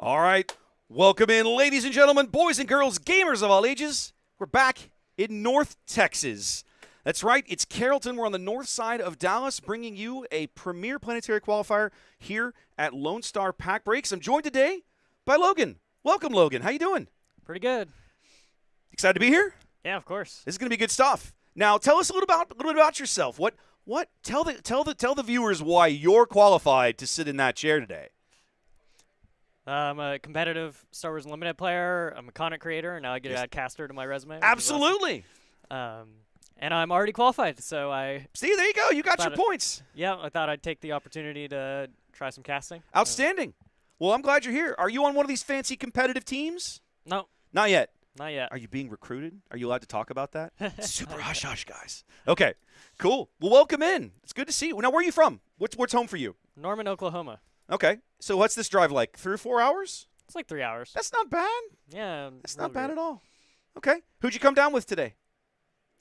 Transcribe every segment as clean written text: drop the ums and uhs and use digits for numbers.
All right. Welcome in, ladies and gentlemen, boys and girls, gamers of all ages. We're back in North Texas. That's right. It's Carrollton. We're on the north side of Dallas, bringing you a premier Planetary Qualifier here at Lone Star Pack Breaks. I'm joined today by Logan. Welcome, Logan. How you doing? Pretty good. Excited to be here? Yeah, of course. This is going to be good stuff. Now, tell us a little bit about yourself. Tell the viewers why you're qualified to sit in that chair today. I'm a competitive Star Wars Unlimited player. I'm a content creator, and now I get to add caster to my resume. Which is Absolutely. awesome. And I'm already qualified, so See, there you go. You got your it. points. Yeah, I thought I'd take the opportunity to try some casting. Outstanding. Well, I'm glad you're here. Are you on one of these fancy competitive teams? No, Not yet. not yet. Are you being recruited? Are you allowed to talk about that? Super hush-hush, guys. Okay, cool. Well, welcome in. It's good to see you. Now, where are you from? What's home for you? Norman, Oklahoma. Okay. So what's this drive like? 3 or 4 hours? It's like 3 hours. That's not bad. Yeah. That's not bad at all. Okay. Who'd you come down with today?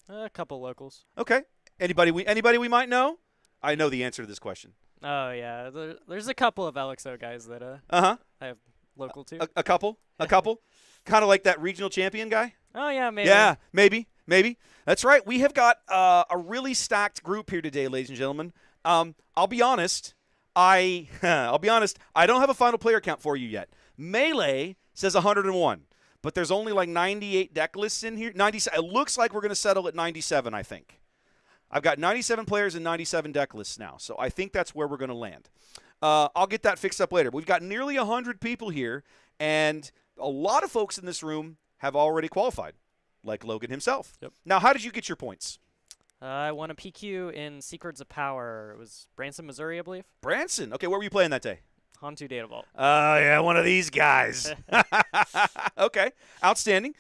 A couple locals. Okay. Anybody we might know? I know the answer to this question. Oh, yeah. There's a couple of LXO guys that Uh-huh. I have local too. A couple? A couple? Kind of like that regional champion guy? Oh, yeah, maybe. Yeah, maybe. That's right. We have got a really stacked group here today, ladies and gentlemen. I'll be honest. I'll be honest. I don't have a final player count for you yet. Melee says 101, but there's only like 98 deck lists in here. 90. It looks like we're going to settle at 97. I think. I've got 97 players and 97 deck lists now, so I think that's where we're going to land. I'll get that fixed up later. But we've got nearly 100 people here, and a lot of folks in this room have already qualified, like Logan himself. Yep. Now, how did you get your points? I won a PQ in Secrets of Power. It was Branson, Missouri, I believe. Branson. Okay, where were you playing that day? Hantu Data Vault. Oh, yeah, one of these guys. Okay, outstanding.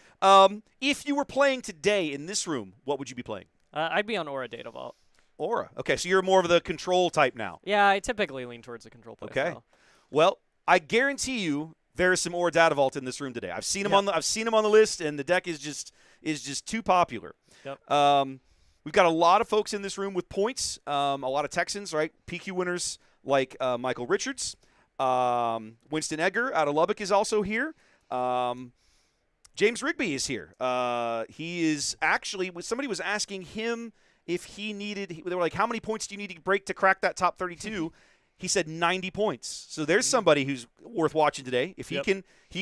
If you were playing today in this room, what would you be playing? I'd be on Aura Data Vault. Aura. Okay, so you're more of the control type now. Yeah, I typically lean towards the control play. Okay. Well, I guarantee you there is some Aura Data Vault in this room today. I've seen them on the list, and the deck is just too popular. Yep. We've got a lot of folks in this room with points. A lot of Texans, right? PQ winners like Michael Richards. Winston Edgar out of Lubbock is also here. James Rigby is here. He is actually, somebody was asking him if he needed, they were like, how many points do you need to break to crack that top 32? He said 90 points. So there's somebody who's worth watching today. If he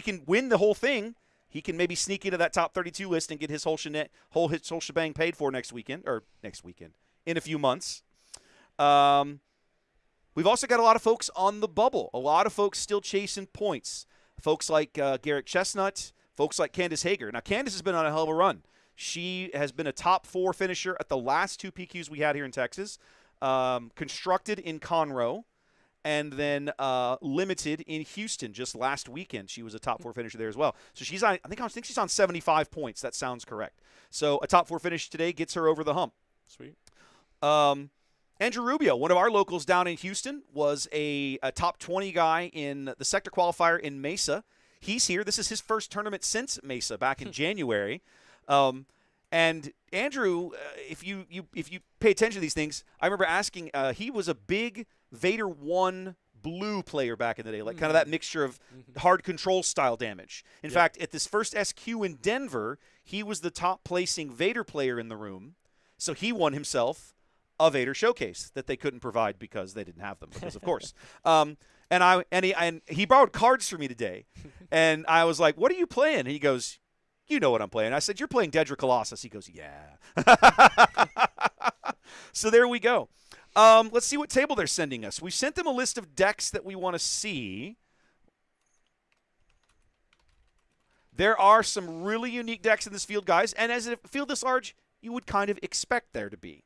can win the whole thing, he can maybe sneak into that top 32 list and get his whole shebang paid for next weekend, in a few months. We've also got a lot of folks on the bubble. A lot of folks still chasing points. Folks like Garrett Chestnut, folks like Candace Hager. Now, Candace has been on a hell of a run. She has been a top 4 finisher at the last 2 PQs we had here in Texas. Constructed in Conroe, and then limited in Houston just last weekend. She was a top 4 finisher there as well. So she's on, I think she's on 75 points. That sounds correct. So a top 4 finish today gets her over the hump. Sweet. Andrew Rubio, one of our locals down in Houston, was a top 20 guy in the sector qualifier in Mesa. He's here. This is his first tournament since Mesa back in January. And Andrew, if you pay attention to these things, I remember asking, he was a big Vader 1 blue player back in the day, like kind of that mixture of hard control style damage. In fact, at this first SQ in Denver, he was the top placing Vader player in the room. So he won himself a Vader showcase that they couldn't provide because they didn't have them, because of course. And he borrowed cards for me today, and I was like, "What are you playing?" And he goes, "You know what I'm playing." I said, "You're playing Dedra Colossus." He goes, "Yeah." So there we go. Let's see what table they're sending us. We sent them a list of decks that we want to see. There are some really unique decks in this field, guys, and as a field this large, you would kind of expect there to be.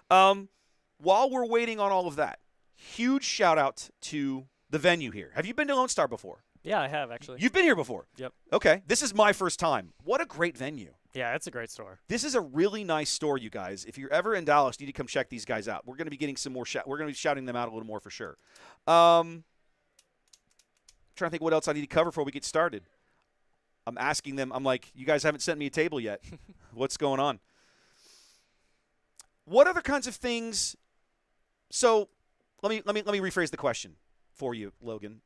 While we're waiting on all of that, huge shout out to the venue here. Have you been to Lone Star before? Yeah, I have, actually. You've been here before? Yep. Okay. This is my first time. What a great venue. Yeah, it's a great store. This is a really nice store, you guys. If you're ever in Dallas, you need to come check these guys out. We're going to be getting some more we're going to be shouting them out a little more for sure. Trying to think what else I need to cover before we get started. I'm asking them, I'm like, you guys haven't sent me a table yet. What's going on? What other kinds of things? So let me rephrase the question for you, Logan.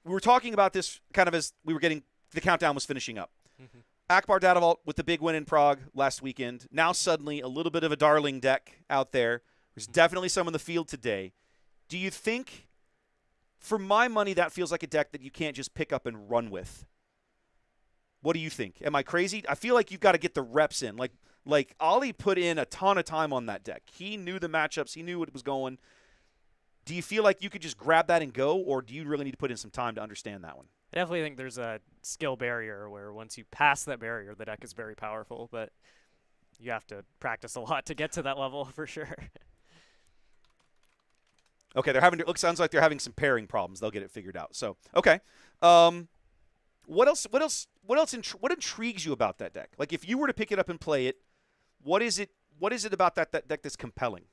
we were talking about this kind of as we were getting the countdown was finishing up. Mm-hmm. Akbar Dadavolt with the big win in Prague last weekend. Now suddenly a little bit of a darling deck out there. There's definitely some in the field today. Do you think, for my money, that feels like a deck that you can't just pick up and run with? What do you think? Am I crazy? I feel like you've got to get the reps in. Like Ollie put in a ton of time on that deck. He knew the matchups. He knew what was going. Do you feel like you could just grab that and go, or do you really need to put in some time to understand that one? I definitely think there's a skill barrier where once you pass that barrier, the deck is very powerful, but you have to practice a lot to get to that level for sure. Okay, sounds like they're having some pairing problems. They'll get it figured out. So, okay. What intrigues you about that deck? Like, if you were to pick it up and play it, what is it about that deck that's compelling?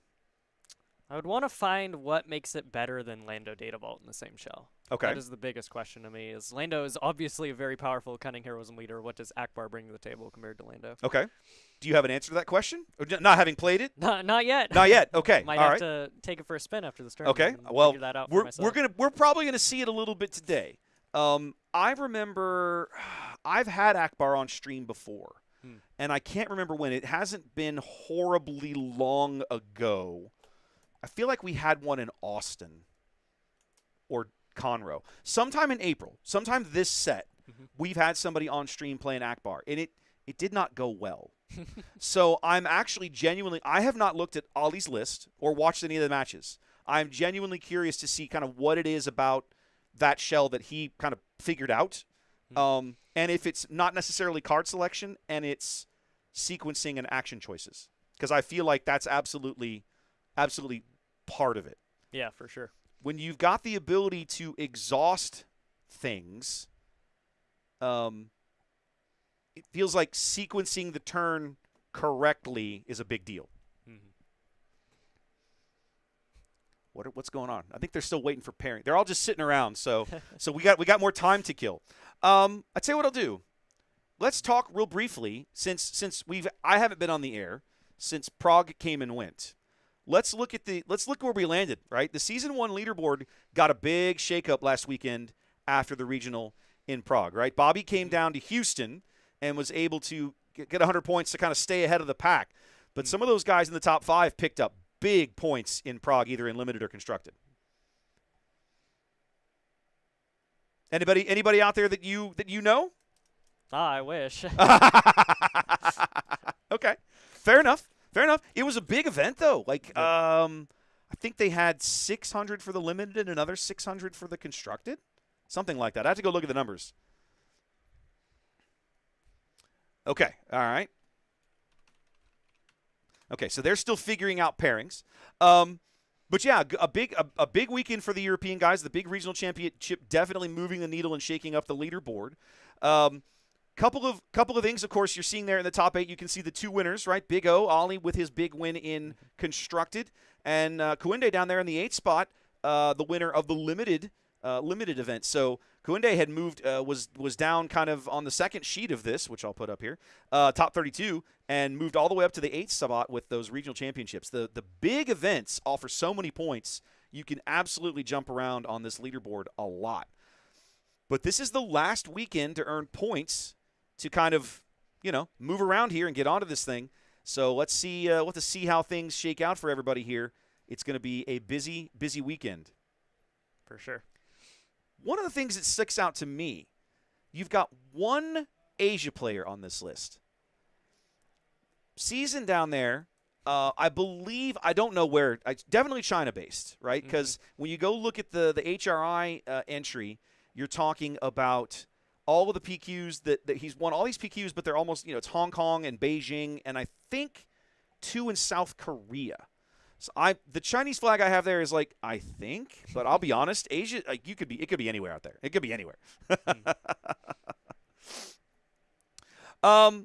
I would want to find what makes it better than Lando Data Vault in the same shell. Okay. That is the biggest question to me. Is Lando is obviously a very powerful Cunning Heroism leader. What does Akbar bring to the table compared to Lando? Okay. Do you have an answer to that question? Or not having played it? Not yet. Not yet. Okay. Might All have right. to take it for a spin after this turn. Okay. And Well, figure that out for myself. we're probably gonna see it a little bit today. I remember I've had Akbar on stream before, and I can't remember when. It hasn't been horribly long ago. I feel like we had one in Austin or Conroe. Sometime in April, sometime this set, we've had somebody on stream playing Akbar, and it did not go well. So I'm actually genuinely – I have not looked at Ollie's list or watched any of the matches. I'm genuinely curious to see kind of what it is about that shell that he kind of figured out, and if it's not necessarily card selection and it's sequencing and action choices, because I feel like that's absolutely part of it. Yeah, for sure. When you've got the ability to exhaust things, it feels like sequencing the turn correctly is a big deal. What's going on? I think they're still waiting for pairing. They're all just sitting around, so we got more time to kill. I'd say what I'll do. Let's talk real briefly since I haven't been on the air since Prague came and went. Let's look where we landed, right? The Season 1 leaderboard got a big shakeup last weekend after the regional in Prague, right? Bobby came down to Houston and was able to get 100 points to kind of stay ahead of the pack. But some of those guys in the top 5 picked up big points in Prague, either in limited or constructed. Anybody out there that you know? I wish. Okay. Fair enough. It was a big event, though. Like, I think they had 600 for the limited and another 600 for the constructed. Something like that. I have to go look at the numbers. Okay. All right. Okay, so they're still figuring out pairings. But, yeah, a big weekend for the European guys. The big regional championship definitely moving the needle and shaking up the leaderboard. Couple of things, of course, you're seeing there in the top 8. You can see the 2 winners, right? Big O, Ollie with his big win in constructed, and Kuende down there in the 8th spot, the winner of the limited event. So Kuende had moved, was down kind of on the second sheet of this, which I'll put up here, top 32, and moved all the way up to the 8th spot with those regional championships. The big events offer so many points. You can absolutely jump around on this leaderboard a lot. But this is the last weekend to earn points to kind of, move around here and get onto this thing. So let's see. We'll have to see how things shake out for everybody here. It's going to be a busy weekend. For sure. One of the things that sticks out to me, you've got one Asia player on this list. Season down there, I believe, I don't know where, definitely China-based, right? Because when you go look at the HRI entry, you're talking about all of the PQs that he's won all these PQs, but they're almost, it's Hong Kong and Beijing, and I think 2 in South Korea. So the Chinese flag I have there is like, I think, but I'll be honest, Asia, it could be anywhere out there. It could be anywhere. We're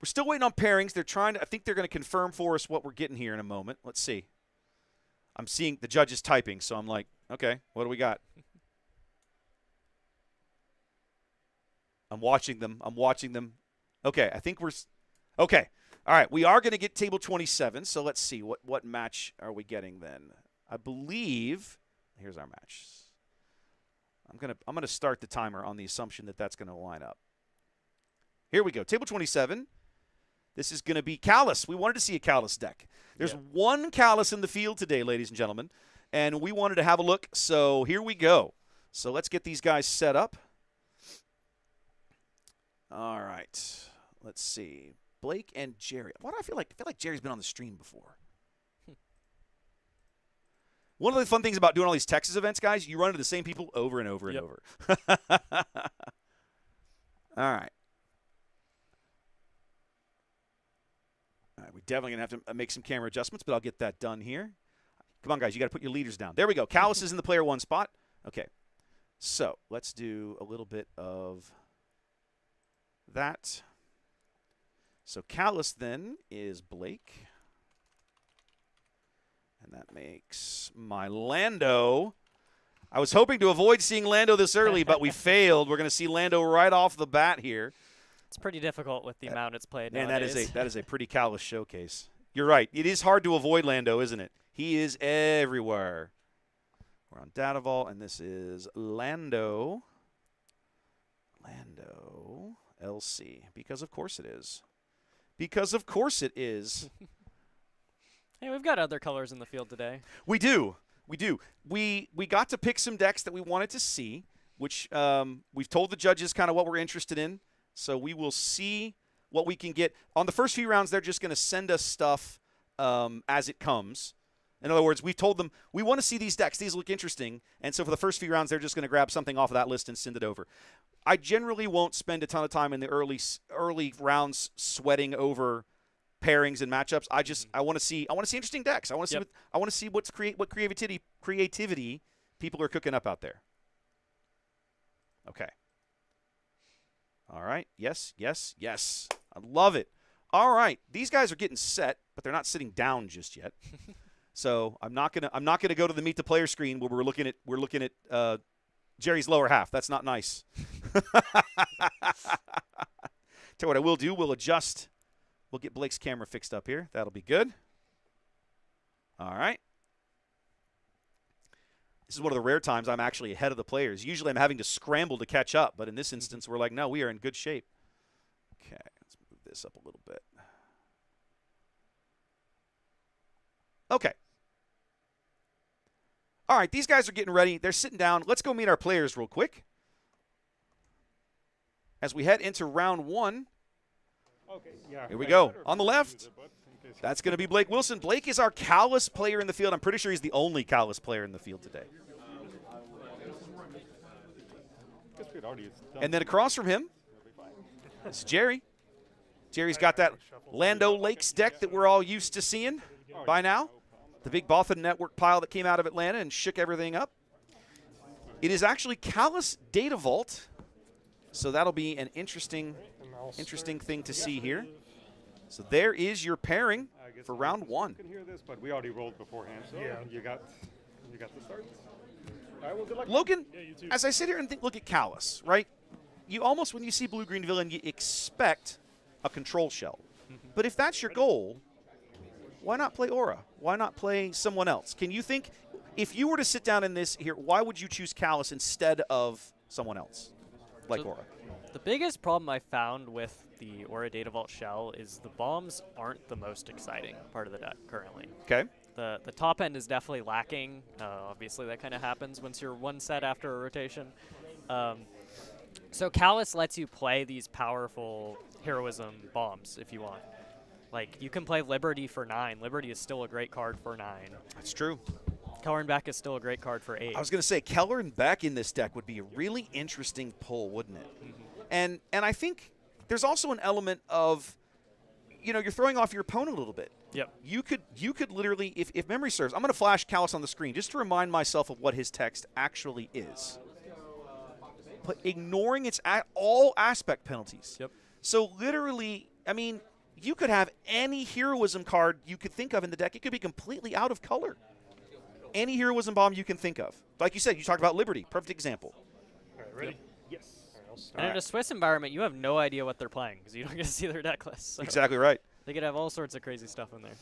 still waiting on pairings. I think they're going to confirm for us what we're getting here in a moment. Let's see. I'm seeing the judges typing, so I'm like, okay, what do we got? I'm watching them. Okay, I think okay. All right, we are going to get table 27, so let's see. What match are we getting then? I believe, here's our match. I'm gonna start the timer on the assumption that that's gonna line up. Here we go. Table 27. This is gonna be Callus. We wanted to see a Callus deck. There's one Callus in the field today, ladies and gentlemen, and we wanted to have a look. So here we go. So let's get these guys set up. All right. Let's see. Blake and Jerry. Why do I feel like Jerry's been on the stream before? One of the fun things about doing all these Texas events, guys, you run into the same people over and over and over. All right. All right, we're definitely going to have to make some camera adjustments, but I'll get that done here. Come on, guys. You got to put your leaders down. There we go. Callus is in the player 1 spot. Okay. So let's do a little bit of that. So Callus then is Blake. And that makes my Lando. I was hoping to avoid seeing Lando this early, but we failed. We're going to see Lando right off the bat here. It's pretty difficult with the amount it's played Man, nowadays. that is a pretty Callus showcase. You're right. It is hard to avoid Lando, isn't it? He is everywhere. We're on Data Vault, and this is Lando. Lando LC. Because of course it is. Because of course it is. Hey, we've got other colors in the field today. We do. We do. We got to pick some decks that we wanted to see, which we've told the judges kind of what we're interested in. So we will see what we can get. On the first few rounds, they're just going to send us stuff as it comes. In other words, we've told them, we want to see these decks. These look interesting. And so for the first few rounds, they're just going to grab something off of that list and send it over. I generally won't spend a ton of time in the early rounds sweating over pairings and matchups. I want to see interesting decks. I want to see what creativity people are cooking up out there. Okay. All right. Yes, yes, yes. I love it. All right. These guys are getting set, but they're not sitting down just yet. So I'm not gonna go to the meet the player screen where we're looking at Jerry's lower half. That's not nice. Tell you what I will do. We'll adjust. We'll get Blake's camera fixed up here. That'll be good. All right. This is one of the rare times I'm actually ahead of the players. Usually I'm having to scramble to catch up, but in this instance we're like, no, we are in good shape. Okay, let's move this up a little bit. Okay. All right, these guys are getting ready. They're sitting down. Let's go meet our players real quick. As we head into round 1. Okay, yeah. Here we go. On the left, that's going to be Blake Wilson. Blake is our Callus player in the field. I'm pretty sure he's the only Callus player in the field today. And then across from him is Jerry. Jerry's got that Lando Lakes deck that we're all used to seeing by now. The big Bothan Network pile that came out of Atlanta and shook everything up. It is actually Callus Data Vault. So that'll be an interesting thing to see here. So there is your pairing for round 1. You can hear this, but we already rolled beforehand. So yeah, you got the start. All right, well, good luck. Logan, as I sit here and look at Callus, right? You almost, when you see blue-green villain, you expect a control shell. But if that's your goal, why not play Aura? Why not play someone else? Can you think, if you were to sit down in this here, why would you choose Callus instead of someone else like Aura? The biggest problem I found with the Aura Data Vault shell is the bombs aren't the most exciting part of the deck currently. Okay. The top end is definitely lacking. Obviously, that kind of happens once you're one set after a rotation. So Callus lets you play these powerful heroism bombs if you want. Like, you can play Liberty for 9. Liberty is still a great card for 9. That's true. Keller and Beck is still a great card for 8. I was going to say, Keller and Beck in this deck would be a really interesting pull, wouldn't it? And I think there's also an element of, you're throwing off your opponent a little bit. Yep. You could literally, if memory serves, I'm going to flash Callus on the screen just to remind myself of what his text actually is. But ignoring its all aspect penalties. Yep. So literally, I mean, you could have any heroism card you could think of in the deck. It could be completely out of color. Any heroism bomb you can think of. Like you said, you talked about Liberty. Perfect example. All right, ready? Yep. Yes. And in a Swiss environment, you have no idea what they're playing because you don't get to see their deck list. So Exactly right. they could have all sorts of crazy stuff in there.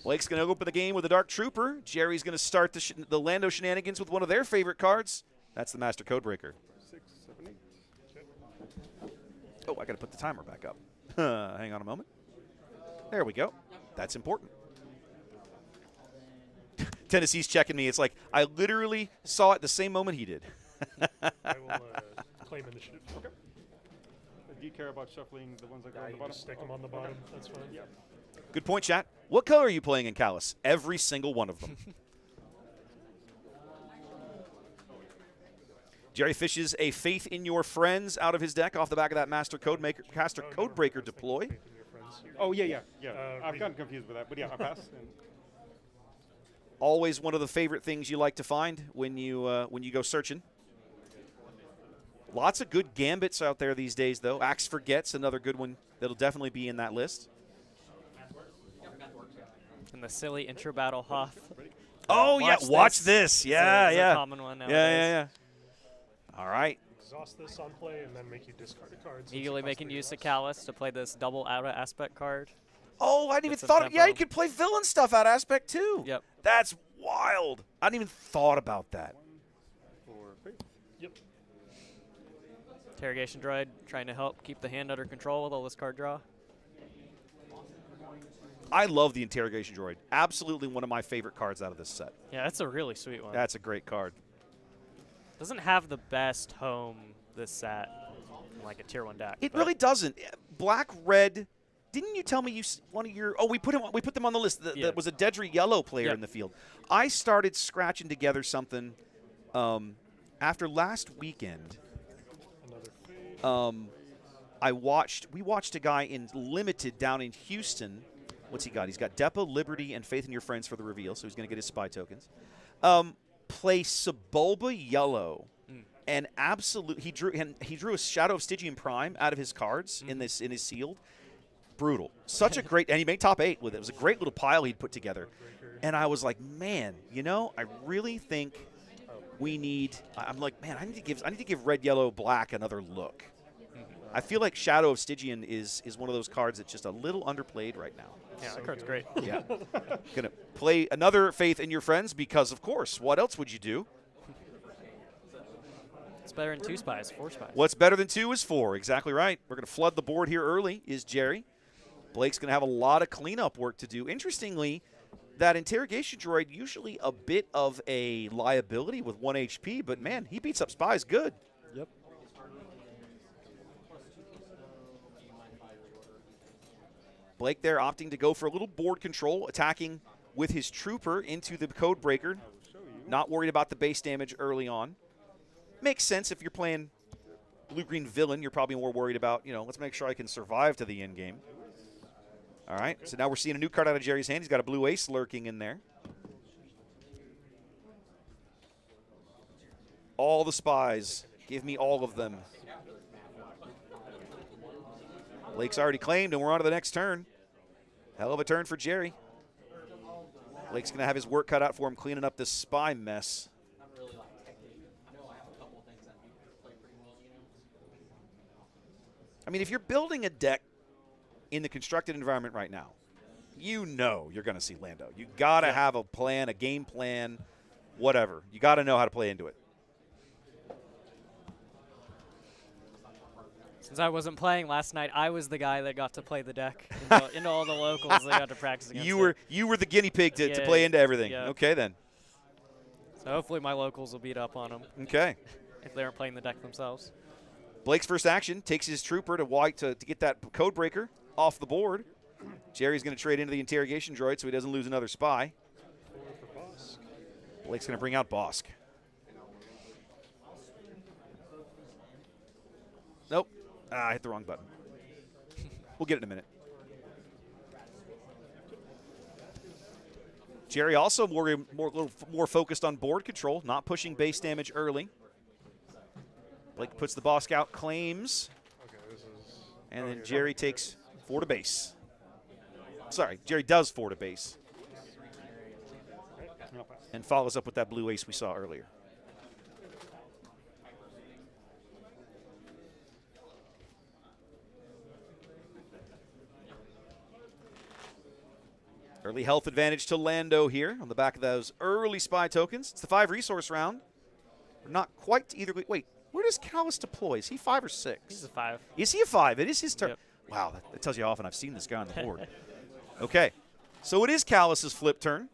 Blake's going to open the game with a Dark Trooper. Jerry's going to start the Lando shenanigans with one of their favorite cards, That's the Master Codebreaker. 6, 7, 8. Oh, I got to put the timer back up. Hang on a moment. There we go. That's important. Tennessee's checking me. It's like I literally saw it the same moment he did. I will claim initiative. Okay. Do you care about shuffling the ones that go on the You bottom? just stick them on the bottom. That's fine. Yeah. Good point, chat. What color are you playing in Callus? Every single one of them. Jerry fishes a Faith in Your Friends out of his deck off the back of that Master Codebreaker deploy. Faith in your friends. Oh, yeah. I've read- gotten confused with that, but yeah, I pass. And Always one of the favorite things you like to find when you go searching. Lots of good gambits out there these days, though. Axe Forget's another good one that'll definitely be in that list. And the silly intro battle Hoth. Oh, yeah, watch this. Yeah, It's yeah. a common one nowadays. Yeah. All right. Exhaust this on play and then make you discard a card. since it Eagerly costs making 3 use of less. Callus to play this double out of aspect card. Oh, I didn't even Get some thought. Yeah, you tempo. could play villain stuff out aspect too. Yep. That's wild. I didn't even thought about that. for Faith. Yep. Interrogation Droid trying to help keep the hand under control with all this card draw. I love the Interrogation Droid. Absolutely one of my favorite cards out of this set. Yeah, that's a really sweet one. That's a great card. Doesn't have the best home this set in like a tier 1 deck. It but really doesn't. Black, red. Didn't you tell me one of your? Oh, we put them on the list. Yeah. That was a Dedry yellow player Yep. in the field. I started scratching together something after last weekend. Another Faith. We watched a guy in Limited down in Houston. What's he got? He's got Depa, Liberty, and Faith in Your Friends for the reveal, so he's going to get his spy tokens. Play Sebulba yellow, and he drew a Shadow of Stygian Prime out of his cards in his sealed. Brutal. Such a great, and he made top 8 with it. It was a great little pile he'd put together. And I was like, man, I really think we need. I'm like, man, I need to give red, yellow, black another look. I feel like Shadow of Stygian is one of those cards that's just a little underplayed right now. Yeah, that card's great. Yeah. Gonna play another Faith in Your Friends because, of course, what else would you do? It's better than 2 spies, 4 spies. What's better than 2 is 4. Exactly right. We're going to flood the board here early, is Jerry. Blake's going to have a lot of cleanup work to do. Interestingly, that Interrogation Droid usually a bit of a liability with 1 HP, but, man, he beats up spies good. Yep. Blake there opting to go for a little board control, attacking with his trooper into the Codebreaker. Not worried about the base damage early on. Makes sense if you're playing blue-green villain. You're probably more worried about, let's make sure I can survive to the end game. All right, so now we're seeing a new card out of Jerry's hand. He's got a blue ace lurking in there. All the spies. Give me all of them. Blake's already claimed, and we're on to the next turn. Hell of a turn for Jerry. Blake's going to have his work cut out for him cleaning up this spy mess. I mean, if you're building a deck in the constructed environment right now, you're going to see Lando. You got to have a plan, a game plan, whatever. You got to know how to play into it. Since I wasn't playing last night, I was the guy that got to play the deck into all the locals. They got to practice against You were the guinea pig to Yeah, play into everything. yeah. Okay, then. So hopefully my locals will beat up on them Okay. if they aren't playing the deck themselves. Blake's first action takes his trooper to white to get that Codebreaker off the board. Jerry's going to trade into the Interrogation Droid so he doesn't lose another spy. Blake's going to bring out Bosk. Nope. I hit the wrong button. We'll get it in a minute. Jerry also more focused on board control, not pushing base damage early. Blake puts the Bosk out, claims, Okay, this is. and then Jerry takes 4 to base. Sorry, Jerry does 4 to base and follows up with that blue ace we saw earlier. Early health advantage to Lando here on the back of those early spy tokens. It's the 5 resource round. Not quite to either. Wait, where does Callus deploy? Is he 5 or 6? He's a 5. Is he a 5? It is his turn. Yep. Wow, that tells you how often I've seen this guy on the board. Okay, so it is Callus's flip turn.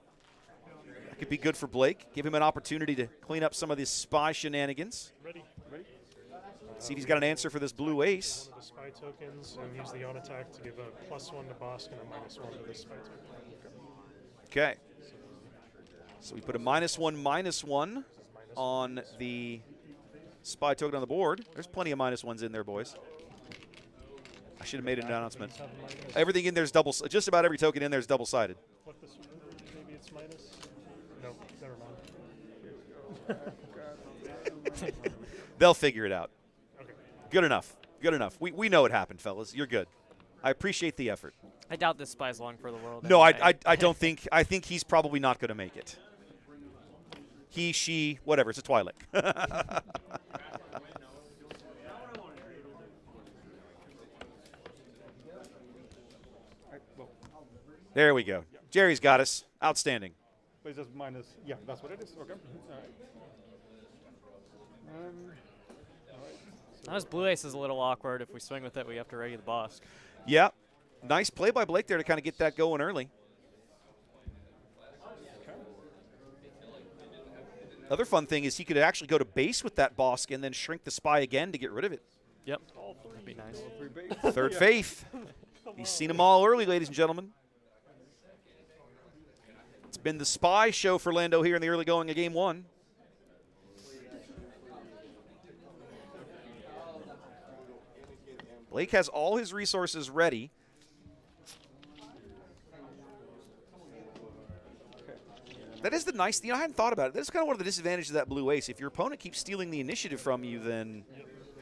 That could be good for Blake. Give him an opportunity to clean up some of these spy shenanigans. Ready. See if he's got an answer for this blue ace. One of the spy tokens and use the on attack to give a +1 to Bosk and a -1 to the spy token. Okay. So we put a -1/-1 on the spy token on the board. There's plenty of -1s in there, boys. I should have made an announcement. Everything in there is double. Just about every token in there is double-sided. Flip this one. Maybe it's minus. No, never mind. They'll figure it out. Okay. Good enough. Good enough. We know it happened, fellas. You're good. I appreciate the effort. I doubt this spy's long for the world. No, anyway. I don't think. I think he's probably not going to make it. He, she, whatever. It's a Twi'lek. There we go. Jerry's got us. Outstanding. But it's just minus. Yeah, that's what it is. Okay. All right. Now his blue ace is a little awkward. If we swing with it, we have to ready the boss. Yeah. Nice play by Blake there to kind of get that going early. Other fun thing is he could actually go to base with that Bosk and then shrink the spy again to get rid of it. Yep. That'd be nice. Third faith. He's seen them all early, ladies and gentlemen. It's been the spy show for Lando here in the early going of game 1. Blake has all his resources ready. That is the nice thing. I hadn't thought about it. That's kind of one of the disadvantages of that blue ace. If your opponent keeps stealing the initiative from you, then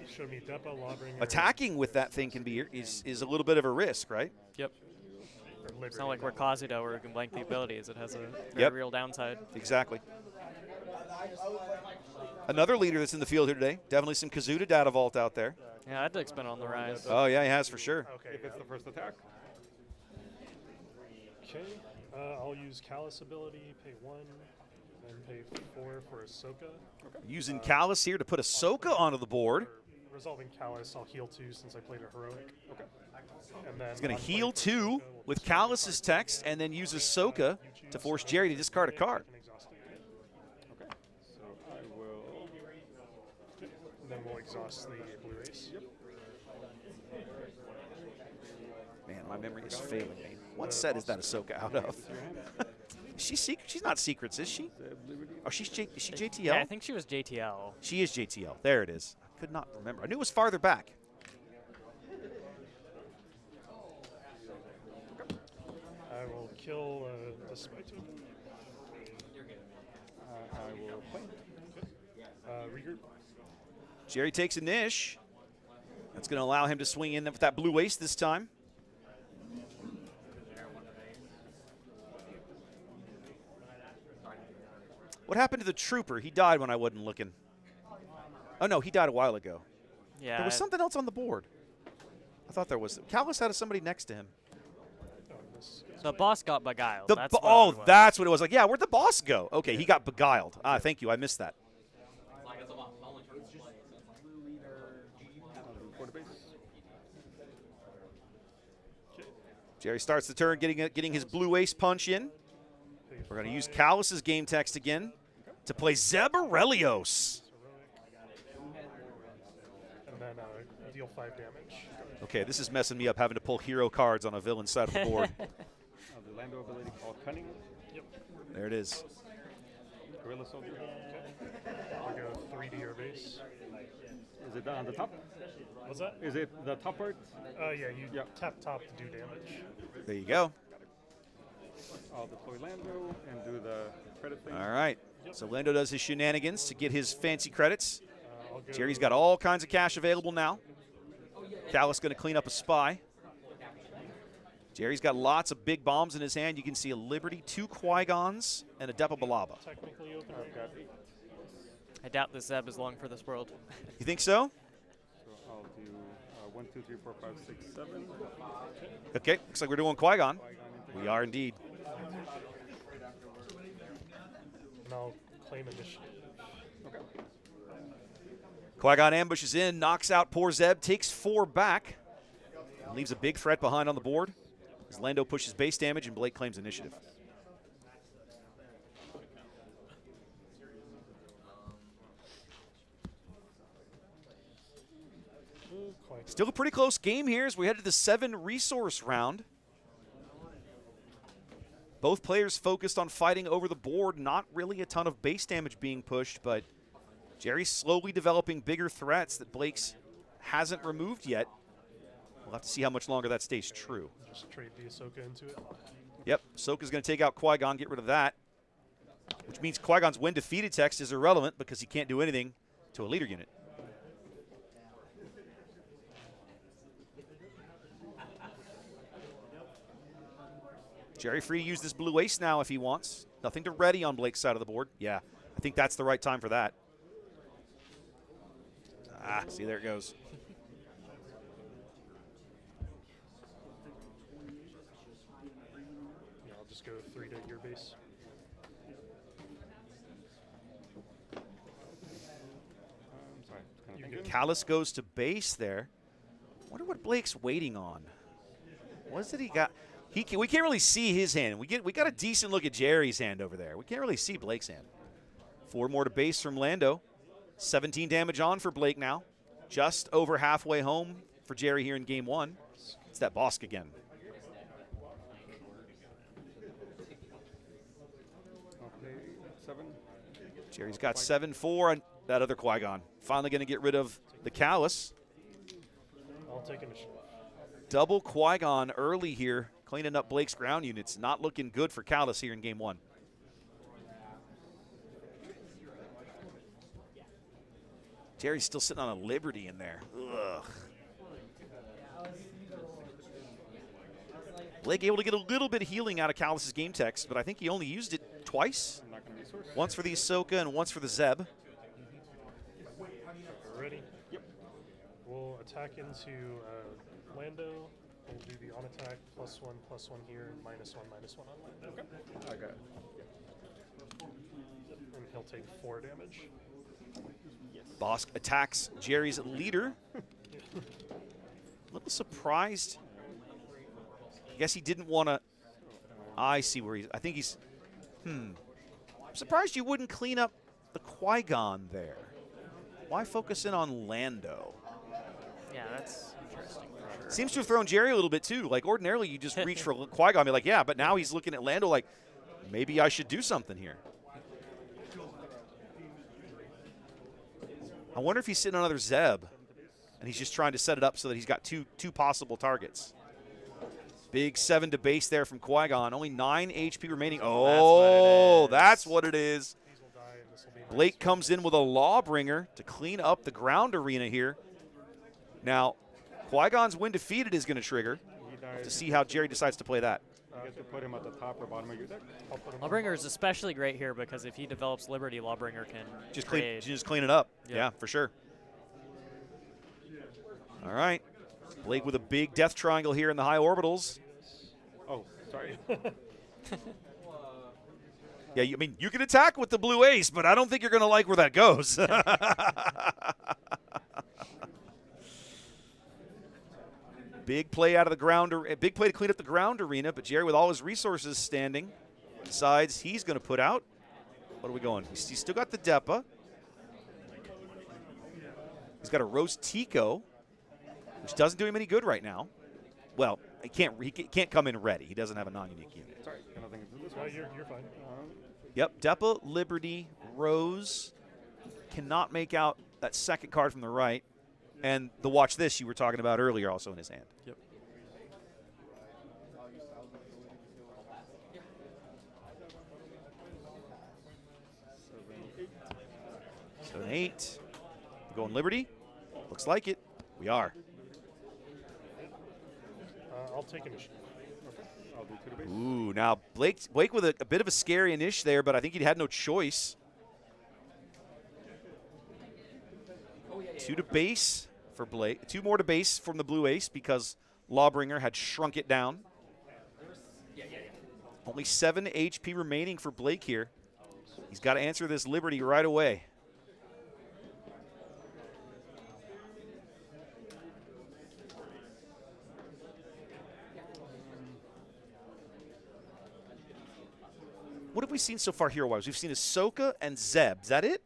Show me Depa, Lawbringer, attacking with that thing can be is a little bit of a risk, right? Yep. or It's Liberty. not like we're Kazuto where we can blank the abilities. It has a very real downside. Exactly. Another leader that's in the field here today. Definitely some Kazuta data vault out there. Yeah, that deck's been on the rise. Oh, yeah, he has for sure. Okay. If it's the first attack. Okay. I'll use Callus ability, pay 1, then pay 4 for Ahsoka. Using Callus here to put Ahsoka onto the board. For resolving Callus, I'll heal 2 since I played a heroic. Okay. And then He's going to on heal play for 2 Ahsoka, we'll with discard Callus's a card. text and then use Ahsoka to force Jerry to discard a card. And exhaust it. Okay. So I will. And then we'll exhaust the blue ace. Yep. Man, my memory is failing me. What set is that Ahsoka out of? She's not Secrets, is she? Oh, is she JTL? Yeah, I think she was JTL. She is JTL. There it is. I could not remember. I knew it was farther back. I will kill the spy token. I will play. Regroup. Jerry takes a niche. That's going to allow him to swing in with that blue ace this time. What happened to the trooper? He died when I wasn't looking. Oh, no, he died a while ago. Yeah. There was something else on the board. I thought there was. Callus had somebody next to him. The boss got beguiled. The That's bo- what oh, it was. that's what it was. Like, yeah, where'd the boss go? Okay, he got beguiled. Ah, thank you. I missed that. For the base. Jerry starts the turn getting his blue ace punch in. We're going to use Callus's game text again to play Zeb Aurelios. And then deal 5 damage. Okay, this is messing me up having to pull hero cards on a villain side of the board. The Lando ability called Cunning. Yep. There it is. Gorilla Soldier. I'll go 3 to your base. Is it on the top? What's that? Is it the top part? Yeah, you Yep. tap top to do damage. There you go. I'll deploy Lando and do the credit thing. All right. So Lando does his shenanigans to get his fancy credits. I'll go Jerry's got all kinds of cash available now. Callus going to clean up a spy. Jerry's got lots of big bombs in his hand. You can see a Liberty, 2 Qui-Gons, and a Depa Balaba. technically open. I've got 8. I doubt this Zeb is long for this world. You think so? So I'll do 1, 2, 3, 4, 5, 6, 7. Okay, looks like we're doing Qui-Gon. Qui-Gon into We are indeed. And I'll claim initiative. Okay. Qui-Gon ambushes in, knocks out poor Zeb, takes 4 back, and leaves a big threat behind on the board as Lando pushes base damage and Blake claims initiative. Still a pretty close game here as we head to the 7 resource round. Both players focused on fighting over the board. Not really a ton of base damage being pushed, but Jerry's slowly developing bigger threats that Blake's hasn't removed yet. We'll have to see how much longer that stays true. Just trade the Ahsoka into it. Yep, Ahsoka's going to take out Qui-Gon, get rid of that, which means Qui-Gon's when defeated text is irrelevant because he can't do anything to a leader unit. Jerry free to use this blue ace now if he wants. Nothing to ready on Blake's side of the board. Yeah, I think that's the right time for that. Ah, see, there it goes. Yeah, I'll just go 3 to your base. I'm sorry. Kind You of good? thinking. Callus goes to base there. Wonder what Blake's waiting on. What is it he got? We can't really see his hand. We got a decent look at Jerry's hand over there. We can't really see Blake's hand. 4 more to base from Lando. 17 damage on for Blake now. Just over halfway home for Jerry here in game 1. It's that Bosk again. I'll pay 7. Jerry's got 7-4 on that other Qui-Gon. Finally going to get rid of the Callus. I'll take initiative. Double Qui-Gon early here, cleaning up Blake's ground units. Not looking good for Callus here in game 1. Jerry's still sitting on a Liberty in there. Ugh. Blake able to get a little bit of healing out of Callus's game text, but I think he only used it twice. I'm not going to resource. Once for the Ahsoka and once for the Zeb. Ready? Yep. We'll attack into Lando. We'll do the on attack +1/+1 here, and -1/-1 on Lando. Okay. I got it. And he'll take 4 damage. Bosk attacks Jerry's leader. A little surprised. I guess he didn't want to. I see where he's. I think he's. I'm surprised you wouldn't clean up the Qui-Gon there. Why focus in on Lando? Yeah, that's interesting for sure. Seems to have thrown Jerry a little bit too. Like ordinarily you just reach for Qui-Gon and be like, yeah, but now he's looking at Lando like, maybe I should do something here. I wonder if he's sitting on another Zeb and he's just trying to set it up so that he's got two possible targets. Big 7 to base there from Qui-Gon. Only 9 HP remaining. Oh, that's what it is. These will die, and this will be Blake comes in with a Lawbringer to clean up the ground arena here. Now, Qui-Gon's when defeated is going to trigger. He dies. To see how Jerry decides to play that. You get to put him at the top or bottom of your deck. I'll put him Lawbringer is especially great here because if he develops Liberty, Lawbringer can Just trade. clean it up. Yep. Yeah, for sure. All right. Blake with a big death triangle here in the high orbitals. Oh, sorry. Yeah, I mean, you can attack with the blue ace, but I don't think you're going to like where that goes. Big play out of the ground, big play to clean up the ground arena, but Jerry with all his resources standing decides he's going to put out. What are we going? He's still got the Depa. He's got a Rose Tico, which doesn't do him any good right now. Well, he can't come in ready. He doesn't have a non-unique unit. Sorry. I don't think it's this No, one. you're fine. Yep, Depa, Liberty, Rose. Cannot make out that second card from the right. And the watch this you were talking about earlier also in his hand. Yep. 7-8. Going Liberty? Looks like it. We are. I'll take initiative. Okay. I'll do 2 to base. Ooh, now Blake with a bit of a scary initiative there, but I think he had no choice. 2 to base for Blake. 2 more to base from the blue ace because Lawbringer had shrunk it down. Only 7 HP remaining for Blake here. He's got to answer this Liberty right away. What have we seen so far hero-wise? We've seen Ahsoka and Zeb. Is that it?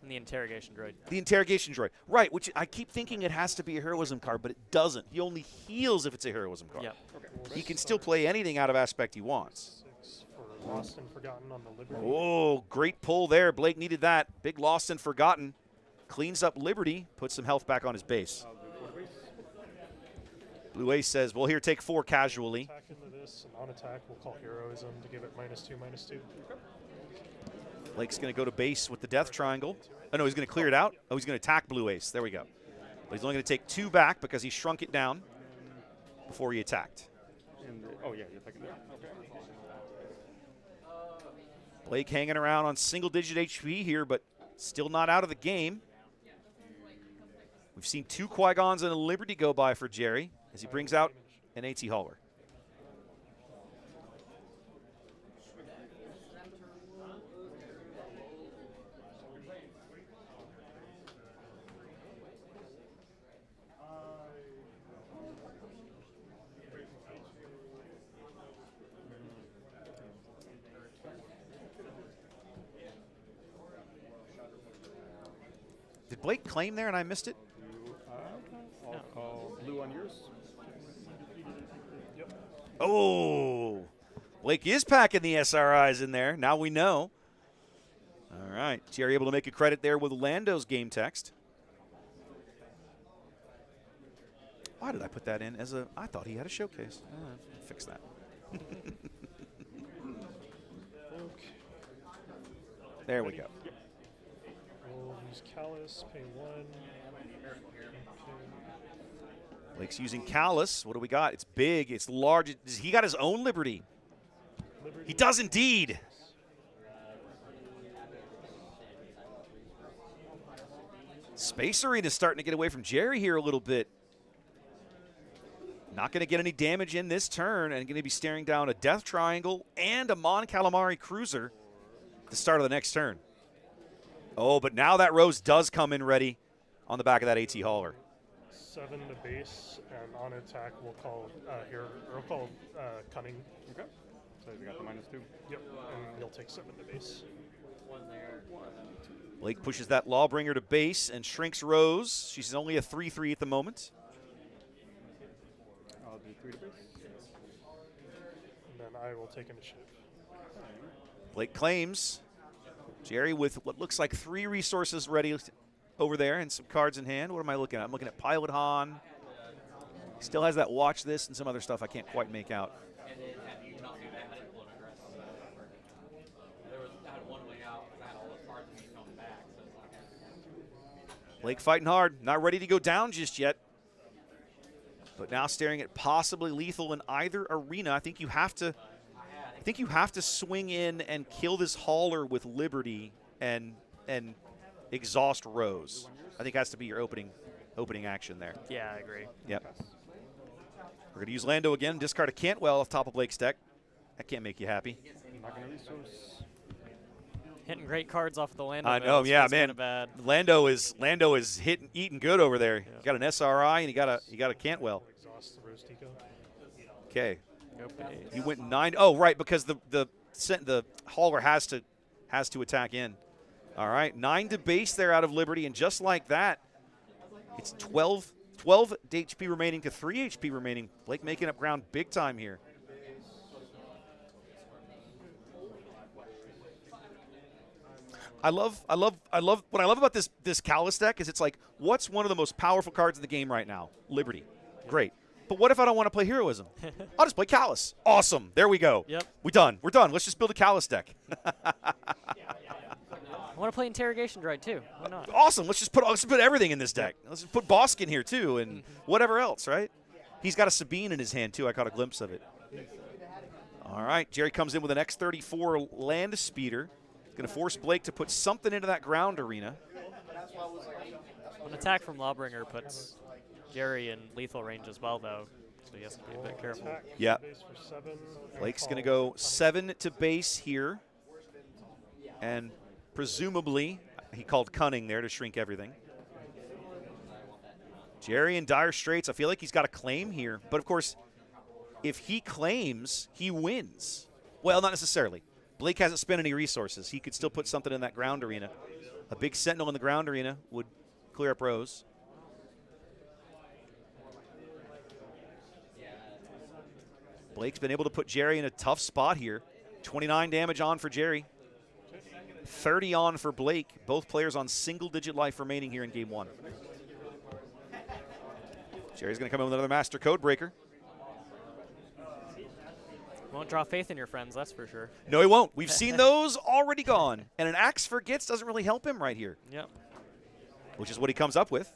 And the interrogation droid. The interrogation droid. Right, which I keep thinking it has to be a heroism card, but it doesn't. He only heals if it's a heroism card. Yep. He can still play anything out of aspect he wants. 6 for Lost and Forgotten on the Liberty. Oh, great pull there. Blake needed that. Big Lost and Forgotten. Cleans up Liberty, puts some health back on his base. Blue Ace says, well, here, take 4 casually. Attack into this, and on attack, we'll call heroism to give it -2/-2. Blake's going to go to base with the death triangle. Oh, no, he's going to clear it out. Oh, he's going to attack Blue Ace. There we go. But he's only going to take 2 back because he shrunk it down before he attacked. Oh, yeah, you're taking that. Okay. Blake hanging around on single-digit HP here, but still not out of the game. We've seen 2 Qui-Gons and a Liberty go by for Jerry as he brings out an AT Hauler. Did Blake claim there and I missed it? I'll call blue on yours. Oh, Blake is packing the SRIs in there. Now we know. All right, Jerry able to make a credit there with Lando's game text. Why did I put that in as a? I thought he had a showcase. Fix that. There we go. We'll use Callus, pay 1. Blake's using Callus. What do we got? It's big. It's large. He got his own Liberty. He does indeed. Space Arena's starting to get away from Jerry here a little bit. Not going to get any damage in this turn and going to be staring down a Death Triangle and a Mon Calamari Cruiser at the start of the next turn. Oh, but now that Rose does come in ready on the back of that AT Hauler. 7 to base, and on attack, we'll call Cunning. Okay. So you got the -2. Yep, and you'll take 7 to base. Blake pushes that Lawbringer to base and shrinks Rose. She's only a 3/3 at the moment. I'll do 3 to base. And then I will take initiative. Blake claims. Jerry with what looks like 3 resources ready over there and some cards in hand. What am I looking at? I'm looking at Pilot Han. Still has that watch this and some other stuff I can't quite make out. Blake fighting hard, not ready to go down just yet. But now staring at possibly lethal in either arena. I think you have to swing in and kill this Hauler with Liberty and exhaust Rose. I think has to be your opening action there. Yeah, I agree. Yep. We're going to use Lando again. Discard a Cantwell off top of Blake's deck. That can't make you happy. I'm not going to resource. Hitting great cards off of the Lando. I know, Mills yeah, feels man. kinda bad. Lando is eating good over there. Yeah. He got an SRI and he got a Cantwell. Exhaust the Rose Tico. Okay. Go base. He went 9. Oh, right, because the Hauler has to attack in. All right, 9 to base there out of Liberty, and just like that, it's 12 HP remaining to 3 HP remaining. Blake making up ground big time here. I love what I love about this Callus deck is it's like, what's one of the most powerful cards in the game right now? Liberty. Great. But what if I don't want to play Heroism? I'll just play Callus. Awesome. There we go. Yep. We're done. Let's just build a Callus deck. I want to play Interrogation Droid too. Why not? Awesome. Let's put everything in this deck. Let's just put Bosk in here too and whatever else, right? He's got a Sabine in his hand too. I caught a glimpse of it. All right. Jerry comes in with an X-34 land speeder. Going to force Blake to put something into that ground arena. An attack from Lawbringer puts Jerry in lethal range as well, though, so he has to be a bit careful. Yeah. Base for 7. Blake's going to go 7 to base here. And presumably, he called Cunning there to shrink everything. Jerry in dire straits. I feel like he's got a claim here. But, of course, if he claims, he wins. Well, not necessarily. Blake hasn't spent any resources. He could still put something in that ground arena. A big sentinel in the ground arena would clear up rows. Blake's been able to put Jerry in a tough spot here. 29 damage on for Jerry. 30 on for Blake. Both players on single-digit life remaining here in game 1. Jerry's going to come in with another Master Code Breaker. Won't draw faith in your friends, that's for sure. No, he won't. We've seen those already gone. And an Axe Forgets doesn't really help him right here. Yep. Which is what he comes up with.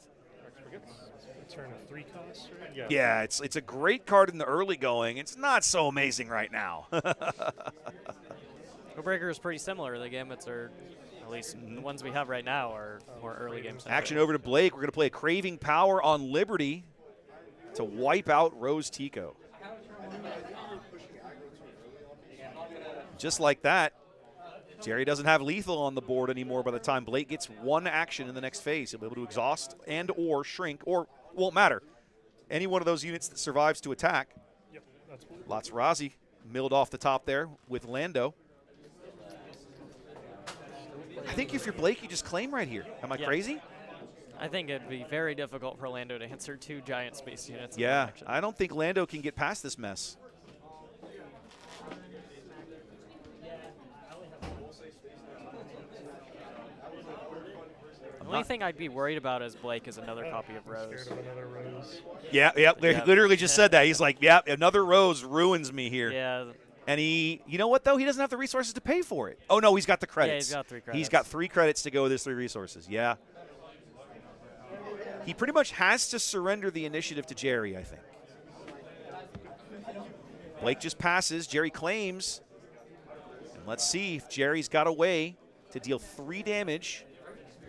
Turn a 3 cost, right? Yeah, it's a great card in the early going. It's not so amazing right now. Codebreaker is pretty similar. The Gambits are, at least the ones we have right now, are more early games. Action over to Blake. We're going to play a Craving Power on Liberty to wipe out Rose Tico. Just like that, Jerry doesn't have lethal on the board anymore by the time Blake gets one action in the next phase. He'll be able to exhaust and or shrink, or won't matter. Any one of those units that survives to attack. Yep, that's cool. Lots of Razi milled off the top there with Lando. I think if you're Blake, you just claim right here. Am I crazy? I think it'd be very difficult for Lando to answer 2 giant space units. Yeah, I don't think Lando can get past this mess. The only thing I'd be worried about as Blake is another copy of Rose. Scared of another Rose. Yeah, literally just said that. He's like, yeah, another Rose ruins me here. Yeah. And he, you know what, though? He doesn't have the resources to pay for it. Oh, no, he's got the credits. Yeah, he's got 3 credits. He's got 3 credits to go with his 3 resources. Yeah. He pretty much has to surrender the initiative to Jerry, I think. Blake just passes. Jerry claims. And let's see if Jerry's got a way to deal 3 damage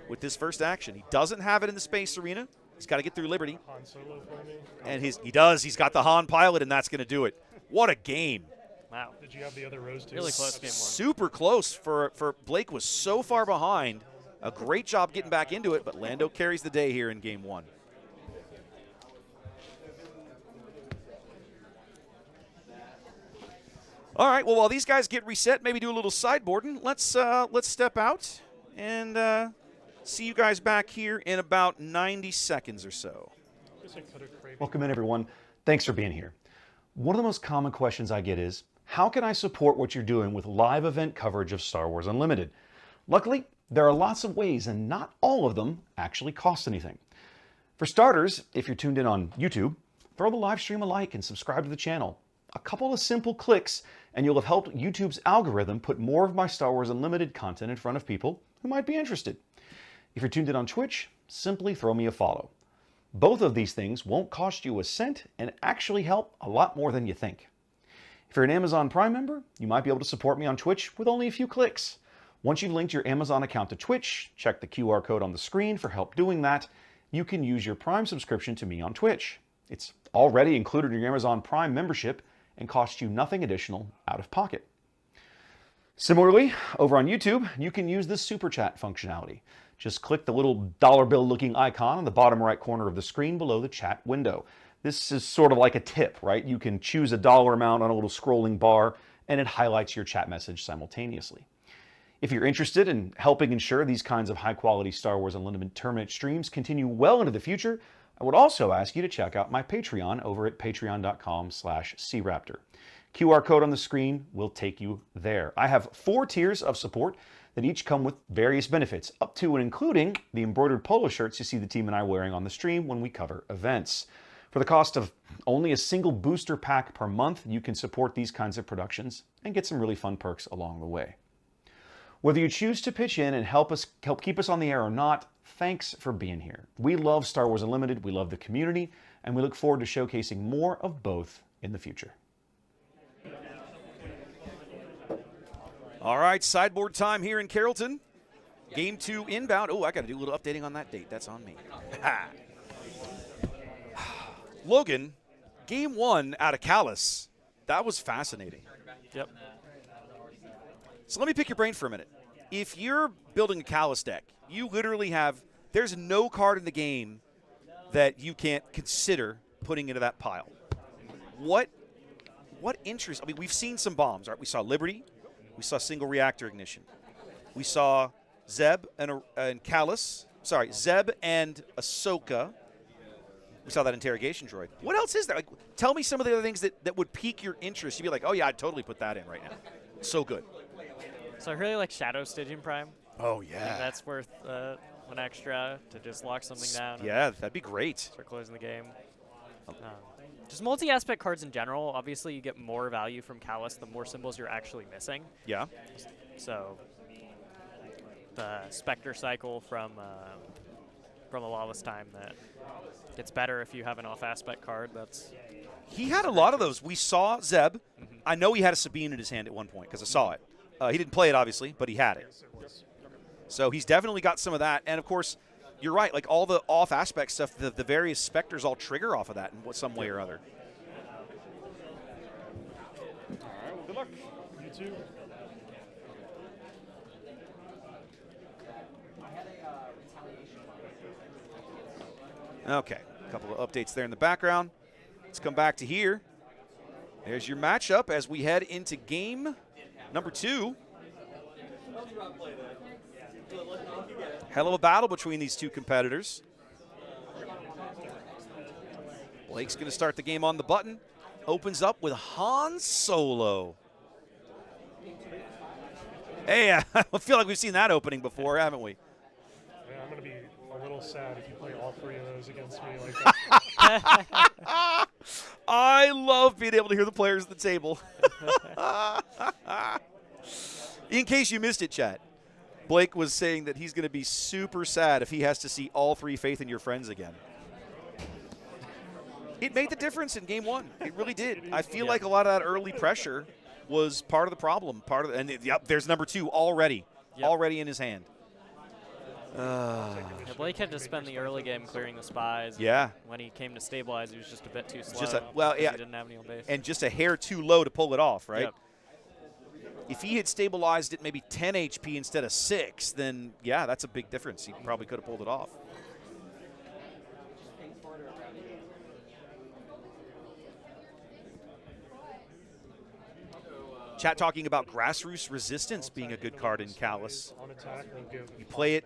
with this first action. He doesn't have it in the space arena. He's got to get through Liberty. Han Solo for me. And he does. He's got the Han pilot, and that's going to do it. What a game. Wow. Did you have the other Rose too? Really close game 1. Super close for Blake. Was so far behind. A great job getting back into it, but Lando carries the day here in game 1. All right, well, while these guys get reset, maybe do a little sideboarding, let's step out and see you guys back here in about 90 seconds or so. Welcome in, everyone. Thanks for being here. One of the most common questions I get is, how can I support what you're doing with live event coverage of Star Wars Unlimited? Luckily, there are lots of ways, and not all of them actually cost anything. For starters, if you're tuned in on YouTube, throw the live stream a like and subscribe to the channel. A couple of simple clicks, and you'll have helped YouTube's algorithm put more of my Star Wars Unlimited content in front of people who might be interested. If you're tuned in on Twitch, simply throw me a follow. Both of these things won't cost you a cent and actually help a lot more than you think. If you're an Amazon Prime member, you might be able to support me on Twitch with only a few clicks. Once you've linked your Amazon account to Twitch, check the QR code on the screen for help doing that. You can use your Prime subscription to me on Twitch. It's already included in your Amazon Prime membership and costs you nothing additional out of pocket. Similarly, over on YouTube, you can use the Super Chat functionality. Just click the little dollar bill looking icon on the bottom right corner of the screen below the chat window. This is sort of like a tip, right? You can choose a dollar amount on a little scrolling bar and it highlights your chat message simultaneously. If you're interested in helping ensure these kinds of high quality Star Wars Unlimited tournament streams continue well into the future, I would also ask you to check out my Patreon over at patreon.com/craptor. QR code on the screen will take you there. I have 4 tiers of support that each come with various benefits, up to and including the embroidered polo shirts you see the team and I wearing on the stream when we cover events. For the cost of only a single booster pack per month, you can support these kinds of productions and get some really fun perks along the way. Whether you choose to pitch in and help keep us on the air or not, thanks for being here. We love Star Wars Unlimited, we love the community, and we look forward to showcasing more of both in the future. All right, sideboard time here in Carrollton. Game 2 inbound. Oh, I got to do a little updating on that date. That's on me. Logan, game 1 out of Callus. That was fascinating. Yep. So let me pick your brain for a minute. If you're building a Callus deck, you literally have, there's no card in the game that you can't consider putting into that pile. What interest? I mean, we've seen some bombs, right? We saw Liberty. We saw single reactor ignition. We saw Zeb and Callus. Sorry, Zeb and Ahsoka. We saw that interrogation droid. What else is there? Like, tell me some of the other things that would pique your interest. You'd be like, oh, yeah, I'd totally put that in right now. So good. So I really like Shadow Stygian Prime. Oh, I think yeah. that's worth an extra to just lock something down. Yeah, that'd be great. Start closing the game. Just multi-aspect cards in general. Obviously, you get more value from Callus the more symbols you're actually missing. Yeah. So the Spectre cycle from a Lawless Time that gets better if you have an off-aspect card. He had a lot of those. We saw Zeb. I know he had a Sabine in his hand at one point because I saw it. He didn't play it, obviously, but he had it. So he's definitely got some of that. And, of course, you're right. Like, all the off-aspect stuff, the various Spectres all trigger off of that in some way or other. All right, well, good luck. You too. Okay, a couple of updates there in the background. Let's come back to here. There's your matchup as we head into game number 2. Hell of a battle between these two competitors. Blake's going to start the game on the button. Opens up with Han Solo. Hey, I feel like we've seen that opening before, haven't we? Yeah, I'm going to be a little sad if you play all 3 of those against me like that. I love being able to hear the players at the table. In case you missed it, chat, Blake was saying that he's going to be super sad if he has to see all 3 Faith in Your Friends again. It made the difference in game 1. It really did. I feel like a lot of that early pressure was part of the problem. And yep, there's number 2 already. Already in his hand. Yeah, Blake had to spend the early game clearing the spies. Yeah. When he came to stabilize, he was just a bit too slow. Just He didn't have any on base. And just a hair too low to pull it off, right? Yep. If he had stabilized at maybe 10 HP instead of 6, then, yeah, that's a big difference. He probably could have pulled it off. Chat talking about Grassroots Resistance being a good card in Callus. On attack, and give You play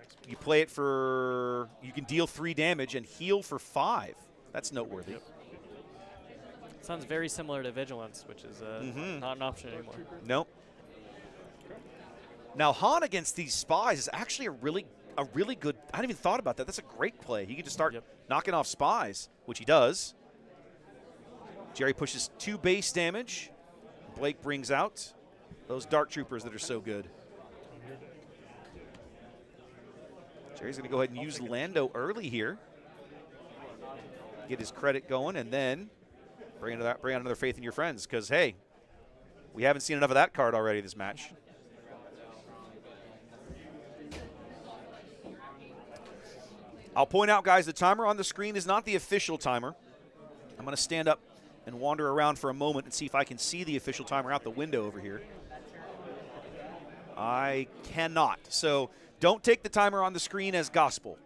it for, you can deal 3 damage and heal for 5. That's noteworthy. Sounds very similar to Vigilance, which is not an option anymore. Nope. Now Han against these spies is actually a really good. I hadn't even thought about that. That's a great play. He can just start knocking off spies, which he does. Jerry pushes 2 base damage. Blake brings out those Dark Troopers that are so good. Jerry's going to go ahead and use Lando early here. Get his credit going, and then bring out another Faith in Your Friends, because, hey, we haven't seen enough of that card already this match. I'll point out, guys, the timer on the screen is not the official timer. I'm going to stand up and wander around for a moment and see if I can see the official timer out the window over here. I cannot. So don't take the timer on the screen as gospel.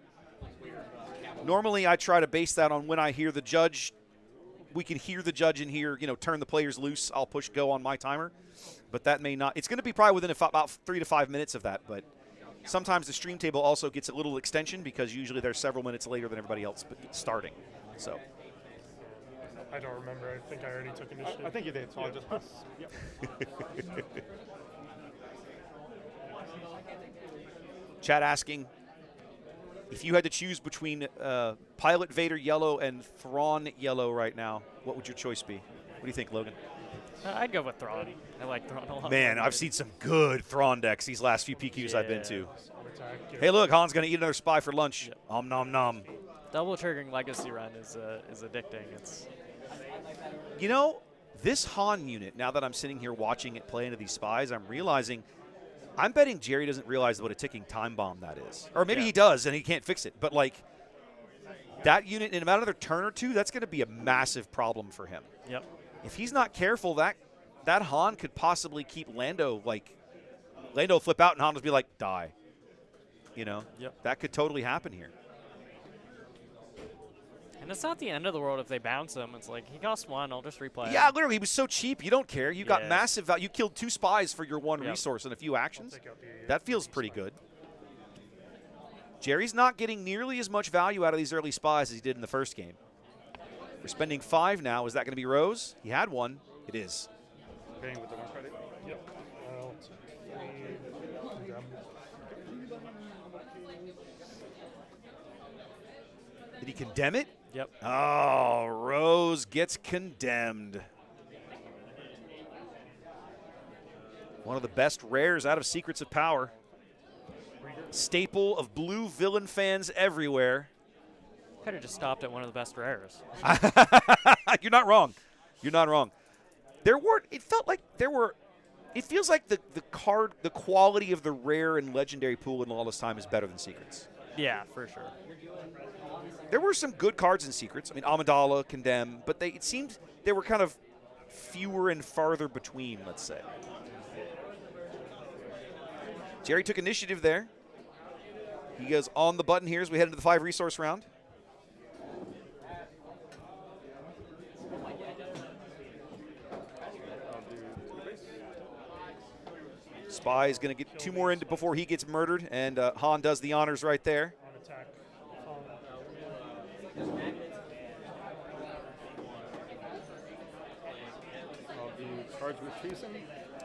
Normally I try to base that on when I hear the judge. We can hear the judge in here, turn the players loose. I'll push go on my timer. But that may not. It's going to be probably within about 3 to 5 minutes of that. But sometimes the stream table also gets a little extension because usually they're several minutes later than everybody else starting. So. I don't remember. I think I already took initiative. I think you did, so I'll just pass. Yep. Chat asking, if you had to choose between Pilot Vader Yellow and Thrawn Yellow right now, what would your choice be? What do you think, Logan? I'd go with Thrawn. I like Thrawn a lot. Man, I've seen some good Thrawn decks these last few PQs I've been to. On attack, Hey, look, Han's going to eat another spy for lunch. Om nom nom. Double triggering Legacy Run is addicting. It's this Han unit, now that I'm sitting here watching it play into these spies, I'm realizing, I'm betting Jerry doesn't realize what a ticking time bomb that is. Or maybe he does and he can't fix it. But, that unit, in about another turn or 2, that's going to be a massive problem for him. Yep. If he's not careful, that Han could possibly keep Lando, Lando flip out and Han will be like, die. That could totally happen here. And it's not the end of the world if they bounce him. It's like, he costs 1, I'll just replay Yeah, him. literally, he was so cheap. You don't care. You got Yeah. massive value. You killed 2 spies for your 1 Yep. resource in a few actions. Take out the, That feels pretty good. Jerry's not getting nearly as much value out of these early spies as he did in the first game. We're spending 5 now. Is that going to be Rose? He had 1. It is. Paying with the 1 credit. Yep. I'll take 3. Did he condemn it? Yep. Oh, Rose gets condemned. One of the best rares out of Secrets of Power. Staple of blue villain fans everywhere. Could have just stopped at one of the best rares. You're not wrong. You're not wrong. It feels like the quality of the rare and legendary pool in Lawless Time is better than Secrets. Yeah, for sure. There were some good cards in Secrets. I mean, Amidala, Condemn, but it seemed they were kind of fewer and farther between, let's say. Jerry took initiative there. He goes on the button here as we head into the 5 resource round. Spy is going to get 2 more in before he gets murdered, and Han does the honors right there. On attack. I'll do charged with treason.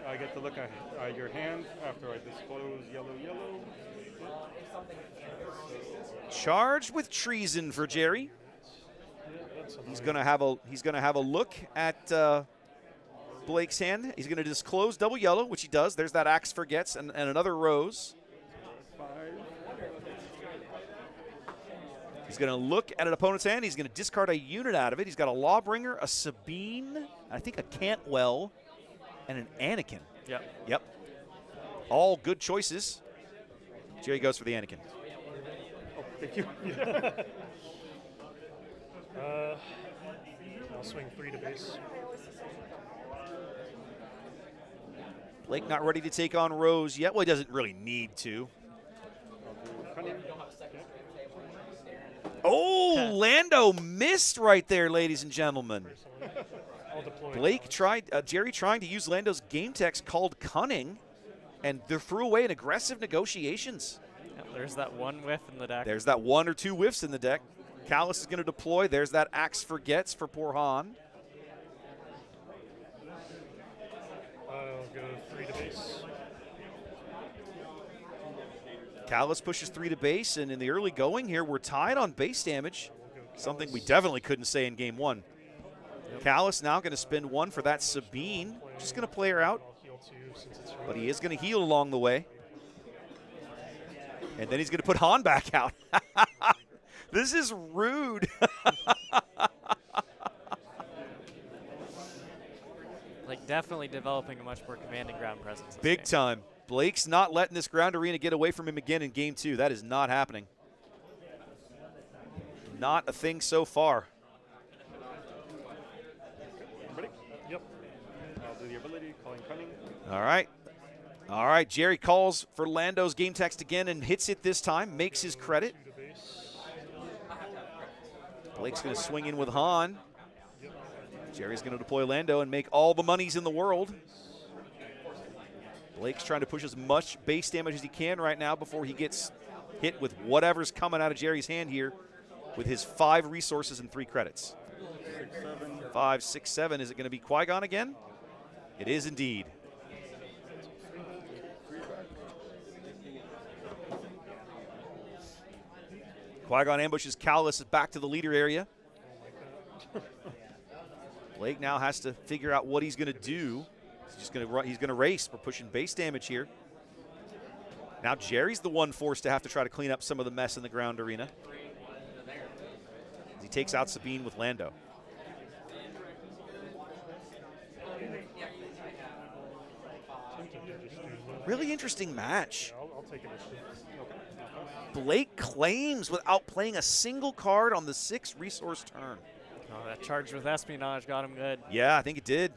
I get to look at your hand after I disclose yellow, yellow. Charged with treason for Jerry. He's going to have a look at Blake's hand. He's going to disclose double yellow, which he does. There's that Axe Forgets and another Rose. 5. He's going to look at an opponent's hand. He's going to discard a unit out of it. He's got a Lawbringer, a Sabine, I think a Cantwell, and an Anakin. Yep. Yep. All good choices. Jerry goes for the Anakin. Oh, thank you. I'll swing 3 to base. Blake not ready to take on Rose yet. Well, he doesn't really need to. Cunning. Oh, Lando missed right there, ladies and gentlemen. I'll deploy. Blake tried, Jerry trying to use Lando's game text called Cunning, and they threw away an aggressive negotiations. Yep, there's that 1 whiff in the deck. There's that 1 or 2 whiffs in the deck. Callus is going to deploy. There's that Axe Forgets for poor Han. I'll go 3 to base. Callus pushes 3 to base, and in the early going here, we're tied on base damage. Something we definitely couldn't say in game 1. Callus now going to spend 1 for that Sabine. Just going to play her out, I'll heal 2 since it's but he is going to heal along the way. And then he's going to put Han back out. This is rude. Like, definitely developing a much more commanding ground presence. this Big game. time. Blake's not letting this ground arena get away from him again in game 2. That is not happening. Not a thing so far. Ready? Yep. I'll do the ability, calling cunning. All right. All right, Jerry calls for Lando's game text again and hits it this time, makes his credit. 2 to base. Blake's going to swing in with Han. Jerry's going to deploy Lando and make all the monies in the world. Blake's trying to push as much base damage as he can right now before he gets hit with whatever's coming out of Jerry's hand here with his 5 resources and 3 credits. 6, 7. 5, 6, 7. Is it going to be Qui-Gon again? It is indeed. Qui-Gon ambushes Callus back to the leader area. Blake now has to figure out what he's going to do. He's just going to run. He's going to race. We're pushing base damage here. Now Jerry's the one forced to have to try to clean up some of the mess in the ground arena. He takes out Sabine with Lando. Really interesting match. I'll take initiative. Blake claims without playing a single card on the 6th resource turn. Oh, that charge with espionage got him good. Yeah, I think it did.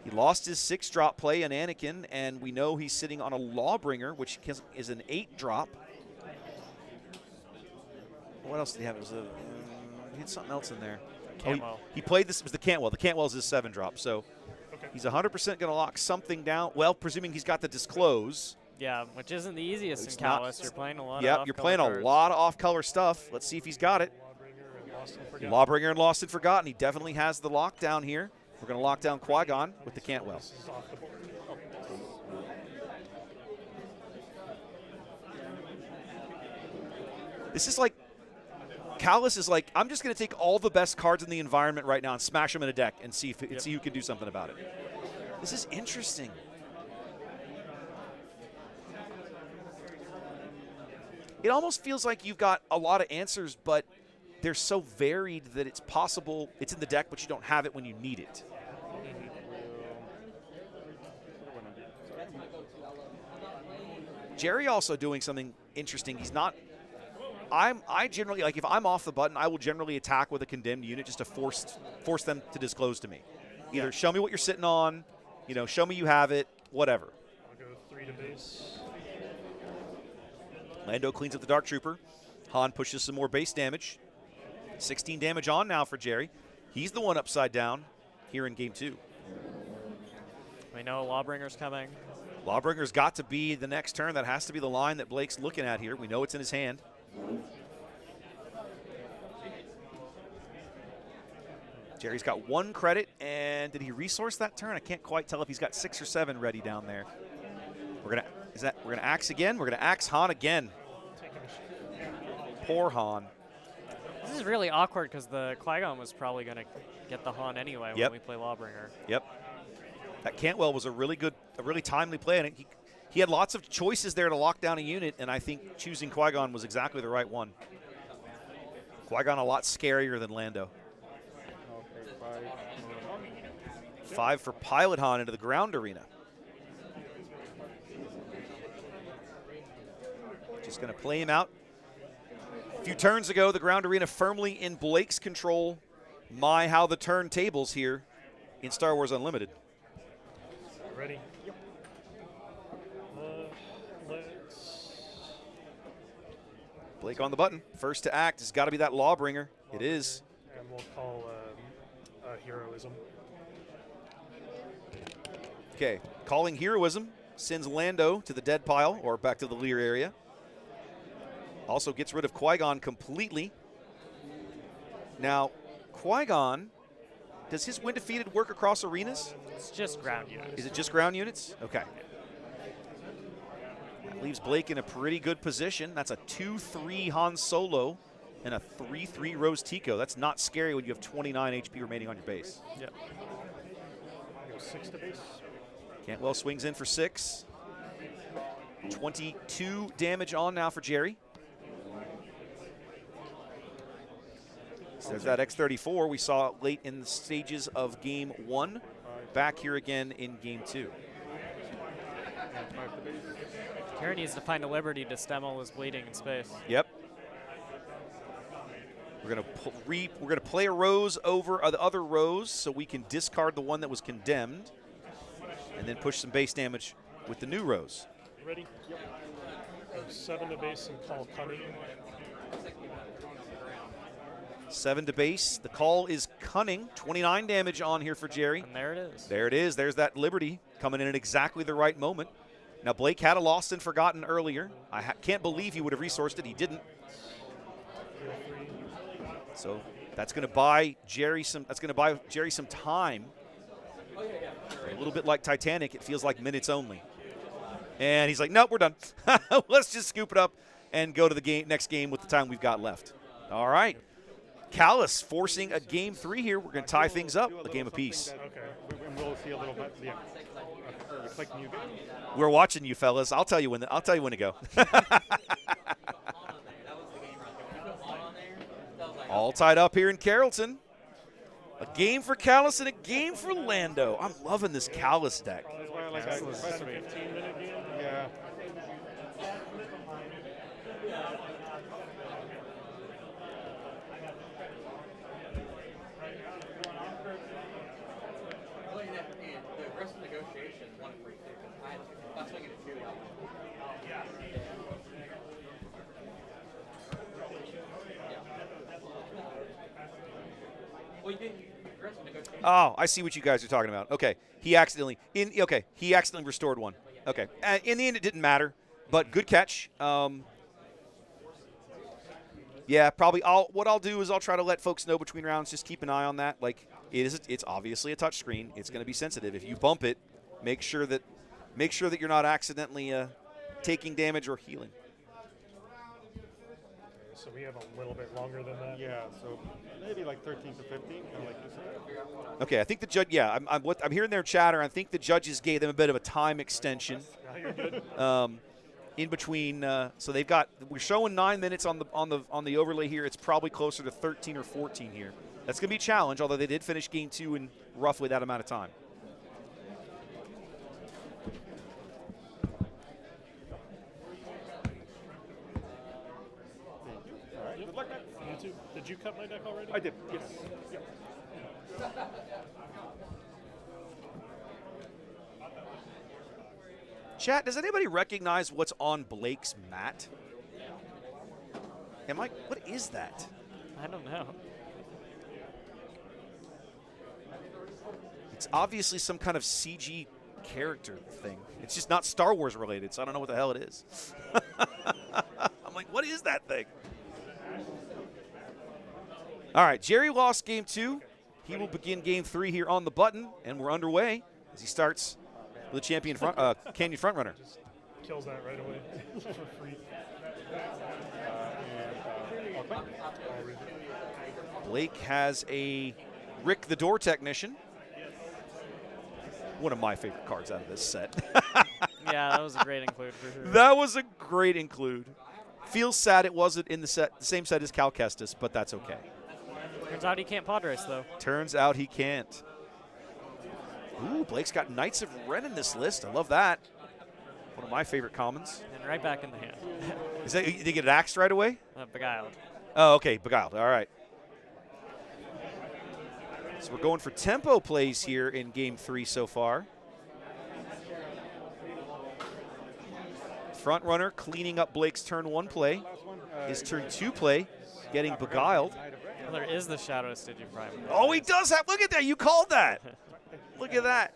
He lost his 6-drop play in Anakin, and we know he's sitting on a Lawbringer, which is an 8-drop. What else did he have? It was he had something else in there. Cantwell. He played this. It was the Cantwell. The Cantwell's his 7-drop. So Okay. he's 100% going to lock something down. Well, presuming he's got the disclose. Yeah, which isn't the easiest It's in not- Callus. You're playing a lot Yep, of you're off-color playing a cards. lot of off-color stuff. Let's see if he's got it. Lawbringer and Lost and Forgotten. He definitely has the lockdown here. We're going to lock down Qui-Gon with the Cantwell. This is off the board. This is like, Callus is like, I'm just going to take all the best cards in the environment right now and smash them in a deck and see see who can do something about it. This is interesting. It almost feels like you've got a lot of answers, but they're so varied that it's possible it's in the deck, but you don't have it when you need it. Jerry also doing something interesting. He's not. I generally, like, if I'm off the button, I will generally attack with a condemned unit just to force them to disclose to me. Either show me what you're sitting on, show me you have it, whatever. I'll go 3 to base. Lando cleans up the Dark Trooper. Han pushes some more base damage. 16 damage on now for Jerry. He's the one upside down here in game 2. We know Lawbringer's coming. Lawbringer's got to be the next turn. That has to be the line that Blake's looking at here. We know it's in his hand. Jerry's got 1 credit, and did he resource that turn? I can't quite tell if he's got 6 or 7 ready down there. We're gonna axe again. We're gonna axe Han again. Poor Han. This is really awkward because the Qui-Gon was probably going to get the Han anyway when we play Lawbringer. Yep. That Cantwell was a really timely play, and he had lots of choices there to lock down a unit, and I think choosing Qui-Gon was exactly the right one. Qui-Gon a lot scarier than Lando. 5 for Pilot Han into the ground arena. Just going to play him out. A few turns ago, the ground arena firmly in Blake's control. My, how the turntables here in Star Wars Unlimited. Ready? Yep. Let's. Blake on the button. First to act has got to be that Lawbringer. It is. And we'll call heroism. Okay, calling heroism sends Lando to the dead pile or back to the Lear area. Also gets rid of Qui-Gon completely. Now, Qui-Gon, does his when defeated work across arenas? It's just ground units. Is it just ground units? Okay. That leaves Blake in a pretty good position. That's a 2-3 Han Solo and a 3-3 Rose Tico. That's not scary when you have 29 HP remaining on your base. Yep. Go 6 to base. Cantwell swings in for 6. 22 damage on now for Jerry. So there's that X-34 we saw late in the stages of game 1. Back here again in game 2. Jerry needs to find a liberty to stem all his bleeding in space. Yep. We're gonna play a rose over the other rose so we can discard the one that was condemned, and then push some base damage with the new rose. Ready? Yep. Go 7 to base and call cunning. 7 to base. The call is Cunning. 29 damage on here for Jerry. And there it is. There it is. There's that Liberty coming in at exactly the right moment. Now, Blake had a Lost and Forgotten earlier. I can't believe he would have resourced it. He didn't. So that's going to buy Jerry some. That's going to buy Jerry some time. A little bit like Titanic. It feels like minutes only. And he's like, nope, we're done. Let's just scoop it up and go to the next game with the time we've got left. All right. Callus forcing a game 3 here. We're going to tie things up, a game apiece. Okay. And we'll see a little bit. Yeah. Click new game. We're watching you, fellas. I'll tell you when. I'll tell you when to go. All tied up here in Carrollton. A game for Callus and a game for Lando. I'm loving this Callus deck. That's why I like that. 15-minute game. Yeah. Oh, I see what you guys are talking about. Okay, he accidentally restored one. Okay, in the end, it didn't matter, but good catch. Yeah, probably. What I'll do is I'll try to let folks know between rounds. Just keep an eye on that. Like it's obviously a touch screen. It's going to be sensitive. If you bump it, make sure that you're not accidentally taking damage or healing. So we have a little bit longer than that. Yeah, so maybe like 13 to 15, kind of like you said. Okay, I think the judge. Yeah, I'm hearing their chatter. I think the judges gave them a bit of a time extension. Now you're good. In between, so we're showing 9 minutes on the overlay here. It's probably closer to 13 or 14 here. That's going to be a challenge, although they did finish game 2 in roughly that amount of time. All right, good luck, man. You too. Did you cut my deck already? I did, yes. Yep. Chat, does anybody recognize what's on Blake's mat? What is that? I don't know. It's obviously some kind of CG character thing. It's just not Star Wars related, so I don't know what the hell it is. I'm like, what is that thing? All right, Jerry lost game 2. He will begin game 3 here on the button, and we're underway as he starts with the champion Canyon Frontrunner. Just kills that right away for free. Blake has a Rick the Door Technician. One of my favorite cards out of this set. Yeah, that was a great include for sure. That was a great include. Feels sad it wasn't in the same set as Cal Kestis, but that's okay. Turns out he can't pod race, though. Turns out he can't. Ooh, Blake's got Knights of Ren in this list. I love that. One of my favorite commons. And right back in the hand. Is that, did he get it axed right away? Beguiled. Oh, okay, Beguiled. All right. So we're going for tempo plays here in game 3 so far. Front runner cleaning up Blake's turn 1 play. His turn 2 play, getting Beguiled. Well, there is the Shadow Stygian Prime. Oh, he does have. Look at that. You called that. Look at that.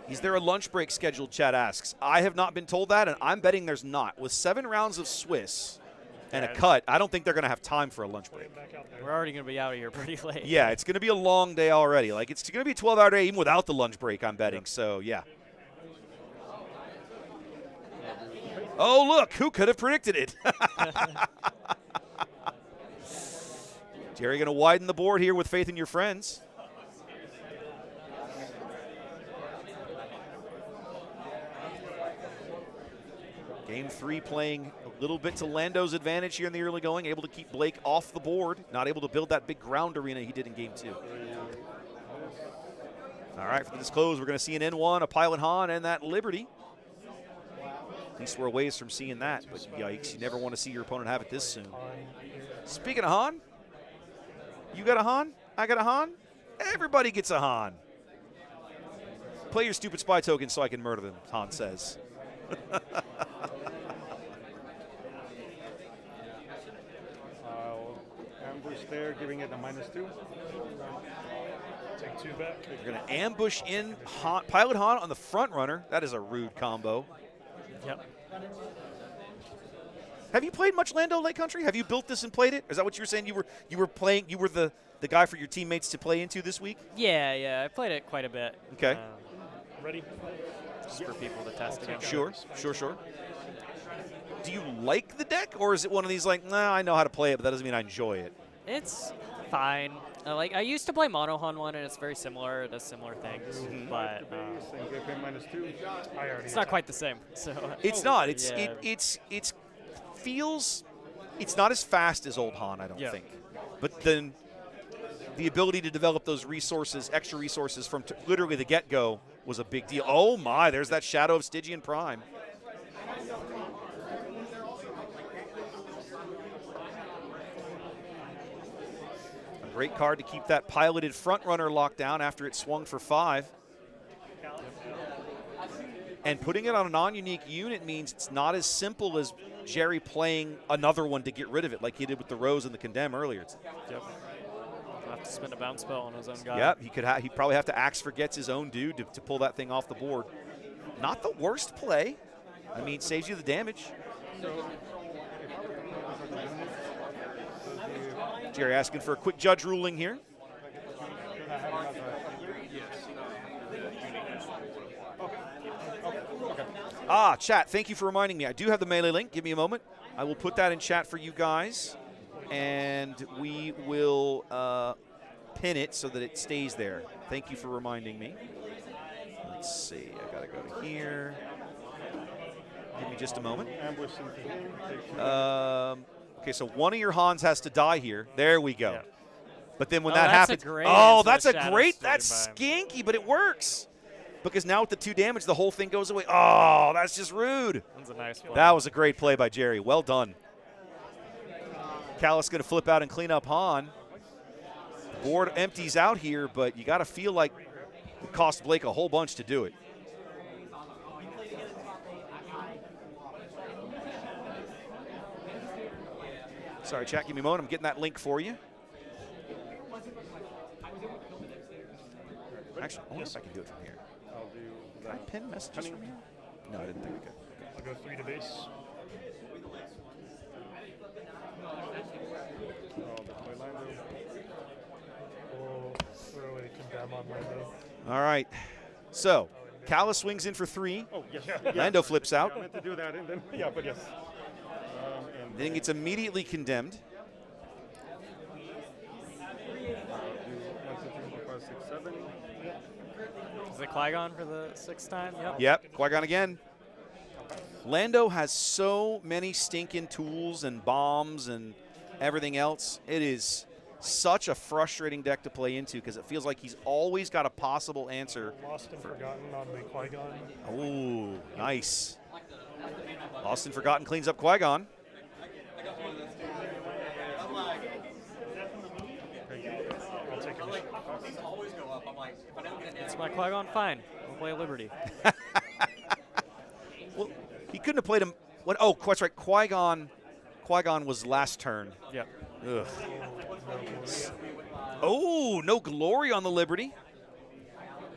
Is there a lunch break scheduled, Chad asks. I have not been told that, and I'm betting there's not. With 7 rounds of Swiss and a cut, I don't think they're going to have time for a lunch break. We're already going to be out of here pretty late. Yeah, it's going to be a long day already. Like, it's going to be a 12-hour day even without the lunch break, I'm betting. Yep. So, yeah. Oh, look, who could have predicted it? Jerry going to widen the board here with faith in your friends. Game 3 playing a little bit to Lando's advantage here in the early going, able to keep Blake off the board, not able to build that big ground arena he did in game 2. All right, for this close, we're going to see an N1, a Pilot Han, and that Liberty. At least we're a ways from seeing that, but yikes, you never want to see your opponent have it this soon. Speaking of Han, you got a Han? I got a Han? Everybody gets a Han. Play your stupid spy token so I can murder them, Han says. Ambush there, giving it a -2. Take 2 back. You're going to ambush in Han, Pilot Han on the front runner. That is a rude combo. Yep. Have you played much Lando Lake Country? Have you built this and played it? Is that what you were saying? You were playing. You were the guy for your teammates to play into this week. Yeah. I played it quite a bit. Okay. Ready? Just for people to test against. Sure. Do you like the deck, or is it one of these like, nah, I know how to play it, but that doesn't mean I enjoy it? It's fine. I used to play Mono Han one, and it's very similar. It does similar things, but it's not quite the same. So it's not. It's yeah. it feels. It's not as fast as old Han, I don't think. But then the ability to develop those resources, extra resources from literally the get-go, was a big deal. Oh my! There's that Shadow of Stygian Prime. Great card to keep that piloted front runner locked down after it swung for 5. And putting it on a non-unique unit means it's not as simple as Jerry playing another one to get rid of it like he did with the Rose and the Condemn earlier. Yep. He'll have to spend a bounce spell on his own guy. Yep, he'd probably have to Axe Forgets his own dude to pull that thing off the board. Not the worst play. I mean, saves you the damage. Jerry asking for a quick judge ruling here. Ah, chat, thank you for reminding me. I do have the Melee link. Give me a moment. I will put that in chat for you guys, and we will pin it so that it stays there. Thank you for reminding me. Let's see. I got to go to here. Give me just a moment. Okay, so one of your Hans has to die here. There we go. Yeah. But then when Oh, that that's a happens, great oh, answer that's to a Shadow great, Stream that's by him. skanky, but it works. Because now with the 2 damage, the whole thing goes away. Oh, that's just rude. That's a nice play. That was a great play by Jerry. Well done. Callus going to flip out and clean up Han. The board empties out here, but you got to feel like it cost Blake a whole bunch to do it. Sorry, chat, give me a moment. I'm getting that link for you. Actually, I wonder if I can do it from here. I'll do Can I pin messages from here? No, I didn't think I could. I'll go 3 to base. We'll throw a Condemn on Lando. All right. So, Callus swings in for 3. Oh, yes. Lando flips out. I meant to do that, and then, yeah, but yes. And Then gets immediately condemned. do 1, 2, 3, 4, 5, 6, 7. Is it Qui-Gon for the 6th time? Yep. Yep, Qui-Gon again. Lando has so many stinking tools and bombs and everything else. It is such a frustrating deck to play into because it feels like he's always got a possible answer. Lost and Forgotten on the Qui-Gon. Oh, nice. Lost and Forgotten cleans up Qui-Gon. I'll take a mission. It's my Qui-Gon, fine. We'll play Liberty. Well, he couldn't have played him. What? Oh, that's right. Qui-Gon was last turn. Yep. Ugh. Oh, no glory on the Liberty.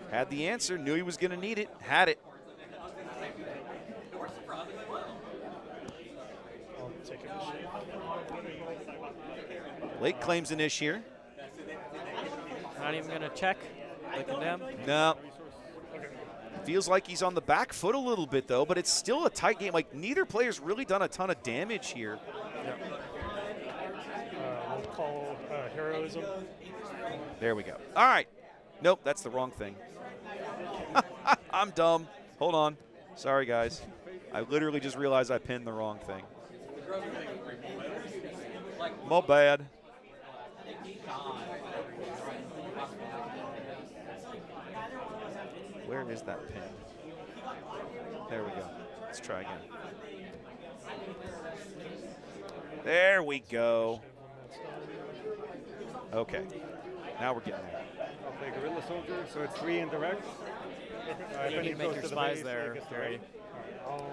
Had the answer. Knew he was going to need it. Had it. I'll take a mission. Blake claims an ish here. Not even going to check the Condemn. No. Feels like he's on the back foot a little bit, though, but it's still a tight game. Like, neither player's really done a ton of damage here. We'll call Heroism. There we go. All right. Nope, that's the wrong thing. I'm dumb. Hold on. Sorry, guys. I literally just realized I pinned the wrong thing. My bad. Where is that pin? There we go. Let's try again. There we go. Okay. Now we're getting there. I'll play Gorilla Soldier, so it's 3 indirect. You need to make your spies there, Jerry. I'll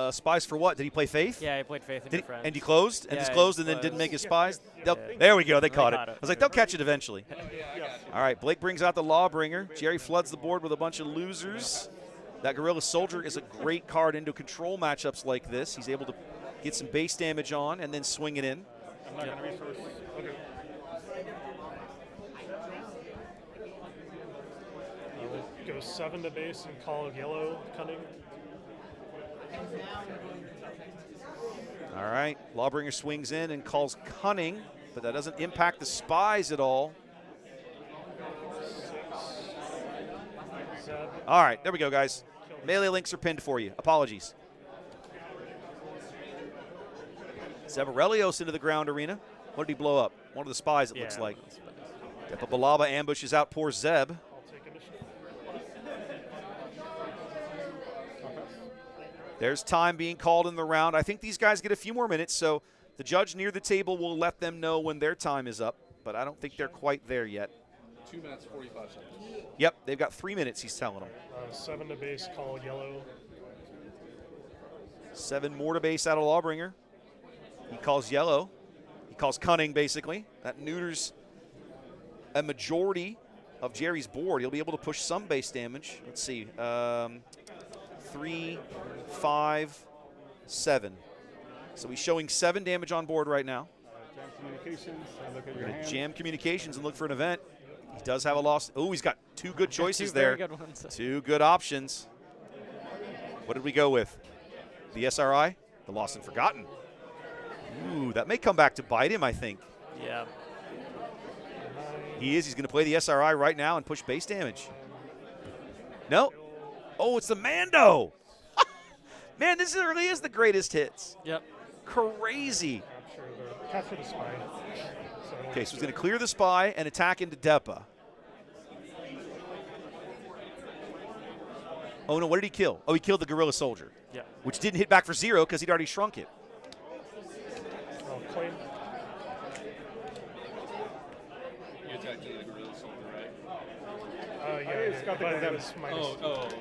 just Spies for what? Did he play Faith? Yeah, he played Faith in Did your friend. and he closed? And Yeah, just he closed and then closed. didn't make his spies? Yeah. There we go. They caught it. caught I it. was like, they'll catch it eventually. All right, Blake brings out the Lawbringer. Jerry floods the board with a bunch of losers. That Gorilla Soldier is a great card into control matchups like this. He's able to get some base damage on and then swing it in. I'm not going to resource. Okay. I'll go 7 to base and call Yellow Cunning. All right, Lawbringer swings in and calls Cunning, but that doesn't impact the spies at all. Zeb. All right, there we go, guys. Melee links are pinned for you. Apologies. Severelios into the ground arena. What did he blow up? One of the spies, it looks like. Balaba ambushes out poor Zeb. I'll take a mission. There's time being called in the round. I think these guys get a few more minutes, so the judge near the table will let them know when their time is up, but I don't think they're quite there yet. 2 minutes, 45 seconds. Yep, they've got 3 minutes, he's telling them. 7 to base, call yellow. 7 more to base out of Lawbringer. He calls yellow. He calls cunning, basically. That neuters a majority of Jerry's board. He'll be able to push some base damage. Let's see. 3, 5, 7. So he's showing 7 damage on board right now. Jam communications. Look at We're your going to hand. jam communications and look for an event. He does have a loss. Oh, he's got 2 good choices Two there. very good ones. 2 good options. What did we go with? The SRI? The Lost and Forgotten. Ooh, that may come back to bite him, I think. Yeah. He is. He's going to play the SRI right now and push base damage. No. Oh, it's the Mando. Man, this really is the greatest hits. Yep. Crazy. Capture the spy. Okay, so he's going to clear the spy and attack into Depa. Oh, no, what did he kill? Oh, he killed the Gorilla Soldier, Yeah. which didn't hit back for 0 because he'd already shrunk it. Oh, claim. You attacked into the gorilla soldier, right? Yeah, It's got the but it condemned. was minus. Gotcha.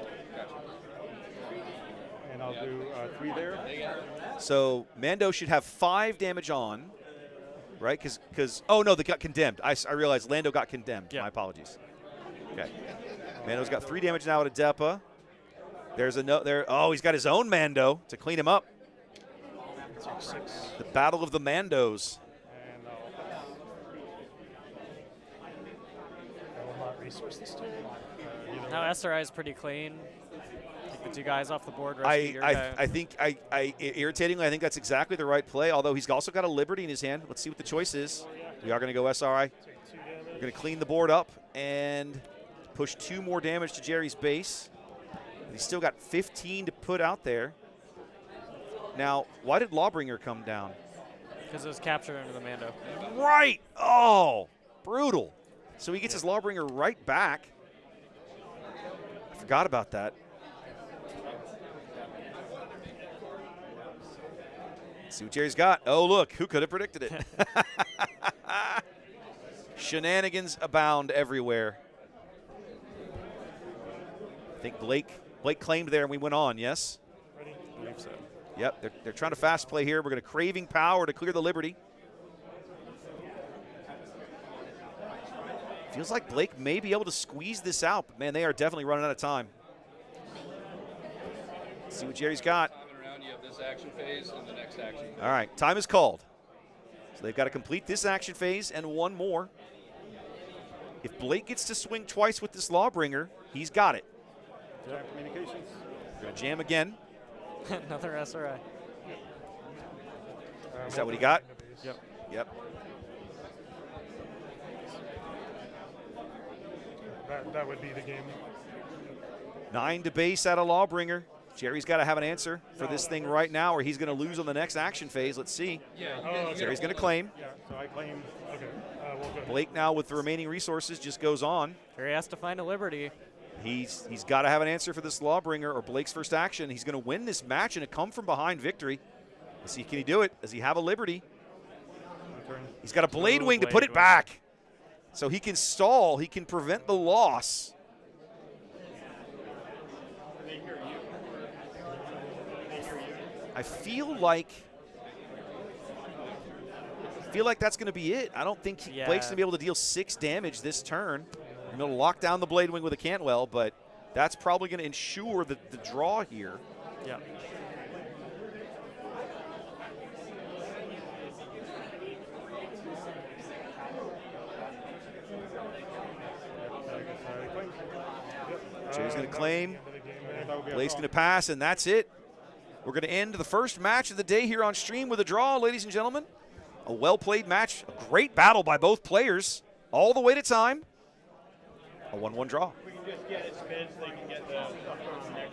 And I'll do 3 there. So Mando should have 5 damage on, right? Because oh, no, they got condemned. I realized Lando got condemned. Yeah. My apologies. Okay. Mando's got 3 damage now at a Depa. There's a note there. Oh, he's got his own Mando to clean him up. Take 6. The battle of the Mandos. And I will not resource this turn. Now SRI is pretty clean. Take the 2 guys off the board. Rest of your guy. I think irritatingly, I think that's exactly the right play. Although he's also got a Liberty in his hand. Let's see what the choice is. We are going to go SRI. Take 2 damage. We're going to clean the board up and push 2 more damage to Jerry's base. He's still got 15 to put out there. Now, why did Lawbringer come down? Because it was captured under the Mando. Right. Oh, brutal. So he gets his Lawbringer right back. I forgot about that. Let's see what Jerry's got. Oh, look, who could have predicted it? Shenanigans abound everywhere. I think Blake claimed there and we went on, yes? Ready? I believe so. Yep, they're trying to fast play here. We're going to Craving Power to clear the Liberty. Feels like Blake may be able to squeeze this out, but man, they are definitely running out of time. Let's see what Jerry's got. Time around, you have this action phase and the next action phase. All right, time is called. So they've got to complete this action phase and 1 more. If Blake gets to swing twice with this Lawbringer, he's got it. jam communications. We're going to jam again. Another SRI. Is that what he got? Yep. Yep. That would be the game. 9 to base out of Lawbringer. Jerry's got to have an answer for this thing right now or he's going to lose on the next action phase. Let's see. Yeah, Oh, okay. Jerry's going to claim. Yeah, so I claim. Okay, we'll go. Blake now with the remaining resources just goes on. Jerry has to find a Liberty. He's got to have an answer for this Lawbringer or Blake's first action. He's going to win this match and a come from behind victory. Let's see, can he do it? Does he have a Liberty? Turn. He's got a Blade Ooh, Wing to Blade put it Wing. back. So he can stall. He can prevent the loss. I feel like that's going to be it. I don't think Yeah. Blake's going to be able to deal 6 damage this turn. He's going to lock down the Blade Wing with a Cantwell, but that's probably going to ensure the draw here. Yep. Jerry's going to claim. That would be a Blake's draw. going to pass, and that's it. We're going to end the first match of the day here on stream with a draw, ladies and gentlemen. A well-played match, a great battle by both players, all the way to time. A 1-1 draw.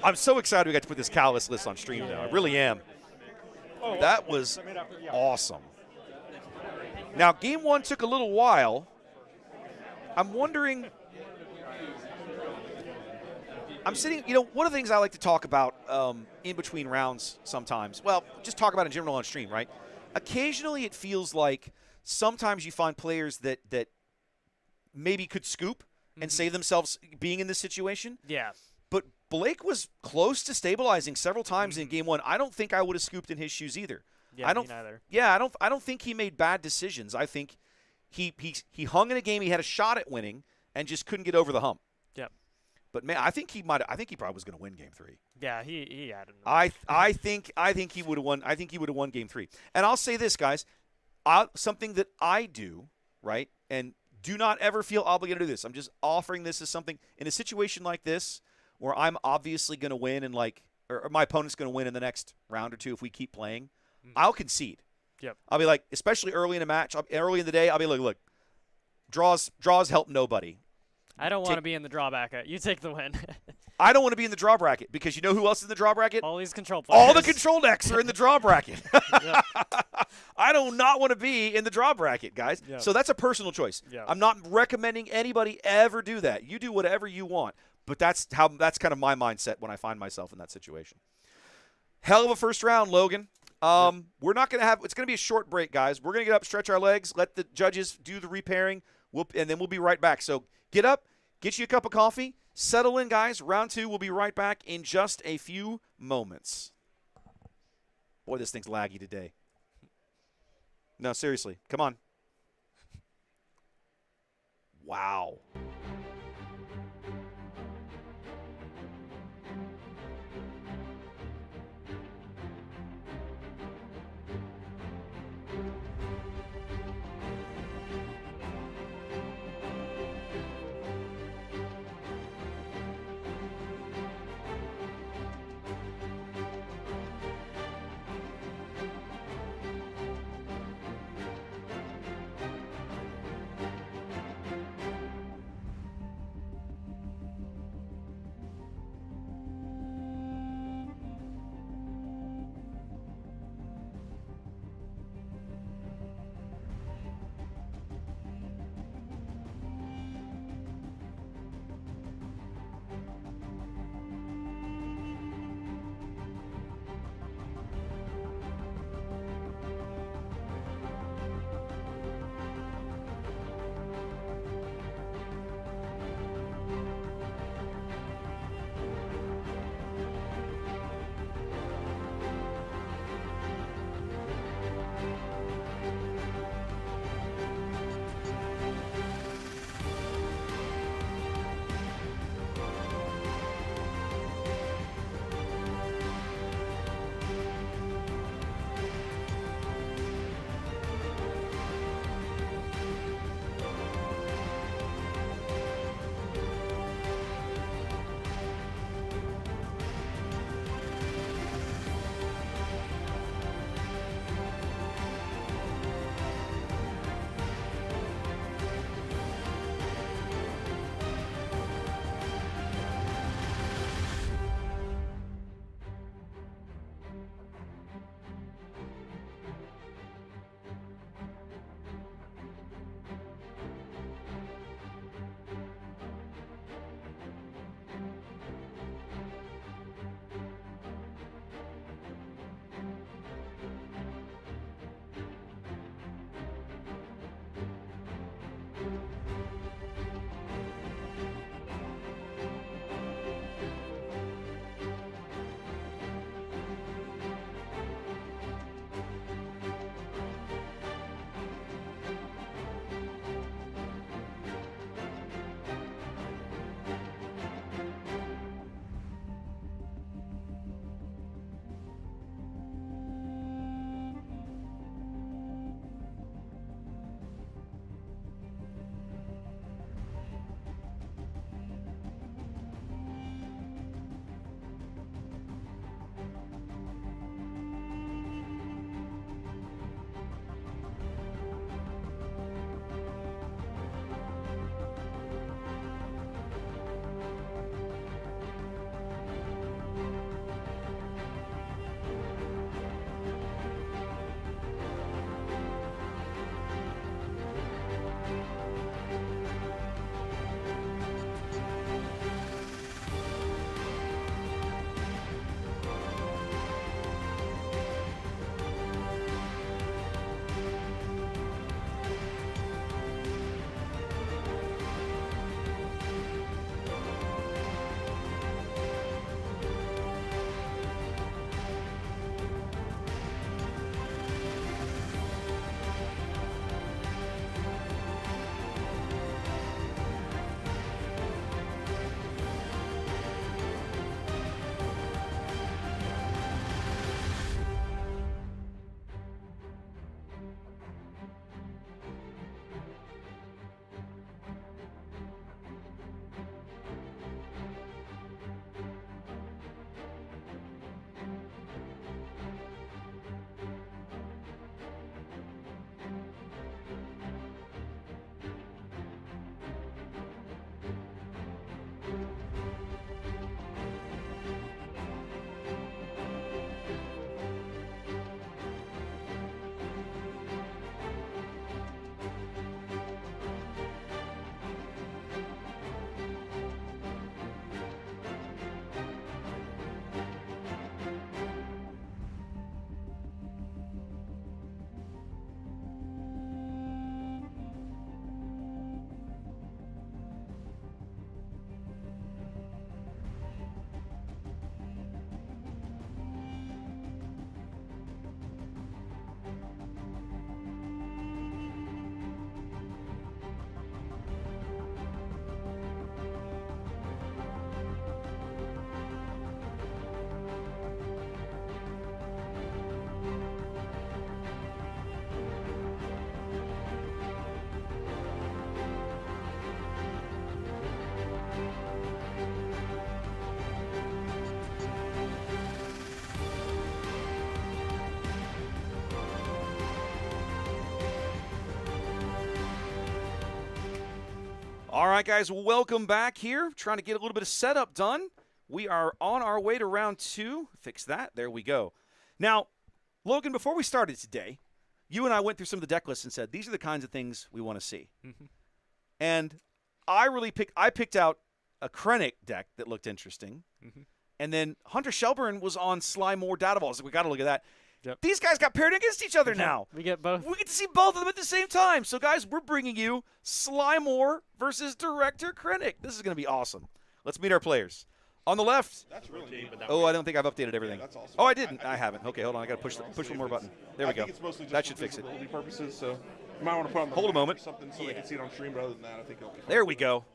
I'm so excited we got to put this Callus list on stream now. I really am. That was awesome. Now, game 1 took a little while. I'm wondering... I'm sitting, one of the things I like to talk about in between rounds sometimes, well, just talk about in general on stream, right? Occasionally it feels like sometimes you find players that maybe could scoop and save themselves being in this situation. Yeah. But Blake was close to stabilizing several times in game one. I don't think I would have scooped in his shoes either. Yeah, I don't, me neither. Yeah, I don't think he made bad decisions. I think he hung in a game he had a shot at winning and just couldn't get over the hump. Yep. But man, I think he probably was going to win game 3. Yeah, he had him. I think he would have won. I think he would have won game 3. And I'll say this, guys, something that I do, right? And do not ever feel obligated to do this. I'm just offering this as something in a situation like this where I'm obviously going to win and or my opponent's going to win in the next round or two if we keep playing. I'll concede. Yep. I'll be like, especially early in a match, early in the day, I'll be like, look, draws help nobody. I don't want to be in the draw bracket. You take the win. I don't want to be in the draw bracket because you know who else is in the draw bracket? All these control players. All the control decks are in the draw bracket. I do not want to be in the draw bracket, guys. Yep. So that's a personal choice. Yep. I'm not recommending anybody ever do that. You do whatever you want. But that's kind of my mindset when I find myself in that situation. Hell of a first round, Logan. We're not going to have – it's going to be a short break, guys. We're going to get up, stretch our legs, let the judges do the repairing, and then we'll be right back. So get up, get you a cup of coffee, settle in, guys. Round 2, we'll be right back in just a few moments. Boy, this thing's laggy today. No, seriously. Come on. Wow. All right, guys, welcome back here. Trying to get a little bit of setup done. We are on our way to round 2. Fix that. There we go. Now, Logan, before we started today, you and I went through some of the deck lists and said, these are the kinds of things we want to see. And I picked out a Krennic deck that looked interesting. And then Hunter Shelburne was on Sly Moore Data Balls. We got to look at that. Yep. These guys got paired against each other now. We get both. We get to see both of them at the same time. So, guys, we're bringing you Sly Moore versus Director Krennic. This is going to be awesome. Let's meet our players. On the left. That's really neat. Oh, I don't think I've updated everything. Yeah, that's awesome. Oh, I didn't. I haven't. Okay, hold on. I got to push one more button. There we go. I think it's mostly just That for should fix it. visibility purposes, so you might want to put on the Hold a map or moment. something so they can see it on stream. But other than that, I think it'll be fine. There we go.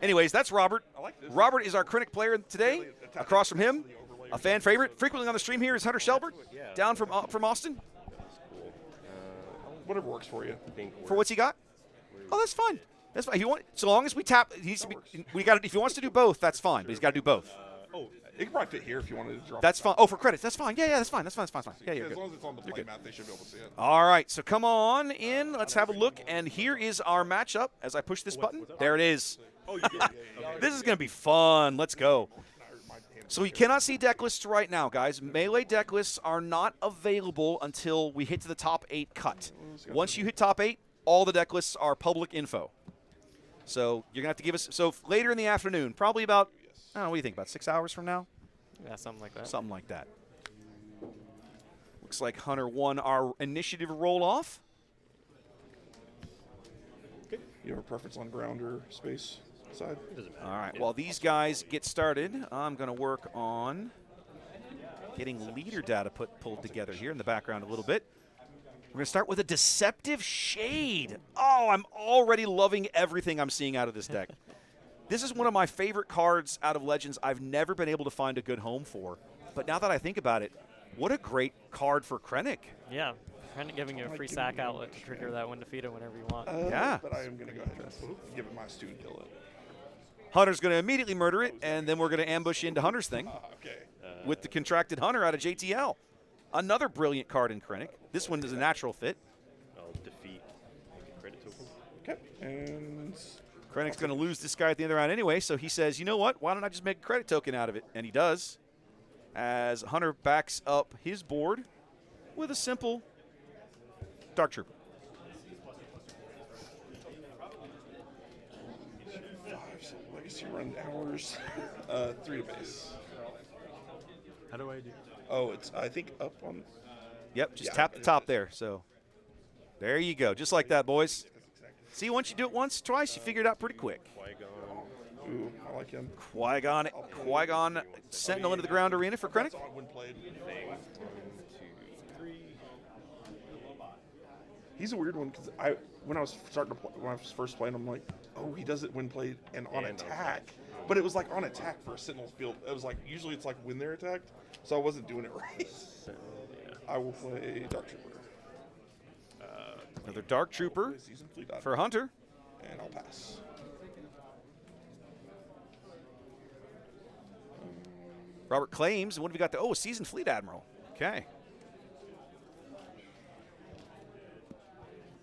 Anyways, that's Robert. I like this. Robert is our Krennic player today. Across from him, a fan favorite, frequently on the stream here, is Hunter Shelburne, down from Austin. Whatever works for you. For what's he got? Oh, that's fine. That's fine. If you want, so long as we tap, we got. If he wants to do both, that's fine. But he's got to do both. It could probably fit here if you wanted to drop. That's fine. Oh, for credits, that's fine. Yeah, that's fine. That's fine. Yeah, you're As good. long as it's on the play map, they should be able to see it. All right, so come on in. Let's have a look. And here is our matchup as I push this button. There it is. Oh, you did. Yeah. This is going to be fun. Let's go. So you cannot see deck lists right now, guys. Melee deck lists are not available until we hit to the top 8 cut. Once you hit top 8, all the deck lists are public info. So you're going to have to give us – so later in the afternoon, probably about – I don't know, what do you think, about 6 hours from now? Yeah, something like that. Something like that. Looks like Hunter won our initiative roll-off. You have a preference on ground or space side? All right, while these guys get started, I'm going to work on getting leader data pulled together here in the background a little bit. We're going to start with a Deceptive Shade. Oh, I'm already loving everything I'm seeing out of this deck. This is one of my favorite cards out of Legends I've never been able to find a good home for. But now that I think about it, what a great card for Krennic. Yeah, Krennic giving you a free sack outlet to trigger that when defeated whenever you want. Yeah. But I am going to go ahead and give it my student kill it. Hunter's going to immediately murder it, and then we're going to ambush into Hunter's thing Okay. with the Contracted Hunter out of JTL. Another brilliant card in Krennic. This one is a natural fit. I'll defeat credit token. Okay. And Krennic's going to lose this guy at the end of the round anyway, so he says, you know what, why don't I just make a credit token out of it? And he does, as Hunter backs up his board with a simple Dark Trooper. 5, so legacy run hours. 3 to base. How do I do? Oh, it's, I think, up on. Yep, just Yeah, tap the top there. So there you go, just like that, boys. See, once you do it once, twice, you figure it out pretty quick. Qui-Gon. Ooh, I like him. Qui-Gon Sentinel into the ground arena for Krennic. That's odd when played. Thing. 1, 2, 3. He's a weird one because when I was first playing, I'm like, oh, he does it when played and on And on attack. But it was like on attack for a Sentinel's field. It was like usually it's like when they're attacked, so I wasn't doing it right. Yeah. I will play Dark Trooper. Another Dark Trooper Season Fleet Admiral, for Hunter. and I'll pass. Robert claims, what have we got? Oh, a Seasoned Fleet Admiral. Okay.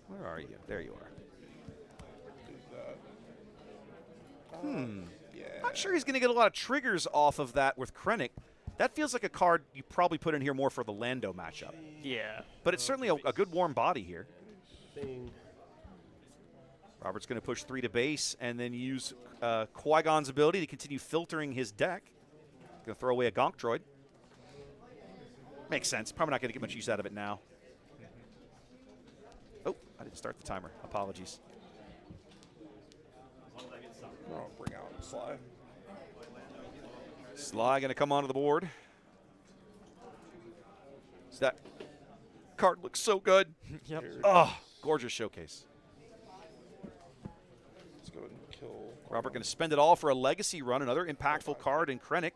Where are you? There you are. Yeah. Not sure he's going to get a lot of triggers off of that with Krennic. That feels like a card you probably put in here more for the Lando matchup. Yeah. But it's certainly a good warm body here. Thing. Robert's going to push 3 to base and then use Qui-Gon's ability to continue filtering his deck. Going to throw away a Gonk Droid. Makes sense. Probably not going to get much use out of it now. Oh, I didn't start the timer. Apologies. I'll bring out Sly. Sly going to come onto the board. That card looks so good. Yep. Oh, gorgeous showcase. Let's go ahead and kill. Robert going to spend it all for a legacy run, another impactful card in Krennic.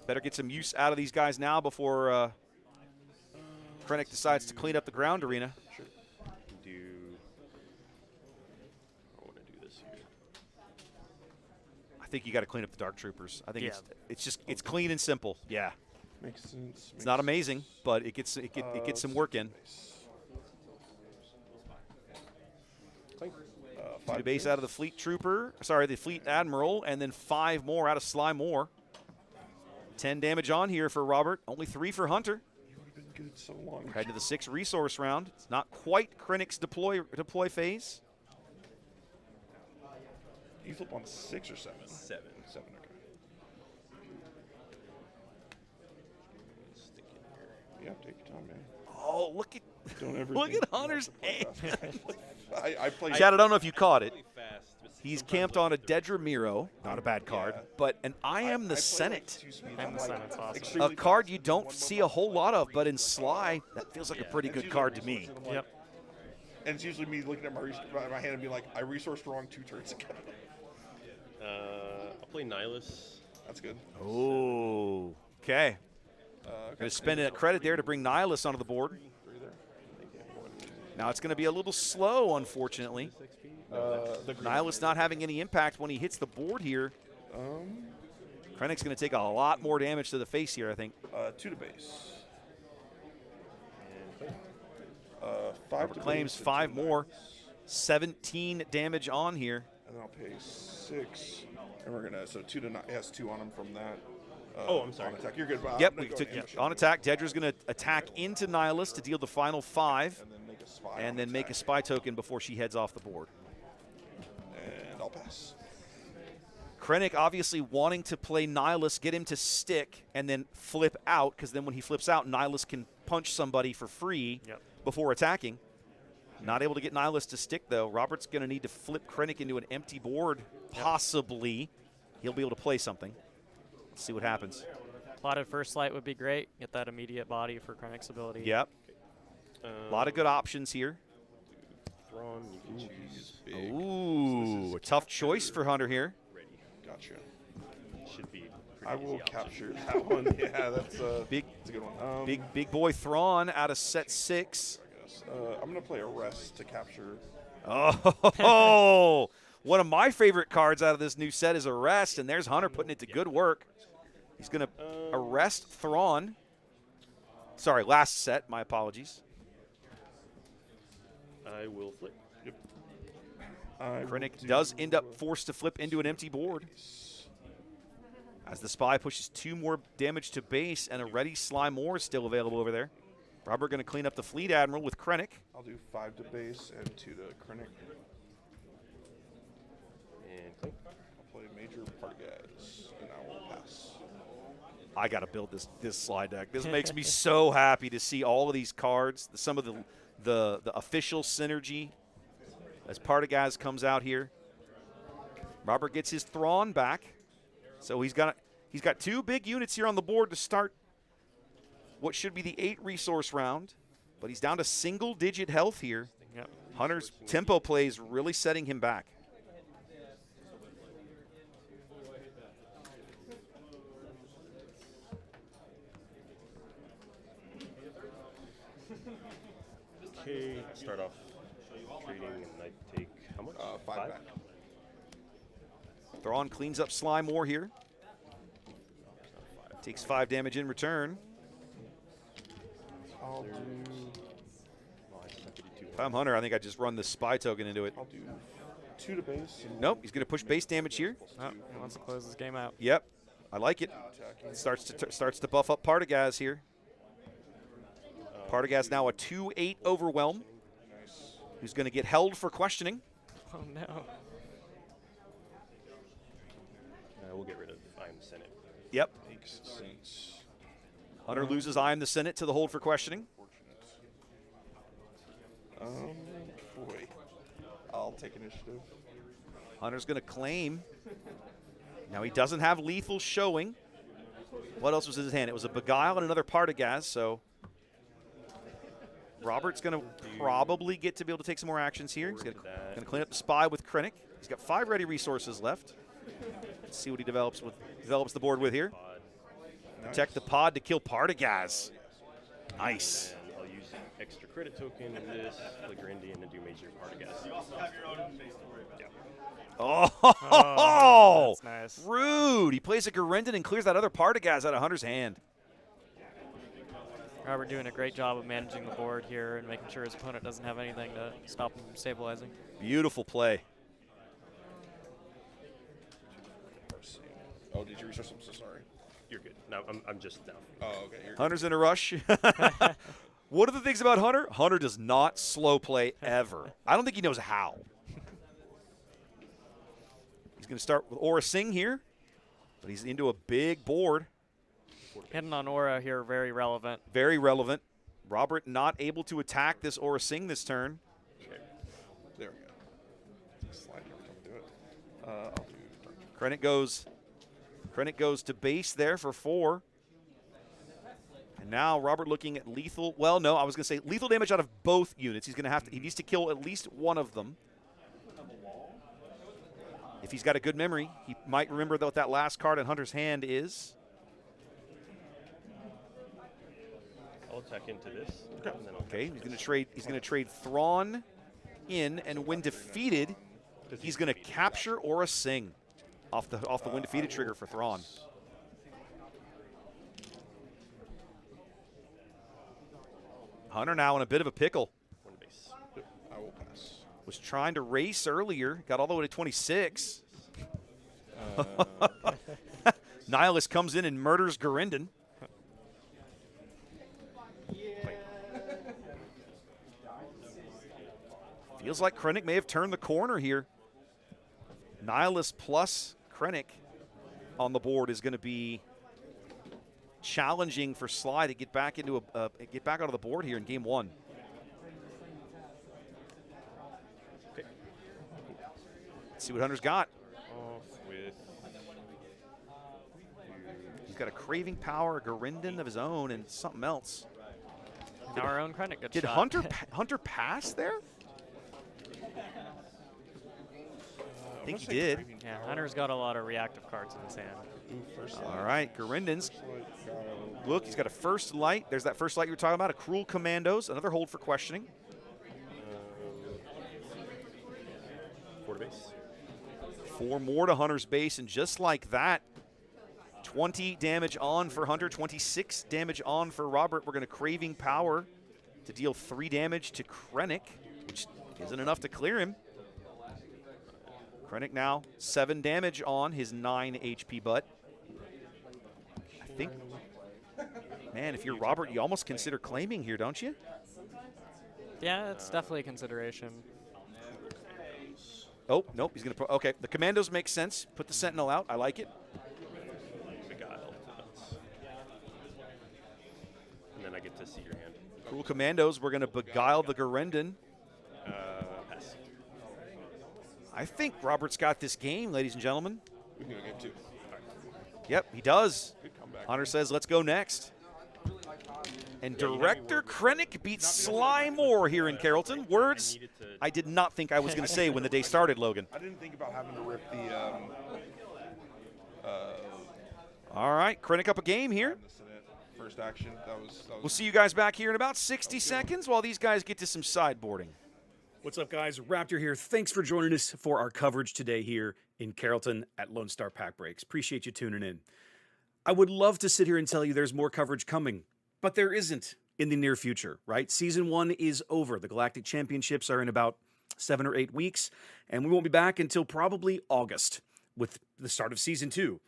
Better get some use out of these guys now before Krennic decides to clean up the ground arena. Sure. I want to do this here. I think you got to clean up the Dark Troopers. I think Yeah. it's clean and simple. Yeah, Makes sense. it's not amazing, but it gets some work in. Play. 2 to base out of the Fleet Trooper. Sorry, the Fleet Admiral, and then 5 more out of Sly Moore. 10 damage on here for Robert. Only 3 for Hunter. You've been good so long. Head to the 6 resource round. It's not quite Krennic's deploy phase. You flip on 6 or 7? 7. 7, okay. Stick in here. Yeah, take your time, man. Oh, look at Don't ever look think at you have Hunter's to play hand. fast. I played. Chad, I don't know if you caught it. Really fast, but He's sometimes camped like on a the- Dedra Miro, not a bad card, Yeah. but an I Am the play Senate. Like 2 speeds. I Am I'm the like Senate's awesome. extremely A card fast. you don't see a whole lot of, but in Sly, that feels like a pretty It's good usually card to a me. resource, and I'm Yep. like- And it's usually me looking at my hand and being like, I resourced wrong 2 turns ago. I'll play Nihilus. That's good. Oh, okay. Going to spend a credit there to bring Nihilus onto the board. 3 there. Now it's going to be a little slow, unfortunately. The green. Nihilus not having any impact when he hits the board here. Krennic's going to take a lot more damage to the face here, I think. 2 to base. 5 to Claims base and 5 2 more. Nihilus. 17 damage on here. And then I'll pay 6. And we're gonna 2 to 9. It has 2 on him from that. Oh, I'm sorry. On attack. You're good. Bob. Yep, I'm we gonna took go ahead. on attack. Dedra's going to attack into Nihilus to deal the final 5, And then make a spy. and on then make a attack. spy token before she heads off the board. And I'll pass. Krennic obviously wanting to play Nihilus, get him to stick, and then flip out, because then when he flips out, Nihilus can punch somebody for free Yep. before attacking. Not able to get Nihilus to stick, though. Robert's going to need to flip Krennic into an empty board, possibly. He'll be able to play something. Let's see what happens. Plotted First Light would be great. Get that immediate body for Krennic's ability. Yep. A lot of good options here. Thrawn, you can choose big. Ooh, a tough choice for Hunter here. Ready. Gotcha. Should be. I pretty will easy option. capture that one. Yeah, that's Big, that's a good one. big boy Thrawn out of set 6. I'm gonna play Arrest to capture. Oh, one of my favorite cards out of this new set is Arrest, and there's Hunter putting it to good work. He's going to arrest Thrawn. Sorry, last set. My apologies. I will flip. Yep. I will Krennic do, does end up forced to flip into an empty board. As the spy pushes 2 more damage to base, and a ready Sly Moore is still available over there. Robert going to clean up the Fleet Admiral with Krennic. I'll do 5 to base and 2 to Krennic. And play. I'll play Major Pargas, and I will pass. I got to build this slide deck. This makes me so happy to see all of these cards, some of the official synergy as Partagaz comes out here. Robert gets his Thrawn back, so he's got 2 big units here on the board to start what should be the 8 resource round, but he's down to single-digit health here. Yep. Hunter's tempo play is really setting him back. Okay, start off trading, and I take how much? 5 back. Thrawn cleans up Sly Moore here. Takes 5 damage in return. I'll do Oh, I suck at it too. If I'm Hunter, I think I just run the spy token into it. 2 to base. And Nope, he's going to push base damage here. Oh, he wants to close this game out. Yep, I like it. Starts to buff up Partagaz here. Partagaz now a 2/8 overwhelm. Who's going to get held for questioning? Oh, no. We'll get rid of I Am the Senate. Yep. Makes sense. Hunter loses I Am the Senate to the hold for questioning. Boy. I'll take initiative. Hunter's going to claim. Now he doesn't have lethal showing. What else was in his hand? It was a Beguile and another Partagaz, so Robert's going to probably get to be able to take some more actions here. He's going to clean up the spy with Krennic. He's got 5 ready resources left. Let's see what he develops the board with here. Protect the pod to kill Partagaz. Nice. And I'll use extra credit token in this, Flicker Indian, and do Major Partagaz. Yeah. Oh, That's nice. rude. He plays a Garendon and clears that other Partagaz out of Hunter's hand. All Robert doing a great job of managing the board here and making sure his opponent doesn't have anything to stop him from stabilizing. Beautiful play. Oh, did you research? I'm so sorry. You're good. No, I'm just down. Oh, okay. You're Hunter's in a rush. One of the things about Hunter, Hunter does not slow play ever. I don't think he knows how. He's going to start with Aura Singh here, but he's into a big board. Hitting on Aura here, very relevant. Very relevant. Robert not able to attack this Aura Singh this turn. Okay. There we go. Slide every time I do it. I'll do Krennic goes to base there for 4. And now Robert looking at lethal. Well, no, I was going to say lethal damage out of both units. He's going to have to. He needs to kill at least one of them. If he's got a good memory, he might remember what that last card in Hunter's hand is. I'll attack into this. Okay. And then I'll Okay, he's going to trade. He's going to trade Thrawn in, and when defeated, he's going to capture Aura Singh off the when defeated trigger for Thrawn. Hunter now in a bit of a pickle. one base. I will pass. Was trying to race earlier, got all the way to 26. Nihilus comes in and murders Gurinden. Feels like Krennic may have turned the corner here. Nihilus plus Krennic on the board is going to be challenging for Sly to get back into get back onto the board here in game 1. Okay. Let's see what Hunter's got. Off with. He's got a Craving Power, a Gurinden of his own, and something else. Now our own Krennic gets Did shot. Hunter pass there? I think he did. Yeah, Hunter's got a lot of reactive cards in his hand. All right, Gurinden's. Look, he's got a First Light. There's that First Light you were talking about, a Cruel Commandos, another hold for questioning. 4 to base. 4 more to Hunter's base, and just like that, 20 damage on for Hunter, 26 damage on for Robert. We're going to Craving Power to deal 3 damage to Krennic, which isn't enough to clear him. Krennic now 7 damage on his 9 HP butt. I think, man, if you're Robert, you almost consider claiming here, don't you? Yeah, it's definitely a consideration. Oh, nope, he's going to, okay, the Commandos make sense. Put the Sentinel out, I like it. Beguile to nuts. And then I get to see your hand. Cruel Commandos, we're going to Beguile the Gurinden. Pass. I think Robert's got this game, ladies and gentlemen. We can go game 2. Yep, he does. Good comeback. Hunter says, let's go next. And Director Krennic beats Sly Moore here in Carrollton. Words I did not think I was going to say when the day started, Logan. I didn't think about having to rip the All right, Krennic up a game here. first action. That was We'll see you guys back here in about 60 seconds while these guys get to some sideboarding. What's up, guys? Raptor here. Thanks for joining us for our coverage today here in Carrollton at Lone Star Pack Breaks. Appreciate you tuning in. I would love to sit here and tell you there's more coverage coming, but there isn't in the near future, right? Season 1 is over. The Galactic Championships are in about 7 or 8 weeks, and we won't be back until probably August with the start of Season 2.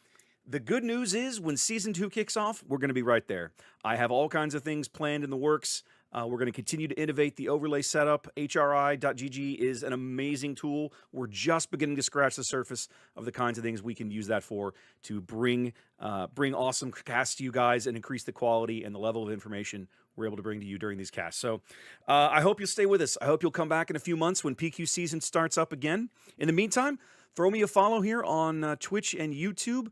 The good news is when Season 2 kicks off, we're going to be right there. I have all kinds of things planned in the works. We're going to continue to innovate the overlay setup. HRI.gg is an amazing tool. We're just beginning to scratch the surface of the kinds of things we can use that for to bring awesome casts to you guys and increase the quality and the level of information we're able to bring to you during these casts. So I hope you'll stay with us. I hope you'll come back in a few months when PQ season starts up again. In the meantime, throw me a follow here on Twitch and YouTube.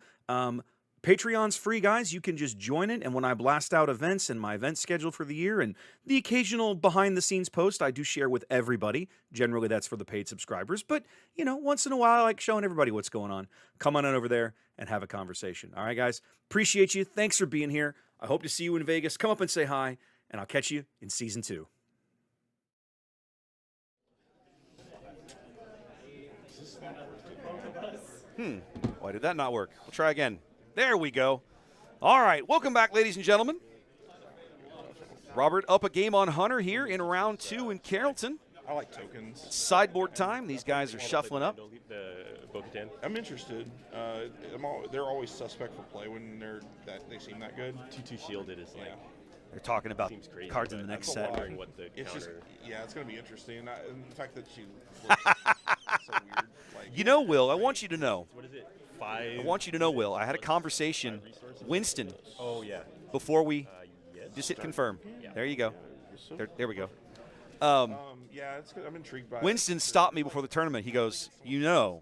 Patreon's free, guys. You can just join it, and when I blast out events and my event schedule for the year and the occasional behind-the-scenes post I do share with everybody. Generally, that's for the paid subscribers, but, you know, once in a while I like showing everybody what's going on. Come on over there and have a conversation. All right, guys? Appreciate you. Thanks for being here. I hope to see you in Vegas. Come up and say hi, and I'll catch you in Season 2. Why did that not work? We'll try again. There we go. All right, welcome back, ladies and gentlemen. Robert up a game on Hunter here in round 2 in Carrollton. I like tokens. Sideboard time. These guys are shuffling up. The Bo-Katan. I'm interested. They're always suspect for play when they seem that good. 2/2 shielded is like They're talking about seems crazy. cards in the but next I'm set. wondering what the It's just, counter. yeah, it's going to be interesting. And the fact that she looks so weird. Like, You know, Will, I want you to know. What is it? 5. I want you to know, Will, I had a conversation, Winston, Oh yeah. before we Yes. just hit confirm. Yeah. There you go. There we go. yeah, it's good. I'm intrigued by Winston stopped me before the tournament. He goes, you know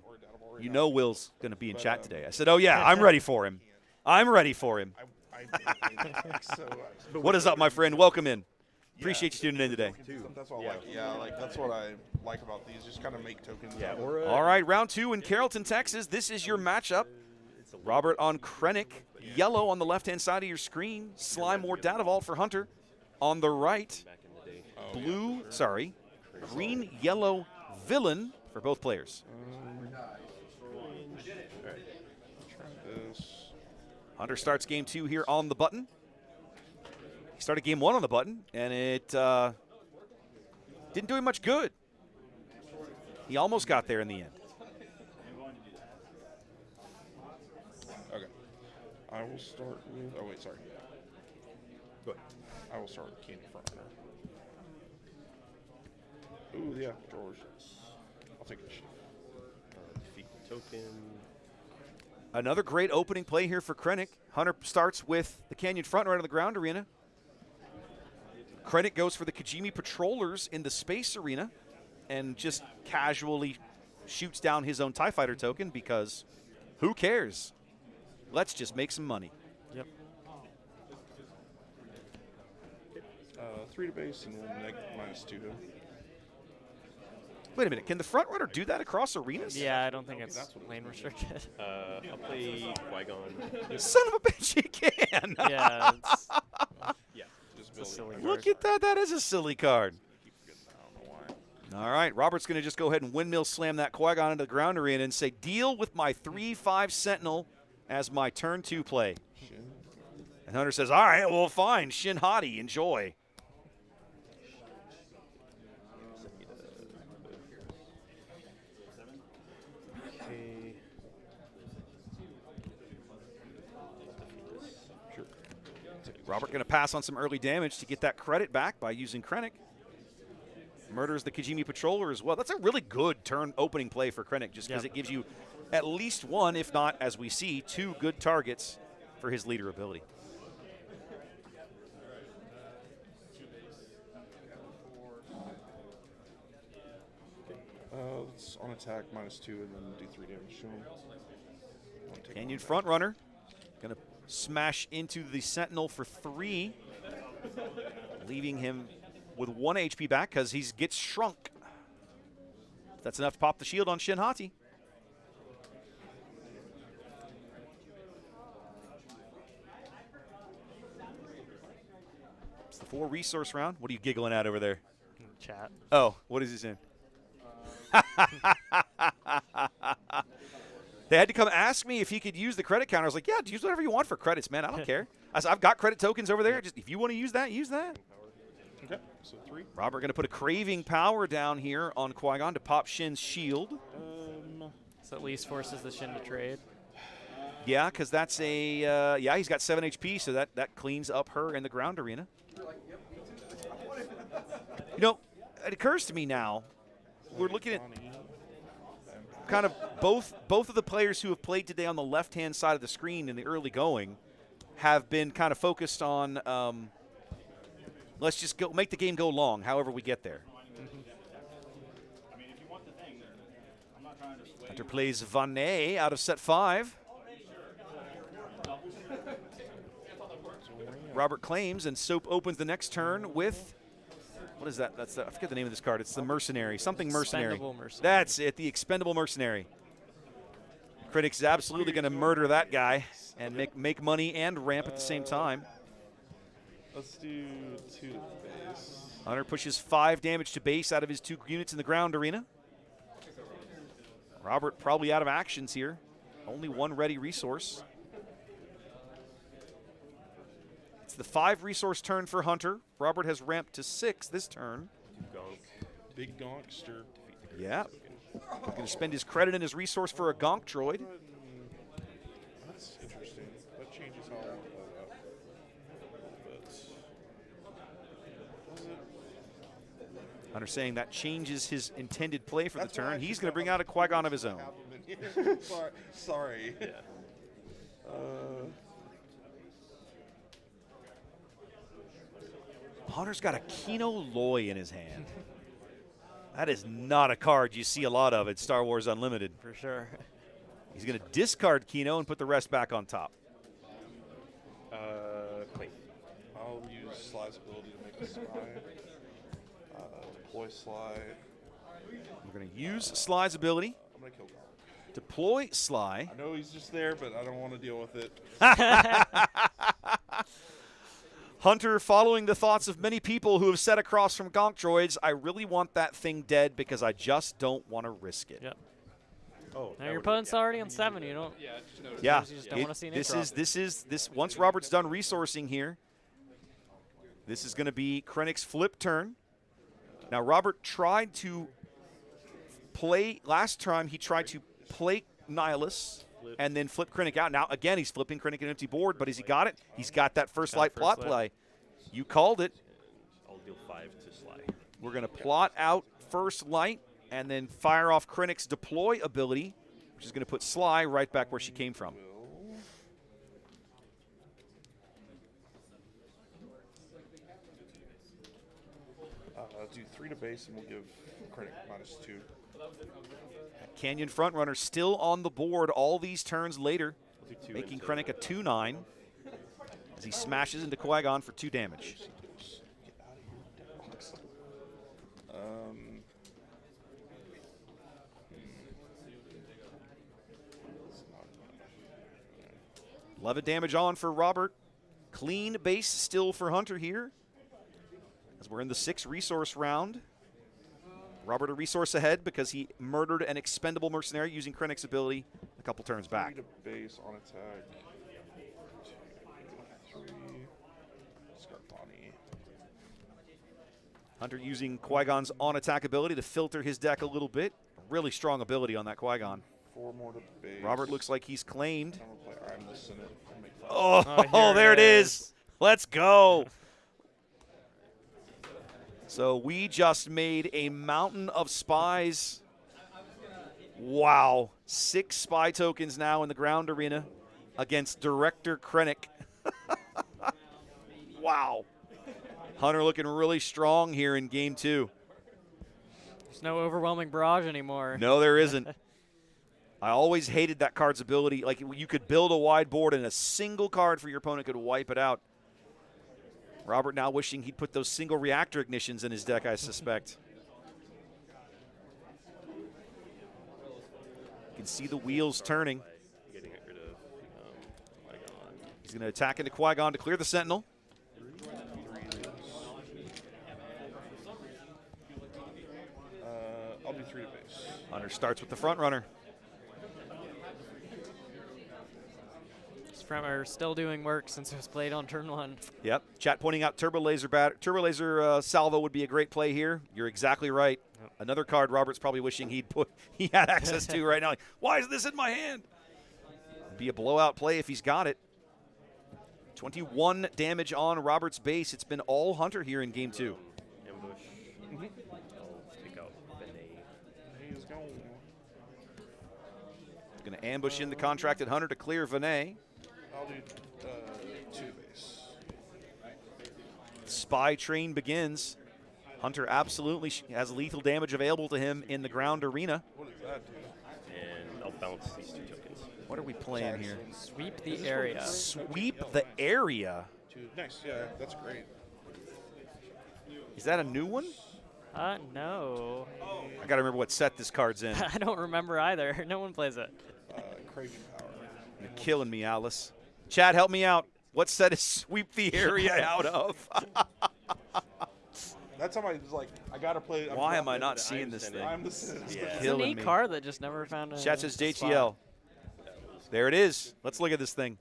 Will's going to be in chat today. I said, oh, yeah, I'm ready for him. I'm ready for him. What is up, my friend? Welcome in. Appreciate you tuning in today. That's what I like. Yeah, that's what I like about these. Just kind of make tokens. Yeah. out of Or it. All right, round 2 in Carrollton, Texas. This is your matchup. Robert on Krennic. Yellow on the left-hand side of your screen. Slime or Data Vault for Hunter. On the right, back in the day. green, yellow, Villain for both players. This. Hunter starts game 2 here on the button. He started game 1 on the button, and it didn't do him much good. He almost got there in the end. Okay. I will start with. Oh wait, sorry. Go ahead. I will start with Candy Front Runner. Ooh, yeah, George. I'll take it. Defeat the token. Another great opening play here for Krennic. Hunter starts with the Canyon Front right on the ground arena. Krennic goes for the Kijimi Patrollers in the Space Arena and just casually shoots down his own TIE Fighter token because who cares? Let's just make some money. Yep. 3 to base and we'll -2 him. Wait a minute. Can the Front Runner do that across arenas? Yeah, I don't think it's that's what it lane was. restricted. I'll play Qui-Gon. Son of a bitch, you can. Yeah, it's Yeah. Just a build silly it. card. Look at that. That is a silly card. Keep forgetting that. I don't know why. All right. Robert's going to just go ahead and windmill slam that Qui-Gon into the ground arena and say, deal with my 3/5 Sentinel as my turn 2 play. Shin. And Hunter says, all right, well, fine. Shin Hati, enjoy. Okay. Sure. Robert going to pass on some early damage to get that credit back by using Krennic. Murders the Kijimi Patroller as well. That's a really good turn opening play for Krennic just because Yep. it gives you at least one, if not, as we see, 2 good targets for his leader ability. Let's on attack -2 and then do 3 damage to him. Canyon Front Runner going to smash into the Sentinel for 3, leaving him with 1 HP back because he gets shrunk. That's enough to pop the shield on Shin Hati. It's the 4 resource round. What are you giggling at over there? chat. Oh, what is he saying? They had to come ask me if he could use the credit counter. I was like, yeah, use whatever you want for credits, man. I don't care. I said, I've got credit tokens over there. Just if you want to use that, use that. Okay, so 3. Robert going to put a Craving Power down here on Qui-Gon to pop Shin's shield. So at least forces the Shin to trade. Yeah, because that's a, yeah, he's got 7 HP, so that cleans up her in the ground arena. You know, it occurs to me now, we're looking at kind of both of the players who have played today on the left-hand side of the screen in the early going have been kind of focused on let's just go make the game go long, however we get there. Hunter plays Vanet out of set 5. Robert claims, and Soap opens the next turn with, what is that? That's I forget the name of this card. It's the Mercenary, something Mercenary. Expendable Mercenary. That's it, the Expendable Mercenary. Critics is absolutely going to murder that guy and make money and ramp at the same time. Let's do 2 to base. Hunter pushes 5 damage to base out of his 2 units in the ground arena. Robert probably out of actions here. Only 1 ready resource. It's the 5 resource turn for Hunter. Robert has ramped to 6 this turn. Gonk. Big gonkster. Yeah. He's going to spend his credit and his resource for a Gonk droid. That's interesting. That changes how I want to play that. But does it? Hunter saying that changes his intended play for That's the why I turn. He's should going to have bring out a Qui-Gon of his own. have him in here. Sorry. Yeah. Hunter's got a Kino Loy in his hand. That is not a card you see a lot of at Star Wars Unlimited. For sure. He's going to discard Kino and put the rest back on top. Clean. I'll use Sly's ability to make a Sly. Deploy Sly. We're going to use Sly's ability. I'm going to kill Garlic. Deploy Sly. I know he's just there, but I don't want to deal with it. Hunter, following the thoughts of many people who have sat across from Gonk droids, I really want that thing dead because I just don't want to risk it. Yep. Oh, Now your opponent's already on 7. You don't. Yeah, just notice. Yeah, You just don't wanna see an this intro. is once Robert's done resourcing here, this is going to be Krennic's flip turn. Now Robert tried to play last time. He tried to play Nihilus and then flip Krennic out. Now again, he's flipping Krennic an empty board, but has he got it? He's got that first light first plot light. play. You called it. I'll deal 5 to Sly. We're going to plot out first light and then fire off Krennic's deploy ability, which is going to put Sly right back where she came from. Do 3 to base, and we'll give Krennic -2. Canyon Frontrunner still on the board all these turns later, I'll do 2 making into- Krennic a 2/9 as he smashes into Qui-Gon for 2 damage. Get out of here, dead box. It's not enough. 11 damage on for Robert. Clean base still for Hunter here, as we're in the 6 resource round. Robert a resource ahead because he murdered an expendable mercenary using Krennic's ability a couple turns 3 back. to base on attack. 2, 3. Scarpani. Hunter using Qui-Gon's on-attack ability to filter his deck a little bit. Really strong ability on that Qui-Gon. 4 more to base. Robert looks like he's claimed. I'm going to play I'm the Senate. And make 5. Oh, here there it it is. is. Let's go. So we just made a mountain of spies. Wow. 6 spy tokens now in the ground arena against Director Krennic. Wow. Hunter looking really strong here in game 2. There's no overwhelming barrage anymore. No, there isn't. I always hated that card's ability. Like, you could build a wide board and a single card for your opponent could wipe it out. Robert now wishing he'd put those single reactor ignitions in his deck, I suspect. You can see the wheels turning. Getting rid of Qui-Gon. He's going to attack into Qui-Gon to clear the Sentinel. I'll do 3 to base. Hunter starts with the front runner. This Fremer still doing work since it was played on turn 1. Yep. Chat pointing out Turbo Laser Salvo would be a great play here. You're exactly right. Yep. Another card Robert's probably wishing he had access to right now. Like, why is this in my hand? Be a blowout play if he's got it. 21 damage on Robert's base. It's been all Hunter here in game 2. Ambush. I'll take out Benet. He's gone. Going to ambush in the contracted Hunter to clear Vinay. I'll do 2 to base. Spy train begins. Hunter absolutely has lethal damage available to him in the ground arena. What does that do? And I'll bounce these 2 tokens. What are we playing here? Sweep the area. Sweep the area. 2. Nice. Yeah, that's great. Is that a new one? No. I got to remember what set this card's in. I don't remember either. No one plays it. Craving power. You're killing me, Alice. Chad, help me out. What set is Sweep the Area out of? That's how I was like, I gotta play. Why am I not seeing this thing? I'm the Senate. Yeah. It's a Killing neat me. card that just never found a Chat says spot. JTL. There it is. Let's look at this thing.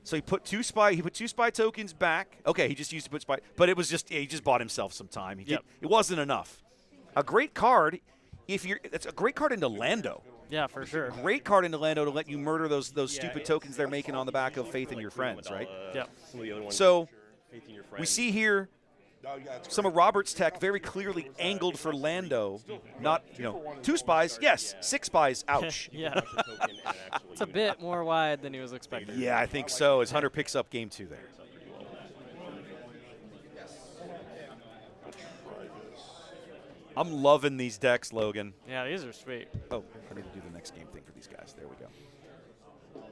So he put two spy tokens back. Okay, he just used to put spy, but it was just he just bought himself some time. It wasn't enough. A great card. It's a great card into Lando. Yeah, for sure. Great card into Lando to let you murder those stupid tokens they're making on the back of Faith in Your Friends, right? Yep. Some of the other ones, So Faith in Your we Friends. see here some of Robert's tech very clearly angled for Lando. Not, 2 spies, yes, 6 spies, ouch. Yeah. It's a bit more wide than he was expecting. Yeah, I think so, as Hunter picks up game 2 there. I'm loving these decks, Logan. Yeah, these are sweet. Oh, I need to do the next game thing for these guys. There we go.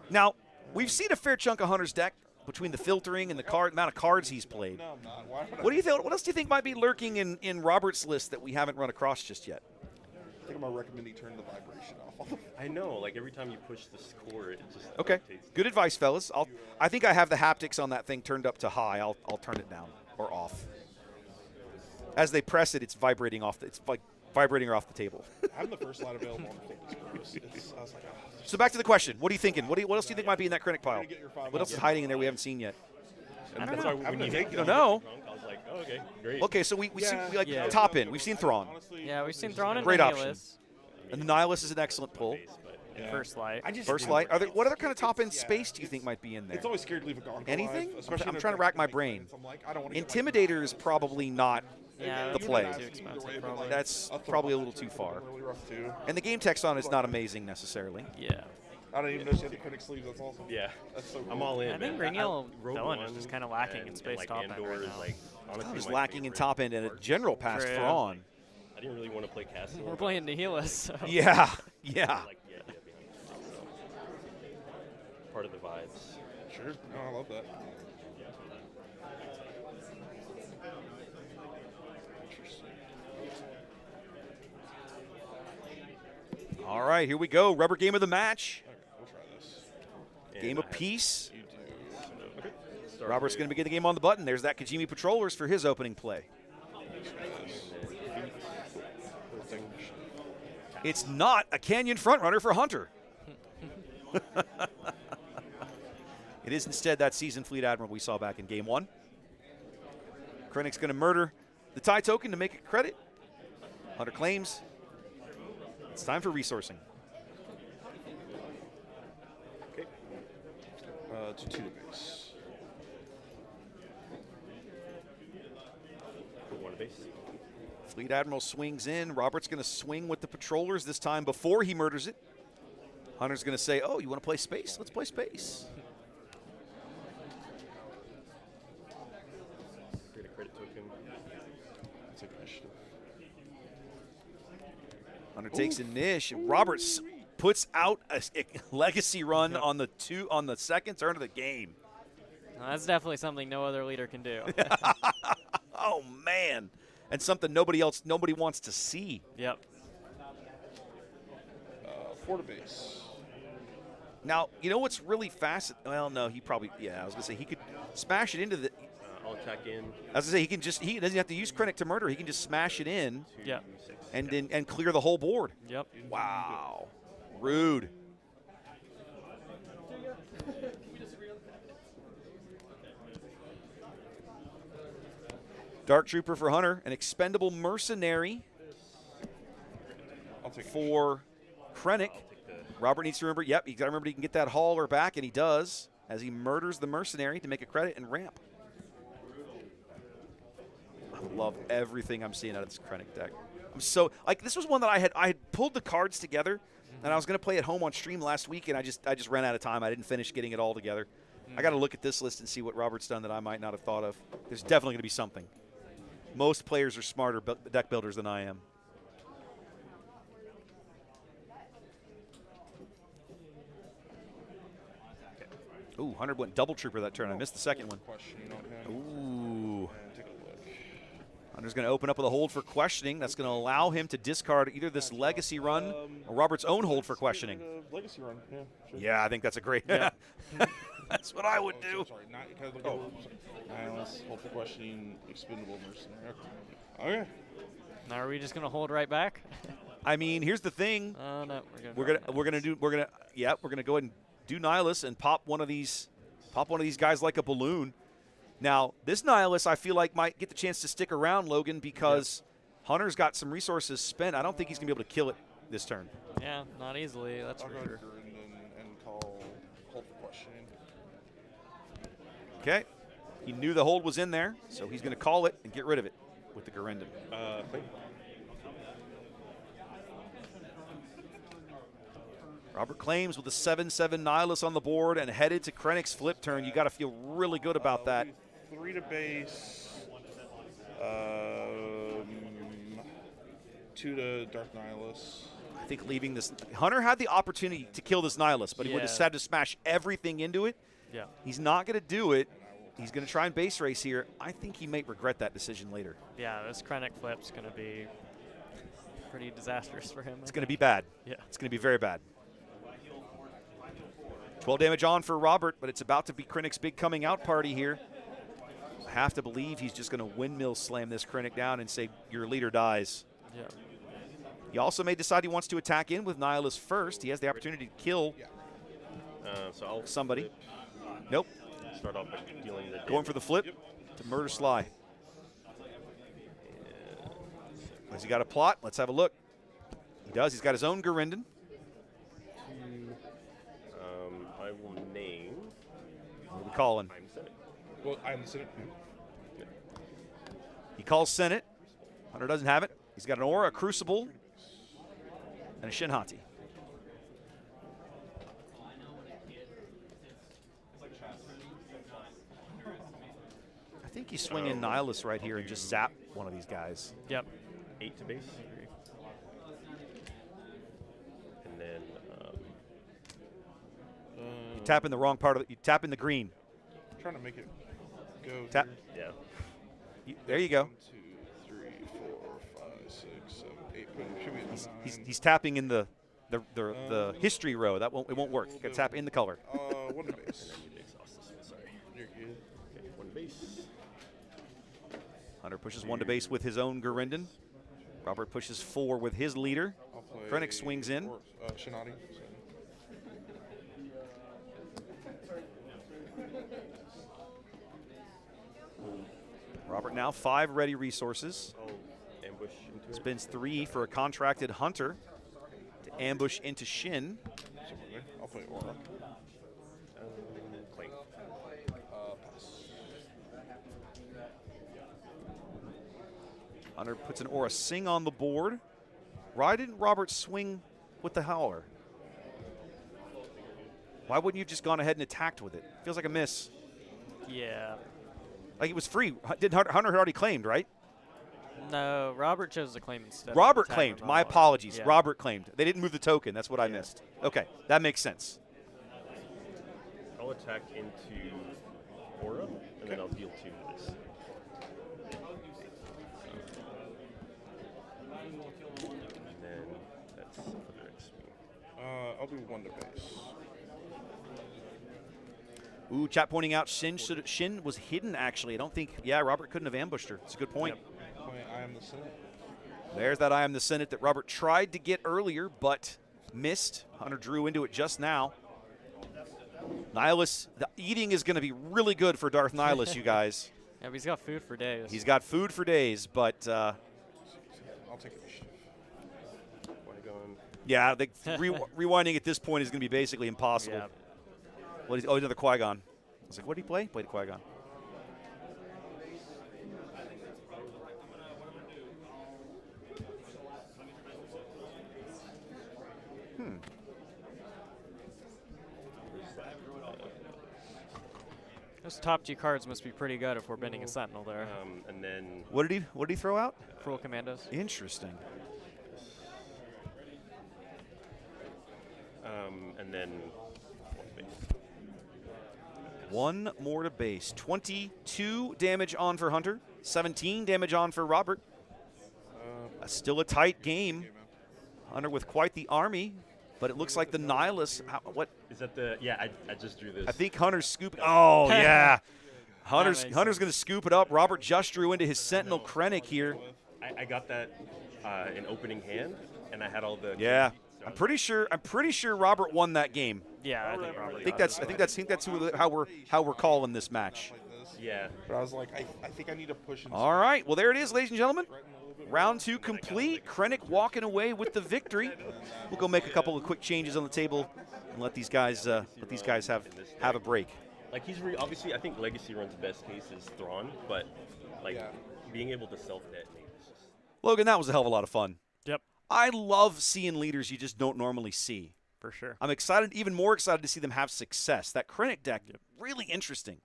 Now, we've seen a fair chunk of Hunter's deck between the filtering and the amount of cards he's played. No, I'm not. Why would I? What do you think? What else do you think might be lurking in Robert's list that we haven't run across just yet? I think I'm gonna recommend he turn the vibration off. I know, like every time you push the score, it just Okay, rotates. good advice, fellas. I think I have the haptics on that thing turned up to high. I'll turn it down or off. As they press it, it's vibrating off. It's like vibrating her off the table. I'm the first line available on the focus. I was like, oh, So back to the question. What are you thinking? What else do you think might be in that Krennic pile? get your 5 What else is hiding in there we haven't seen yet? I don't That's know. why when you take You don't know. I was like, oh, okay, great. Okay, so we see like Yeah. top end. We've seen Thrawn. honestly, Yeah, we've seen Thrawn and Great option. Nihilus. And the Nihilus is an excellent pull. yeah. First light. First light. What other kind of top end space do you think might be in there? It's always scared to leave a Gonk Anything? alive, especially I'm in a trying to deck rack my that makes brain. sense. I'm like, I don't want to Intimidator is probably not Yeah, the that's play. Too Either expensive, way, but, probably. like, That's a probably a Thrawn little too turn far. would've been really rough too. And the game text on it's not amazing necessarily. Yeah. I don't even know she had the critic sleeves. That's awesome. Yeah, That's so I'm cool. all in. I think man. Green Yellow Rogue Villain is One just kinda lacking in and, space like, top end Andor right is, now. like, honestly It was my lacking in favorite top end and a card. general past Yeah. Thrawn. I didn't really want to play Castle. We're playing Nihilus. So. Yeah. Like, yeah, behind the part of the vibes. Sure. No, I love that. All right, here we go. Rubber game of the match. Okay, we'll try this. Game of peace. You do. Okay. Start Robert's with- going to begin the game on the button. There's that Kajimi Patrollers for his opening play. It's not a Canyon frontrunner for Hunter. It is instead that seasoned Fleet Admiral we saw back in Game 1. Krennic's going to murder the tie token to make it credit. Hunter claims. It's time for resourcing. Okay. To 2 base. Put one base. Fleet Admiral swings in. Robert's going to swing with the Patrollers this time before he murders it. Hunter's going to say, oh, you want to play space? Let's play space. Create a credit token. That's a initiative. Hunter takes a niche. And Roberts puts out a legacy run on the second turn of the game. No, that's definitely something no other leader can do. Oh, man. And something nobody wants to see. Yep. 4 to base. Now, you know what's really fast? Well, no, he probably, yeah, I was going to say he could smash it into the, I'll attack in. I was going to say he doesn't have to use Krennic to murder. He can just smash it in Yep. and clear the whole board. Yep. Wow. Rude. Dark Trooper for Hunter, an expendable mercenary I'll take for Krennic. Robert needs to remember, yep, he's got to remember he can get that hauler back, and he does, as he murders the mercenary to make a credit and ramp. I love everything I'm seeing out of this Krennic deck. I'm so, like, this was one that I had pulled the cards together, and I was going to play at home on stream last week, and I just ran out of time. I didn't finish getting it all together. I got to look at this list and see what Robert's done that I might not have thought of. There's definitely going to be something. Most players are smarter deck builders than I am. Ooh, Hunter went double trooper that turn. I missed the second one. questioning on him. Ooh. And take a look. Hunter's going to open up with a hold for questioning. That's going to allow him to discard either this legacy run or Robert's own hold for questioning. Legacy run. Yeah. Sure. Yeah, I think that's a great. Yeah. That's what I would do. Sorry, not kind of look Nihilus, hold for questioning, expendable mercenary. Okay. Now are we just gonna hold right back? I mean, here's the thing. Oh no, We're gonna go ahead and do Nihilus and pop one of these guys like a balloon. Now, this Nihilus I feel like might get the chance to stick around, Logan, because Hunter's got some resources spent. I don't think he's going to be able to kill it this turn. Yeah, not easily, that's I'll for go sure. to and call hold for questioning. Okay. He knew the hold was in there, so he's going to call it and get rid of it with the Garendon. Claim. Robert claims with a 7/7 Nihilus on the board and headed to Krennic's flip turn. You got to feel really good about that. 3 to base. 2 to Dark Nihilus. I think leaving this Hunter had the opportunity to kill this Nihilus, but he would have Yeah. had to smash everything into it. Yeah. He's not going to do it. He's going to try and base race here. I think he might regret that decision later. Yeah, this Krennic flip's going to be pretty disastrous for him. It's going to be bad. Yeah. It's going to be very bad. 12 damage on for Robert, but it's about to be Krennic's big coming out party here. I have to believe he's just going to windmill slam this Krennic down and say, your leader dies. Yeah. He also may decide he wants to attack in with Nihilus first. He has the opportunity to kill So I'll somebody. flip. Nope. Start off by dealing the Going for the flip to murder Sly. Has he got a plot? Let's have a look. He does. He's got his own Garendon. I will name. What are we calling? I'm Senate. Well, I'm the Senate. He calls Senate. Hunter doesn't have it. He's got an Aura, a Crucible, and a Shinhati. I think he's swinging Nihilus right here and just zap one of these guys. Yep. 8 to base. And then You tap in the wrong part of it. You tap in the green. I'm trying to make it go. Tap. Here. yeah. There you go. 1, 2, 3, 4, 5, 6, 7, 8. But it should be at 9. He's tapping in the history row. It won't work. You got to tap in the color. 1 to base. I need to exhaust this one. Sorry. You're good. Okay, 1 base. Hunter pushes 1 to base with his own Garendon. Robert pushes 4 with his leader. I'll play Krennic swings in. Shinhati. Robert now 5 ready resources. I'll ambush into it. Spends 3 for a contracted Hunter to ambush into Shin. I'll play Aura. Claim. Pass. Hunter puts an Aura Sing on the board. Why didn't Robert swing with the Howler? Why wouldn't you have just gone ahead and attacked with it? Feels like a miss. Yeah. Like it was free. Hunter had already claimed, right? No, Robert chose to claim instead. of Robert attacking claimed. with My Mahler. apologies. Yeah. Robert claimed. They didn't move the token. That's what I missed. Okay, that makes sense. I'll attack into Aura, and then I'll deal 2 to this. And then that's other XP. I'll do 1 to base. Ooh, chat pointing out Shin was hidden, actually. I don't think, Robert couldn't have ambushed her. It's a good point. I am the Senate. There's that I am the Senate that Robert tried to get earlier, but missed. Hunter drew into it just now. Nihilus, the eating is going to be really good for Darth Nihilus, you guys. Yeah, but he's got food for days. He's got food for days, but I'll take initiative. yeah, rewinding at this point is going to be basically impossible. Yeah. What is, another Qui-Gon. I was like, what did he play? Played a Qui-Gon. Those top G cards must be pretty good if we're bending a Sentinel there. And then What did he throw out? Cruel Commandos. Interesting. and then 1 base. 1 more to base. 22 damage on for Hunter. 17 damage on for Robert. Still a tight game. Hunter with quite the army, but it looks like the Nihilus. What? Is that the? Yeah, I just drew this. I think Hunter's scooping. Oh yeah, Hunter's makes going to scoop it up. Robert just drew into his Sentinel Krennic here. I got that in opening hand, and I had all the. Yeah. So I'm pretty sure Robert won that game. Yeah, I think Robert. I think got it. that's how we're calling this match. Yeah. But I was like, I think I need to push. All right, well there it is, ladies and gentlemen. Round 2 complete. Krennic walking away with the victory. We'll go make a couple of quick changes on the table and let these guys have a break. Like he's obviously, I think Legacy Run's best case is Thrawn, but like being able to self-detonate is just. Logan, that was a hell of a lot of fun. Yep, I love seeing leaders you just don't normally see. for sure. I'm excited, even more excited to see them have success. That Krennic deck, really interesting.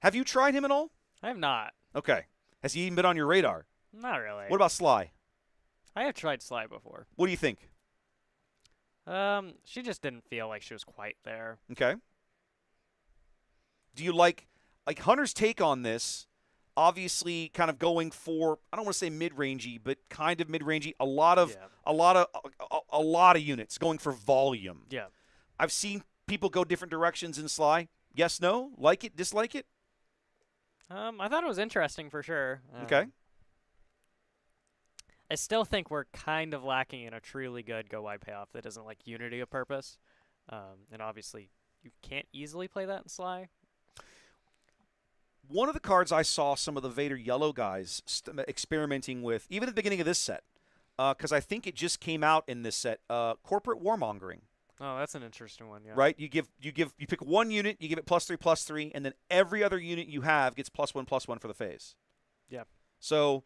Have you tried him at all? I have not. Okay. Has he even been on your radar? Not really. What about Sly? I have tried Sly before. What do you think? She just didn't feel like she was quite there. Okay. Do you like Hunter's take on this? Obviously, kind of going for, I don't want to say mid-rangey, but kind of mid-rangey. A lot of units going for volume. Yeah. I've seen people go different directions in Sly. Yes, no, like it, dislike it. I thought it was interesting for sure. Okay. I still think we're kind of lacking in a truly good go wide payoff that isn't like unity of purpose. And obviously, you can't easily play that in Sly. One of the cards I saw some of the Vader yellow guys experimenting with, even at the beginning of this set, because I think it just came out in this set, corporate warmongering. Oh, that's an interesting one. Yeah. Right? You pick one unit, you give it +3/+3, and then every other unit you have gets +1/+1 for the phase. Yeah. So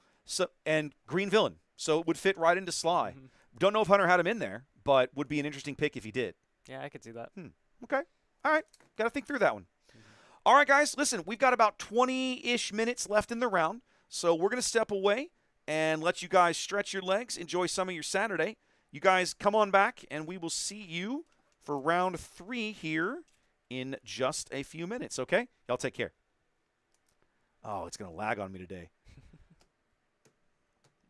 and green villain, so it would fit right into Sly. Mm-hmm. Don't know if Hunter had him in there, but would be an interesting pick if he did. Yeah, I could see that. Okay. All right. Got to think through that one. All right, guys, listen, we've got about 20-ish minutes left in the round, so we're going to step away and let you guys stretch your legs, enjoy some of your Saturday. You guys come on back, and we will see you for round 3 here in just a few minutes, okay? Y'all take care. Oh, it's going to lag on me today.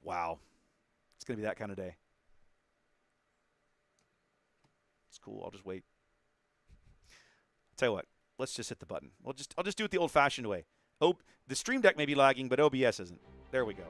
Wow. It's going to be that kind of day. It's cool. I'll just wait. Tell you what. Let's just hit the button. I'll just do it the old-fashioned way. The Stream Deck may be lagging, but OBS isn't. There we go.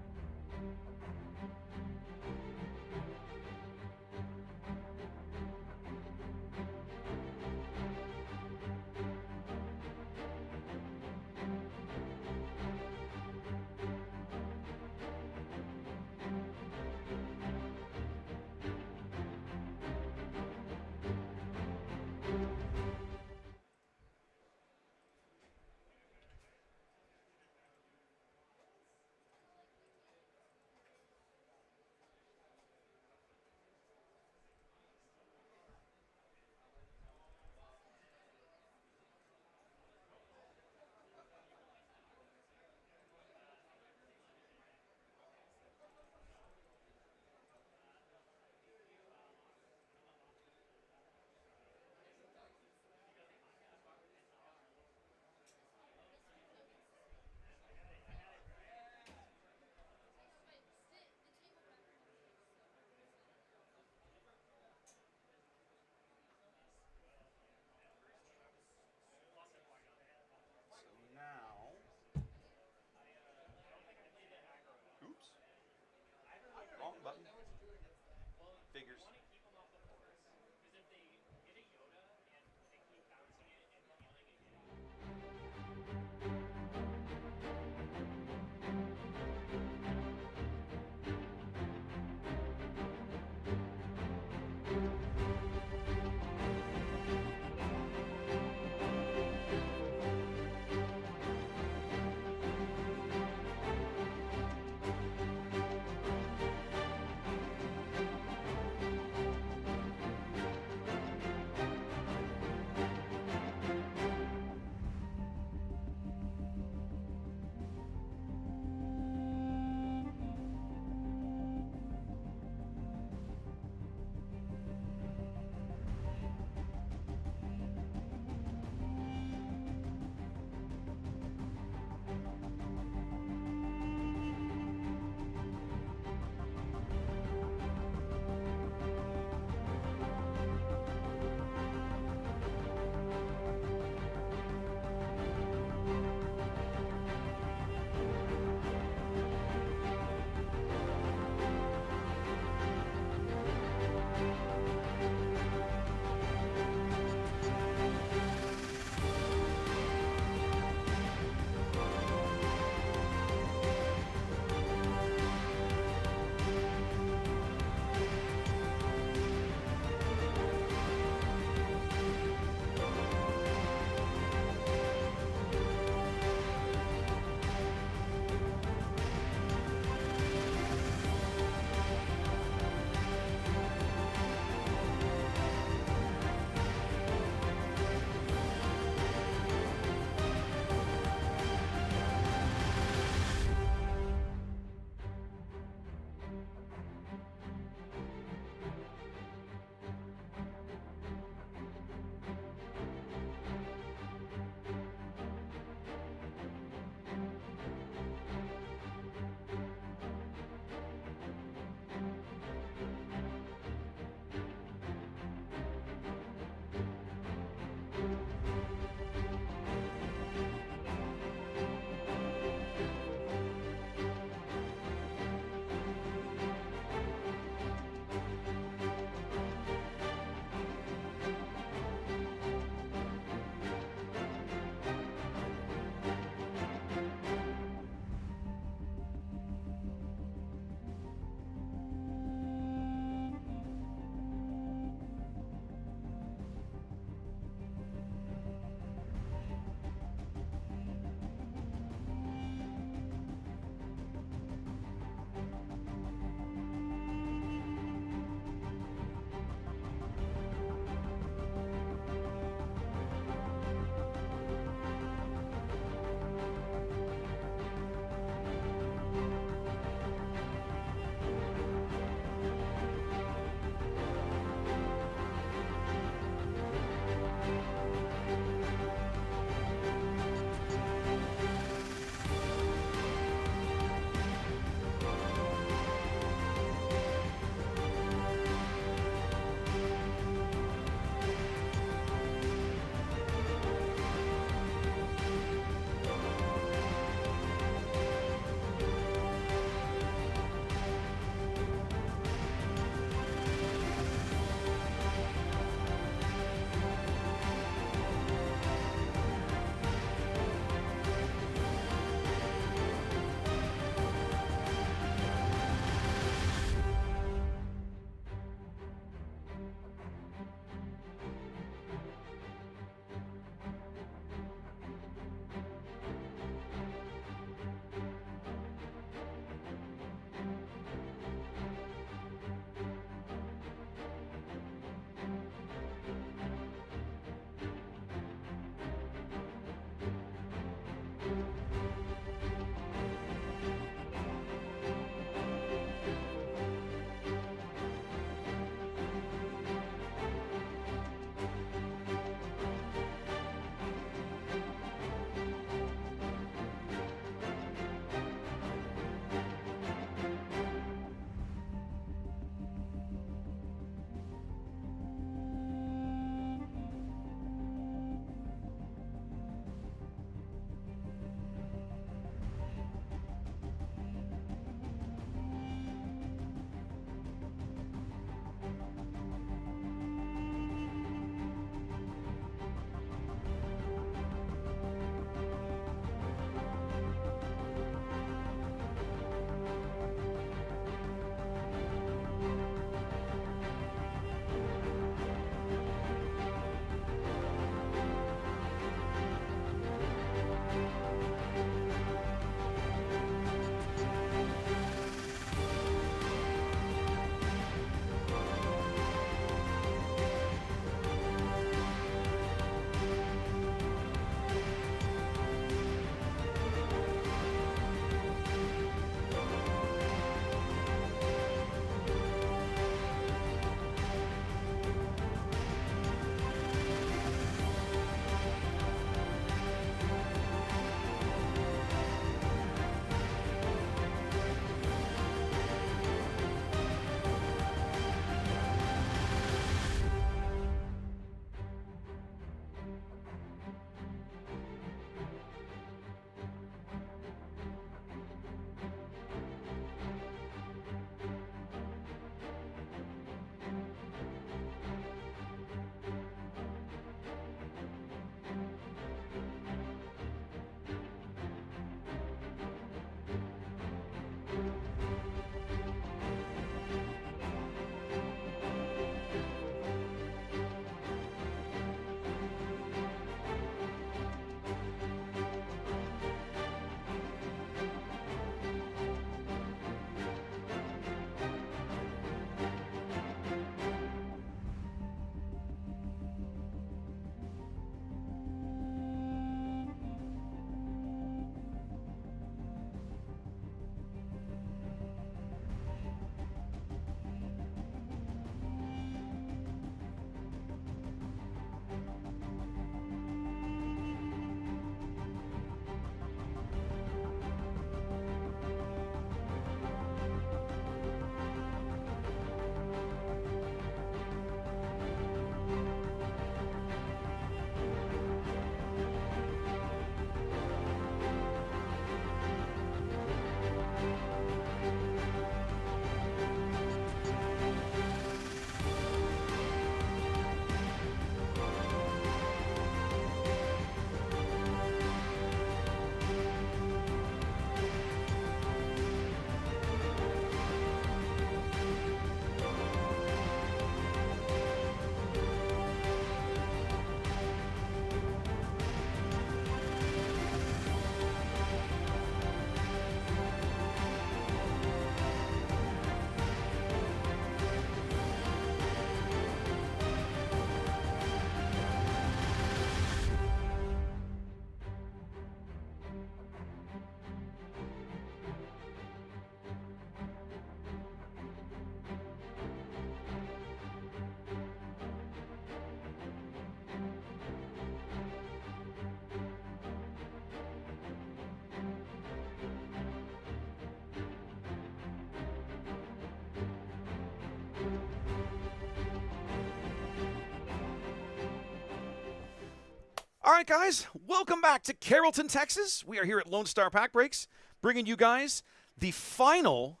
All right, guys, welcome back to Carrollton, Texas. We are here at Lone Star Pack Breaks, bringing you guys the final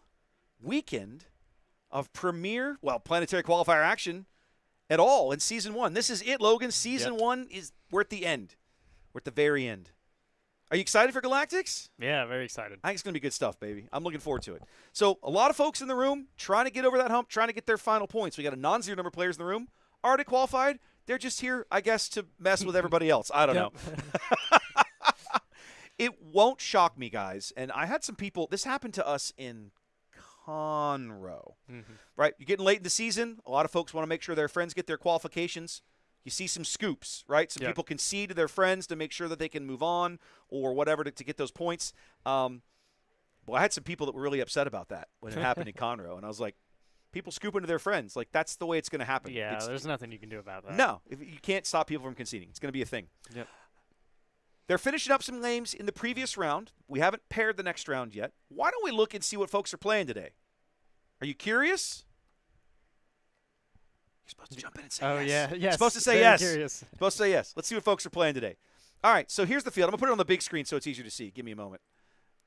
weekend of premier, Planetary Qualifier action at all in Season 1. This is it, Logan. Season 1 we're at the end. We're at the very end. Are you excited for Galactics? Yeah, very excited. I think it's going to be good stuff, baby. I'm looking forward to it. So a lot of folks in the room trying to get over that hump, trying to get their final points. We got a non-zero number of players in the room. Already qualified. They're just here, I guess, to mess with everybody else. I don't know. It won't shock me, guys. And I had some people, this happened to us in Conroe, right? You're getting late in the season. A lot of folks want to make sure their friends get their qualifications. You see some scoops, right? Some people concede to their friends to make sure that they can move on or whatever to get those points. Well, I had some people that were really upset about that when it happened in Conroe. And I was like, people scooping to their friends. Like, that's the way it's going to happen. Yeah, there's nothing you can do about that. No. You can't stop people from conceding. It's going to be a thing. Yep. They're finishing up some games in the previous round. We haven't paired the next round yet. Why don't we look and see what folks are playing today? Are you curious? You're supposed to jump in and say yes. Oh, yeah. Yes. You're supposed to say very yes. Curious. Supposed to say yes. Let's see what folks are playing today. All right, so here's the field. I'm going to put it on the big screen so it's easier to see. Give me a moment.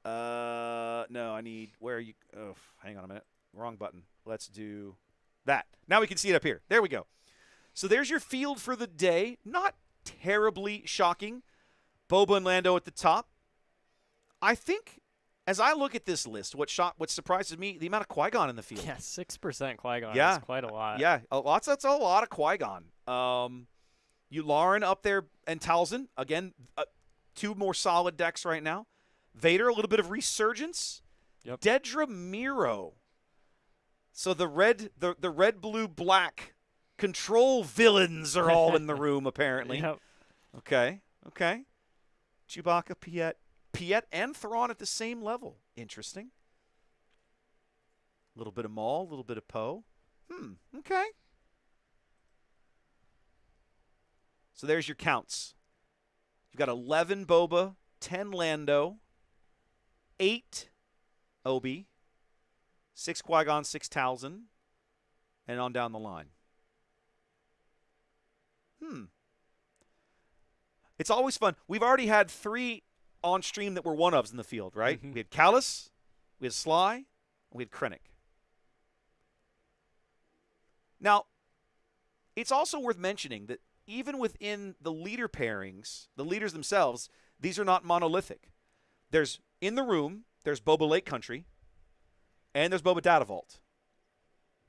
No, I need – where are you – oh, hang on a minute. Wrong button. Let's do that. Now we can see it up here. There we go. So there's your field for the day. Not terribly shocking. Boba and Lando at the top. I think as I look at this list, what surprises me, the amount of Qui-Gon in the field. Yeah, 6% Qui-Gon Yeah. is quite a lot. Yeah, that's a lot of Qui-Gon. Yularen up there and Talzin. Again, two more solid decks right now. Vader, a little bit of resurgence. Yep. Dedra Miro. So the red, blue, black control villains are all in the room, apparently. Yep. Okay. Chewbacca, Piet, and Thrawn at the same level. Interesting. A little bit of Maul, a little bit of Poe. Okay. So there's your counts. You've got 11 Boba, 10 Lando, 8 Obi, 6 Qui-Gon, 6 Talzin, and on down the line. It's always fun. We've already had 3 on stream that were one-ofs in the field, right? We had Callus, we had Sly, and we had Krennic. Now, it's also worth mentioning that even within the leader pairings, the leaders themselves, these are not monolithic. There's, in the room, there's Boba Lake Country, and there's Boba Data Vault.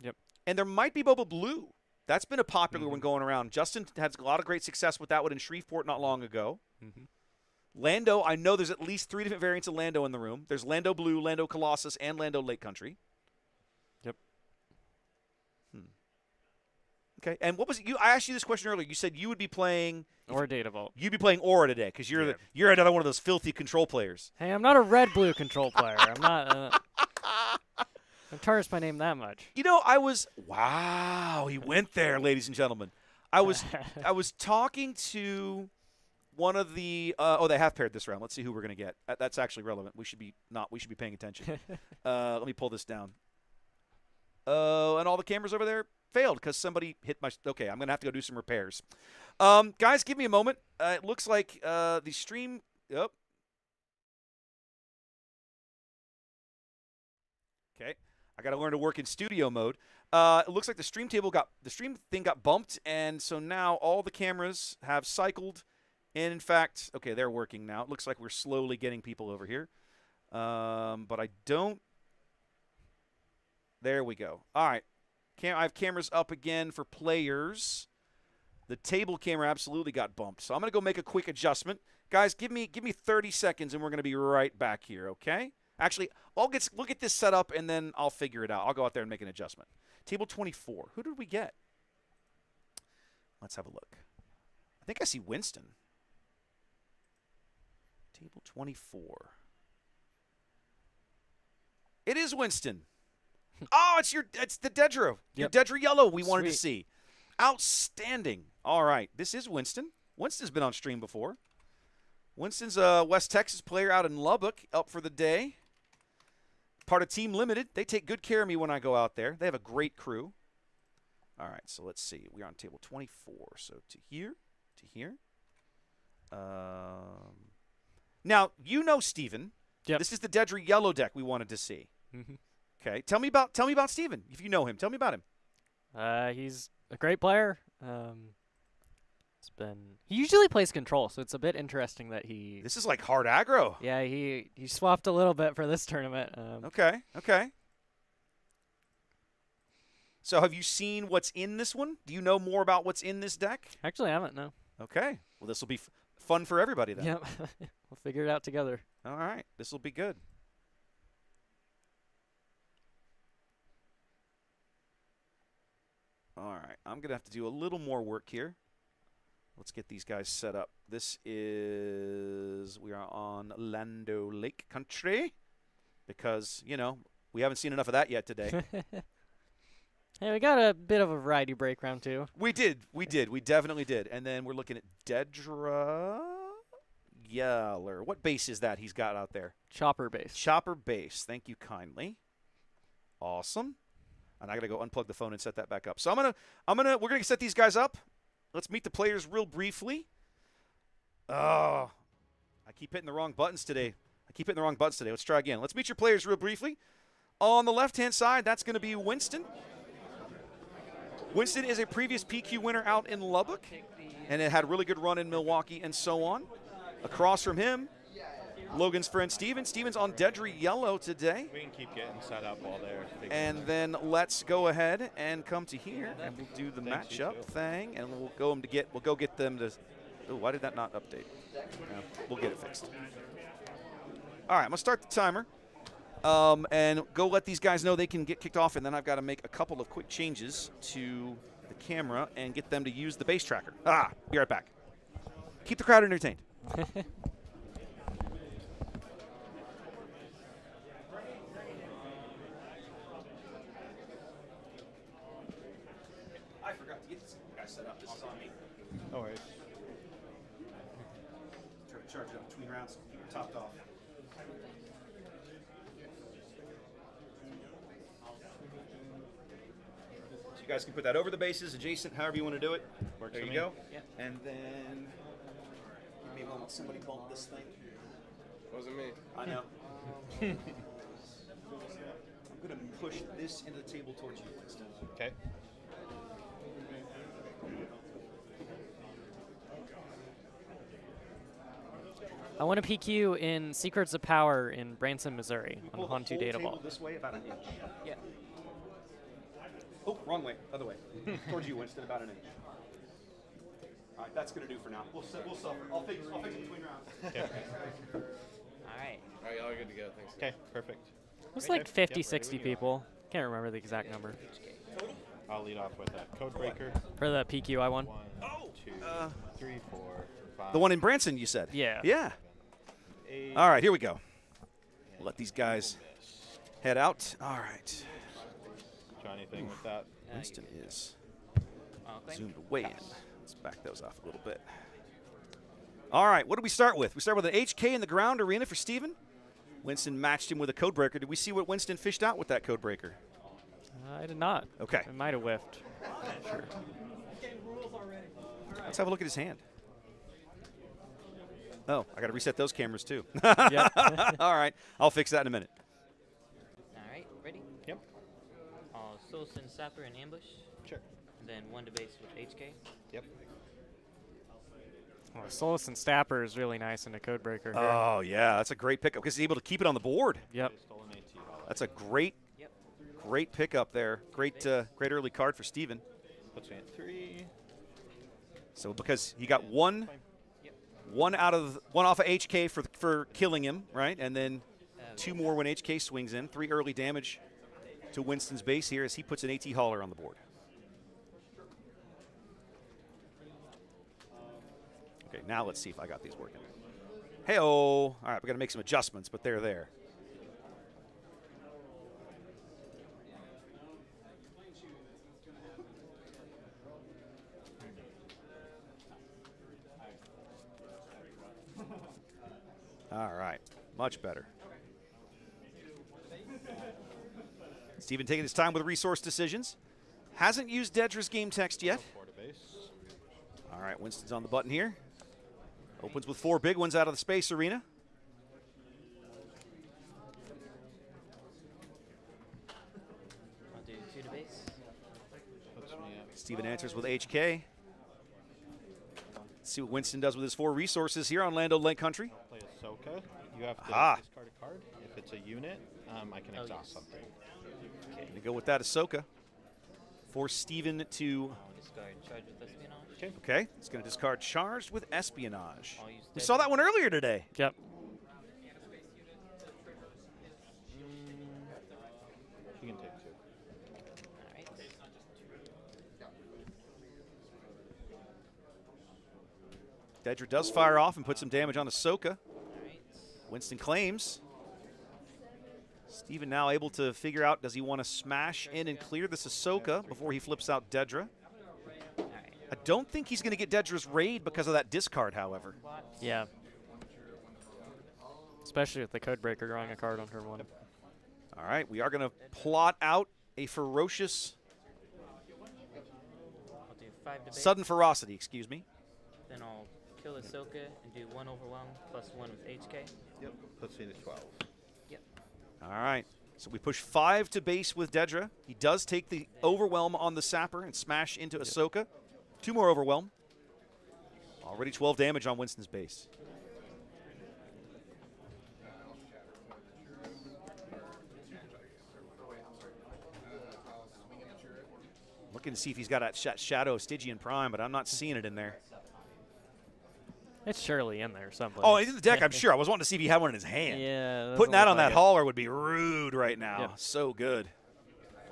Yep. And there might be Boba Blue. That's been a popular one going around. Justin has a lot of great success with that one in Shreveport not long ago. Lando, I know there's at least 3 different variants of Lando in the room. There's Lando Blue, Lando Colossus, and Lando Lake Country. Yep. Okay, and what was it? I asked you this question earlier. You said you would be playing Or Data Vault. You'd be playing Aura today because you're another one of those filthy control players. Hey, I'm not a red-blue control player. I'm not. I've tarnished my name that much. You know, wow, he went there, ladies and gentlemen. I was talking to one of the they have paired this round. Let's see who we're going to get. That's actually relevant. We should be paying attention. Let me pull this down. And all the cameras over there failed because somebody hit my okay, I'm going to have to go do some repairs. Guys, give me a moment. It looks like the stream Okay. I got to learn to work in studio mode. It looks like the stream thing got bumped, and so now all the cameras have cycled. And in fact, okay, they're working now. It looks like we're slowly getting people over here. But I don't. There we go. All right. I have cameras up again for players. The table camera absolutely got bumped. So I'm going to go make a quick adjustment. Guys, give me 30 seconds, and we're going to be right back here, okay? Actually, we'll get this set up, and then I'll figure it out. I'll go out there and make an adjustment. Table 24. Who did we get? Let's have a look. I think I see Winston. Table 24. It is Winston. Oh, it's the Dedra. Your Dedra Yellow we wanted to see. Outstanding. All right. This is Winston. Winston's been on stream before. Winston's a West Texas player out in Lubbock, up for the day. Part of Team Limited. They take good care of me when I go out there. They have a great crew. All right, so let's see. We're on table 24. So to here, Now, you know Steven. Yep. This is the Dedry yellow deck we wanted to see. Mhm. Okay. Tell me about Steven. If you know him, tell me about him. He's a great player. He usually plays control, so it's a bit interesting that he. This is like hard aggro. Yeah, he swapped a little bit for this tournament. Okay. So have you seen what's in this one? Do you know more about what's in this deck? Actually, I haven't. No. Okay. Well, this will be fun for everybody then. Yep. We'll figure it out together. All right. This will be good. All right. I'm going to have to do a little more work here. Let's get these guys set up. We are on Lando Lake Country because, we haven't seen enough of that yet today. Hey, we got a bit of a variety break round 2. We definitely did. And then we're looking at Dedra Yeller. What base is that he's got out there? Chopper base. Chopper base. Thank you kindly. Awesome. And I got to go unplug the phone and set that back up. So we're going to set these guys up. Let's meet the players real briefly. Oh, I keep hitting the wrong buttons today. Let's try again. Let's meet your players real briefly. On the left-hand side, that's going to be Winston. Winston is a previous PQ winner out in Lubbock, and it had a really good run in Milwaukee and so on. Across from him, Logan's friend Steven. Steven's on Dedry Yellow today. We can keep getting set up while they're figuring And then let's go ahead and come to here, and we'll do the matchup thing, and we'll go get them to. Oh, why did that not update? No, we'll get it fixed. All right, I'm gonna start the timer, and go let these guys know they can get kicked off, and then I've got to make a couple of quick changes to the camera and get them to use the base tracker. Be right back. Keep the crowd entertained. I forgot to get this guy set up. This is on me. No worries. Try to charge it up between rounds. Keep it topped off. So you guys can put that over the bases, adjacent, however you want to do it. Works There for you me. go. Yep. And then give me a moment. Somebody bump this thing. Wasn't me. I know. I'm going to push this into the table towards you, Winston. Okay. I want to PQ in Secrets of Power in Branson, Missouri on Pull the Hontu whole Data table Ball. this way about an inch. Yeah. Oh, wrong way. Other way. Towards you, Winston, about an inch. All right, that's going to do for now. We'll suffer. I'll fix it between rounds. Okay. All right. All right, y'all good to go. Thanks. Okay, perfect. It was Okay. like 50, Yep, 60 ready when you people. Can't remember the exact number. I'll lead off with that code breaker. For the PQ I won. 1, 2, 3, 4, 5. The one in Branson, you said? Yeah. Yeah. 8. All right, here we go. We'll let these guys head out. All right. Draw anything with that? Winston is Okay. zoomed way in. Let's back those off a little bit. All right, what do we start with? We start with an HK in the ground arena for Steven. Winston matched him with a code breaker. Did we see what Winston fished out with that code breaker? I did not. Okay. I might have whiffed. Not sure. Let's have a look at his hand. Oh, I got to reset those cameras too. Yep. All right, I'll fix that in a minute. All right. Ready? Yep. Solson, Sapper, and Ambush. Sure. And then one to base with HK. Yep. Well, Solus and Stapper is really nice in a code breaker. Here. Oh yeah, that's a great pickup because he's able to keep it on the board. Yep. Stolen AT. That's a great pickup there. Great early card for Steven. Puts me at 3. So because he got one off of HK for killing him, right? And then 2 more when HK swings in. 3 early damage to Winston's base here as he puts an AT hauler on the board. Okay, now let's see if I got these working. Hey-oh. All right, we got to make some adjustments, but they're there. All right, much better. Steven taking his time with resource decisions. Hasn't used Dedra's game text yet. 4 to base. All right, Winston's on the button here. Opens with 4 big ones out of the space arena. Steven answers with HK. Let's see what Winston does with his 4 resources here on Land O'Lake Country. Play Ahsoka. You have to discard a card. If it's a unit, I can exhaust something. Okay. Gonna go with that Ahsoka. Force Steven to. Discard charge with espionage. Okay. He's going to discard charged with espionage. We saw that one earlier today. Yep. You can take 2. Dedra does fire off and put some damage on Ahsoka. Winston claims. Steven now able to figure out, does he want to smash in and clear this Ahsoka before he flips out Dedra? I don't think he's going to get Dedra's raid because of that discard, however. Yeah. Especially with the Codebreaker drawing a card on turn 1. All right, we are going to plot out a ferocious, I'll do 5 debate. sudden ferocity, excuse me. Then I'll kill Ahsoka and do 1 overwhelm plus 1 with HK. Yep. Puts me to 12. Yep. All right, so we push 5 to base with Dedra. He does take the overwhelm on the Sapper and smash into Ahsoka. 2 more overwhelm. Already 12 damage on Winston's base. Looking to see if he's got that Shadow Stygian Prime, but I'm not seeing it in there. It's surely in there someplace. Oh, in the deck, I'm sure. I was wanting to see if he had one in his hand. Yeah. Putting that on that like hauler would be rude right now. Yep. So good.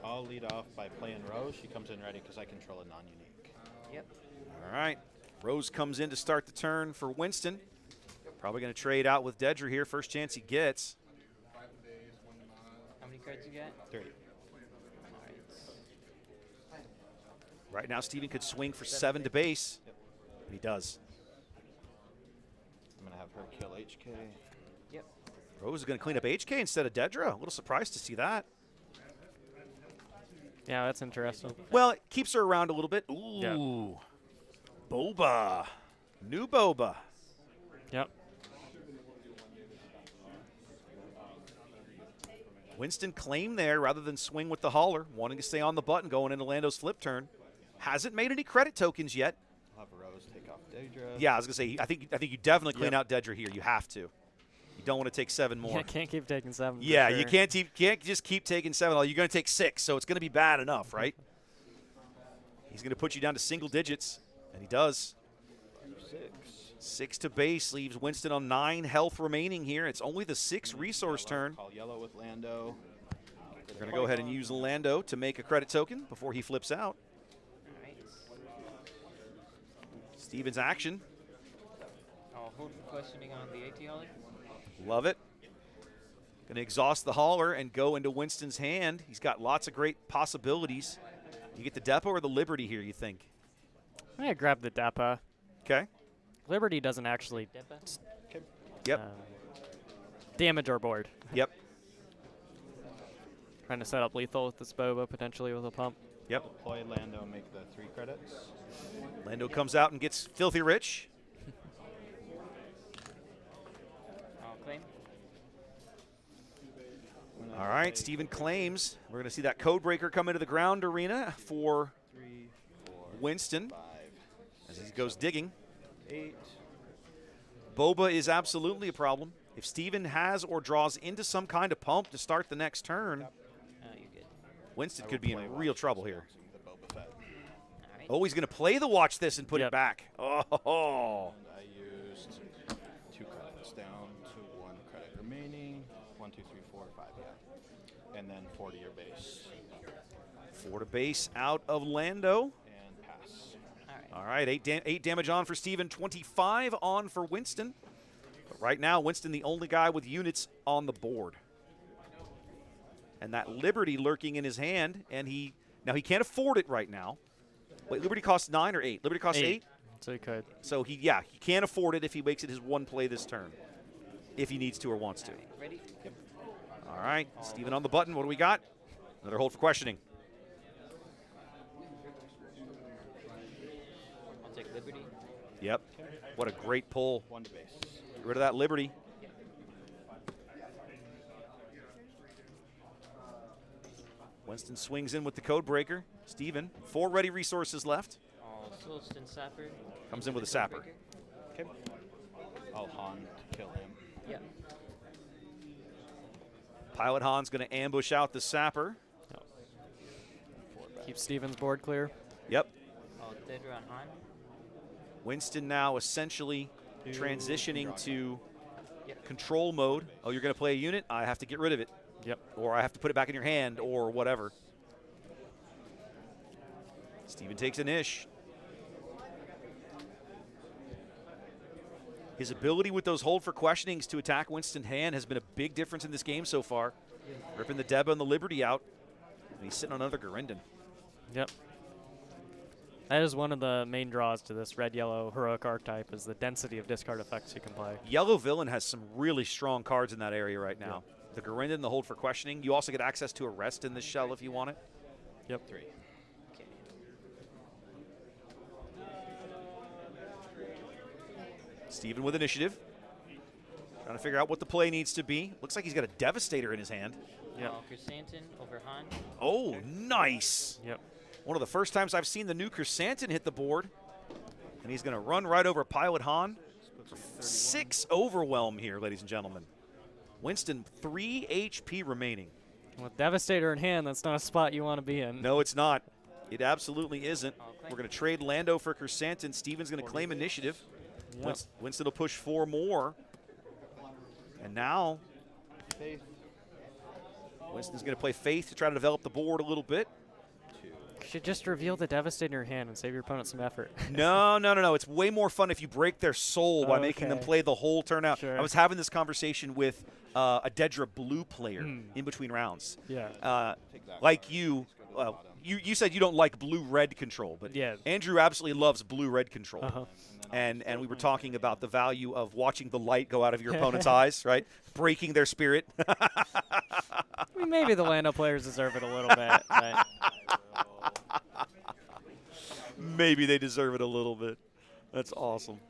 I'll lead off by playing Rose. She comes in ready because I control a non-unique. Yep. All right. Rose comes in to start the turn for Winston. Probably going to trade out with Dedra here. First chance he gets. How many cards you got? 3. Right now, Steven could swing for 7 to base. Yep. And he does. I'm going to have her kill HK. Yep. Rose is going to clean up HK instead of Dedra. A little surprised to see that. Yeah, that's interesting. Well, it keeps her around a little bit. Ooh. Yeah. Boba. New Boba. Yep. Winston claimed there rather than swing with the hauler, wanting to stay on the button going into Lando's flip turn. Hasn't made any credit tokens yet. I'll have Rose take off Dedra. Yeah, I was gonna say I think you definitely clean out Dedra here. You have to. You don't want to take 7 more. Yeah, can't keep taking 7. Yeah, for you sure. can't just keep taking 7. You're going to take 6, so it's going to be bad enough, right? He's going to put you down to single digits, and he does. 6 to base leaves Winston on 9 health remaining here. It's only the 6 resource turn. Call yellow with Lando. We're going to go ahead and use Lando to make a credit token before he flips out. Steven's action. I'll hold for questioning on the AT Love it. Going to exhaust the hauler and go into Winston's hand. He's got lots of great possibilities. You get the Depot or the Liberty here, you think? I'm going to grab the Depa. Okay. Liberty doesn't actually Yep. damage our board. Yep. Trying to set up lethal with this Boba, potentially with a pump. Yep. Deploy Lando and make the 3 credits. Lando comes out and gets filthy rich. I'll claim. All right, Steven claims. We're going to see that Codebreaker come into the ground arena for 3, 4, Winston 5, as he goes digging. 8. Boba is absolutely a problem. If Steven has or draws into some kind of pump to start the next turn, You're good. Winston could be in real trouble here. The Boba Fett. All right. Oh, he's going to play the watch this and put it Yep. back. Oh. And I used 2 credits down to 1 credit remaining. 1, 2, 3, 4, 5, yeah. And then 4 to your base. 4 to base out of Lando. And pass. All right. All right, 8 damage on for Steven, 25 on for Winston. But right now, Winston the only guy with units on the board. And that Liberty lurking in his hand, and he can't afford it right now. Wait, Liberty costs 9 or 8? Liberty costs 8? So he could. So he can't afford it if he makes it his one play this turn. If he needs to or wants to. Ready? Yep. All right, Steven on the button. What do we got? Another hold for questioning. I'll take Liberty. Yep. What a great pull. 1 to base. Get rid of that Liberty. Winston swings in with the Codebreaker. Steven, 4 ready resources left. Silston Sapper. Comes in with a sapper. Okay. I'll Han to kill him. Yeah. Pilot Han's going to ambush out the sapper. Keep Steven's board clear. Yep. Dedra on Han. Winston now essentially transitioning to control mode. Oh, you're going to play a unit? I have to get rid of it. Yep. Or I have to put it back in your hand or whatever. Steven takes an ish. His ability with those hold for questionings to attack Winston's hand has been a big difference in this game so far. Ripping the Deba and the Liberty out. And he's sitting on another Garindon. Yep. That is one of the main draws to this red-yellow heroic archetype is the density of discard effects you can play. Yellow Villain has some really strong cards in that area right now. The Garindon, the hold for questioning. You also get access to Arrest in this shell if you want it. Yep. 3. Steven with initiative. Trying to figure out what the play needs to be. Looks like he's got a Devastator in his hand. Yep. Chrysanthemum over Han. Oh, nice. Yep. One of the first times I've seen the new Chrysanthemum hit the board. And he's going to run right over Pilot Han. 6 overwhelm here, ladies and gentlemen. Winston, 3 HP remaining. With Devastator in hand, that's not a spot you want to be in. No, it's not. It absolutely isn't. We're going to trade Lando for Chrysanthemum. Steven's going to claim initiative. Yep. Winston will push 4 more. And now Winston's going to play Faith to try to develop the board a little bit. You should just reveal the Devastator in your hand and save your opponent some effort. No. It's way more fun if you break their soul by making them play the whole turn out. Sure. I was having this conversation with a Dedra blue player in between rounds. Yeah. Like you, you said you don't like blue-red control, but yeah. Andrew absolutely loves blue-red control. Uh-huh. And we were talking about the value of watching the light go out of your opponent's eyes, right? Breaking their spirit. I mean, maybe the Lando players deserve it a little bit. But maybe they deserve it a little bit. That's awesome.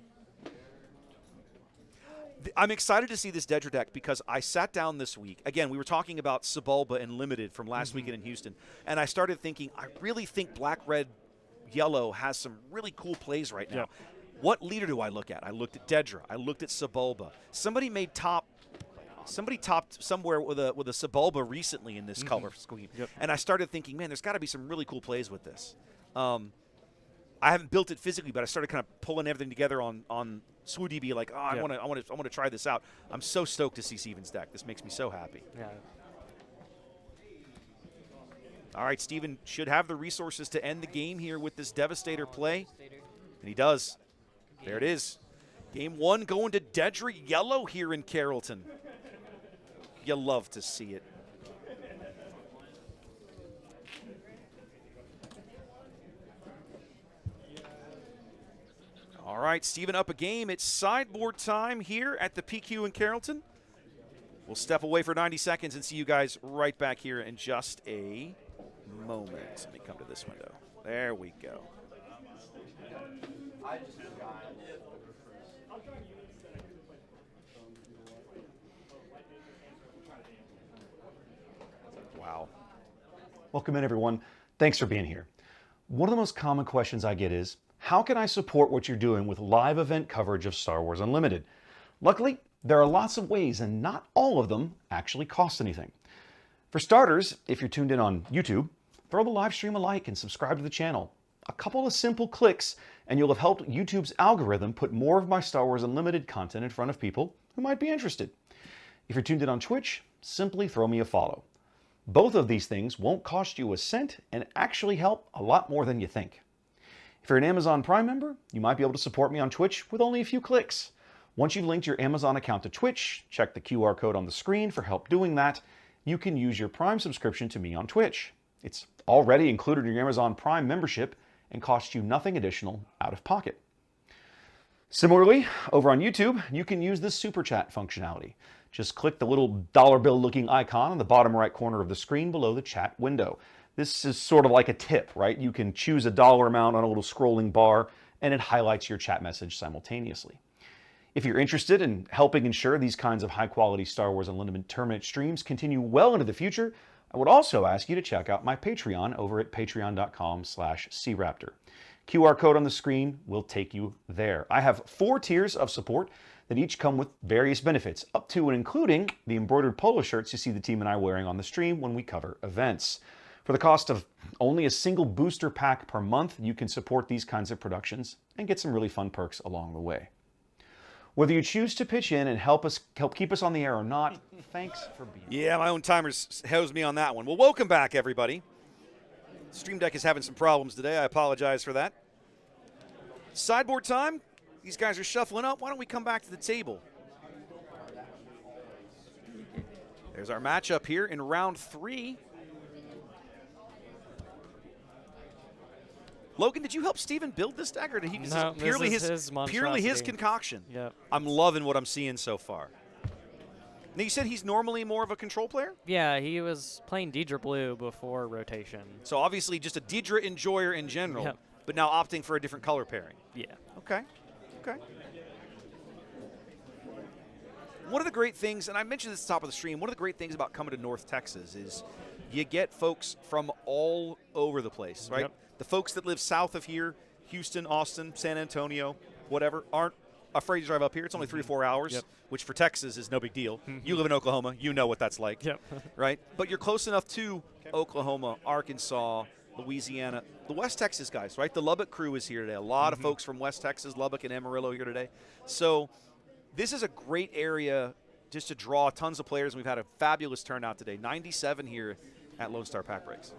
I'm excited to see this Dedra deck because I sat down this week. Again, we were talking about Sebulba and Limited from last weekend in Houston. And I started thinking, I really think Black, Red, Yellow has some really cool plays right now. Yep. What leader do I look at? I looked at Dedra. I looked at Sebulba. Somebody topped somewhere with a Sebulba recently in this color scheme. Yep. And I started thinking, man, there's got to be some really cool plays with this. I haven't built it physically, but I started kind of pulling everything together on SWODB, like, oh, I want to try this out. I'm so stoked to see Steven's deck. This makes me so happy. yeah. All right, Steven should have the resources to end the game here with this Devastator play, and he does. There it is. Game 1 going to Dedra Yellow here in Carrollton. You love to see it. All right, Steven up a game. It's sideboard time here at the PQ in Carrollton. We'll step away for 90 seconds and see you guys right back here in just a moment. Let me come to this window. There we go. Wow. Welcome in, everyone. Thanks for being here. One of the most common questions I get is, how can I support what you're doing with live event coverage of Star Wars Unlimited? Luckily, there are lots of ways, and not all of them actually cost anything. For starters, if you're tuned in on YouTube, throw the live stream a like and subscribe to the channel. A couple of simple clicks, and you'll have helped YouTube's algorithm put more of my Star Wars Unlimited content in front of people who might be interested. If you're tuned in on Twitch, simply throw me a follow. Both of these things won't cost you a cent and actually help a lot more than you think. If you're an Amazon Prime member, you might be able to support me on Twitch with only a few clicks. Once you've linked your Amazon account to Twitch, check the QR code on the screen for help doing that. You can use your Prime subscription to me on Twitch. It's already included in your Amazon Prime membership and costs you nothing additional out of pocket. Similarly, over on YouTube, you can use the Super Chat functionality. Just click the little dollar bill looking icon in the bottom right corner of the screen below the chat window. This is sort of like a tip, right? You can choose a dollar amount on a little scrolling bar and it highlights your chat message simultaneously. If you're interested in helping ensure these kinds of high quality Star Wars Unlimited tournament streams continue well into the future, I would also ask you to check out my Patreon over at patreon.com/craptor. QR code on the screen will take you there. I have 4 tiers of support that each come with various benefits, up to and including the embroidered polo shirts you see the team and I wearing on the stream when we cover events. For the cost of only a single booster pack per month, you can support these kinds of productions and get some really fun perks along the way. Whether you choose to pitch in and help keep us on the air or not, thanks for being here. Yeah, my own timer hosed me on that one. Well, welcome back, everybody. Stream Deck is having some problems today. I apologize for that. Sideboard time. These guys are shuffling up. Why don't we come back to the table? There's our matchup here in round 3. Logan, did you help Steven build this deck, or did he? No, purely this is his his purely his monstrosity. concoction. Yep. I'm loving what I'm seeing so far. Now you said he's normally more of a control player, Yeah, he was playing Deidre Blue before rotation. so obviously just a Deidre enjoyer in general, Yep. but now opting for a different color pairing. Yeah. Okay. Okay. One of the great things, and I mentioned this at the top of the stream, one of the great things about coming to North Texas is you get folks from all over the place, right? Yep. The folks that live south of here, Houston, Austin, San Antonio, whatever, aren't afraid to drive up here. It's only 3 or 4 hours, Yep. which for Texas is no big deal. You live in Oklahoma, you know what that's like, Yep. right? But you're close enough to Oklahoma, Arkansas, Louisiana, the West Texas guys, right? The Lubbock crew is here today. A lot of folks from West Texas, Lubbock and Amarillo here today. So this is a great area just to draw tons of players. We've had a fabulous turnout today. 97 here at Lone Star Pack Breaks.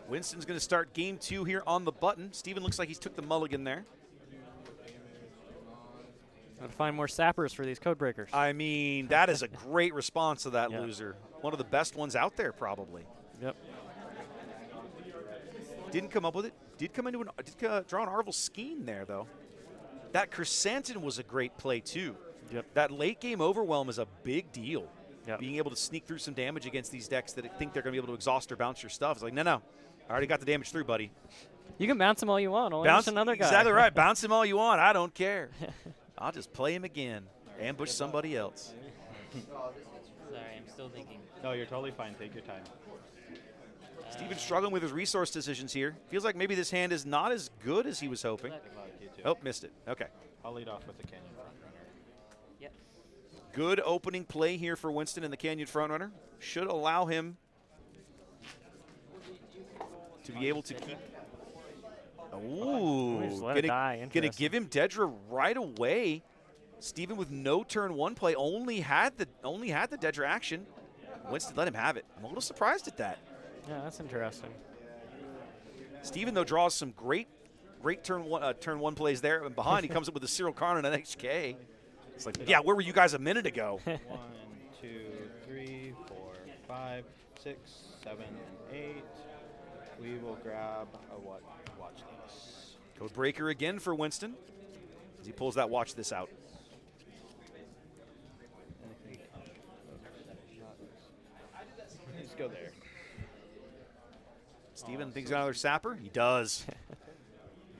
Winston's going to start game 2 here on the button. Steven looks like he's took the mulligan there. Gotta find more sappers for these code breakers. I mean, that is a great response to that Yeah. loser. One of the best ones out there, probably. Yep. Didn't come up with it. Did come into draw an Arvel Skeen there, though. That Chrysanthemum was a great play, too. Yep. That late game overwhelm is a big deal. Yep. Being able to sneak through some damage against these decks that think they're going to be able to exhaust or bounce your stuff. It's like, no. I already got the damage through, buddy. You can bounce him all you want. Only Bounce there's another guy. Exactly right. Bounce him all you want. I don't care. I'll just play him again. Ambush somebody else. Sorry, I'm still thinking. No, you're totally fine. Take your time. Steven's struggling with his resource decisions here. Feels like maybe this hand is not as good as he was hoping. Good luck, you two. Oh, missed it. Okay. I'll lead off with the Canyon front runner. Yep. Good opening play here for Winston in the Canyon frontrunner. Should allow him to be able to keep. Ooh, Just let it die. gonna Interesting. give him Dedra right away. Steven with no turn 1 play only had the Dedra action. Winston let him have it. I'm a little surprised at that. Yeah, that's interesting. Steven, though, draws some great turn one plays there. And behind, he comes up with a Cyril Karn and an HK. It's like, yeah, where were you guys a minute ago? 1, 2, 3, 4, 5, 6, 7, and 8. We will grab a watch this. Code breaker again for Winston as he pulls that watch this out. Let's go there. Steven thinks another sapper. He does.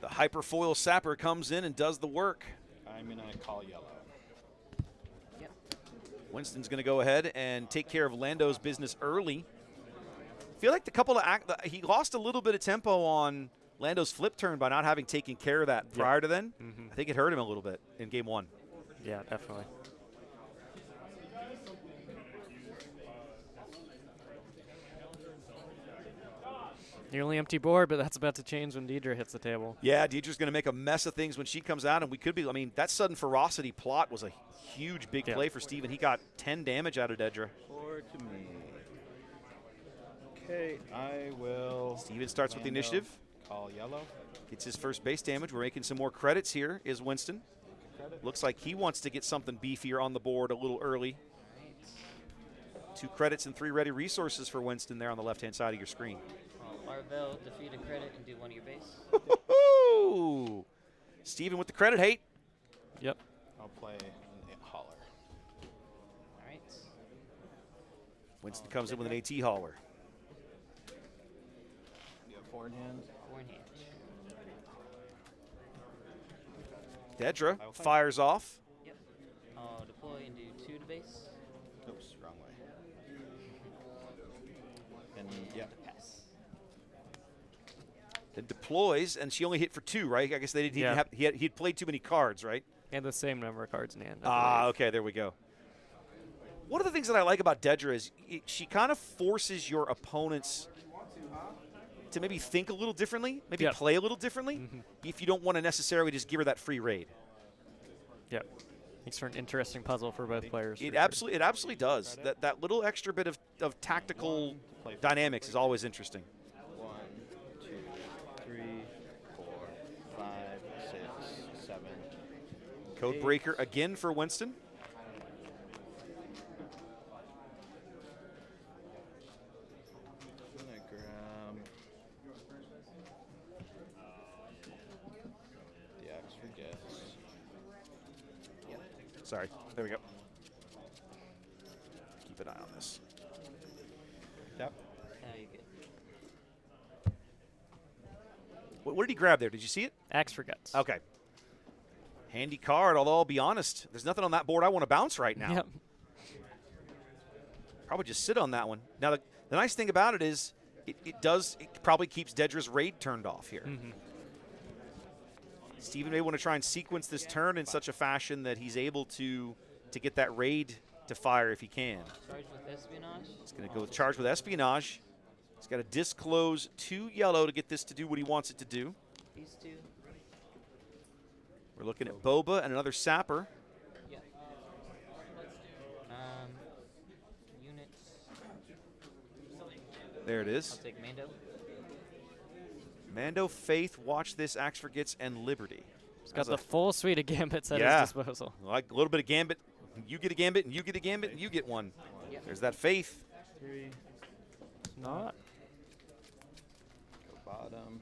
The hyperfoil sapper comes in and does the work. I'm going to call yellow. Yep. Winston's going to go ahead and take care of Lando's business early. Feel like he lost a little bit of tempo on Lando's flip turn by not having taken care of that prior to then. I think it hurt him a little bit in game 1. Yeah, definitely. Nearly empty board, but that's about to change when Deidre hits the table. Yeah, Deidre's going to make a mess of things when she comes out, and we could be. I mean, that sudden ferocity plot was a huge, big play for Steven. He got 10 damage out of Dedra. 4 to me. Okay, I will. Steven starts with the Lando, initiative. Call yellow. Gets his first base damage. We're making some more credits here. Is Winston. Looks like he wants to get something beefier on the board a little early. 2 credits and 3 ready resources for Winston there on the left-hand side of your screen. Marvel, defeat a credit and do 1 of your base. Woo-hoo-hoo! Steven with the credit hate. Yep. I'll play holler. All right. Winston comes in with an AT hauler. in hand. 4 in hand. Dedra fires off. Yep. I'll deploy and do 2 to base. Oops, wrong way. And yeah, Pass. Then deploys, and she only hit for 2, right? I guess they didn't Yeah. have, he'd played too many cards, right? And the same number of cards in hand. I Ah, believe. okay, there we go. One of the things that I like about Dedra is she kind of forces your opponents to maybe think a little differently, maybe Yep. play a little differently, if you don't want to necessarily just give her that free raid. Yep. Makes for an interesting puzzle for both players. It for sure. absolutely does. That little extra bit of tactical dynamics is always interesting. 1, 2, 3, 4, 5, 6, 7. Code breaker again for Winston. I'm gonna grab the axe for gifts. Sorry, there we go. Keep an eye on this. Yep. Now you good. What did he grab there? Did you see it? Axe for guts. Okay. Handy card, although I'll be honest, there's nothing on that board I want to bounce right now. Yep. Probably just sit on that one. Now, the nice thing about it is it probably keeps Dedra's raid turned off here. Steven may want to try and sequence this turn in such a fashion that he's able to get that raid to fire if he can. Charge with espionage. He's going to go with charge with espionage. He's got to disclose 2 yellow to get this to do what he wants it to do. These 2. We're looking at Boba and another sapper. Yeah. Units. There it I'll is. take Mando. Mando, Faith, Watch This, Axe for Gits, and Liberty. He's got That's the full suite of gambits at Yeah. his disposal. Like a little bit of gambit. You get a gambit, and you get a gambit, and you get one. Yep. There's that Faith. 3. Not. Go bottom.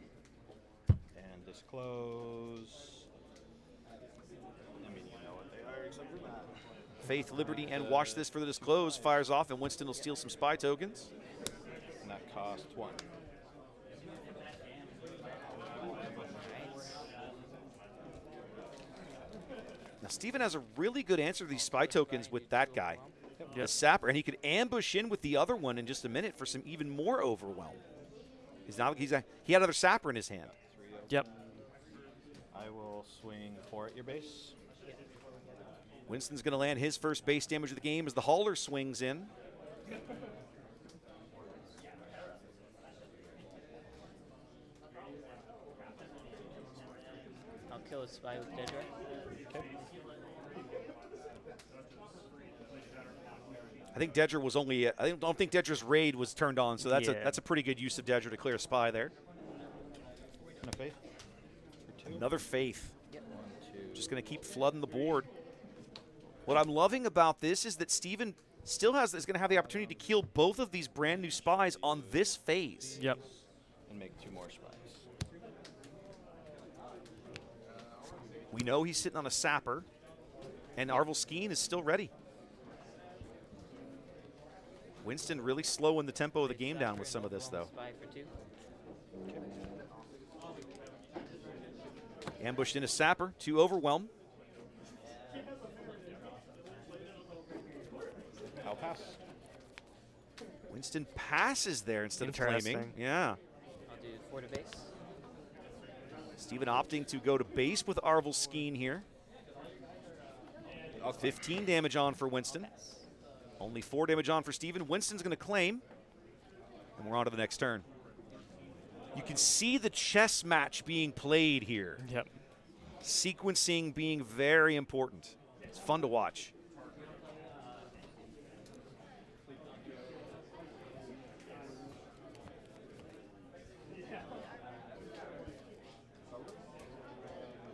And disclose. I mean, you know what they are, except for that. Faith, Liberty, and Watch This for the disclose fires off, and Winston will steal some spy tokens. And that costs 1. Now, Steven has a really good answer to these spy tokens with that guy, the Yep. sapper, and he could ambush in with the other one in just a minute for some even more overwhelm. He had another sapper in his hand. 3 open. Yep. I will swing 4 at your base. Winston's going to land his first base damage of the game as the hauler swings in. I'll kill a spy with Dedra. Okay. I think Dedra was only. I don't think Dedra's raid was turned on, so that's Yeah. a pretty good use of Dedra to clear a spy there. And a faith. For 2. Another Faith. 1, 2. Just going to keep flooding the board. What I'm loving about this is that Steven still is going to have the opportunity to kill both of these brand new spies on this phase. Yep. And make 2 more spies. We know he's sitting on a sapper, and Arvel Skeen is still ready. Winston really slowing the tempo of the game down with some of this, though. Spy for 2. Ambushed in a sapper, 2 overwhelm. I'll pass. Winston passes there instead of claiming. Interesting. Yeah. I'll do 4 to base. Steven opting to go to base with Arvel Skeen here. 15 damage on for Winston. Only 4 damage on for Steven. Winston's going to claim. And we're on to the next turn. You can see the chess match being played here. Yep. Sequencing being very important. It's fun to watch.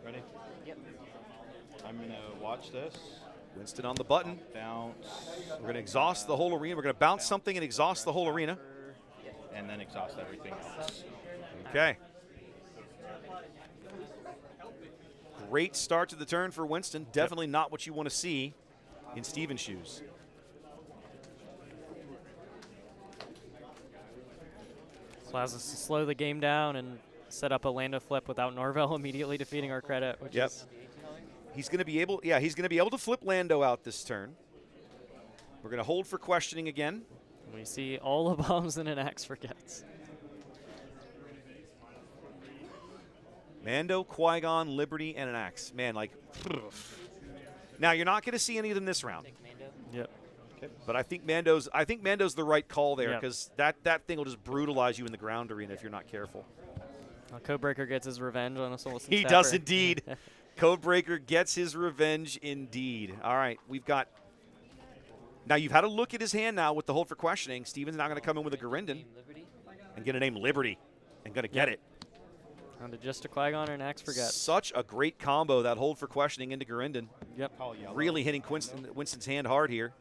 Ready? Yep. I'm going to watch this. Winston on the button. Bounce. We're going to exhaust the whole arena. We're going to bounce something and exhaust the whole arena. And then exhaust everything else. Okay. Great start to the turn for Winston. Definitely not what you want to see in Steven's shoes. Allows us to slow the game down and set up a Lando flip without Norvell immediately defeating our credit, which Yep. is He's going to be able, he's going to be able to flip Lando out this turn. We're going to hold for questioning again. we see all the bombs and an axe forgets. Mando, Qui-Gon, Liberty, and an axe. Man, like, now you're not going to see any of them this round. Yep. But I think Mando's the right call there Yep. because that thing will just brutalize you in the ground arena if you're not careful. Well, Codebreaker gets his revenge on a Solstice He does indeed. Codebreaker gets his revenge indeed. All right, we've got. Now you've had a look at his hand now with the hold for questioning. Steven's now going to come in with a Garindon and get a name Liberty and going to get it. Down to just a Qui-Gon or an axe forget. Such a great combo, that hold for questioning into Garindon. Yep. Really hitting Winston's hand hard here.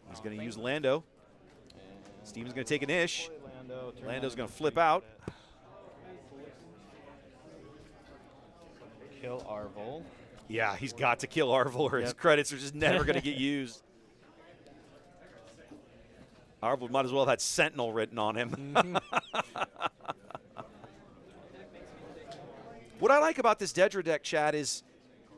He's going to use Lando. Steven's going to take an ish. Lando's going to flip out. Kill Arvol. Yeah, he's got to kill Arvol or his credits are just never going to get used. Arvol might as well have had Sentinel written on him. What I like about this Dedra deck, Chad, is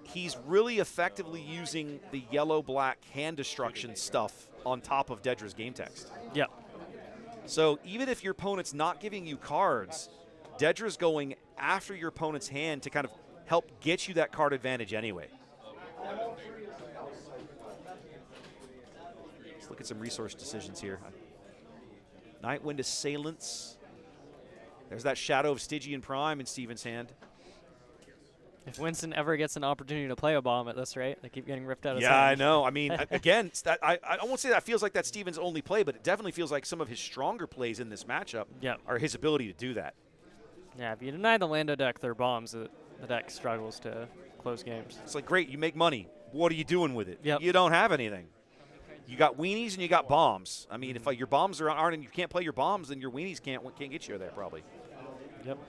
he's really effectively using the yellow-black hand destruction stuff on top of Dedra's game text. Yep. So even if your opponent's not giving you cards, Dedra's going after your opponent's hand to kind of help get you that card advantage anyway. Let's look at some resource decisions here. Nightwind Assailants. There's that Shadow of Stygian Prime in Steven's hand. If Winston ever gets an opportunity to play a bomb at this rate, they keep getting ripped out of his Yeah, I hand. know. I mean, again, I won't say that feels like that's Steven's only play, but it definitely feels like some of his stronger plays in this matchup are his ability to do that. Yeah, if you deny the Lando deck their bombs, the deck struggles to close games. It's like, great, you make money. What are you doing with it? Yep. You don't have anything. You got weenies and you got bombs. I mean, if your bombs aren't and you can't play your bombs, then your weenies can't get you there probably. Yep.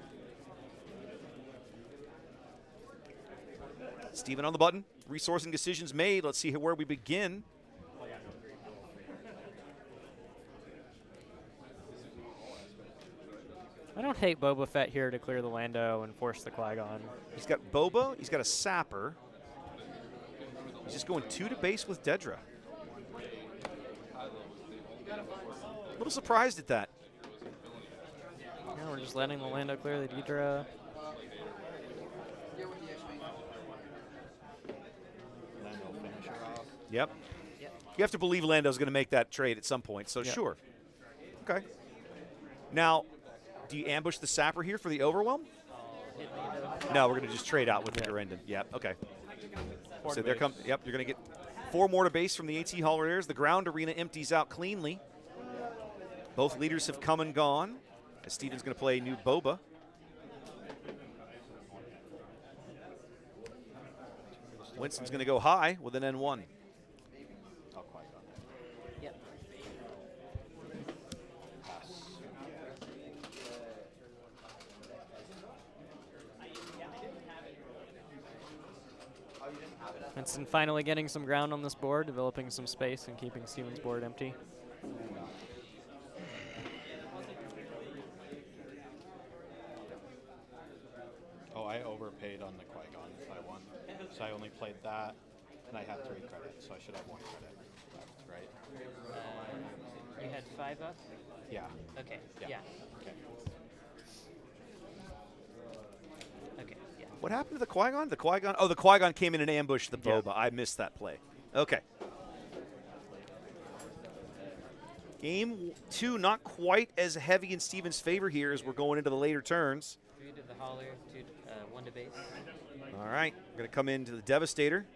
Steven on the button. Resourcing decisions made. Let's see where we begin. I don't hate Boba Fett here to clear the Lando and force the Qui-Gon. He's got Boba. He's got a Sapper. He's just going 2 to base with Dedra. A little surprised at that. Yeah, we're just letting the Lando clear the Dedra. Yep. You have to believe Lando's going to make that trade at some point, so Yep. sure. Okay. Now, do you ambush the Sapper here for the Overwhelm? No, we're going to just trade out with the Garindon. Yep, okay. So there comes, yep, you're going to get 4 more to base from the AT Hauler Airs. The ground arena empties out cleanly. Both leaders have come and gone. As Steven's going to play new Boba. Winston's going to go high with an N1. Yep. Winston finally getting some ground on this board, developing some space and keeping Steven's board empty. Oh, I overpaid on the Qui-Gon by 1. So I only played that, and I had 3 credits, so I should have 1 credit left, right? You had 5 up? Yeah. Okay. Yeah. Yeah. Okay. Okay. Yeah. What happened to the Qui-Gon? The Qui-Gon? Oh, the Qui-Gon came in and ambushed the Boba. I missed that play. Okay. Game 2, not quite as heavy in Steven's favor here as we're going into the later turns. 3 to the Hauler, 1 to base. All right, we're going to come into the Devastator.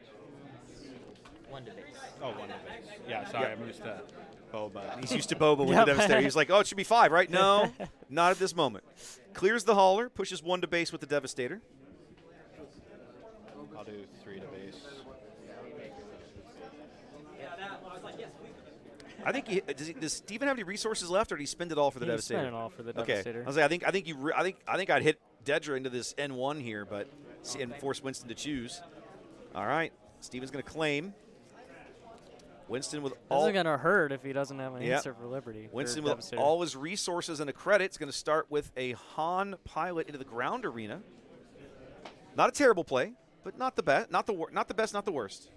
1 to base. Oh, 1 to base. Yeah, sorry, I'm used to Boba. He's used to Boba with the Devastator. He's like, oh, it should be 5, right? No, not at this moment. Clears the Hauler, pushes 1 to base with the Devastator. I'll do 3 to base. I think does Steven have any resources left, or did he spend it all for the He Devastator? spent it all for the Okay. Devastator. I was like, I think I'd hit Dedra into this N1 here, but and force Winston to choose. All right, Steven's going to claim. Winston with This all is going to hurt if he doesn't have an Yep. answer for Liberty. or Winston with Devastator. all his resources and a credit is going to start with a Han pilot into the ground arena. Not a terrible play, but not the best, not the best, not the worst.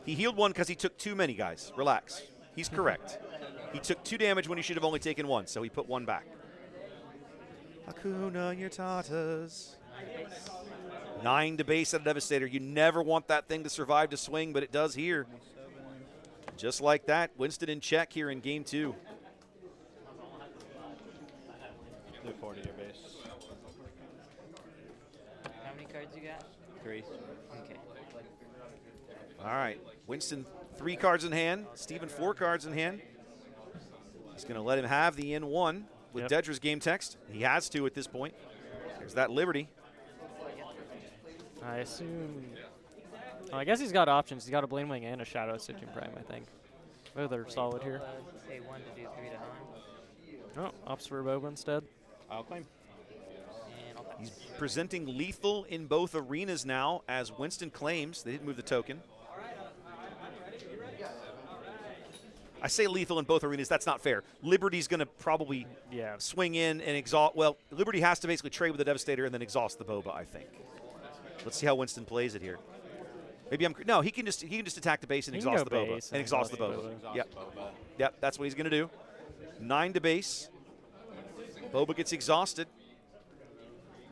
He healed one because he took too many, guys. Relax. He's correct. He took 2 damage when he should have only taken 1, so he put 1 back. Hakuna Yatatas. 9 to base at a Devastator. You never want that thing to survive to swing, but it does here. Just like that, Winston in check here in game 2. Do 40 your base. How many cards you got? 3. Okay. All right, Winston 3 cards in hand. Steven 4 cards in hand. He's going to let him have the N1 with Dedra's game text. He has to at this point. There's that Liberty. I assume. Oh, I guess he's got options. He's got a Blade Wing and a Shadow Stitching Prime, I think. Oh, they're solid here. Pay 1 to do 3 to Han. Oh, opts for Boba instead. I'll claim. And I'll pass. He's presenting lethal in both arenas now as Winston claims. They didn't move the token. I say lethal in both arenas. That's not fair. Liberty's going to probably swing in and exhaust. Well, Liberty has to basically trade with the Devastator and then exhaust the Boba, I think. Let's see how Winston plays it here. Maybe I'm no. He can just attack the base and exhaust the Boba and exhaust the Boba. Yep, yep. That's what he's going to do. 9 to base. Boba gets exhausted.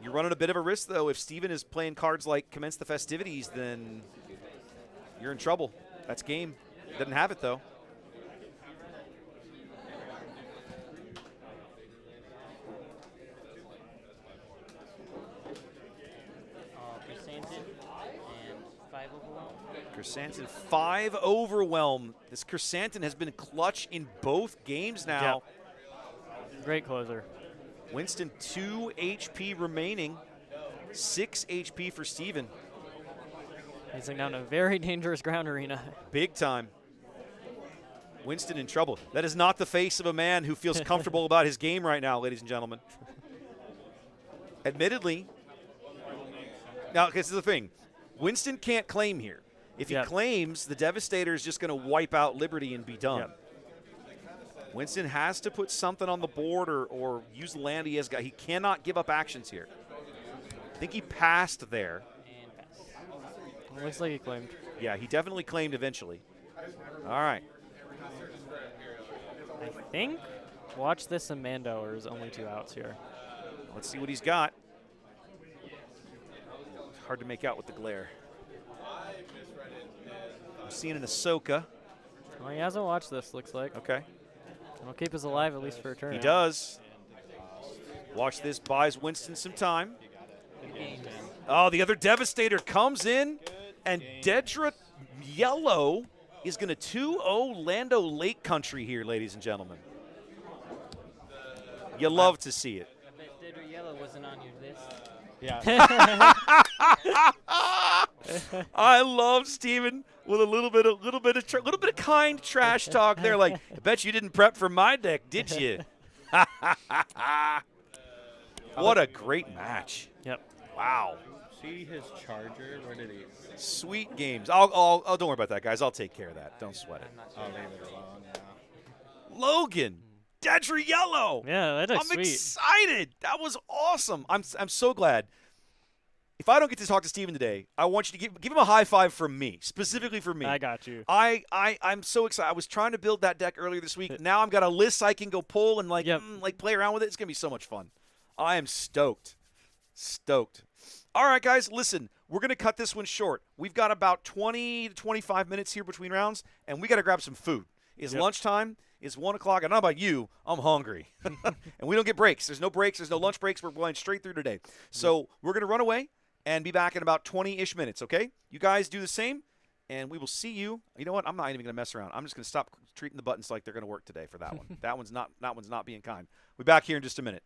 You're running a bit of a risk though. If Steven is playing cards like Commence the Festivities, then you're in trouble. That's game. Doesn't have it though. Chrysanthemum and 5 overwhelm. Chrysanthemum 5 overwhelm. This Chrysanthemum has been clutch in both games now. Yep. Great closer. Winston 2 HP remaining. 6 HP for Steven. He's down a very dangerous ground arena. Big time. Winston in trouble. That is not the face of a man who feels comfortable about his game right now, ladies and gentlemen. Admittedly, now this is the thing. Winston can't claim here. If he claims, the Devastator is just going to wipe out Liberty and be done. Yep. Winston has to put something on the board or use the land he has got. He cannot give up actions here. I think he passed there. And pass. It looks like he claimed. Yeah, he definitely claimed eventually. All right. I think Watch This and Mando are his only 2 outs here. Let's see what he's got. Hard to make out with the glare. I'm seeing an Ahsoka. Well, he hasn't watched this, looks like. Okay. He'll keep us alive at least for a turn. He does. Watch This buys Winston some time. Oh, the other Devastator comes in, and Dedra Yellow is going to 2-0 Lando Lake Country here, ladies and gentlemen. You love to see it. I bet Dedra Yellow wasn't on your list. Yeah. I love Steven with a little bit of kind trash talk there. Like, I bet you didn't prep for my deck, did you? What a great match. Yep. Wow. See his charger? Where did he? Sweet games. I'll don't worry about that, guys. I'll take care of that. Don't sweat it. I'll leave it alone. Yeah. Logan, Dedra Yellow. Yeah, that's I'm sweet. excited. That was awesome. I'm so glad. If I don't get to talk to Steven today, I want you to give him a high five from me, specifically for me. I got you. I'm so excited. I was trying to build that deck earlier this week. Now I've got a list I can go pull and like play around with it. It's gonna be so much fun. I am stoked. Stoked. All right, guys, listen. We're going to cut this one short. We've got about 20 to 25 minutes here between rounds, and we got to grab some food. It's lunchtime. It's 1 o'clock. I don't know about you. I'm hungry. And we don't get breaks. There's no breaks. There's no lunch breaks. We're going straight through today. So we're going to run away and be back in about 20-ish minutes, okay? You guys do the same, and we will see you. You know what? I'm not even going to mess around. I'm just going to stop treating the buttons like they're going to work today for that one. That one's not being kind. We'll be back here in just a minute.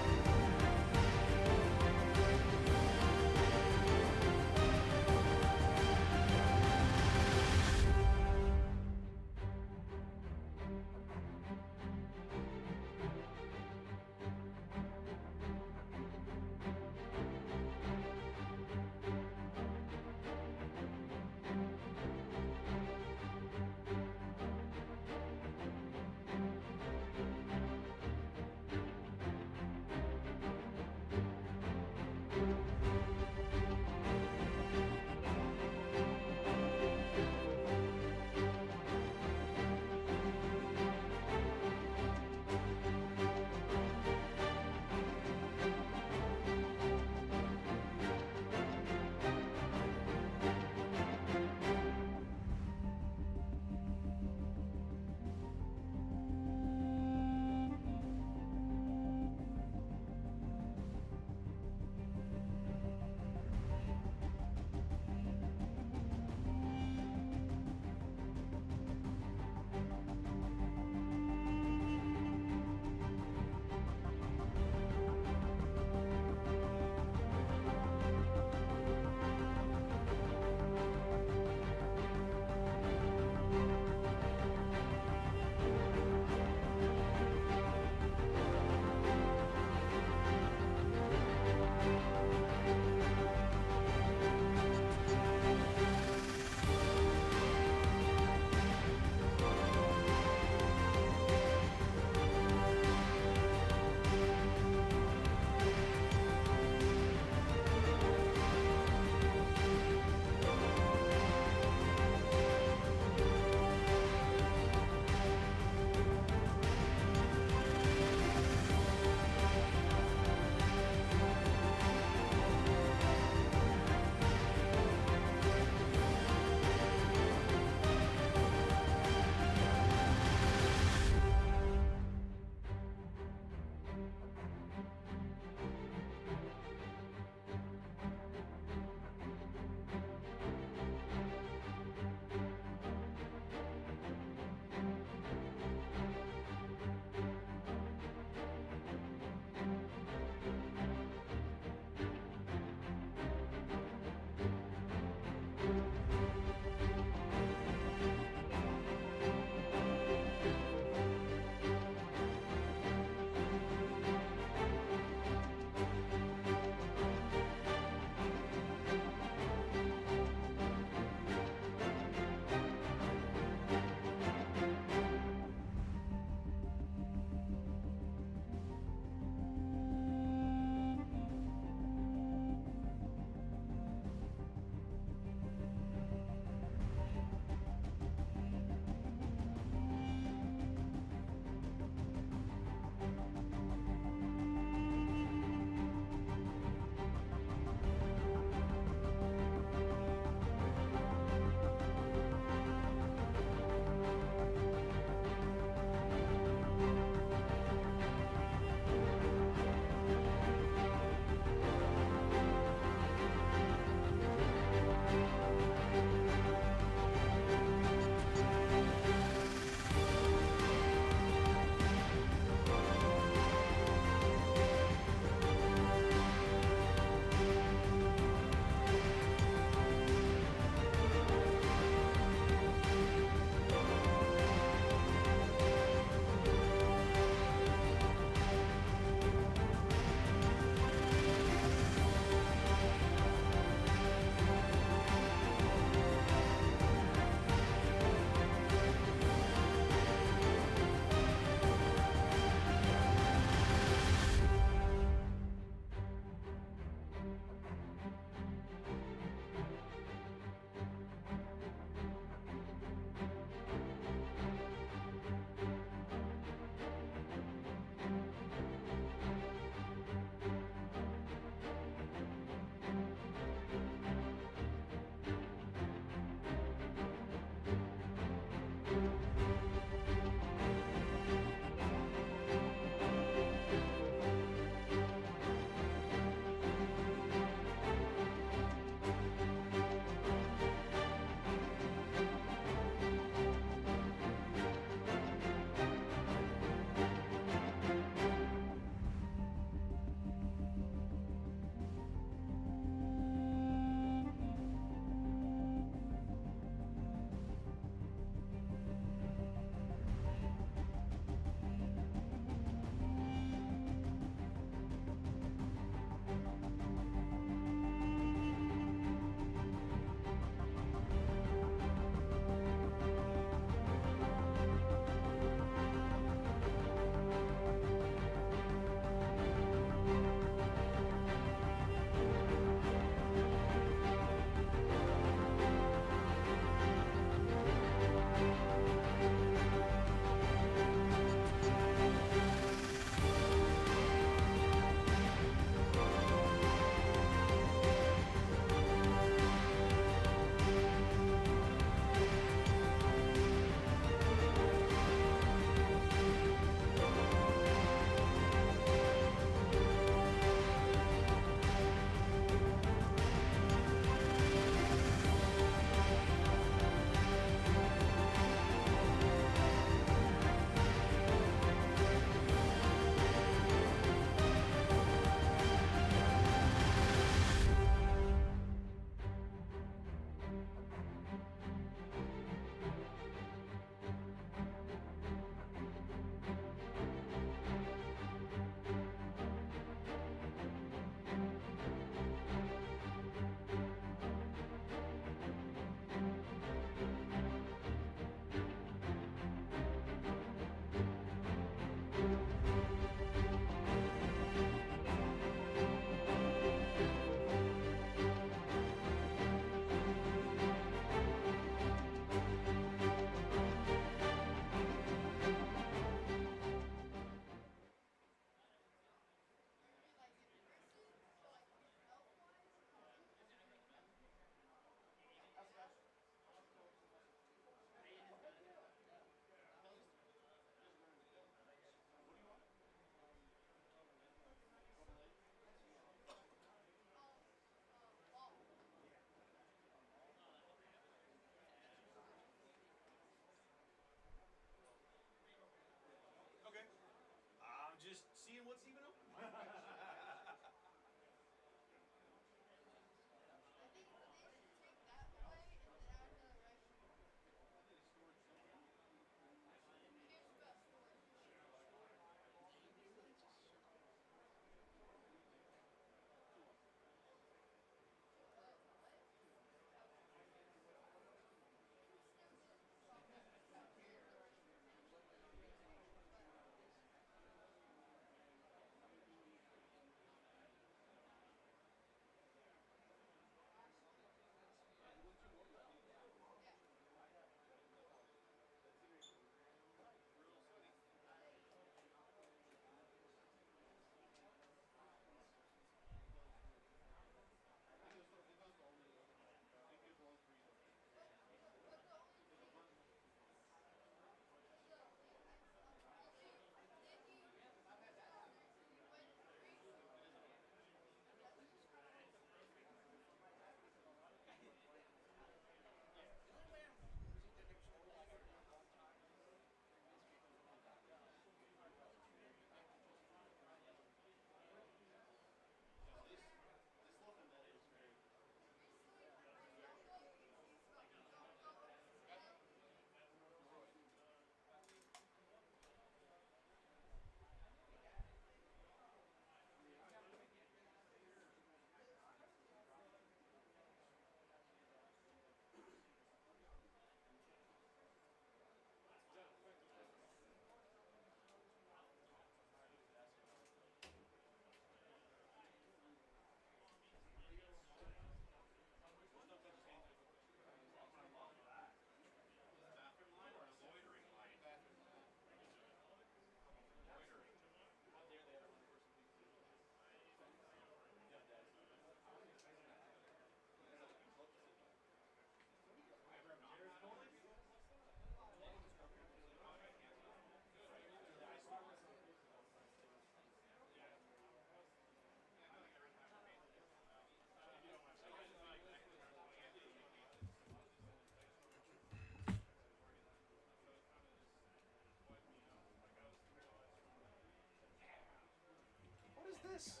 this?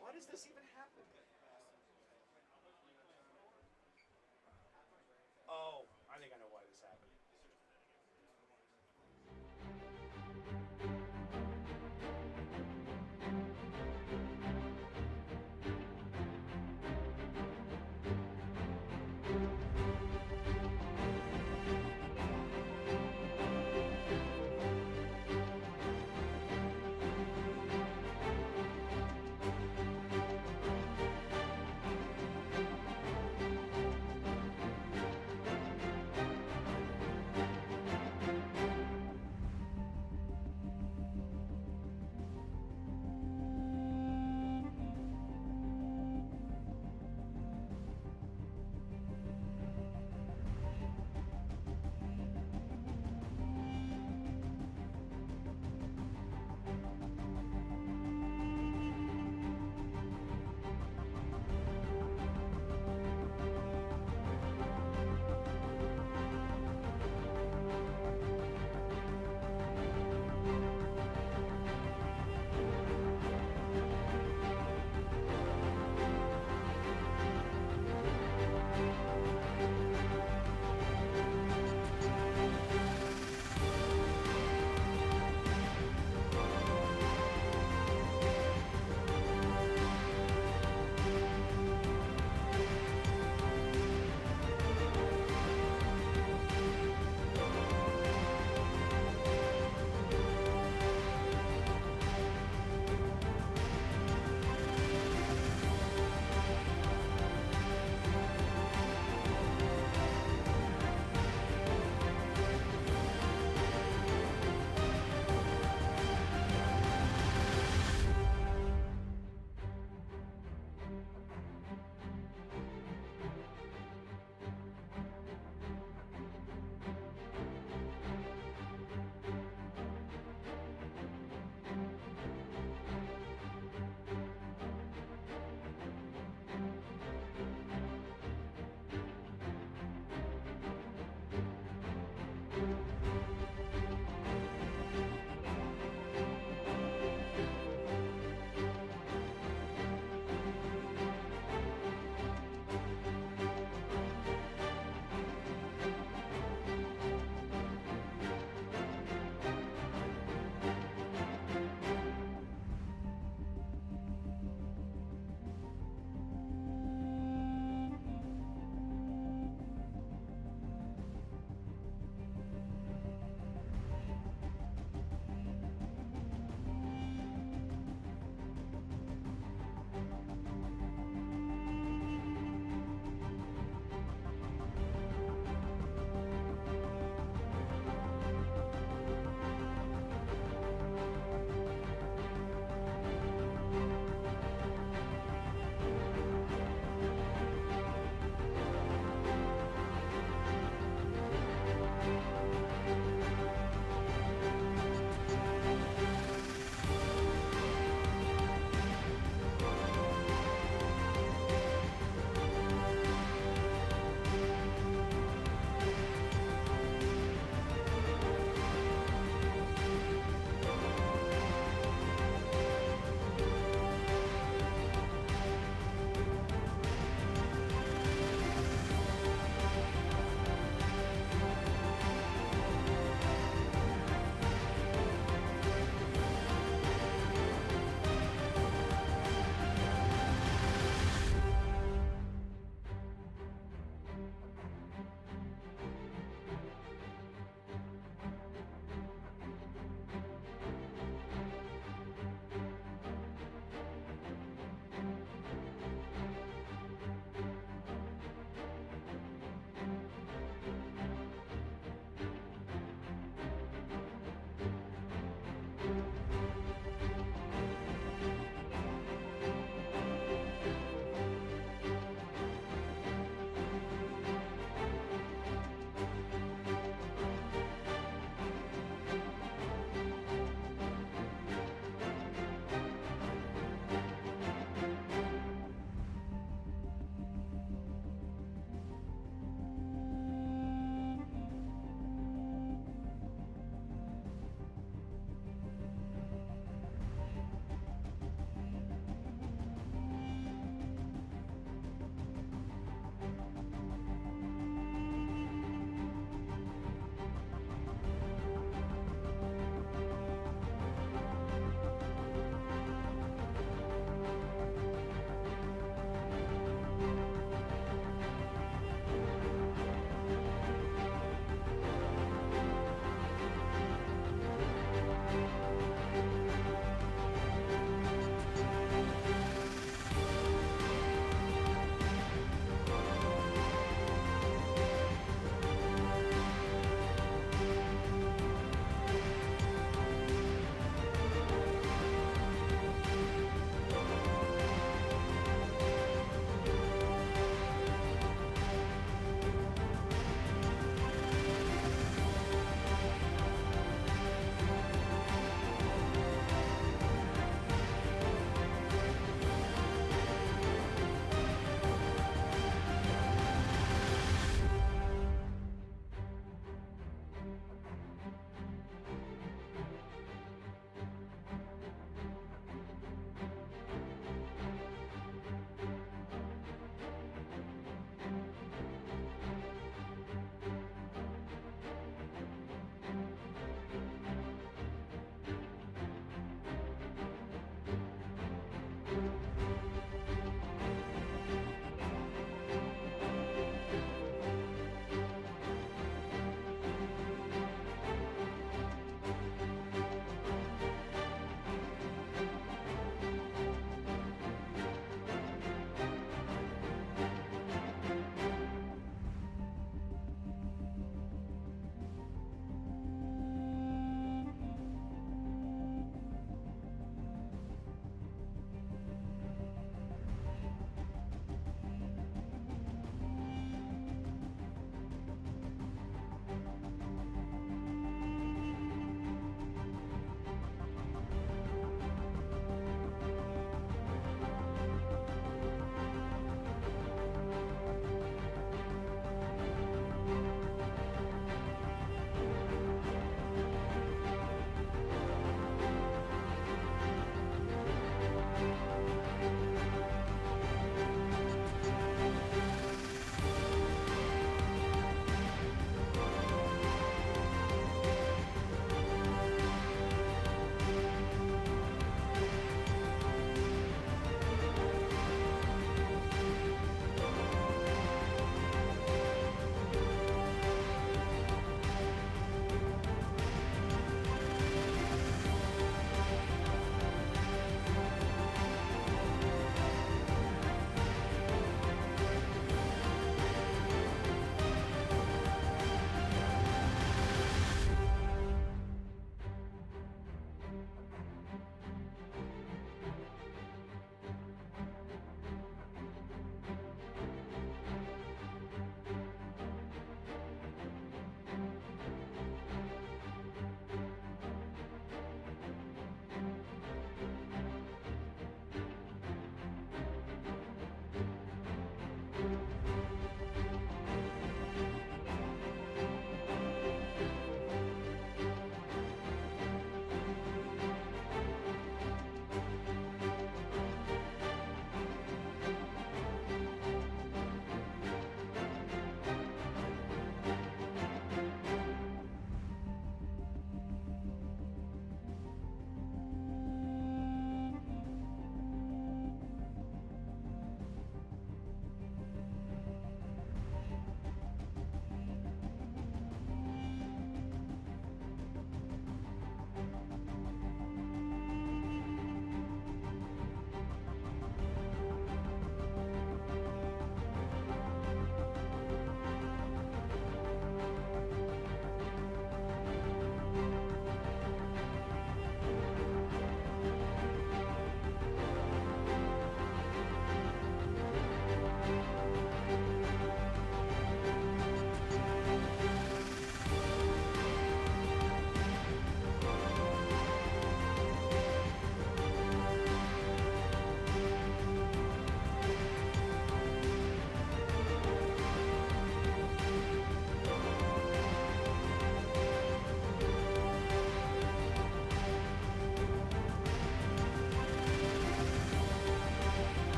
Why does this even happen? Oh, I think I know why this happened.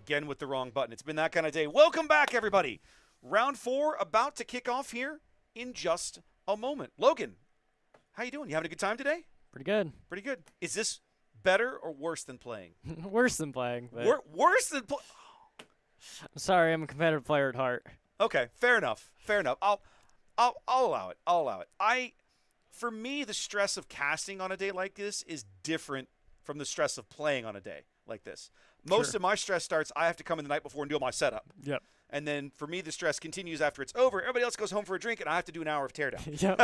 Again with the wrong button. It's been that kind of day. Welcome back, everybody. Round 4 about to kick off here in just a moment. Logan, how you doing? You having a good time today? Pretty good. Pretty good. Is this better or worse than playing? Worse than playing. But Worse than playing? I'm sorry, I'm a competitive player at heart. Okay, fair enough. Fair enough. I'll allow it. I'll allow it. For me, the stress of casting on a day like this is different from the stress of playing on a day like this. Most of my stress starts, I have to come in the night before and do all my setup. Yep. And then for me, the stress continues after it's over. Everybody else goes home for a drink, and I have to do an hour of teardown. Yep.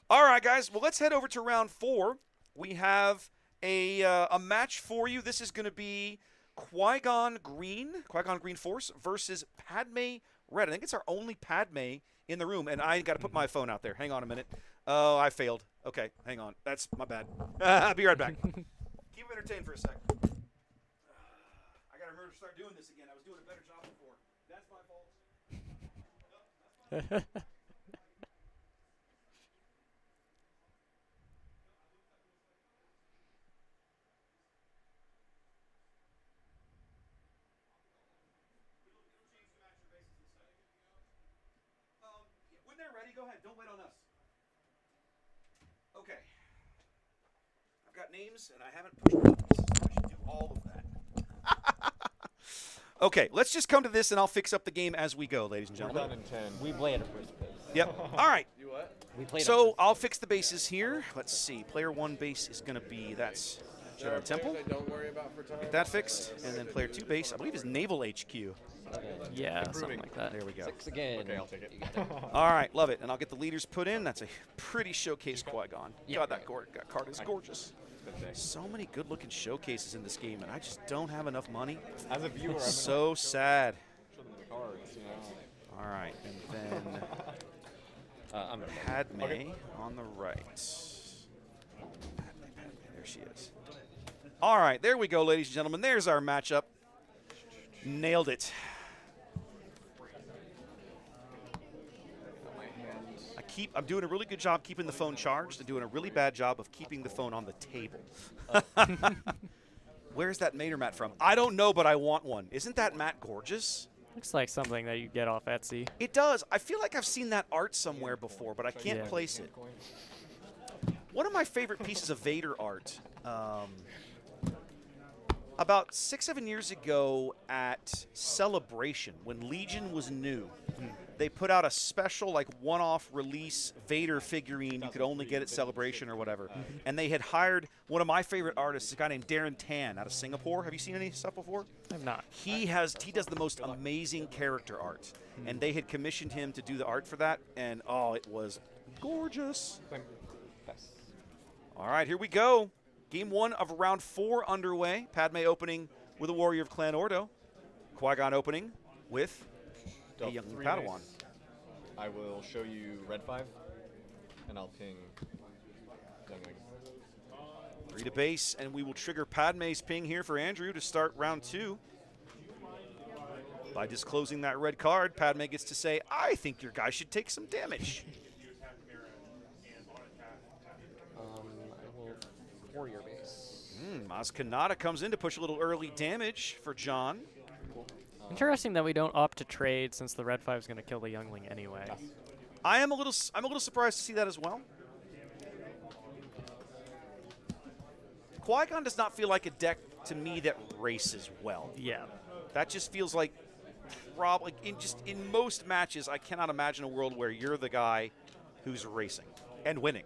All right, guys. Well, let's head over to round 4. We have a match for you. This is going to be Qui-Gon Green Force versus Padme Red. I think it's our only Padme in the room, and I got to put my phone out there. Hang on a minute. Oh, I failed. Okay, hang on. That's my bad. I'll be right back. Keep them entertained for a sec. I got to remember to start doing this again. I was doing a better job before. That's my fault. When they're ready, go ahead. Don't wait on us. Okay. I've got names, and I haven't pushed buttons. I should do all of that. Okay, let's just come to this, and I'll fix up the game as we go, ladies and gentlemen. We're done in 10. We play at a first base. Yep. All right. You what? We played So I'll fix the bases here. Let's see. Player 1 base is going to be, that's There are Jedi Temple. players I don't worry about for time. Get that fixed. And then player 2 base, I believe, is Naval HQ. Yeah, something like that. There we go. 6 again. Okay, I'll take it. All right, love it. And I'll get the leaders put in. That's a pretty showcase Qui-Gon. God, that card is gorgeous. So many good-looking showcases in this game, and I just don't have enough money. As a viewer, I'm So sad. show them the cards, you know. All right, and then I'm Padme on the right. Padme, there she is. All right, there we go, ladies and gentlemen. There's our matchup. Nailed it. I'm doing a really good job keeping the phone charged and doing a really bad job of keeping the phone on the table. Where's that Mater mat from? I don't know, but I want one. Isn't that mat gorgeous? Looks like something that you get off Etsy. It does. I feel like I've seen that art somewhere before, but I can't place it. One of my favorite pieces of Vader art, about 6-7 years ago at Celebration, when Legion was new, they put out a special, like, one-off release Vader figurine you could only get at Celebration or whatever. And they had hired one of my favorite artists, a guy named Darren Tan out of Singapore. Have you seen any stuff before? I've not. He does the most amazing character art. And they had commissioned him to do the art for that, and, oh, it was gorgeous. All right, here we go. Game 1 of round 4 underway. Padme opening with a Warrior of Clan Ordo. Qui-Gon opening with a young Padawan. I will show you red 5, and I'll ping youngling. 3 to base, and we will trigger Padme's ping here for Andrew to start round 2. By disclosing that red card, Padme gets to say, I think your guy should take some damage. I will warrior base. Maz Kanata comes in to push a little early damage for John. Interesting that we don't opt to trade since the red 5 is going to kill the youngling anyway. I'm a little surprised to see that as well. Qui-Gon does not feel like a deck to me that races well. Yeah. That just feels like probably in most matches I cannot imagine a world where you're the guy who's racing and winning.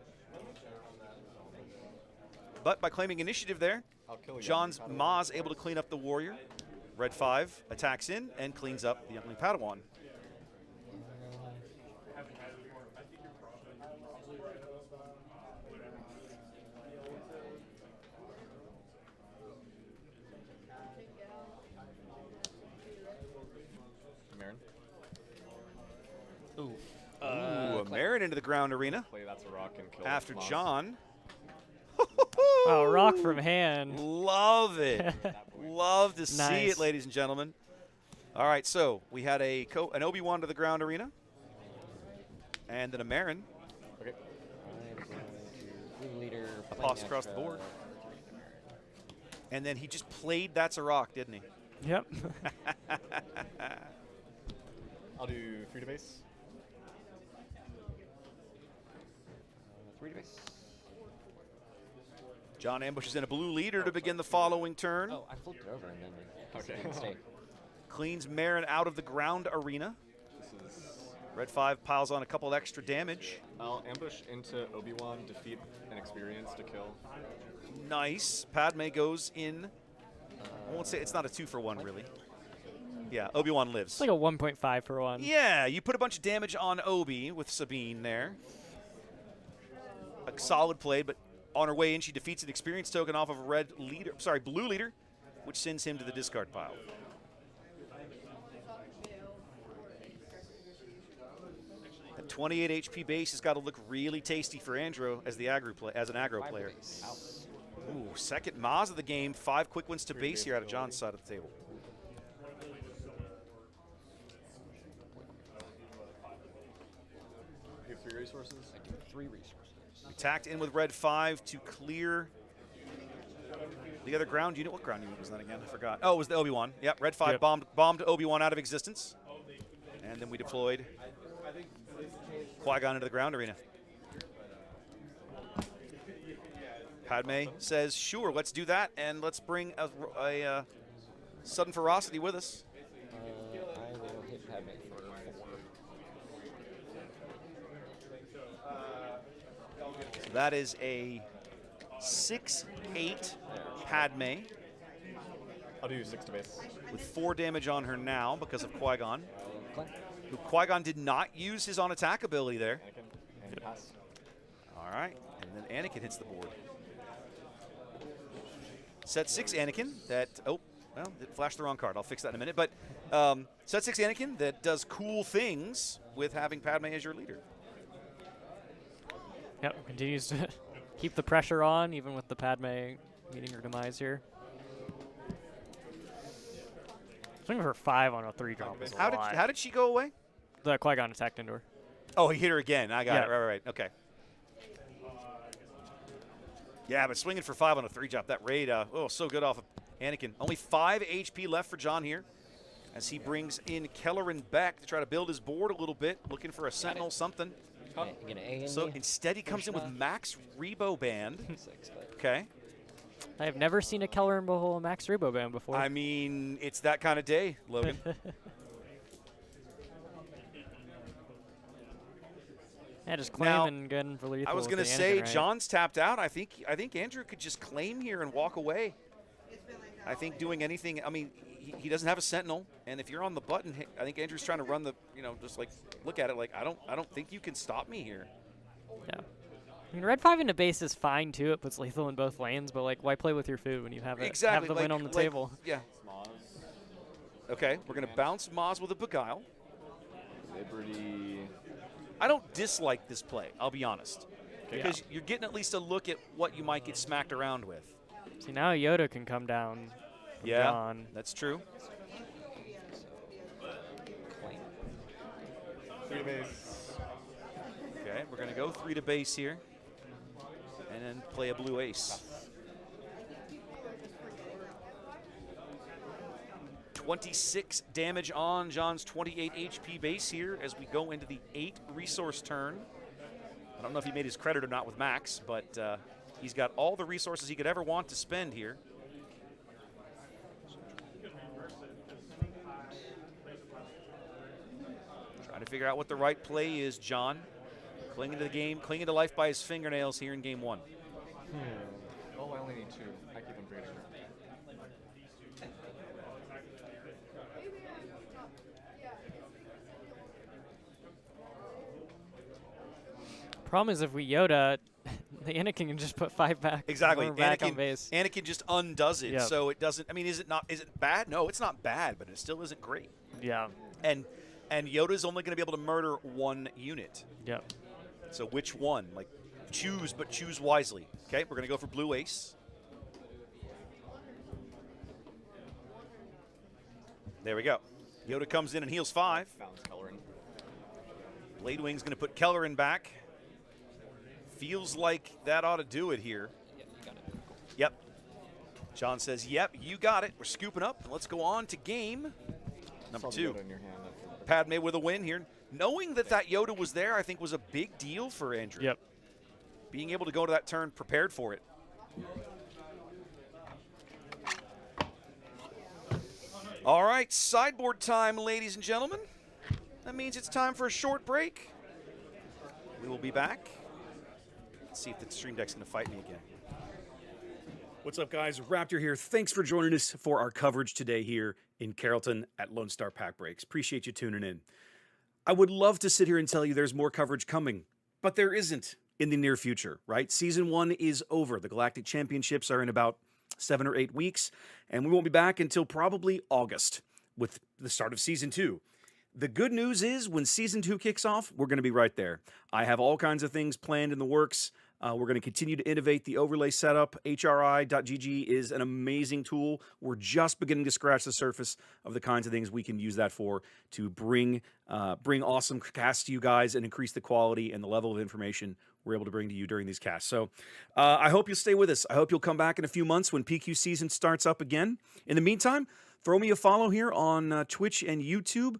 But by claiming initiative there, John's Maz able to clean up the warrior. Red 5 attacks in and cleans up the youngling Padawan. Marin. Ooh, a Marin into the ground arena. Play that's a rock and kill After Maz. John. Oh, rock from hand. Love it. Love to see Nice. it, ladies and gentlemen. All right, so we had an Obi-Wan to the ground arena. And then a Marin. Okay. I'm going to room leader. A pass across the board. And then he just played That's a Rock, didn't he? Yep. I'll do 3 to base. 3 to base. John ambushes in a blue leader to begin the following turn. Oh, I flipped it over and then Okay. didn't stay. Cleans Marin out of the ground arena. This is. Red 5 piles on a couple extra damage. I'll ambush into Obi-Wan, defeat an experience to kill. Nice. Padme goes in. I won't say it's not a 2-for-1 really. Yeah, Obi-Wan lives. It's like a 1.5 for 1. Yeah, you put a bunch of damage on Obi with Sabine there. A solid play, but on her way in, she defeats an experience token off of a blue leader, which sends him to the discard pile. At 28 HP base has got to look really tasty for Andrew as an aggro player. Ooh, second Maz of the game. 5 quick ones to base here out of John's side of the table. You have 3 resources? I do 3 resources. We tacked in with red 5 to clear the other ground unit. What ground unit was that again? I forgot. Oh, it was the Obi-Wan. Yep, red 5 bombed Obi-Wan out of existence. And then we deployed Qui-Gon into the ground arena. Padme says, sure, let's do that, and let's bring a sudden ferocity with us. I will hit Padme for 4. So that is a 6/8 Padme I'll do 6 to base. with 4 damage on her now because of Qui-Gon. Click. Who Qui-Gon did not use his on-attack ability there. Anakin, and pass. All right, and then Anakin hits the board. Set 6 Anakin that, it flashed the wrong card. I'll fix that in a minute. But set 6 Anakin that does cool things with having Padme as your leader. Yep, continues to keep the pressure on, even with the Padme meeting her demise here. Swinging for 5 on a 3-drop is a lot. How did she go away? The Qui-Gon attacked into her. Oh, he hit her again. I got Yeah. it. Right. Okay. Yeah, but swinging for 5 on a 3-drop, that raid, so good off of Anakin. Only 5 HP left for John here as he brings in Kelleran back to try to build his board a little bit, looking for a Sentinel something. Get an A in So me. instead he comes in with Max Rebo Band. 6, but Okay. I have never seen a Kelleran Bowl Max Rebo band before. I mean, it's that kind of day, Logan. Yeah, just claim Now, and get in for lethal. I was with going to the say, Anakin, right? John's tapped out. I think Andrew could just claim here and walk away. I think doing anything, I mean, he doesn't have a Sentinel, and if you're on the button, I think Andrew's trying to run the, just like look at it like I don't think you can stop me here. Yeah. I mean, red 5 into base is fine too. It puts lethal in both lanes, but like, why play with your food when you have it, have the win on the table? Yeah. Okay, we're going to bounce Maz with a Beguile. Liberty. I don't dislike this play, I'll be honest. Because you're getting at least a look at what you might get smacked around with. See, now Yoda can come down. Yeah, John. that's true. claim. 3 to base. Okay, we're going to go 3 to base here. And then play a blue ace. 26 damage on John's 28 HP base here as we go into the 8 resource turn. I don't know if he made his credit or not with Max, but he's got all the resources he could ever want to spend here. Trying to figure out what the right play is, John. Clinging to the game, clinging to life by his fingernails here in game 1. Oh, I only need 2. I keep them grading. Problem is, if we Yoda, the Anakin can just put 5 back. Exactly. Or back on base. Anakin just undoes it, Yep. so it doesn't. I mean, is it bad? No, it's not bad, but it still isn't great. Yeah. And Yoda's only going to be able to murder 1 unit. Yep. So which one? Like, choose, but choose wisely. Okay, we're going to go for blue ace. There we go. Yoda comes in and heals 5. Bounce Kelleran. Blade Wing's going to put Kelleran back. Feels like that ought to do it here. Yeah, you got it. Yep. John says, yep, you got it. We're scooping up. Let's go on to game number Saw the 2. Yoda in your hand. Padme with a win here. Knowing that Yoda was there, I think, was a big deal for Andrew. Yep. Being able to go to that turn prepared for it. All right, sideboard time, ladies and gentlemen. That means it's time for a short break. We will be back. Let's see if the Stream Deck's going to fight me again. What's up, guys? Raptor here. Thanks for joining us for our coverage today here in Carrollton at Lone Star Pack Breaks. Appreciate you tuning in. I would love to sit here and tell you there's more coverage coming, but there isn't in the near future, right? Season 1 is over. The Galactic Championships are in about 7 or 8 weeks, and we won't be back until probably August with the start of Season 2. The good news is when Season 2 kicks off, we're going to be right there. I have all kinds of things planned in the works. We're going to continue to innovate the overlay setup. HRI.gg is an amazing tool. We're just beginning to scratch the surface of the kinds of things we can use that for to bring awesome casts to you guys and increase the quality and the level of information we're able to bring to you during these casts. So I hope you'll stay with us. I hope you'll come back in a few months when PQ season starts up again. In the meantime, throw me a follow here on Twitch and YouTube.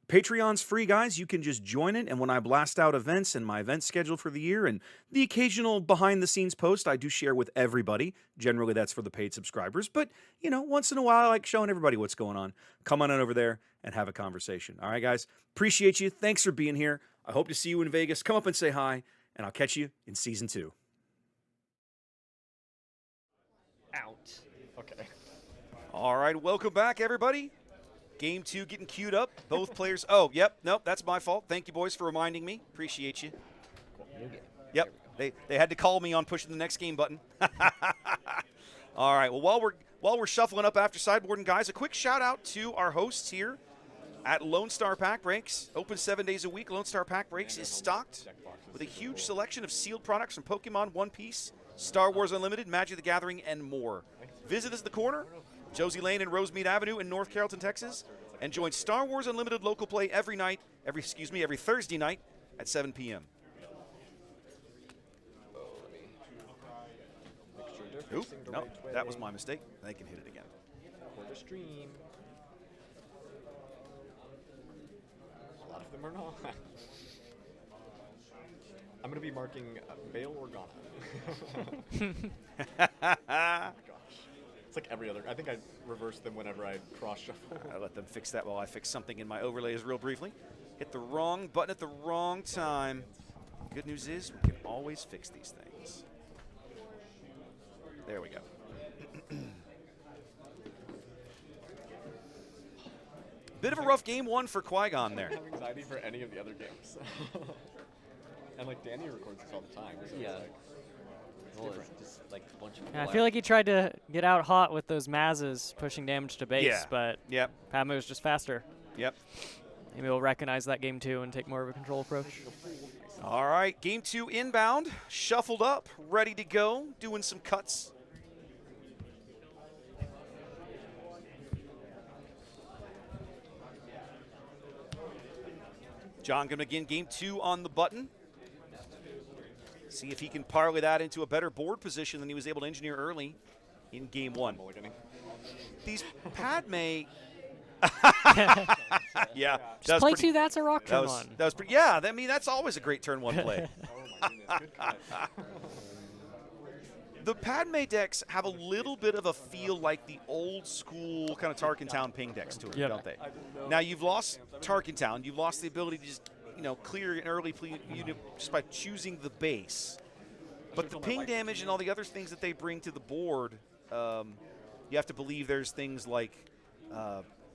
Patreon's free, guys. You can just join it, and when I blast out events and my event schedule for the year and the occasional behind-the-scenes post I do share with everybody. Generally, that's for the paid subscribers, but, you know, once in a while I like showing everybody what's going on. Come on over there and have a conversation. All right, guys? Appreciate you. Thanks for being here. I hope to see you in Vegas. Come up and say hi, and I'll catch you in Season 2. Out. Okay. All right, welcome back, everybody. Game 2 getting queued up. Both players. Oh, yep. Nope, that's my fault. Thank you, boys, for reminding me. Appreciate you. Yep. They had to call me on pushing the next game button. All right. Well, while we're shuffling up after sideboarding, guys, a quick shout out to our hosts here at Lone Star Pack Breaks. Open 7 days a week. Lone Star Pack Breaks is stocked with a huge selection of sealed products from Pokemon, One Piece, Star Wars Unlimited, Magic the Gathering, and more. Visit us at the corner, Josie Lane and Rosemead Avenue in North Carrollton, Texas, and join Star Wars Unlimited local play every Thursday night at 7 p.m. Oop, no, that was my mistake. They can hit it again. For the stream. A lot of them are not. I'm going to be marking Bail Organa. Oh my gosh. It's like every other. I think I reverse them whenever I cross shuffle. I let them fix that while I fix something in my overlays real briefly. Hit the wrong button at the wrong time. Good news is we can always fix these things. There we go. Bit of a rough game 1 for Qui-Gon there. I don't have anxiety for any of the other games. And like Danny records this all the time. So Yeah. It's like, Well, it's just like a bunch of Yeah, I feel like he tried to get out hot with those Mazes pushing damage to base, but Padme was just faster. Yep. Maybe we'll recognize that game 2 and take more of a control approach. All right, game 2 inbound, shuffled up, ready to go, doing some cuts. John going to begin game 2 on the button. See if he can parlay that into a better board position than he was able to engineer early in game 1. These Padme. Yeah. Just play 2, that's a rock turn 1. That was pretty. Yeah, I mean, that's always a great turn 1 play. oh my goodness, good cut. The Padme decks have a little bit of a feel like the old school kind of Tarkin Town ping decks to it, don't they? Now, you've lost Tarkin Town. You've lost the ability to just clear an early unit just by choosing the base. But the ping damage and all the other things that they bring to the board, you have to believe there's things like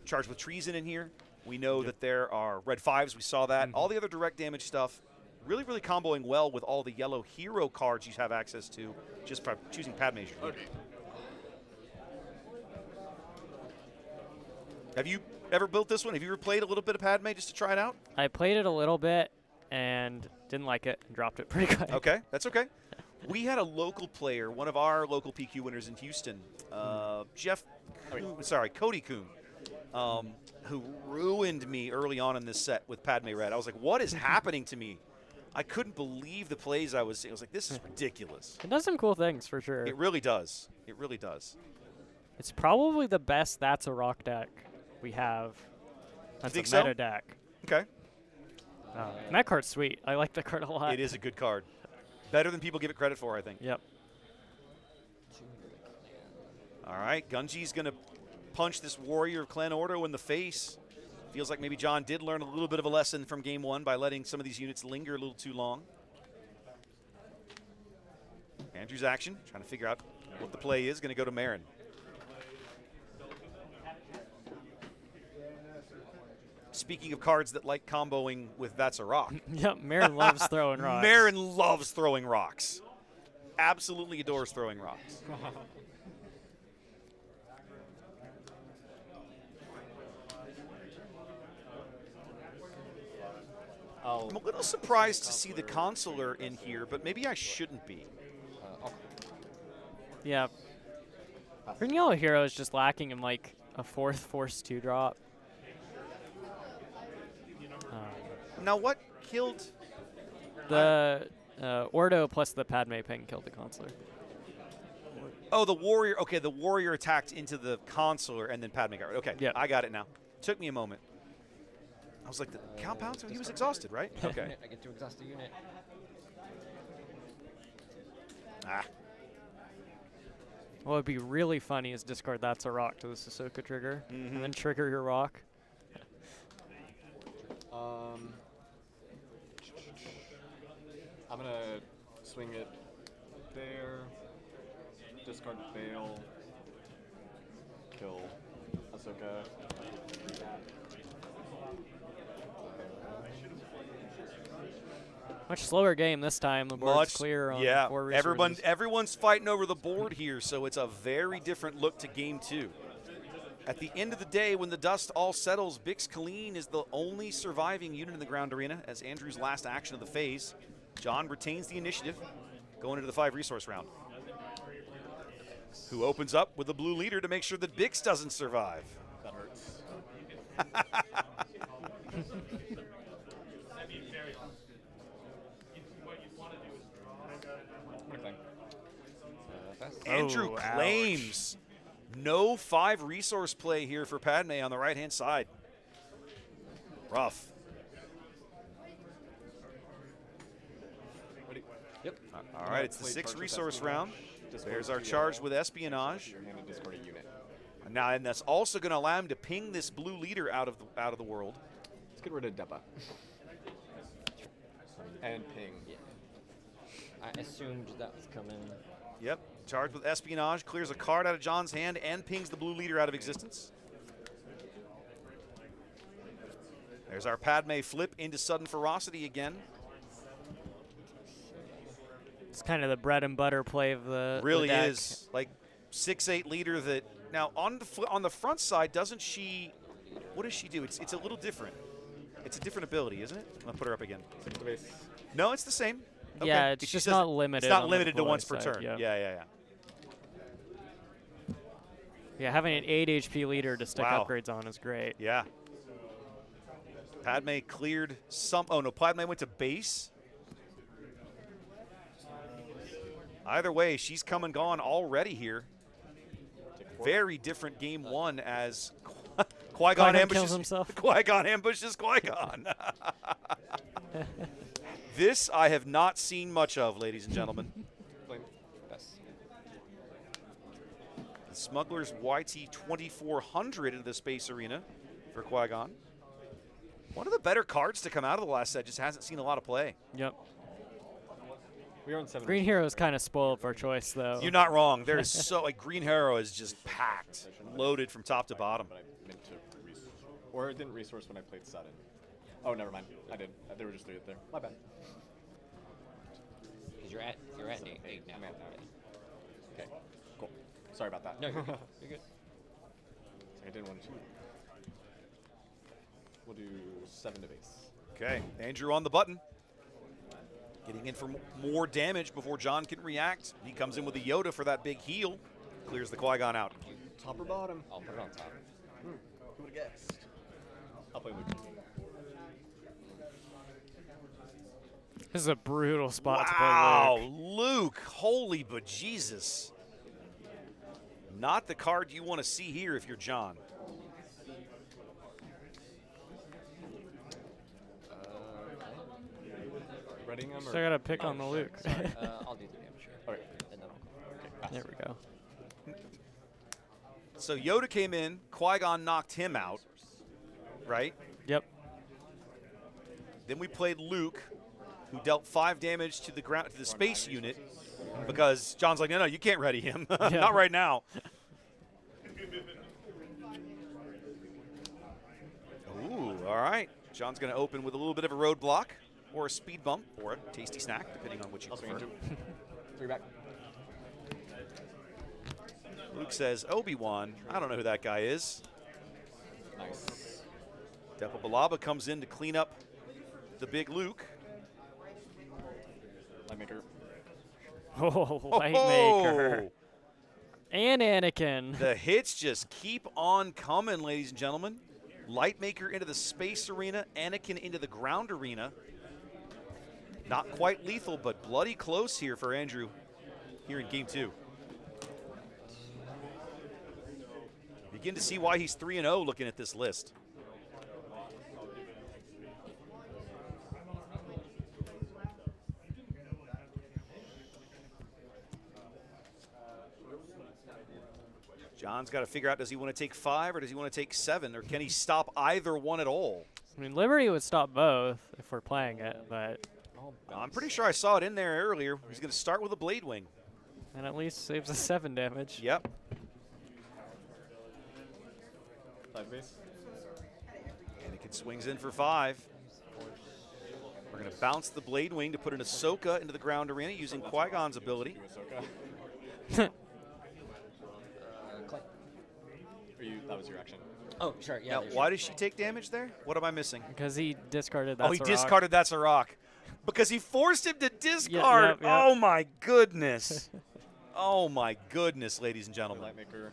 Charged with Treason in here. We know that there are red 5s. We saw that. All the other direct damage stuff, really, really comboing well with all the yellow hero cards you have access to just by choosing Padme as your leader. Have you ever built this one? Have you ever played a little bit of Padme just to try it out? I played it a little bit and didn't like it and dropped it pretty quick. Okay, that's okay. We had a local player, one of our local PQ winners in Houston, Cody Kuhn, who ruined me early on in this set with Padme Red. I was like, what is happening to me? I couldn't believe the plays I was seeing. I was like, this is ridiculous. It does some cool things, for sure. It really does. It really does. It's probably the best That's a Rock deck we have. That's think a so? meta deck. Okay. And that card's sweet. I like the card a lot. It is a good card. Better than people give it credit for, I think. Yep. All right, Gunji's going to punch this Warrior of Clan Ordo in the face. Feels like maybe John did learn a little bit of a lesson from game 1 by letting some of these units linger a little too long. Andrew's action, trying to figure out what the play is, going to go to Marin. Speaking of cards that like comboing with That's a Rock. Yep, Marin loves throwing rocks. Marin loves throwing rocks. Absolutely adores throwing rocks. I'm a little surprised to see the Consular in here, but maybe I shouldn't be. Yeah. Green Yellow Hero is just lacking in like a 4th Force 2 drop. Now what killed? The Ordo plus the Padme ping killed the Consular. Oh, the Warrior. Okay, the Warrior attacked into the Consular and then Padme got rid. Okay, Yep. I got it now. Took me a moment. I was like, the compound? He was exhausted, right? Okay. I get to exhaust the unit. Ah. What would be really funny is discard That's a Rock to the Ahsoka trigger, and then trigger your rock. I'm gonna swing it there, discard Bale, kill Ahsoka. Much slower game this time. The board's clear on 4 resources. Everyone's fighting over the board here, so it's a very different look to game 2. At the end of the day, when the dust all settles, Bix Colleen is the only surviving unit in the ground arena as Andrew's last action of the phase. John retains the initiative going into the 5 resource round. Who opens up with the blue leader to make sure that Bix doesn't survive. That hurts. Andrew claims no 5 resource play here for Padme on the right-hand side. Rough. Yep. All right, it's the 6 resource round. There's our charge with espionage. Discard a unit. Now, and that's also going to allow him to ping this blue leader out of the world. Let's get rid of Deppa. And ping. Yeah. I assumed that was coming. Yep. Charged with espionage, clears a card out of John's hand and pings the blue leader out of existence. There's our Padme flip into sudden ferocity again. It's kind of the bread and butter play of the Really the deck. is. Like 6'8" leader that now on the front side, doesn't she? What does she do? It's a little different. It's a different ability, isn't it? I'm gonna put her up again. No, it's the same. Okay. Yeah, it's She just says not limited. It's not on the limited to deploy once per side, turn. Yeah. Yeah. Yeah, having an 8 HP leader to stick Wow. upgrades on is great. Yeah. Padme cleared some. Oh no, Padme went to base. Either way, she's come and gone already here. Very different game 1 as Qui-Gon ambushes kills himself. Qui-Gon ambushes Qui-Gon. This I have not seen much of, ladies and gentlemen. The Smuggler's YT 2400 into the Space Arena for Qui-Gon. One of the better cards to come out of the last set, just hasn't seen a lot of play. Yep. We are on 7. Green Hero is kind of spoiled for choice, though. You're not wrong. There's so like Green Hero is just packed, loaded from top to bottom. But I meant to or it didn't resource when I played Sudden. Oh, never mind. I did. There were just 3 up there. My bad. Because you're at 8 now. I'm at 9. Okay, cool. Sorry about that. No, you're good. You're good. I didn't want to. We'll do 7 to base. Okay, Andrew on the button. Getting in for more damage before John can react. He comes in with a Yoda for that big heal. Clears the Qui-Gon out. Top or bottom? I'll put it on top. Who would have guessed? I'll play Luke. This is a brutal spot to play Wow, Luke. Luke. Holy bejesus. Not the card you want to see here if you're John. Reading him? So I gotta pick on the Luke. I'll do the damage. Sure. Okay. And then I'll There we go. So Yoda came in, Qui-Gon knocked him out, right? Yep. Then we played Luke, who dealt 5 damage to the ground to the space unit, because John's like, no, you can't ready him, not right now. Ooh, all right. John's going to open with a little bit of a roadblock, or a speed bump, or a tasty snack, depending on what you prefer. 3 back. Luke says, Obi-Wan, I don't know who that guy is. Nice. Depa Balaba comes in to clean up the big Luke. Lightmaker. Oh, Lightmaker. And Anakin. The hits just keep on coming, ladies and gentlemen. Lightmaker into the space arena, Anakin into the ground arena. Not quite lethal, but bloody close here for Andrew here in game 2. Begin to see why he's 3-0 looking at this list. John's got to figure out, does he want to take 5 or does he want to take 7, or can he stop either one at all? I mean, Liberty would stop both if we're playing it, but I'm pretty sure I saw it in there earlier. He's going to start with a Blade Wing. and at least saves us 7 damage. Yep. 5 base. Anakin swings in for 5. We're going to bounce the Blade Wing to put an Ahsoka into the ground arena using Qui-Gon's ability. That was your action. Oh, sure, yeah. Now, why does she take damage there? What am I missing? Because he discarded that. Oh, he discarded That's a Rock. Because he forced him to discard. Yep. Oh, my goodness. Oh, my goodness, ladies and gentlemen. Lightmaker.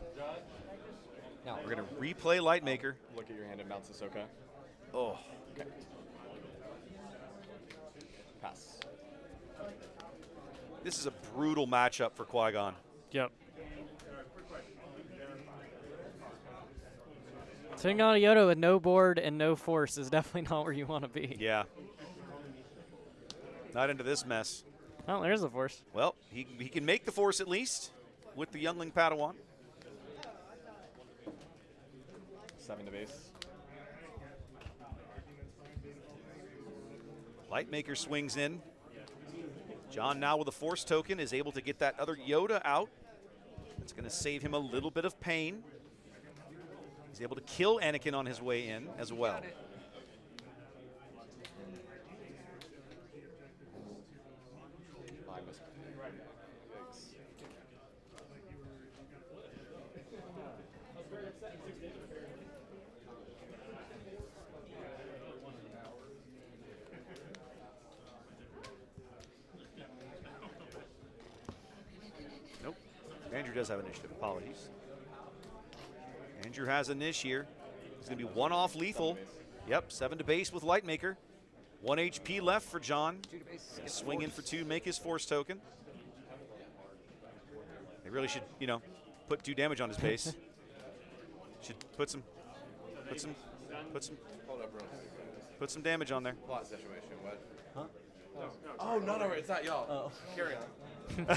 No. We're going to replay Lightmaker. Look at your hand and bounce Ahsoka. Oh. Okay. Pass. This is a brutal matchup for Qui-Gon. Yep. Sitting on a Yoda with no board and no force is definitely not where you want to be. Yeah. Not into this mess. Oh, there's the force. Well, he can make the force at least with the youngling Padawan. 7 to base. Lightmaker swings in. John now with a force token is able to get that other Yoda out. It's going to save him a little bit of pain. He's able to kill Anakin on his way in as well. Nope. Andrew does have initiative. Apologies. Andrew has a niche here. He's going to be 1 off lethal. Yep, 7 to base with Lightmaker. 1 HP left for John. Swing in for 2, make his force token. They really should, put 2 damage on his base. Should put some Hold up, bro. put some damage on there. Plot situation, what? Huh? Oh, no, it's not y'all. Oh. Carry on.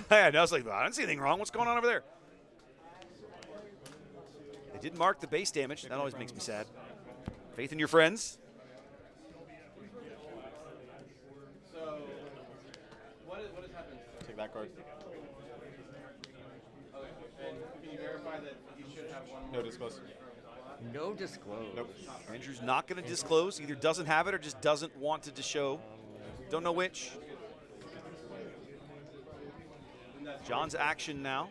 And I was like, I don't see anything wrong. What's going on over there? They did mark the base damage. That always makes me sad. Faith in your friends. So, what has happened? Take that card. Okay, and can you verify that you should have one more? No disclose. No disclose. Nope. Andrew's not going to disclose. Either doesn't have it or just doesn't want to show. Don't know which. John's action now.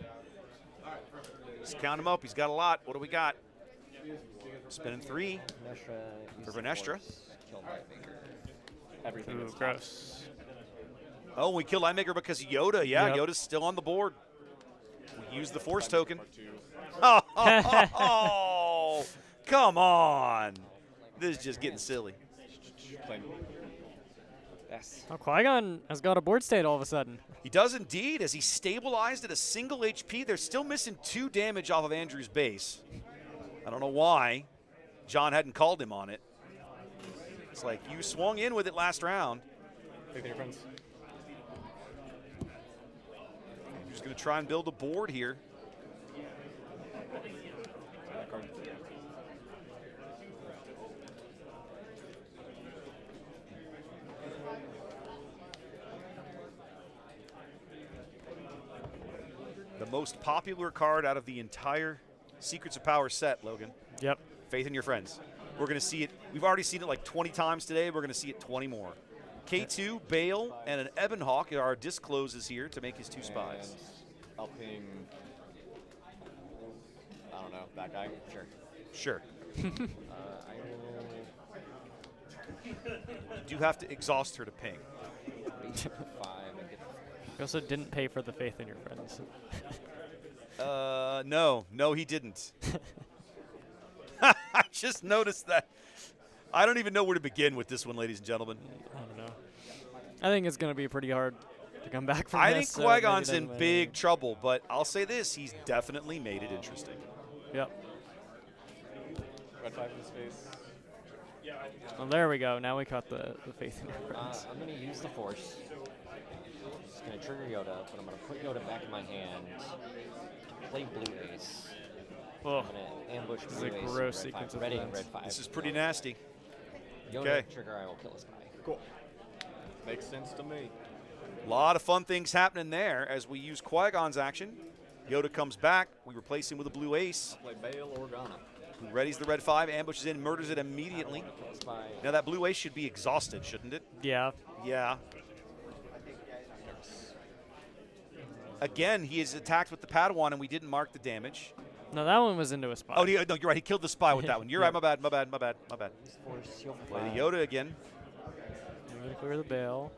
Just count him up. He's got a lot. What do we got? Spinning 3 for Vernestra. Everything Ooh, is gross. Oh, we kill Lightmaker because of Yoda. Yeah, Yep. Yoda's still on the board. We use the force token. Part 2. Oh, come on. This is just getting silly. Plain. Yes. Oh, Qui-Gon has got a board state all of a sudden. He does indeed, as he stabilized at a single HP. They're still missing 2 damage off of Andrew's base. I don't know why John hadn't called him on it. It's like, you swung in with it last round. Faith in your friends. Andrew's going to try and build a board here. The most popular card out of the entire Secrets of Power set, Logan. Yep. Faith in your friends. We're going to see it. We've already seen it like 20 times today. We're going to see it 20 more. K2, Bale, and an Ebonhawk are our discloses here to make his 2 spies. And I'll ping, I don't know, that guy? Sure. Sure. I will. You do have to exhaust her to ping. 5 and get He also didn't pay for the faith in your friends. No, he didn't. I just noticed that. I don't even know where to begin with this one, ladies and gentlemen. I don't know. I think it's going to be pretty hard to come back from I this. think Qui-Gon's in big trouble, but I'll say this, he's definitely made it interesting. Yep. Red 5 in his face. Well, there we go. Now we caught the faith in your friends. I'm going to use the Force. Just going to trigger Yoda, but I'm going to put Yoda back in my hand to play Blue Ace. Oh. I'm going to ambush This is Blue a Ace. gross Red sequence 5, of Red 8 and events. Red 5. This is pretty nasty. Yoda Okay. trigger, I will kill this guy. Cool. Makes sense to me. A lot of fun things happening there as we use Qui-Gon's action. Yoda comes back. We replace him with a blue ace. Play Bale Organa. Who readies the red 5, ambushes in, murders it immediately. Now that blue ace should be exhausted, shouldn't it? Yeah. Yeah. Again, he is attacked with the Padawan, and we didn't mark the damage. No, that one was into a spy. Oh, no, you're right. He killed the spy with that one. You're right. My bad. My bad. Force, heal for Play 5. the Yoda again. I'm going to clear the bail.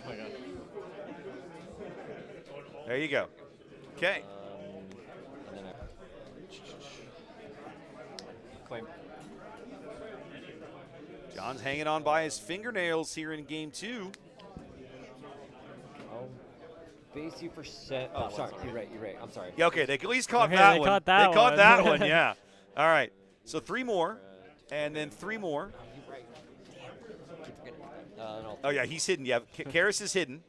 Oh my god. There you go. Okay. And then claim. John's hanging on by his fingernails here in game 2. Oh. Base you for set. Oh, sorry. You're right. I'm sorry. Yeah, okay. They at least caught Okay, that they one. caught that they caught one. that one, yeah. All right. So 3 more, and then 3 more. You're right. Keep forgetting. No. Oh, yeah, he's hidden. Yeah, Karras is hidden.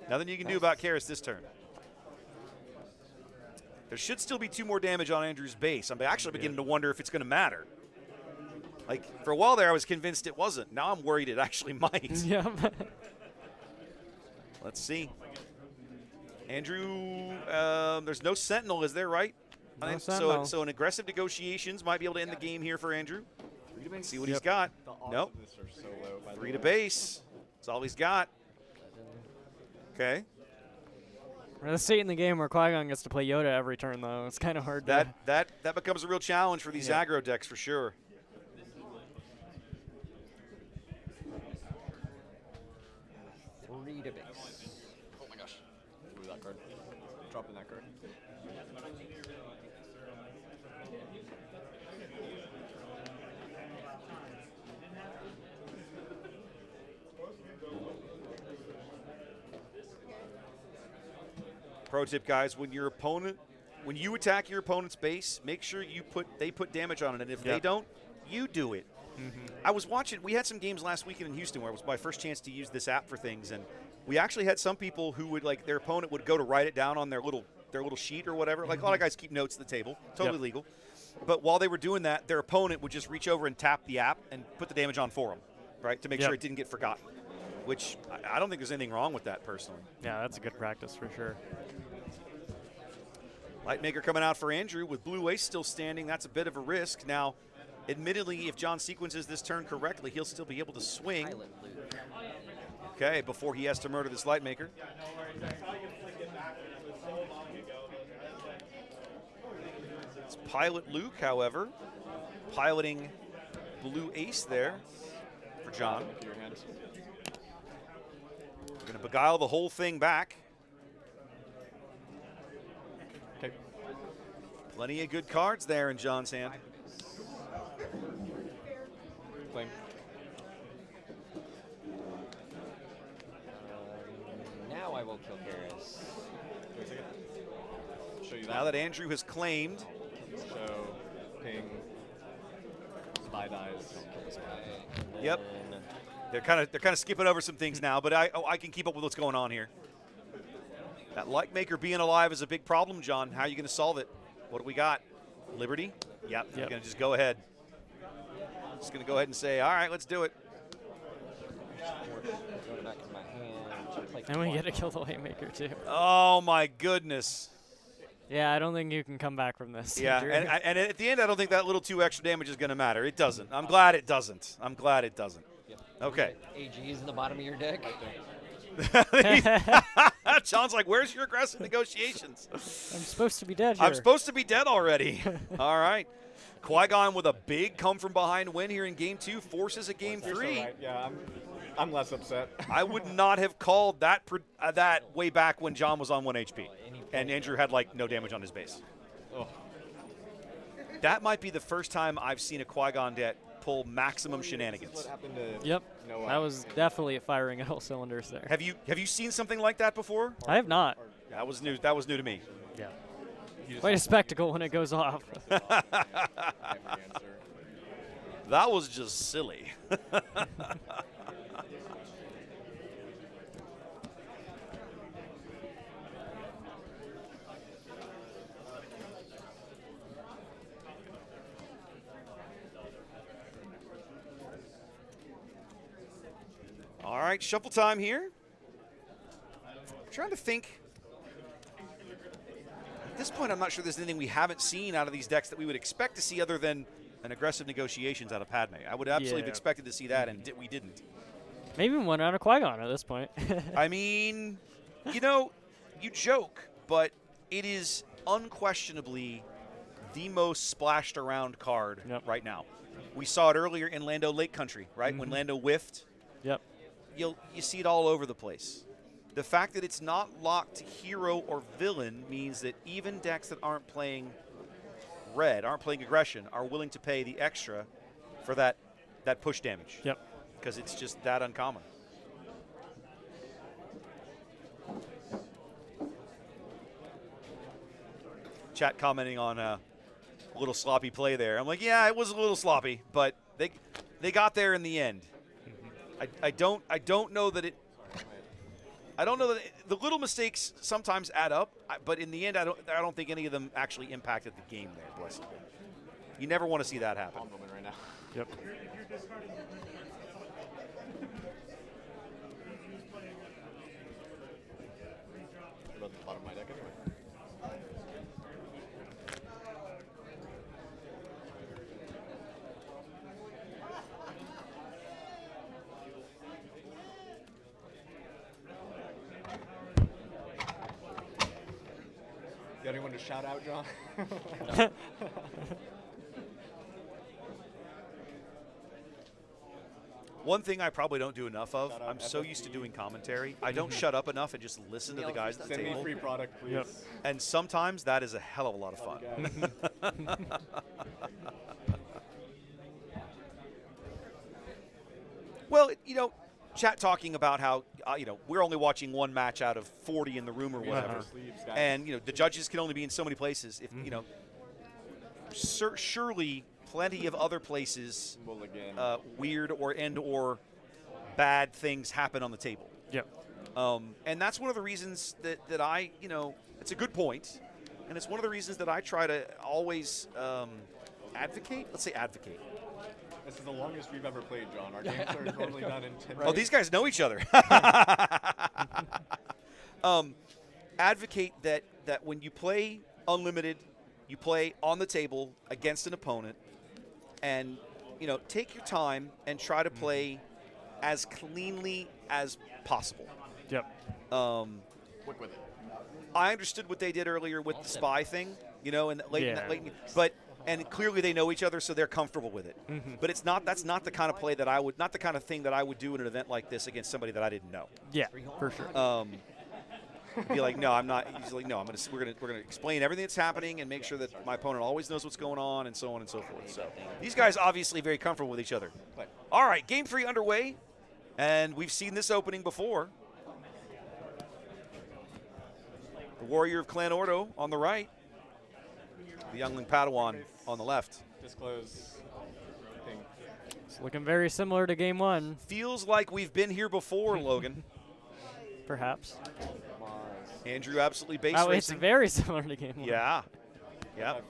Nothing you can do about Karras this turn. There should still be 2 more damage on Andrew's base. I'm actually beginning to wonder if it's going to matter. Like, for a while there, I was convinced it wasn't. Now I'm worried it actually might. Yeah. Let's see. Andrew, there's no Sentinel, is there, right? No So Sentinel. an aggressive negotiations might be able to end the game here for Andrew. Let's see what he's Yep. got. The odds Nope. of this are so low, by the 3 to way. base. That's all he's got. Okay. We're at the state in the game where Qui-Gon gets to play Yoda every turn, though. It's kind of hard to... That becomes a real challenge for these Yeah. aggro decks for sure. Three to base. Oh my gosh. Move that card. Drop in that card. Pro tip, guys, when you attack your opponent's base, make sure they put damage on it, and if they Yep. don't, you do it. I was watching. We had some games last weekend in Houston where it was my first chance to use this app for things, and we actually had some people who would their opponent would go to write it down on their little sheet or whatever. Like a lot of guys keep notes at the table, totally Yep. legal. But while they were doing that, their opponent would just reach over and tap the app and put the damage on for them, right, to make Yep. sure it didn't get forgotten. Which I don't think there's anything wrong with that personally. Yeah, that's a good practice for sure. Lightmaker coming out for Andrew with blue ace still standing. That's a bit of a risk. Now, admittedly, if John sequences this turn correctly, he'll still be able to swing. Pilot Luke. Okay, before he has to murder this Lightmaker. It's Pilot Luke, however, piloting blue ace there for John. Your hands. Going to beguile the whole thing back. Okay. Plenty of good cards there in John's hand. Claim. I will kill Karis. Wait a second. Show you that. Now that Andrew has claimed. So, ping. Spy dies. Yep. They're kind of skipping over some things now, but I can keep up with what's going on here. That Light Maker being alive is a big problem, John. How are you going to solve it? What do we got? Liberty? Yep. You're going to just go ahead. Just going to go ahead and say, all right, let's do it. And we get to kill the Lightmaker too. Oh my goodness. Yeah, I don't think you can come back from this. Yeah, and at the end, I don't think that little 2 extra damage is going to matter. It doesn't. I'm glad it doesn't. I'm glad it doesn't. Yep. Okay. AG's in the bottom of your deck. John's like, where's your aggressive negotiations? I'm supposed to be dead here. I'm supposed to be dead already. All right. Qui-Gon with a big come-from-behind win here in Game 2 forces a Game 3. Right. Yeah, I'm less upset. I would not have called that that way back when John was on 1 HP. And Andrew had, like, no damage on his base. Oh. That might be the first time I've seen a Qui-Gon deck pull maximum shenanigans. What happened to Yep. That was definitely firing at all cylinders there. Have you seen something like that before? I have not. That was new. That was new to me. Yeah. Quite a spectacle when it goes off. That was just silly. All right, shuffle time here. I'm trying to think. At this point, I'm not sure there's anything we haven't seen out of these decks that we would expect to see other than an aggressive negotiations out of Padme. I would absolutely have expected to see that, and we didn't. Maybe even one out of Qui-Gon at this point. I mean, you know, you joke, but it is unquestionably the most splashed around card right now. We saw it earlier in Lando Lake Country, right? When Lando whiffed. Yep. You see it all over the place. The fact that it's not locked to hero or villain means that even decks that aren't playing red, aren't playing aggression, are willing to pay the extra for that push damage. Yep. Because it's just that uncommon. Chat commenting on a little sloppy play there. I'm like, yeah, it was a little sloppy, but they got there in the end. I don't know that it. I don't know that the little mistakes sometimes add up, but in the end, I don't think any of them actually impacted the game there. Bless you. You never want to see that happen. Right now. Yep. About the bottom of my deck anyway. Got anyone to shout out, John? One thing I probably don't do enough of, I'm so used to doing commentary, I don't shut up enough and just listen to the guys at the Send table. me free product, please. Yep. And sometimes that is a hell of a lot of fun. Well, you know, chat talking about how, you know, we're only watching one match out of 40 in the room or whatever. And, you know, the judges can only be in so many places. If you know, surely plenty of other places, weird or bad things happen on the table. Yep. And that's one of the reasons that I, you know, it's a good point, and it's one of the reasons that I try to always advocate. Let's say advocate. This is the longest we've ever played, John. Our games are normally done in 10 minutes. Oh, these guys know each other. Advocate that when you play unlimited, you play on the table against an opponent, and you know, take your time and try to play as cleanly as possible. Yep. Quick with it. I understood what they did earlier with the spy thing, you know, and late, Yeah. And clearly they know each other, so they're comfortable with it. But it's not. That's not the kind of play that I would. Not the kind of thing that I would do in an event like this against somebody that I didn't know. Yeah, for sure. Be like, no, I'm not. He's like, no, we're gonna explain everything that's happening and make sure that my opponent always knows what's going on and so on and so forth. So these guys obviously very comfortable with each other. All right, game 3 underway, and we've seen this opening before. The warrior of Clan Ordo on the right. The youngling Padawan on the left. Disclose. Thing. It's looking very similar to game 1. Feels like we've been here before, Logan. Perhaps. Andrew absolutely base Oh, it's racing. very similar to game 1. Yeah. Yeah.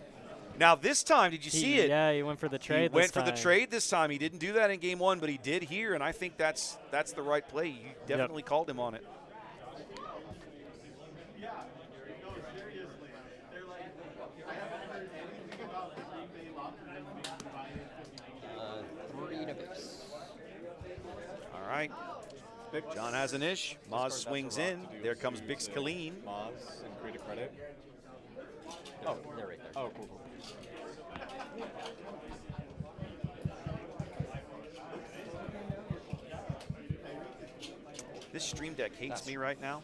Now this time, did you see it? Yeah, he went for the trade. He went for the trade this time. He didn't do that in game 1, but he did here, and I think that's the right play. You definitely called him on it. All right. John has an ish. Maz swings in. There comes Bix Colleen. Maz and create a credit. Oh, they're right there. Oh, cool. This Stream Deck hates me right now.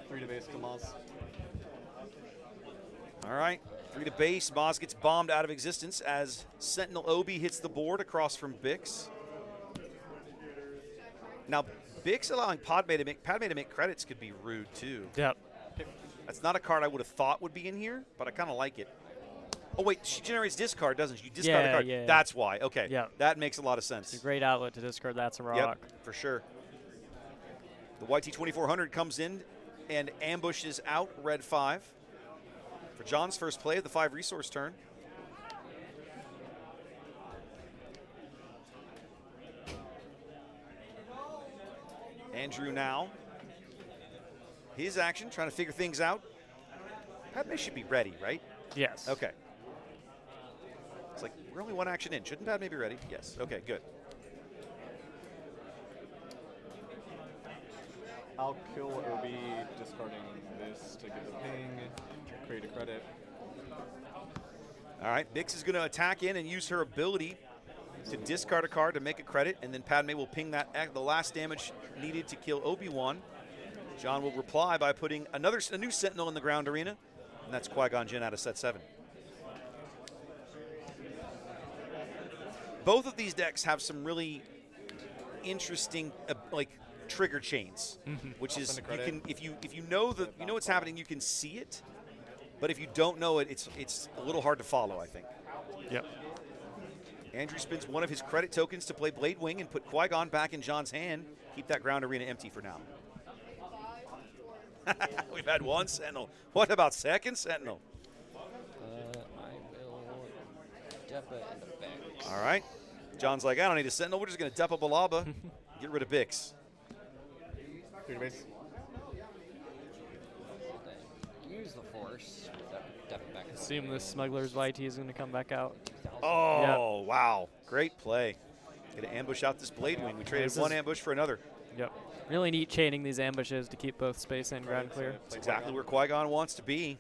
3 to base to Maz. All right, 3 to base. Maz gets bombed out of existence as Sentinel Obi hits the board across from Bix. Now, Bix allowing Padme to make credits could be rude too. Yep. That's not a card I would have thought would be in here, but I kind of like it. Oh wait, she generates discard, doesn't she? You discard a card. Yeah. That's why. Okay. Yeah. That makes a lot of sense. It's a great outlet to discard that some rock. Yep, for sure. The YT2400 comes in and ambushes out red 5 for John's first play of the 5 resource turn. Andrew now. His action, trying to figure things out. Padme should be ready, right? Yes. Okay. It's like, we're only 1 action in. Shouldn't Padme be ready? Yes. Okay, good. I'll kill Obi, discarding this to get the ping, create a credit. All right, Bix is going to attack in and use her ability to discard a card to make a credit, and then Padme will ping that the last damage needed to kill Obi-Wan. John will reply by putting a new Sentinel in the ground arena, and that's Qui-Gon Jinn out of set 7. Both of these decks have some really interesting trigger chains, which is you can if you know what's happening, you can see it, but if you don't know it, it's a little hard to follow, I think. Yep. Andrew spends one of his credit tokens to play Blade Wing and put Qui-Gon back in John's hand. Keep that ground arena empty for now. We've had 1 Sentinel. What about second Sentinel? I will Depa into Bix. All right. John's like, I don't need a Sentinel. We're just going to Depa Balaba, get rid of Bix. 3 to base. Use the Force. Depa back. Assume this Smuggler's YT is going to come back out. Oh, wow. Great play. Going to ambush out this Blade Wing. We traded 1 ambush for another. Yep. Really neat chaining these ambushes to keep both space and ground clear. That's exactly where Qui-Gon wants to be.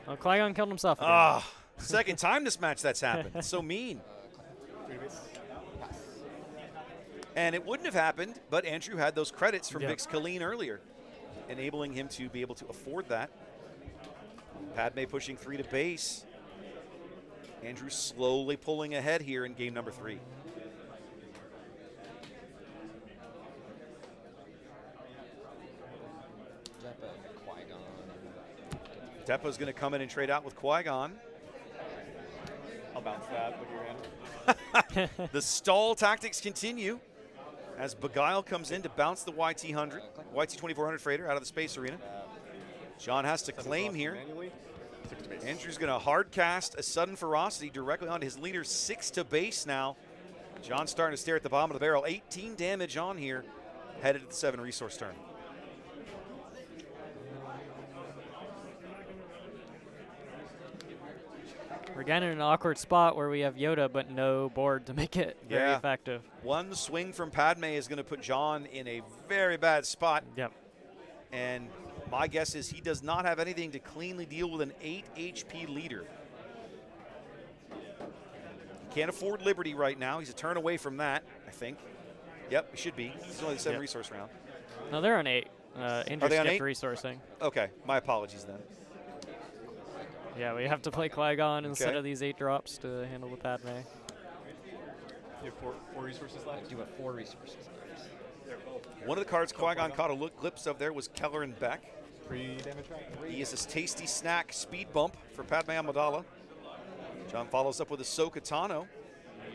Well, Qui-Gon killed himself again. Ah, second time this match that's happened. It's so mean. And it wouldn't have happened, but Andrew had those credits from Bix Colleen earlier, enabling him to be able to afford that. Padme pushing 3 to base. Andrew slowly pulling ahead here in game number 3. Depa's going to come in and trade out with Qui-Gon. I'll bounce that with your hand. The stall tactics continue as Beguile comes in to bounce the YT2400 freighter out of the space arena. John has to claim here. Andrew's going to hard cast a sudden ferocity directly onto his leader. 6 to base now. John's starting to stare at the bottom of the barrel. 18 damage on here, headed to the 7 resource turn. We're again in an awkward spot where we have Yoda but no board to make it very effective. 1 swing from Padme is going to put John in a very bad spot. Yep. And my guess is he does not have anything to cleanly deal with an 8 HP leader. He can't afford Liberty right now. He's a turn away from that, I think. Yep, he should be. He's only the 7 resource round. No, they're on 8. Andrew they on skipped 8? resourcing. Okay, my apologies then. Yeah, we have to play Qui-Gon instead of these 8 drops to handle the Padme. You have 4 resources left? I do have 4 resources left. One of the cards Qui-Gon caught a glimpse of there was Kelleran Beck. 3 damage back. He is this tasty snack speed bump for Padme Amidala. John follows up with Ahsoka Tano,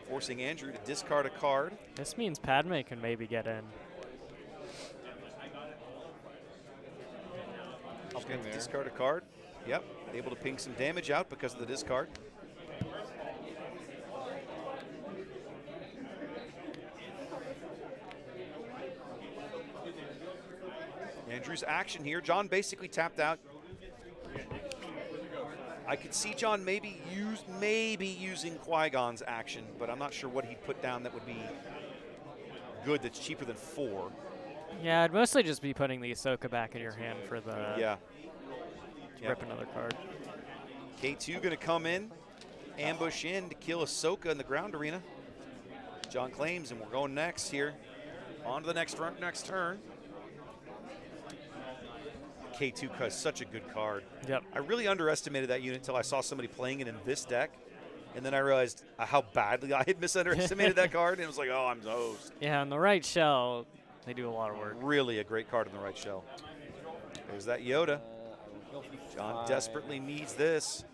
forcing Andrew to discard a card. This means Padme can maybe get in. She's going to discard a card. Yep, able to ping some damage out because of the discard. Andrew's action here. John basically tapped out. I could see John maybe using Qui-Gon's action, but I'm not sure what he'd put down that would be good that's cheaper than 4. Yeah, I'd mostly just be putting the Ahsoka back in your hand for the rip another card. K2 going to come in, ambush in to kill Ahsoka in the ground arena. John claims, and we're going next here. On to the next turn. K2 is such a good card. Yep. I really underestimated that unit until I saw somebody playing it in this deck. And then I realized how badly I had misunderestimated that card. And it was like, oh, I'm toast. Yeah, in the right shell, they do a lot of work. Really a great card in the right shell. There's that Yoda. John desperately needs this.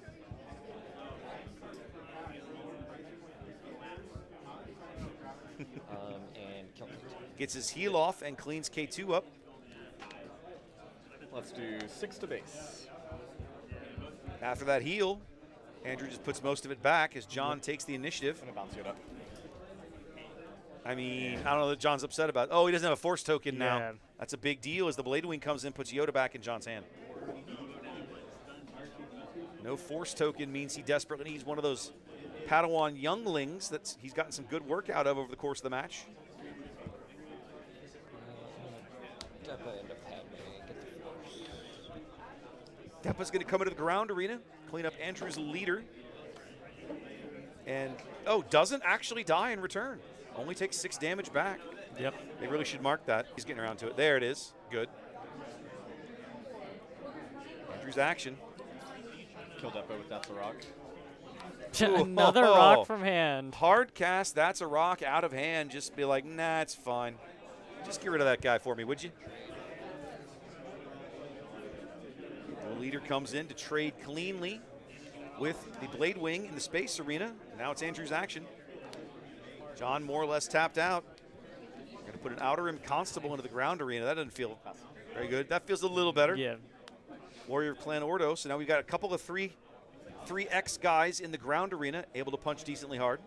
And kill it. Gets his heal off and cleans K2 up. Let's do 6 to base. After that heal, Andrew just puts most of it back as John takes the initiative. I'm gonna bounce it up. I mean, I don't know that John's upset about it. Oh, he doesn't have a force token now. Yeah. That's a big deal as the Blade Wing comes in, puts Yoda back in John's hand. No force token means he desperately needs one of those Padawan younglings that he's gotten some good work out of over the course of the match. Depa into Padme. Get the force. Depa's going to come into the ground arena, clean up Andrew's leader. And, oh, doesn't actually die in return. Only takes 6 damage back. Yep. They really should mark that. He's getting around to it. There it is. Good. Andrew's action. Kill Depa with That's a Rock. Another rock from hand. Hard cast, That's a Rock, out of hand. Just be like, nah, it's fine. Just get rid of that guy for me, would you? The leader comes in to trade cleanly with the Blade Wing in the space arena. Now it's Andrew's action. John more or less tapped out. Going to put an Outer Rim Constable into the ground arena. That doesn't feel very good. That feels a little better. Yeah. Warrior Clan Ordo. So now we've got a couple of 3X guys in the ground arena, able to punch decently hard.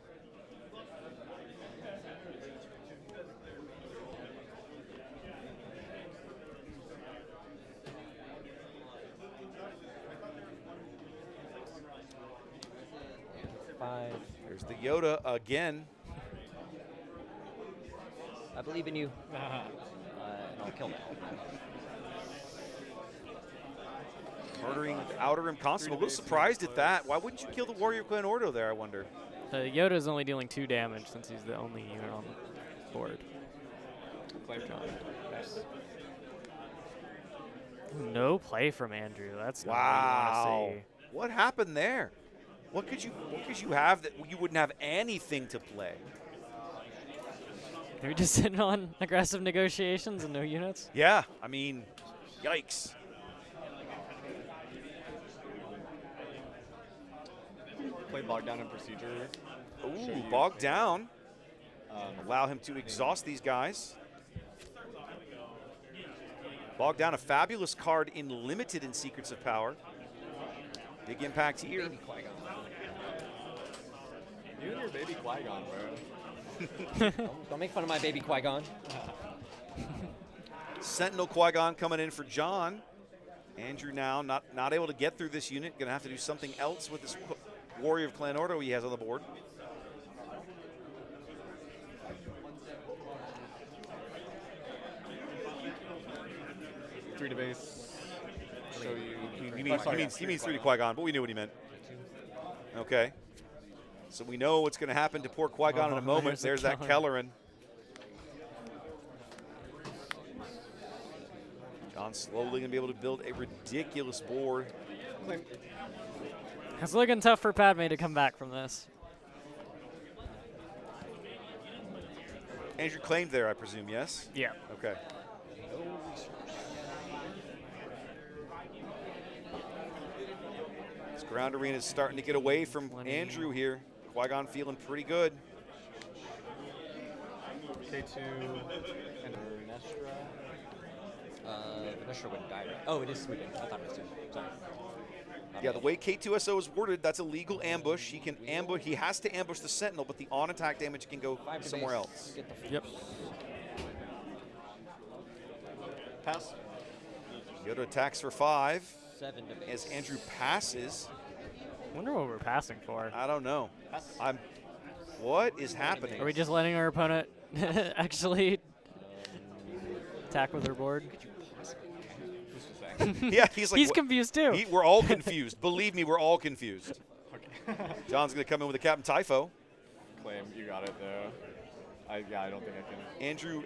There's the Yoda again. I believe in you. And I'll kill that. Murdering the Outer Rim Constable. A little surprised at that. Why wouldn't you kill the Warrior Clan Ordo there, I wonder? Yoda's only dealing 2 damage since he's the only unit on the board. No play from Andrew. That's not what you want to see. What happened there? What could you have that you wouldn't have anything to play? Are we just sitting on aggressive negotiations and no units? Yeah, I mean, yikes. Play Bog Down in Procedure. Ooh, Bog Down. Allow him to exhaust these guys. Bog Down, a fabulous card in Limited in Secrets of Power. Big impact here. You and your baby Qui-Gon, bro. Don't make fun of my baby Qui-Gon. Sentinel Qui-Gon coming in for John. Andrew now not able to get through this unit. Going to have to do something else with this Warrior of Clan Ordo he has on the board. Three to base. Show you. He means 3 to Qui-Gon, but we knew what he meant. Okay. So we know what's going to happen to poor Qui-Gon in a moment. There's that Kelleran. John's slowly going to be able to build a ridiculous board. It's looking tough for Padme to come back from this. Andrew claimed there, I presume, yes? Yeah. Okay. This ground arena is starting to get away from Andrew here. Qui-Gon feeling pretty good. K2 and Nestra. Venestra wouldn't die, right? Oh, it is Sweden. I thought it was 2. Sorry. Yeah, the way K2SO is worded, that's a legal ambush. He can ambush. He has to ambush the Sentinel, but the on-attack damage can go somewhere else. Yep. Pass. Yoda attacks for 5. 7 to base. As Andrew passes. Wonder what we're passing for. I don't know. What is happening? Are we just letting our opponent actually attack with their board? Yeah, he's like. He's confused too. We're all confused. Believe me, we're all confused. Okay. John's going to come in with a Captain Typho. Claim, you got it though. I don't think I can.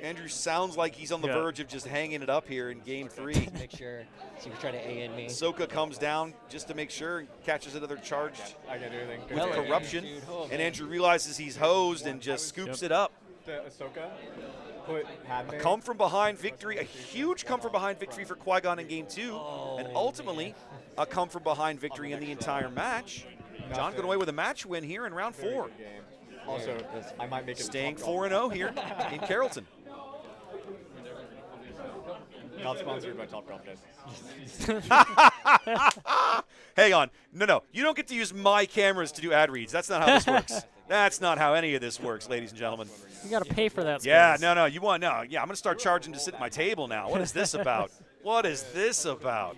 Andrew sounds like he's on the verge of just hanging it up here in game 3. Make sure. So you can try to A in me. Ahsoka comes down just to make sure and catches another charge I can't do anything. with corruption. And Andrew realizes he's hosed and just scoops it up. Ahsoka put Padme. A come from behind victory, a huge come from behind victory for Qui-Gon in game 2, and ultimately a come from behind victory in the entire match. John going away with a match win here in round 4. Also, I might make it staying 4-0 here in Carrollton. Not sponsored by Topgolf, guys. Hang on. No. You don't get to use my cameras to do ad reads. That's not how this works. That's not how any of this works, ladies and gentlemen. You got to pay for that. Yeah, no. You want no? Yeah, I'm going to start charging to sit at my table now. What is this about? What is this about?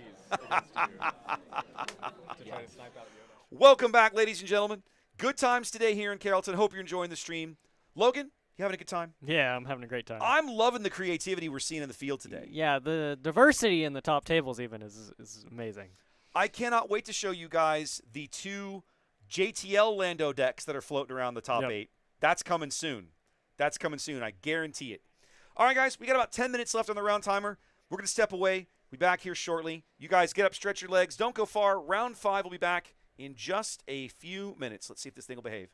Welcome back, ladies and gentlemen. Good times today here in Carrollton. Hope you're enjoying the stream. Logan, you having a good time? Yeah, I'm having a great time. I'm loving the creativity we're seeing in the field today. Yeah, the diversity in the top tables even is amazing. I cannot wait to show you guys the 2 JTL Lando decks that are floating around the top 8. That's coming soon. I guarantee it. All right, guys, we got about 10 minutes left on the round timer. We're going to step away. We'll be back here shortly. You guys get up, stretch your legs. Don't go far. Round 5 will be back in just a few minutes. Let's see if this thing will behave.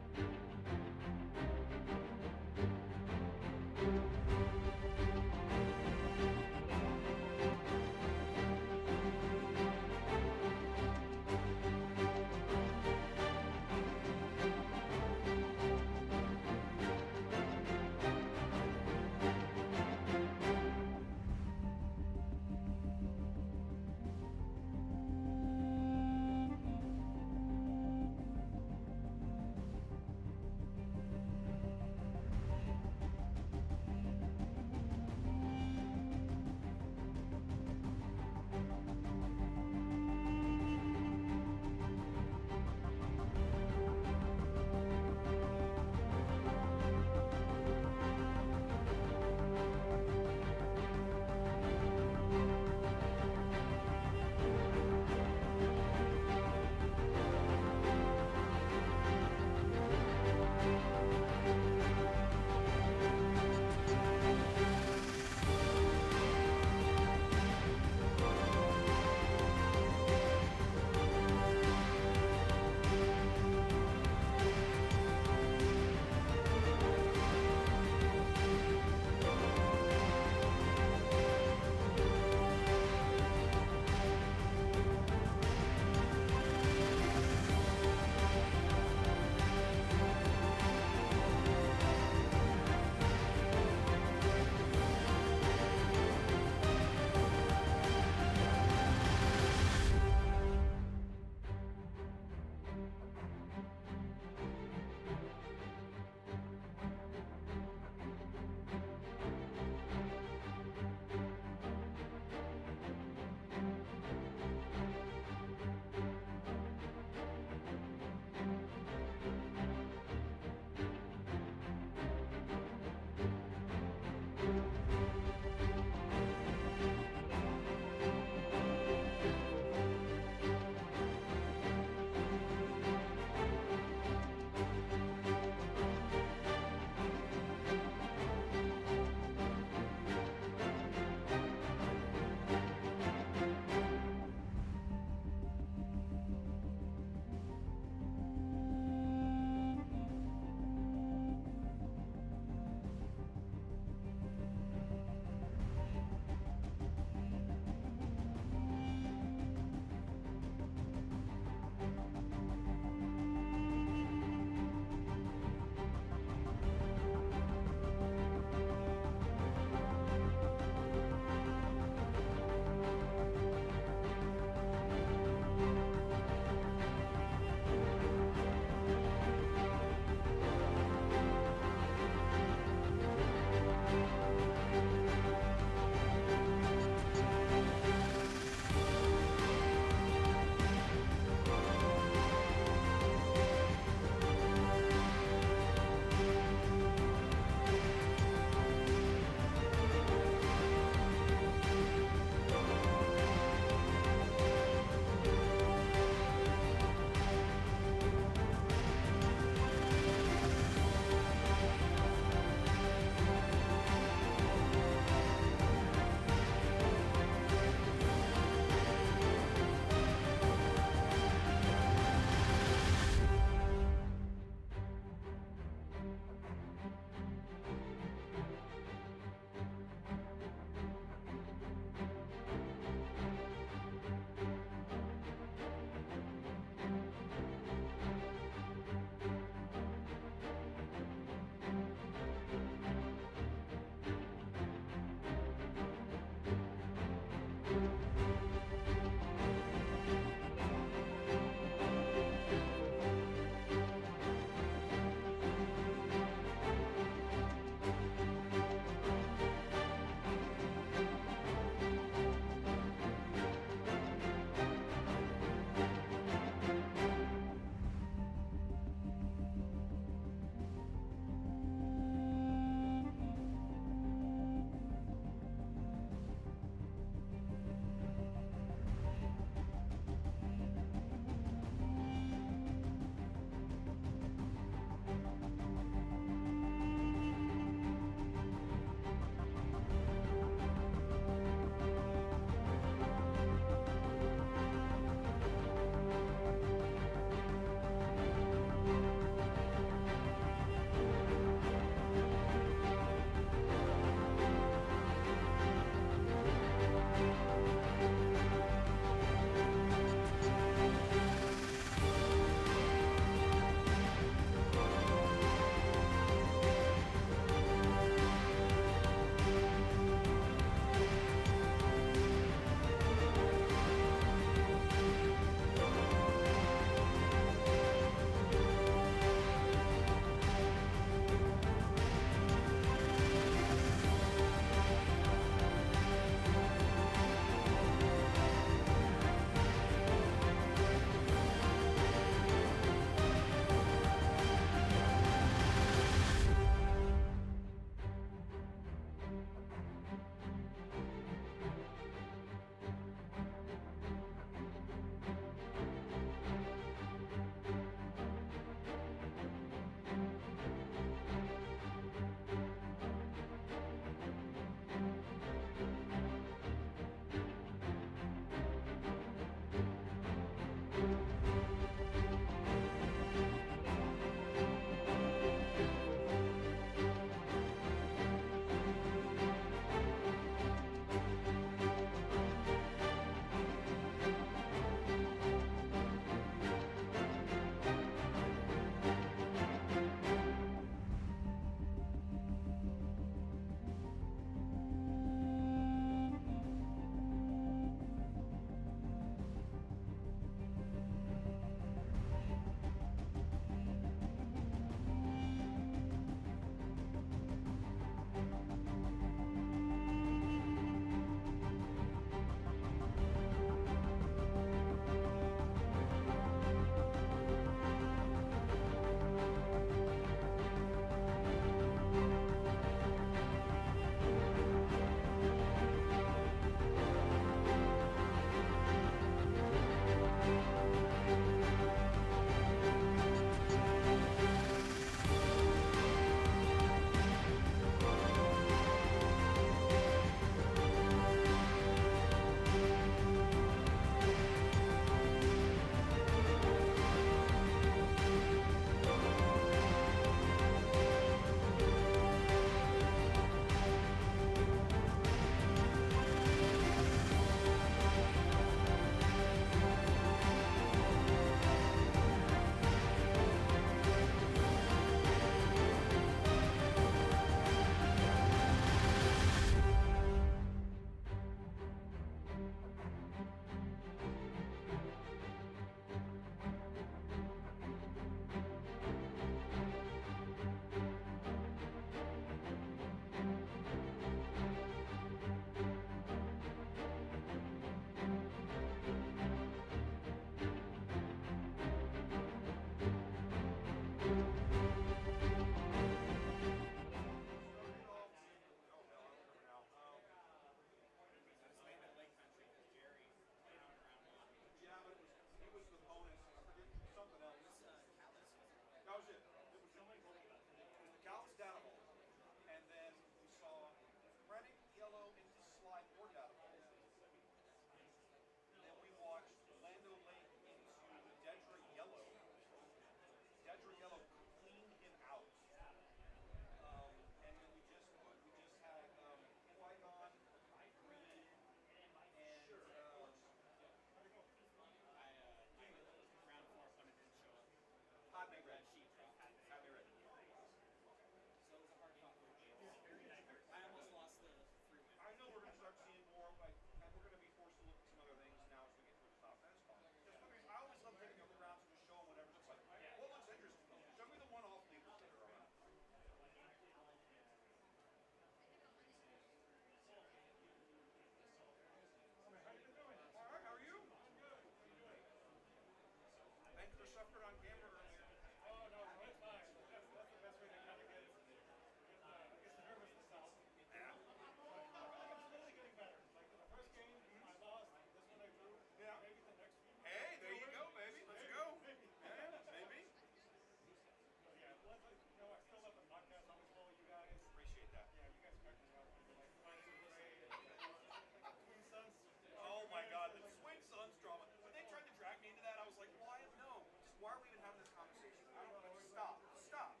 why are we even having this conversation? I don't know. Stop. Stop.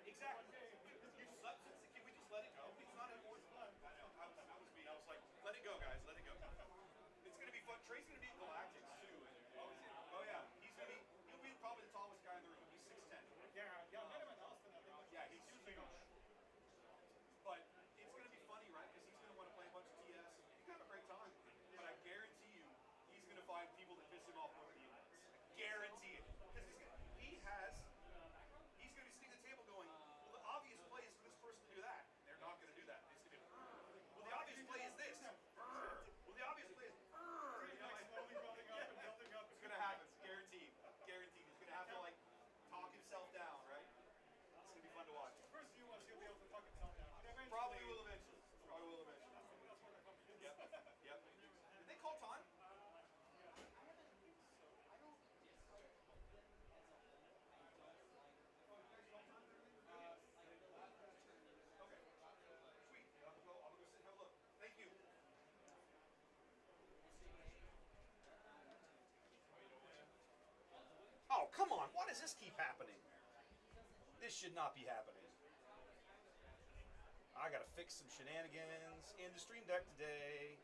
Exactly. You slept since the kid. We just let it go. It's not anymore. I know. I was me. I was like, let it go, guys. Let it go. It's gonna be fun. Trey's gonna be at Galactics too. Oh yeah. He'll be probably the tallest guy in the room. He's 6'10". Yeah. I met him at Austin. Yeah, he's huge. But it's gonna be funny, right? Because he's gonna want to play a bunch of TS. You can have a great time. But I guarantee you, he's gonna find people that piss him off more than he does. Guarantee it. Because he's gonna be sitting at the table going, well, the obvious play is for this person to do that. They're not gonna do that. It's gonna be, well, the obvious play is this. Well, the obvious play is, slowly building up and building up. It's gonna happen. It's guaranteed. Guaranteed. He's gonna have to like talk himself down, right? It's gonna be fun to watch. First few ones he'll be able to talk himself down. Probably will eventually. Yep. Did they call time? Okay. Sweet. I'll go sit and have a look. Thank you. Oh, come on. Why does this keep happening? This should not be happening. I gotta fix some shenanigans in the stream deck today.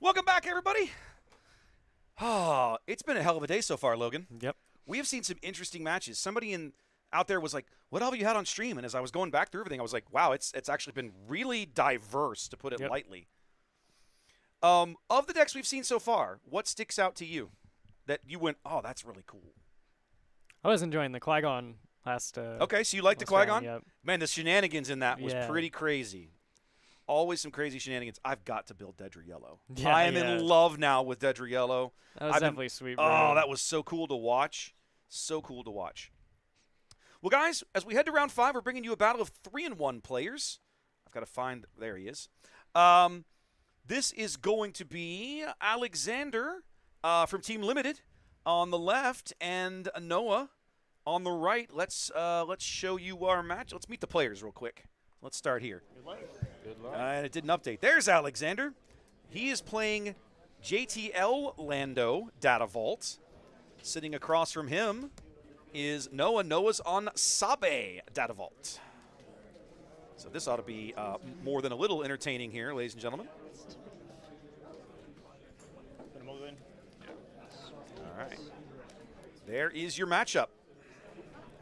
Welcome back, everybody. Oh, it's been a hell of a day so far, Logan. Yep. We have seen some interesting matches. Somebody out there was like, what have you had on stream? And as I was going back through everything, I was like, wow, it's actually been really diverse, to put it lightly. Of the decks we've seen so far, what sticks out to you that you went, oh, that's really cool? I was enjoying the Qui-Gon last. Okay, so you like the Qui-Gon? Yep. Man, the shenanigans in that was pretty crazy. Always some crazy shenanigans. I've got to build Dedra Yellow. Yeah, I am in love now with Dedra Yellow. That was definitely sweet, bro. Oh, that was so cool to watch. So cool to watch. Well, guys, as we head to round 5, we're bringing you a battle of 3-1 players. I've got to find – there he is. This is going to be Alexander from Team Limited on the left and Noah on the right. Let's show you our match. Let's meet the players real quick. Let's start here. Good luck. Good luck. And it didn't update. There's Alexander. He is playing JTL Lando Data Vault. Sitting across from him is Noah. Noah's on Sabe Data Vault. So this ought to be more than a little entertaining here, ladies and gentlemen. All right. There is your matchup.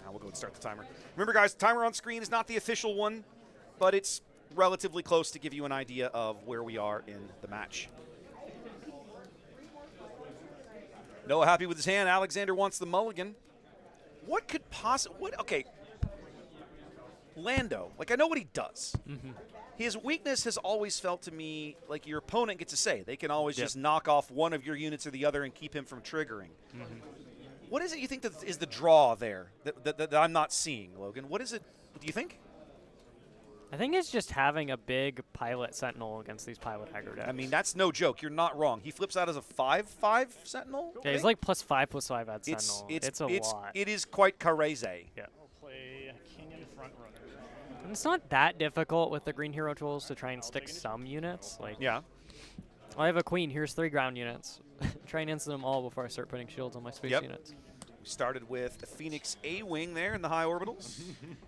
Now we'll go and start the timer. Remember, guys, the timer on screen is not the official one, but it's relatively close to give you an idea of where we are in the match. Noah happy with his hand. Alexander wants the mulligan. What could possibly... Okay. Lando. Like, I know what he does. Mm-hmm. His weakness has always felt to me like your opponent gets to say. They can always just knock off one of your units or the other and keep him from triggering. Mm-hmm. What is it you think that is the draw there that I'm not seeing, Logan? What is it, do you think? I think it's just having a big pilot sentinel against these pilot aggro decks. I mean, that's no joke. You're not wrong. He flips out as a 5/5 sentinel. Yeah, he's like +5/+5 at sentinel. It's a lot. It is quite crazy. Yeah. We'll play Canyon Front Runner. And it's not that difficult with the green hero tools to try and stick some units. Like, yeah. I have a queen. Here's 3 ground units. Try and instant them all before I start putting shields on my space units. We started with a Phoenix A-Wing there in the high orbitals.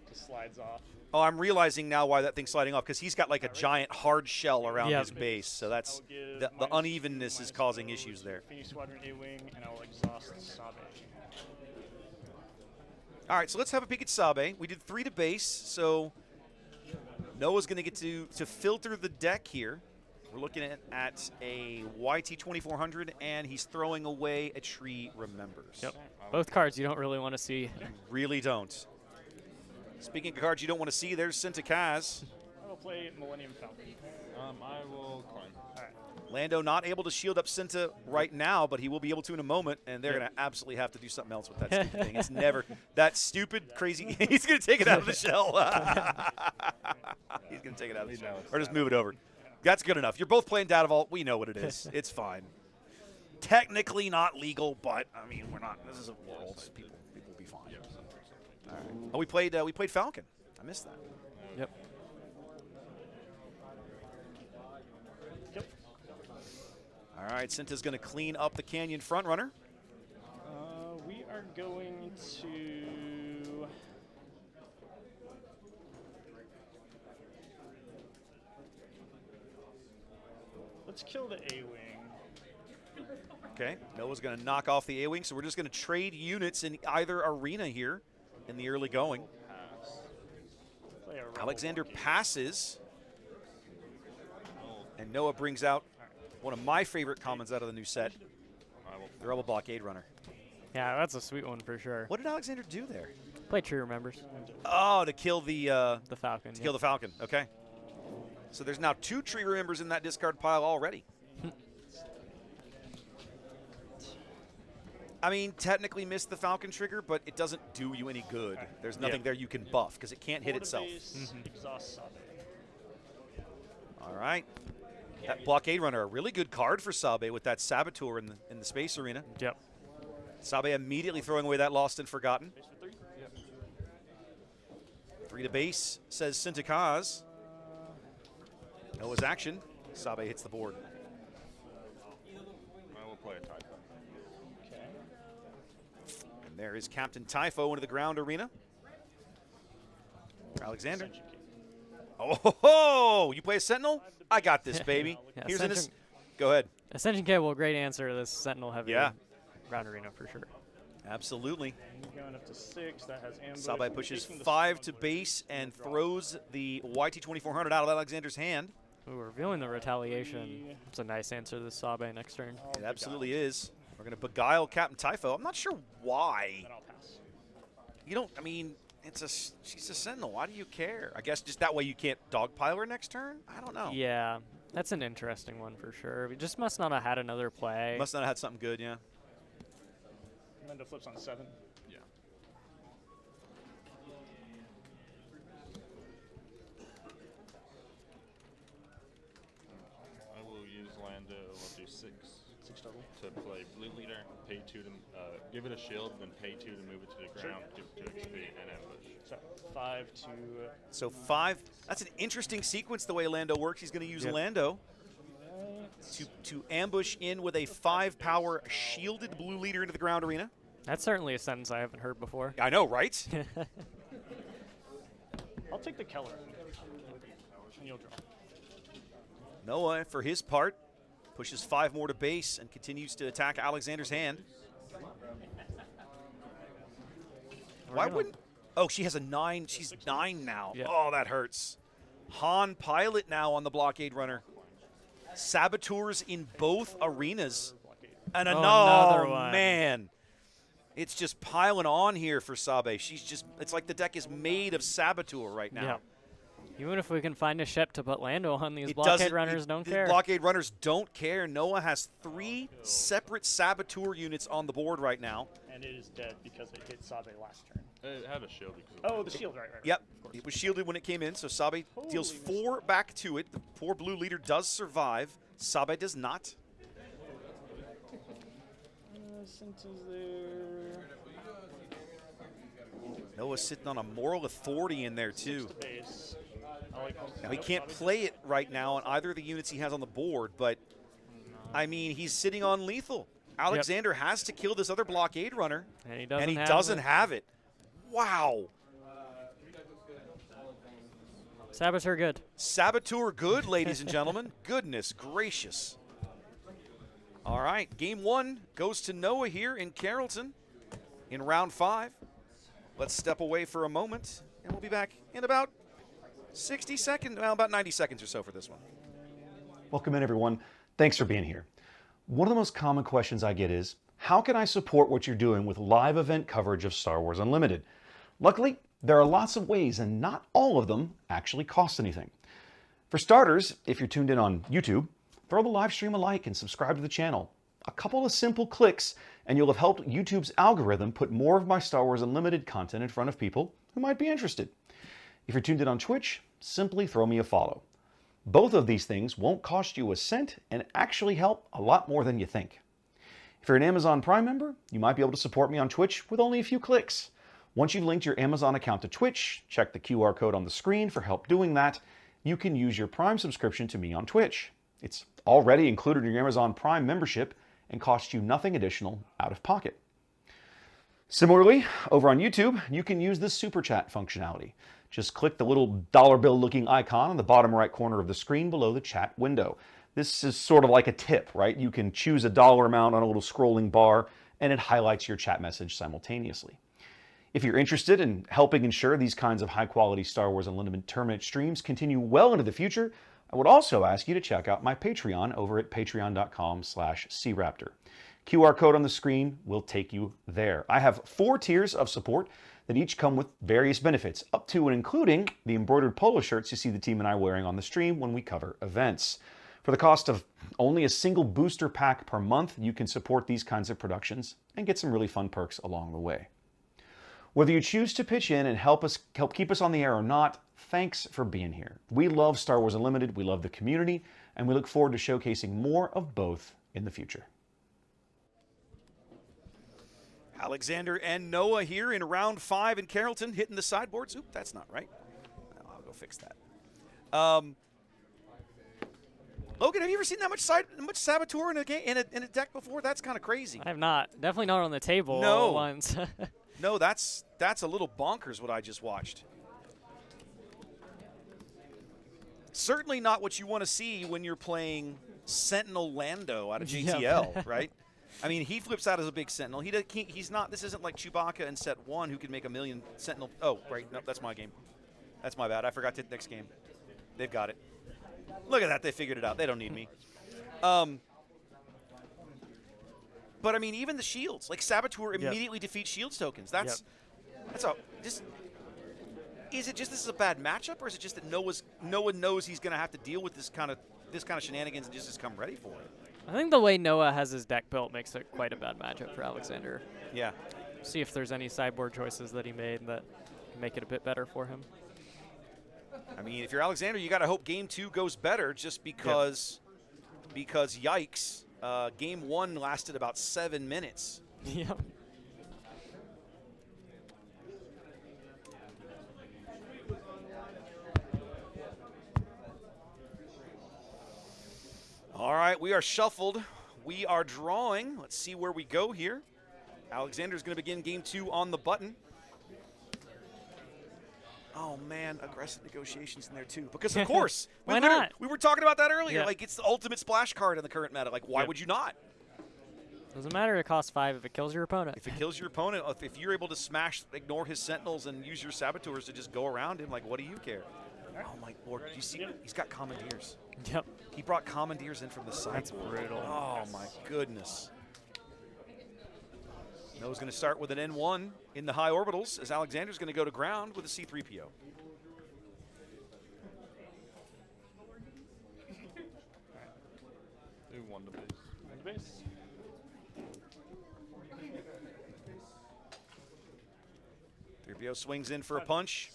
Just slides off. Oh, I'm realizing now why that thing's sliding off, because he's got like a giant hard shell around his base. So that's the unevenness is causing issues there. Phoenix Squadron A-Wing, and I'll exhaust Sabe. All right, so let's have a peek at Sabe. We did 3 to base, so Noah's going to get to filter the deck here. We're looking at a YT 2400, and he's throwing away a Tree Remembers. Yep. Both cards you don't really want to see. Really don't. Speaking of cards you don't want to see, there's Sintakaz. I will play Millennium Falcon. I will coin. All right. Lando not able to shield up Cinta right now, but he will be able to in a moment, and they're going to absolutely have to do something else with that stupid thing. It's never that stupid, crazy. He's going to take it out of the shell. He's going to take it out of the shell. Or just move it over. That's good enough. You're both playing Data Vault. We know what it is. It's fine. Technically not legal, but, I mean, we're not. This is a world. People will be fine. All right. Oh, we played Falcon. I missed that. Yep. All right, Cinta's going to clean up the Canyon front runner. We are going to... Let's kill the A-Wing. Okay, Noah's going to knock off the A-Wing, so we're just going to trade units in either arena here in the early going. Alexander passes, and Noah brings out one of my favorite commons out of the new set, the Rebel Blockade Runner. Yeah, that's a sweet one for sure. What did Alexander do there? Play Tree Remembers. Oh, to kill the Falcon. To kill the Falcon. Okay. So there's now 2 Tree Remembers in that discard pile already. I mean, technically missed the Falcon trigger, but it doesn't do you any good. There's nothing there you can buff because it can't hit itself. Exhaust Sabe. All right. That Blockade Runner, a really good card for Sabe with that Saboteur in the Space Arena. Yep. Sabe immediately throwing away that Lost and Forgotten. 3 to base, says Sintakaz. Noah's action. Sabe hits the board. I will play a Typho. And there is Captain Typho into the ground arena. Alexander. Oh, ho, ho! You play a Sentinel? I got this, baby. Yeah, Go ahead. Ascension Cable, great answer to this Sentinel heavy round arena for sure. Absolutely. Going up to 6. That has ambush. Sabe pushes 5 to base and throws the YT-2400 out of Alexander's hand. Ooh, revealing the retaliation. It's a nice answer to the Sabe next turn. It absolutely is. We're going to beguile Captain Typho. I'm not sure why. Then I'll pass. You don't, I mean, she's a Sentinel. Why do you care? I guess just that way you can't dogpile her next turn? I don't know. Yeah, that's an interesting one for sure. We just must not have had another play. Must not have had something good, yeah. Lando flips on 7. Yeah. I will use Lando. I'll do 6. 6 total. To play blue leader, pay 2 to give it a shield, then pay 2 to move it to the ground, give it 2 XP, and ambush. So 5 to. So 5. That's an interesting sequence the way Lando works. He's going to use Lando to ambush in with a 5 power shielded blue leader into the ground arena. That's certainly a sentence I haven't heard before. I know, right? I'll take the Keller. And you'll draw. Noah, for his part, pushes 5 more to base and continues to attack Alexander's hand. Why wouldn't... Oh, she has a 9. She's 9 now. Yeah. Oh, that hurts. Han Pilot now on the blockade runner. Saboteurs in both arenas. And another one. Man. It's just piling on here for Sabe. She's just, it's like the deck is made of Saboteur right now. Yeah. Even if we can find a ship to put Lando on, these blockade runners don't care. Blockade runners don't care. Noah has 3 separate Saboteur units on the board right now. And it is dead because it hit Sabe last turn. It had a shield. Because Oh, the shield, right. Yep, it was shielded when it came in, so Sabe deals 4 back to it. The poor blue leader does survive. Sabe does not. Since is there. Noah's sitting on a moral authority in there, too. Base. I like Now, he can't play it right now on either of the units he has on the board, but, I mean, he's sitting on lethal. Alexander has to kill this other blockade runner, and he doesn't have it. Wow. Saboteur good. Saboteur good, ladies and gentlemen. Goodness gracious. All right, game 1 goes to Noah here in Carrollton in round 5. Let's step away for a moment, and we'll be back in about 60 seconds, well, about 90 seconds or so for this one. Welcome in, everyone. Thanks for being here. One of the most common questions I get is, how can I support what you're doing with live event coverage of Star Wars Unlimited? Luckily, there are lots of ways, and not all of them actually cost anything. For starters, if you're tuned in on YouTube, throw the live stream a like and subscribe to the channel. A couple of simple clicks, and you'll have helped YouTube's algorithm put more of my Star Wars Unlimited content in front of people who might be interested. If you're tuned in on Twitch, simply throw me a follow. Both of these things won't cost you a cent and actually help a lot more than you think. If you're an Amazon Prime member, you might be able to support me on Twitch with only a few clicks. Once you've linked your Amazon account to Twitch, check the QR code on the screen for help doing that. You can use your Prime subscription to me on Twitch. It's already included in your Amazon Prime membership and costs you nothing additional out of pocket. Similarly, over on YouTube, you can use the Super Chat functionality. Just click the little dollar bill looking icon on the bottom right corner of the screen below the chat window. This is sort of like a tip, right? You can choose a dollar amount on a little scrolling bar and it highlights your chat message simultaneously. If you're interested in helping ensure these kinds of high quality Star Wars Unlimited tournament streams continue well into the future, I would also ask you to check out my Patreon over at patreon.com/craptor. QR code on the screen will take you there. I have 4 tiers of support that each come with various benefits, up to and including the embroidered polo shirts you see the team and I wearing on the stream when we cover events. For the cost of only a single booster pack per month, you can support these kinds of productions and get some really fun perks along the way. Whether you choose to pitch in and help keep us on the air or not, thanks for being here. We love Star Wars Unlimited, we love the community, and we look forward to showcasing more of both in the future. Alexander and Noah here in round 5 in Carrollton, hitting the sideboards. Oop, that's not right. Well, I'll go fix that. Logan, have you ever seen that much Saboteur in a game in a deck before? That's kind of crazy. I have not. Definitely not on the table once. No, that's a little bonkers what I just watched. Certainly not what you want to see when you're playing Sentinel Lando out of Yep. GTL, right? I mean, he flips out as a big Sentinel. He's not. This isn't like Chewbacca in set 1 who can make a million Sentinel. Oh, right. No, that's my game. That's my bad. I forgot to next game. They've got it. Look at that. They figured it out. They don't need me. But I mean, even the shields, like Saboteur immediately defeats shields tokens. That's just. Is it just this is a bad matchup, or is it just that Noah knows he's going to have to deal with this kind of shenanigans and just come ready for it? I think the way Noah has his deck built makes it quite a bad matchup for Alexander. Yeah. See if there's any sideboard choices that he made that make it a bit better for him. I mean, if you're Alexander, you got to hope game 2 goes better, just because yikes, game 1 lasted about 7 minutes. Yep. All right, we are shuffled. We are drawing. Let's see where we go here. Alexander's going to begin game 2 on the button. Oh, man, aggressive negotiations in there, too. Because, of course, Why not? We were talking about that earlier. Yeah. Like, it's the ultimate splash card in the current meta. Like, why would you not? Doesn't matter. It costs 5 if it kills your opponent. If it kills your opponent, if you're able to ignore his Sentinels and use your Saboteurs to just go around him, like, what do you care? Oh, my Lord. Do you see? He's got Commandeers. Yep. He brought Commandeers in from the sideboard. That's brutal. Oh, my goodness. Noah's going to start with an N1 in the high orbitals as Alexander's going to go to ground with a C-3PO. Do 1 to base. 1 to base. C-3PO swings in for a punch,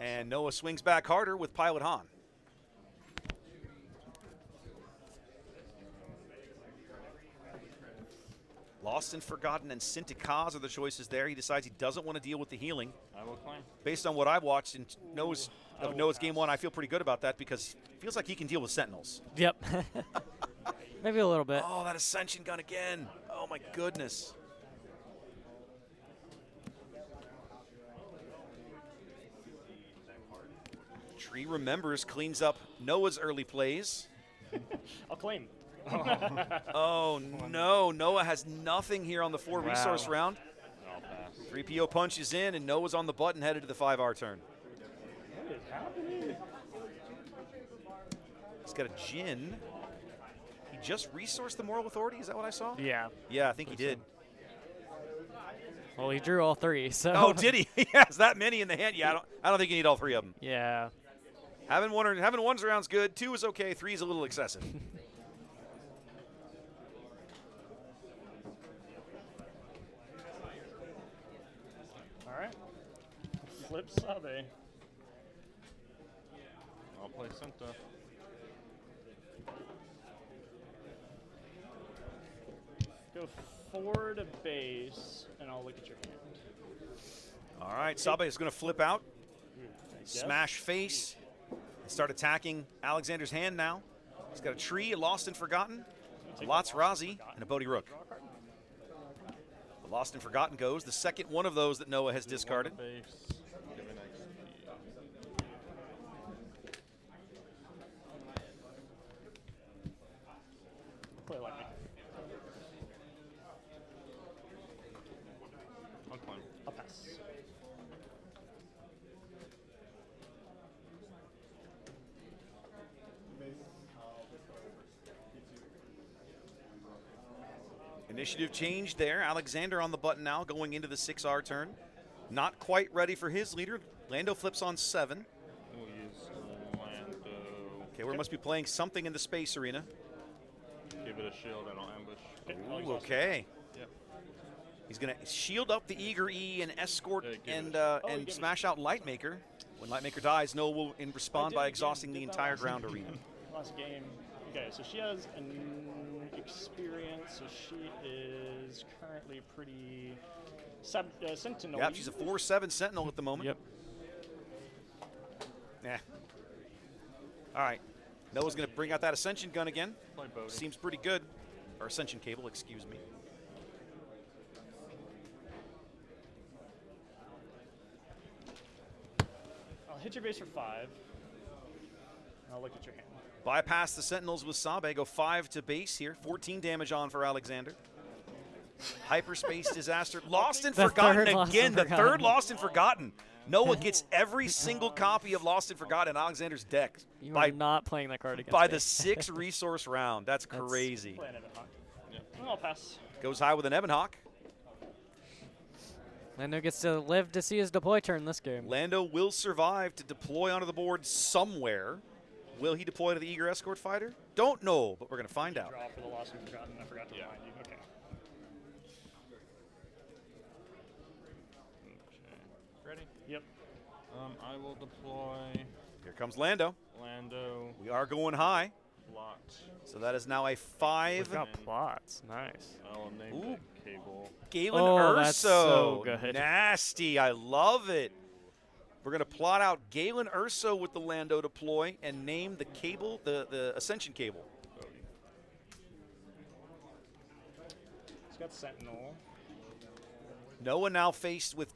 and Noah swings back harder with Pilot Han. Lost and Forgotten and Sintikaz are the choices there. He decides he doesn't want to deal with the healing. I will claim. Based on what I've watched in Noah's game 1, I feel pretty good about that because it feels like he can deal with Sentinels. Yep. Maybe a little bit. Oh, that Ascension gun again. Oh, my goodness. Tree remembers, cleans up Noah's early plays. I'll claim. Oh, no. Noah has nothing here on the 4 resource round. I'll pass. 3PO punches in, and Noah's on the button headed to the 5R turn. What is happening? He's got a Jin. He just resourced the Moral Authority? Is that what I saw? Yeah. Yeah, I think he did. Well, he drew all 3, so. Oh, did he? He has that many in the hand. Yeah, I don't think you need all 3 of them. Yeah. Having 1's around's good. 2 is okay. 3 is a little excessive. All right. Flip Sabe. I'll play Senta. Go 4 to base, and I'll look at your hand. All right, Sabe is going to flip out, guess. smash face, and start attacking Alexander's hand now. He's got a tree, a Lost and Forgotten, a Lots Razi, and a Bodhi Rook. The Lost and Forgotten goes, the second one of those that Noah has discarded. Base. Give an XP. Play like me. I'll claim. I'll pass. Initiative change there. Alexander on the button now, going into the 6R turn. Not quite ready for his leader. Lando flips on 7. We'll use Lando. Okay, we must be playing something in the space arena. Give it a shield and I'll ambush. Ooh, okay. Yep. He's going to shield up the Eager E and escort and smash out Lightmaker. When Lightmaker dies, Noah will respond by exhausting the entire ground arena. Last game. Okay, so she has an experience, so she is currently pretty sentinel. Yep, she's a 4/7 Sentinel at the moment. Yep. Yeah. All right. Noah's going to bring out that Ascension gun again. Play Bodhi. Seems pretty good. Or Ascension cable, excuse me. I'll hit your base for 5. I'll look at your hand. Bypass the Sentinels with Sabe. Go 5 to base here. 14 damage on for Alexander. Hyperspace Disaster. Lost and Forgotten again. The third Lost and Forgotten. Noah gets every single copy of Lost and Forgotten in Alexander's deck. You are not playing that card against by me. the 6 resource round. That's crazy. Play an Ebonhawk. Yep. I'll pass. Goes high with an Ebonhawk. Lando gets to live to see his deploy turn this game. Lando will survive to deploy onto the board somewhere. Will he deploy to the Eager Escort Fighter? Don't know, but we're going to find out. Draw for the Lost and Forgotten. I forgot to remind you. Okay. Ready? Yep. I will deploy. Here comes Lando. Lando. We are going high. Plot. So that is now a 5. We've got plots. Nice. I'll name the cable. Galen Oh, Urso. that's so good. Nasty. I love it. We're going to plot out Galen Urso with the Lando deploy and name the cable, the Ascension cable. He's got Sentinel. Noah now faced with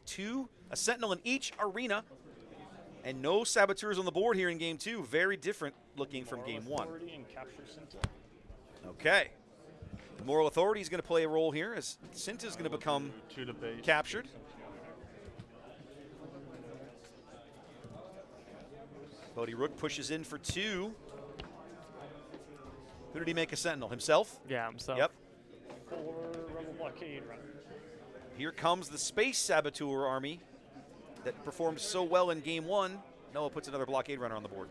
a Sentinel in each arena, and no Saboteurs on the board here in Game 2. Very different looking from Game 1. And capture Cinta. Okay. The Moral Authority is going to play a role here as Cinta is going to become captured. Bodhi Rook pushes in for 2. Who did he make a Sentinel? Himself? Yeah, himself. Yep. 4 Rebel Blockade Runner. Here comes the Space Saboteur army that performed so well in Game 1. Noah puts another Blockade Runner on the board.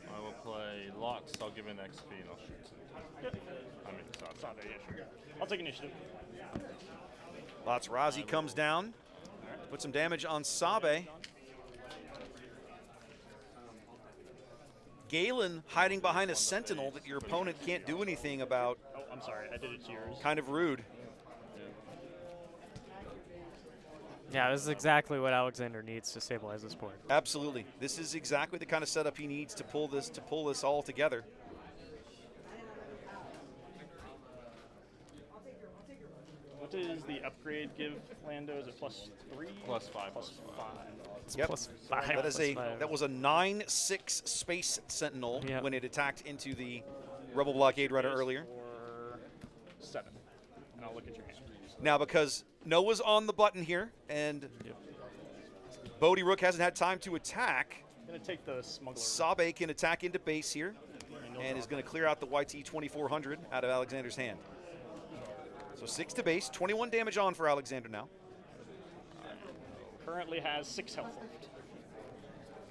I will play Locks. I'll give an XP and I'll shoot something. Yep. I mean, Sabe, yeah, sure. I'll take initiative. Lots Razi comes down. Put some damage on Sabe. Galen hiding behind a Sentinel that your opponent can't do anything about. Oh, I'm sorry. I did it to yours. Kind of rude. Yeah, this is exactly what Alexander needs to stabilize this board. Absolutely. This is exactly the kind of setup he needs to pull this all together. What does the upgrade give Lando? Is it +3? +5. +5. It's Yep. +5. That was a 9/6 Space Sentinel when it attacked into the Rebel Blockade Runner earlier. Or 7. And I'll look at your hand. Now, because Noah's on the button here, and Bodhi Rook hasn't had time to attack, I'm going to take the Smuggler. Sabe can attack into base here, and is going to clear out the YT 2400 out of Alexander's hand. So 6 to base, 21 damage on for Alexander now. Currently has 6 health left.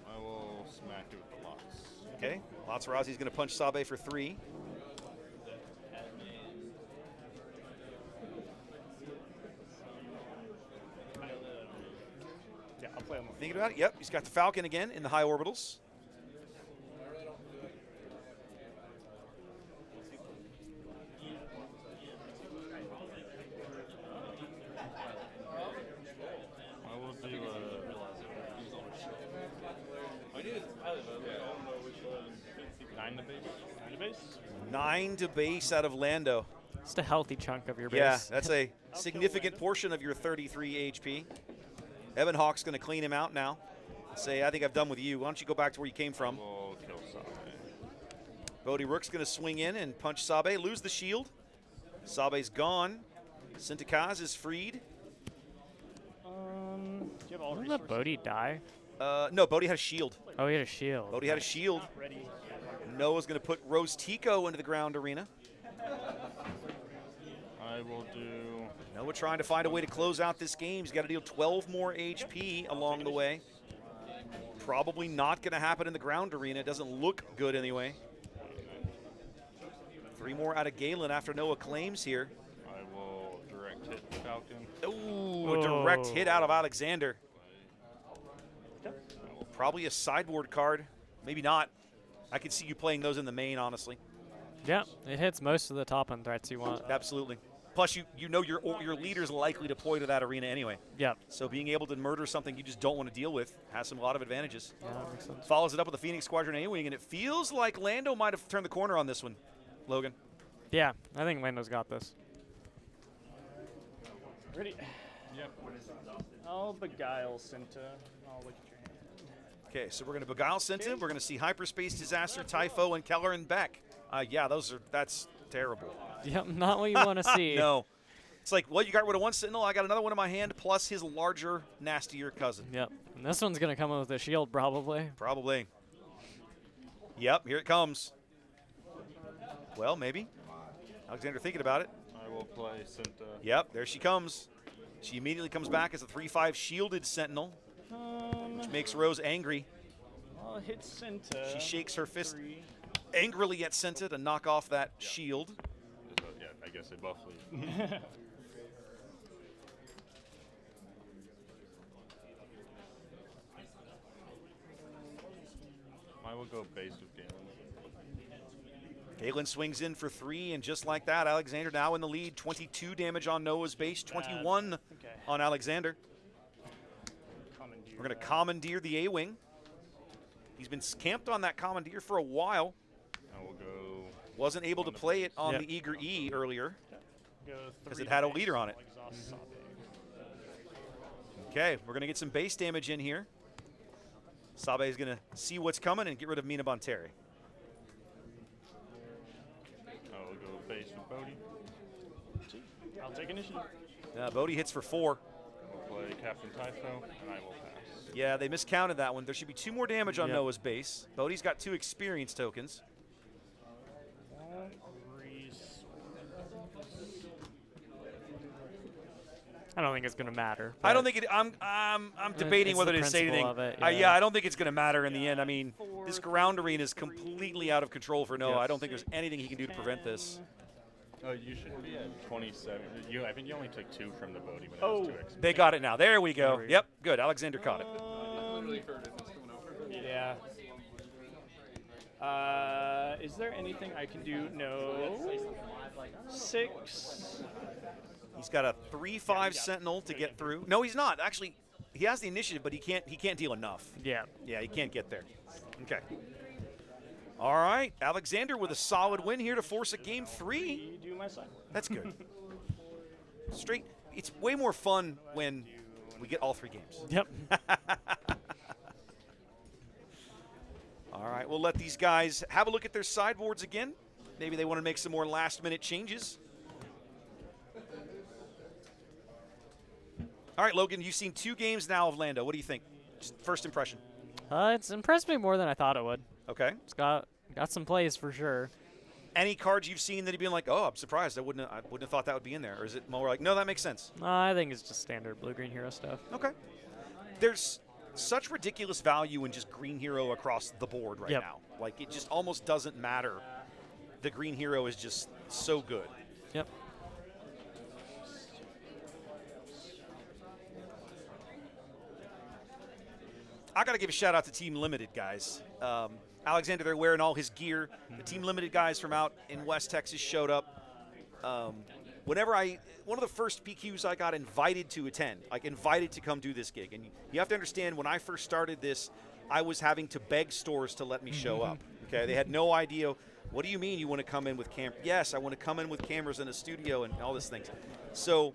I will smack it with the Lots. Okay, Lazarazi's going to punch Sabe for 3. Yeah, I'll play him. Thinking about it? Yep, he's got the Falcon again in the high orbitals. I will do 9 to base. 9 to base? 9 to base out of Lando. Just a healthy chunk of your base. Yeah, that's a significant portion of your 33 HP. Evan Hawk's going to clean him out now. Say, I think I've done with you. Why don't you go back to where you came from? We'll kill Sabe. Bodhi Rook's going to swing in and punch Sabe, lose the shield. Sabe's gone. Sintakaz is freed. Do you have all Didn't let Bodhi die? No, Bodhi had a shield. Oh, he had a shield. Bodhi had a shield. Ready. Noah's going to put Rose Tico into the ground arena. I will do. Noah trying to find a way to close out this game. He's got to deal 12 more HP along the way. Probably not going to happen in the ground arena. It doesn't look good anyway. 3 more out of Galen after Noah claims here. I will direct hit the Falcon. Ooh, a direct hit out of Alexander. Probably a sideboard card. Maybe not. I could see you playing those in the main, honestly. Yeah, it hits most of the top end threats you want. Absolutely. Plus, you know your leader's likely to deploy to that arena anyway. Yep. So being able to murder something you just don't want to deal with has a lot of advantages. Yeah, that makes sense. Follows it up with the Phoenix Squadron A-Wing, and it feels like Lando might have turned the corner on this one, Logan. Yeah, I think Lando's got this. Ready? Yep. I'll beguile Cinta. I'll look at your hand. Okay, so we're going to beguile Cinta. We're going to see Hyperspace Disaster, Typho, and Keller and Beck. Yeah, that's terrible. Yep, not what you want to see. No. It's like, well, you got rid of one Sentinel, I got another one in my hand, plus his larger, nastier cousin. Yep. And this one's going to come in with a shield, probably. Probably. Yep, here it comes. Well, maybe. Alexander thinking about it. I will play Cinta. Yep, there she comes. She immediately comes back as a 3/5 shielded Sentinel, which makes Rose angry. I'll hit Cinta. She shakes her fist angrily at Cinta to knock off that shield. Yeah, I guess they both leave. I will go base with Galen. Galen swings in for 3, and just like that, Alexander now in the lead. 22 damage on Noah's base, 21 on Alexander. We're going to commandeer the A-Wing. He's been camped on that commandeer for a while. I will go. Wasn't able to play it on the Eager E earlier because it had a leader on it. Okay, we're going to get some base damage in here. Sabe is going to see what's coming and get rid of Mina Bonteri. I will go base with Bodhi. I'll take initiative. Bodhi hits for 4. I'll play Captain Typho, and I will pass. Yeah, they miscounted that one. There should be 2 more damage on Noah's base. Bodhi's got 2 experience tokens. I don't think it's going to matter. I don't think it. I'm debating whether to say anything. Yeah, I don't think it's going to matter in the end. I mean, this ground arena is completely out of control for Noah. I don't think there's anything he can do to prevent this. Oh, you should be at 27. I think you only took 2 from the Bodhi. When it was 2 XP. They got it now. There we go. Yep, good. Alexander caught it. Yeah. Is there anything I can do? No. 6. He's got a 3/5 Sentinel to get through. No, he's not. Actually, he has the initiative, but he can't deal enough. Yeah. Yeah, he can't get there. Okay. All right, Alexander with a solid win here to force a game 3. Do my side. That's good. Straight. It's way more fun when we get all 3 games. Yep. All right, we'll let these guys have a look at their sideboards again. Maybe they want to make some more last-minute changes. All right, Logan, you've seen 2 games now of Lando. What do you think? Just first impression. It's impressed me more than I thought it would. Okay. It's got some plays for sure. Any cards you've seen that you've been like, oh, I'm surprised. I wouldn't have thought that would be in there. Or is it more like, no, that makes sense? I think it's just standard blue-green hero stuff. Okay. There's such ridiculous value in just green hero across the board right now. Like, it just almost doesn't matter. The green hero is just so good. Yep. I got to give a shout out to Team Limited, guys. Alexander, they're wearing all his gear. The Team Limited guys from out in West Texas showed up. One of the first PQs I got invited to attend, like invited to come do this gig. And you have to understand, when I first started this, I was having to beg stores to let me show up. Okay, they had no idea. What do you mean you want to come in with camera? Yes, I want to come in with cameras in a studio and all these things. So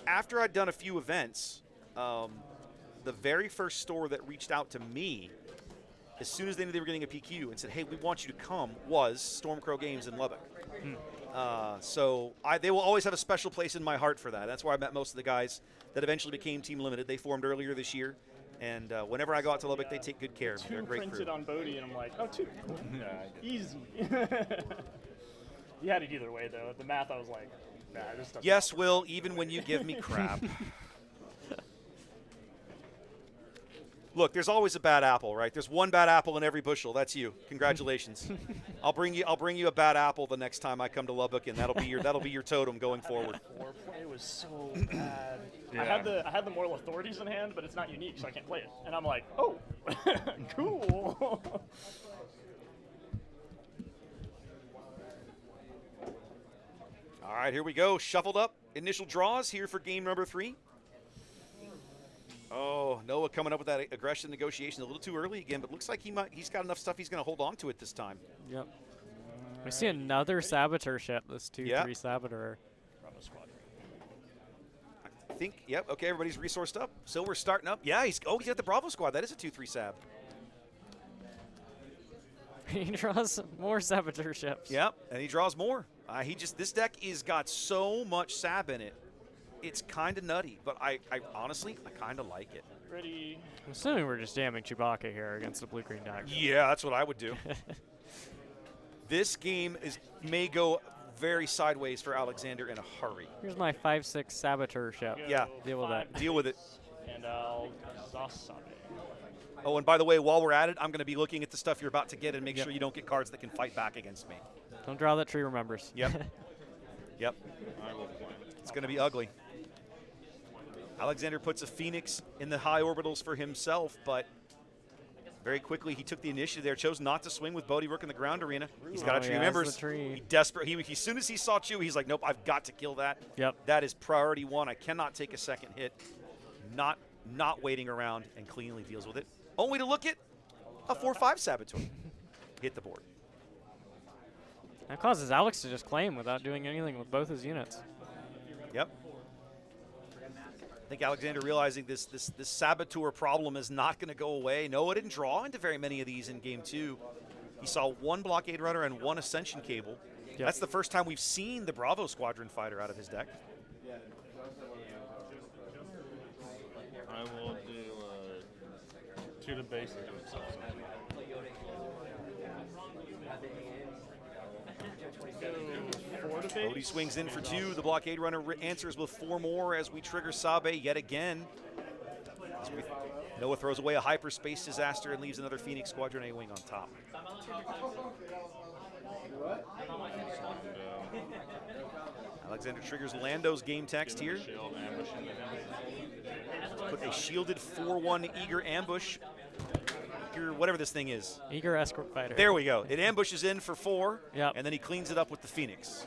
after I'd done a few events, the very first store that reached out to me, as soon as they knew they were getting a PQ and said, hey, we want you to come, was Stormcrow Games in Lubbock. So they will always have a special place in my heart for that. That's where I met most of the guys that eventually became Team Limited. They formed earlier this year. And whenever I go out to Lubbock, they take good care of me. They're a great crew. 2 printed on Bodhi, and I'm like, oh, 2. Easy. You had it either way, though. The math, I was like, nah, this doesn't. Yes, Will, even when you give me crap. Look, there's always a bad apple, right? There's one bad apple in every bushel. That's you. Congratulations. I'll bring you a bad apple the next time I come to Lubbock, and that'll be your totem going forward. It was so bad. Yeah. I had the moral authorities in hand, but it's not unique, so I can't play it. And I'm like, oh, cool. All right, here we go. Shuffled up. Initial draws here for game number 3. Oh, Noah coming up with that aggression negotiation a little too early again, but looks like he's got enough stuff he's going to hold on to it this time. Yep. We see another Saboteur ship, this 2/3 Saboteur. think, yep, okay, everybody's resourced up. Silver's starting up. Yeah, he's got the Bravo squad. That is a 2-3 sab. He draws more saboteur ships. Yep, and he draws more. This deck is got so much sab in it. It's kind of nutty, but I honestly, I kind of like it. Ready. I'm assuming we're just jamming Chewbacca here against the blue-green deck. Yeah, that's what I would do. This game may go very sideways for Alexander in a hurry. Here's my 5/6 saboteur ship. Yeah. Deal with that. Deal with it. And I'll exhaust Sabe. Oh, and by the way, while we're at it, I'm going to be looking at the stuff you're about to get and make sure you don't get cards that can fight back against me. Don't draw that Tree Remembers. Yep. Yep. It's going to be ugly. Alexander puts a Phoenix in the high orbitals for himself, but very quickly he took the initiative there, chose not to swing with Bodhi Rook in the ground arena. He's got a Tree Remembers. He desperate. As soon as he saw Chew, he's like, nope, I've got to kill that. Yep. That is priority one. I cannot take a second hit. Not waiting around, and cleanly deals with it. Only to look at a 4/5 Saboteur hit the board. That causes Alex to just claim without doing anything with both his units. Yep. I think Alexander realizing this Saboteur problem is not going to go away. Noah didn't draw into very many of these in Game 2. He saw one Blockade Runner and one Ascension Cable. Yep. That's the first time we've seen the Bravo Squadron Fighter out of his deck. I will do 2 to base and do it something. Bodhi swings in for 2. The Blockade Runner answers with 4 more as we trigger Sabe yet again. Noah throws away a hyperspace disaster and leaves another Phoenix Squadron A-Wing on top. Alexander triggers Lando's game text here. Put a shielded 4/1 Eager ambush. Eager, whatever this thing is. Eager escort fighter. There we go. It ambushes in for 4, yep. And then he cleans it up with the Phoenix.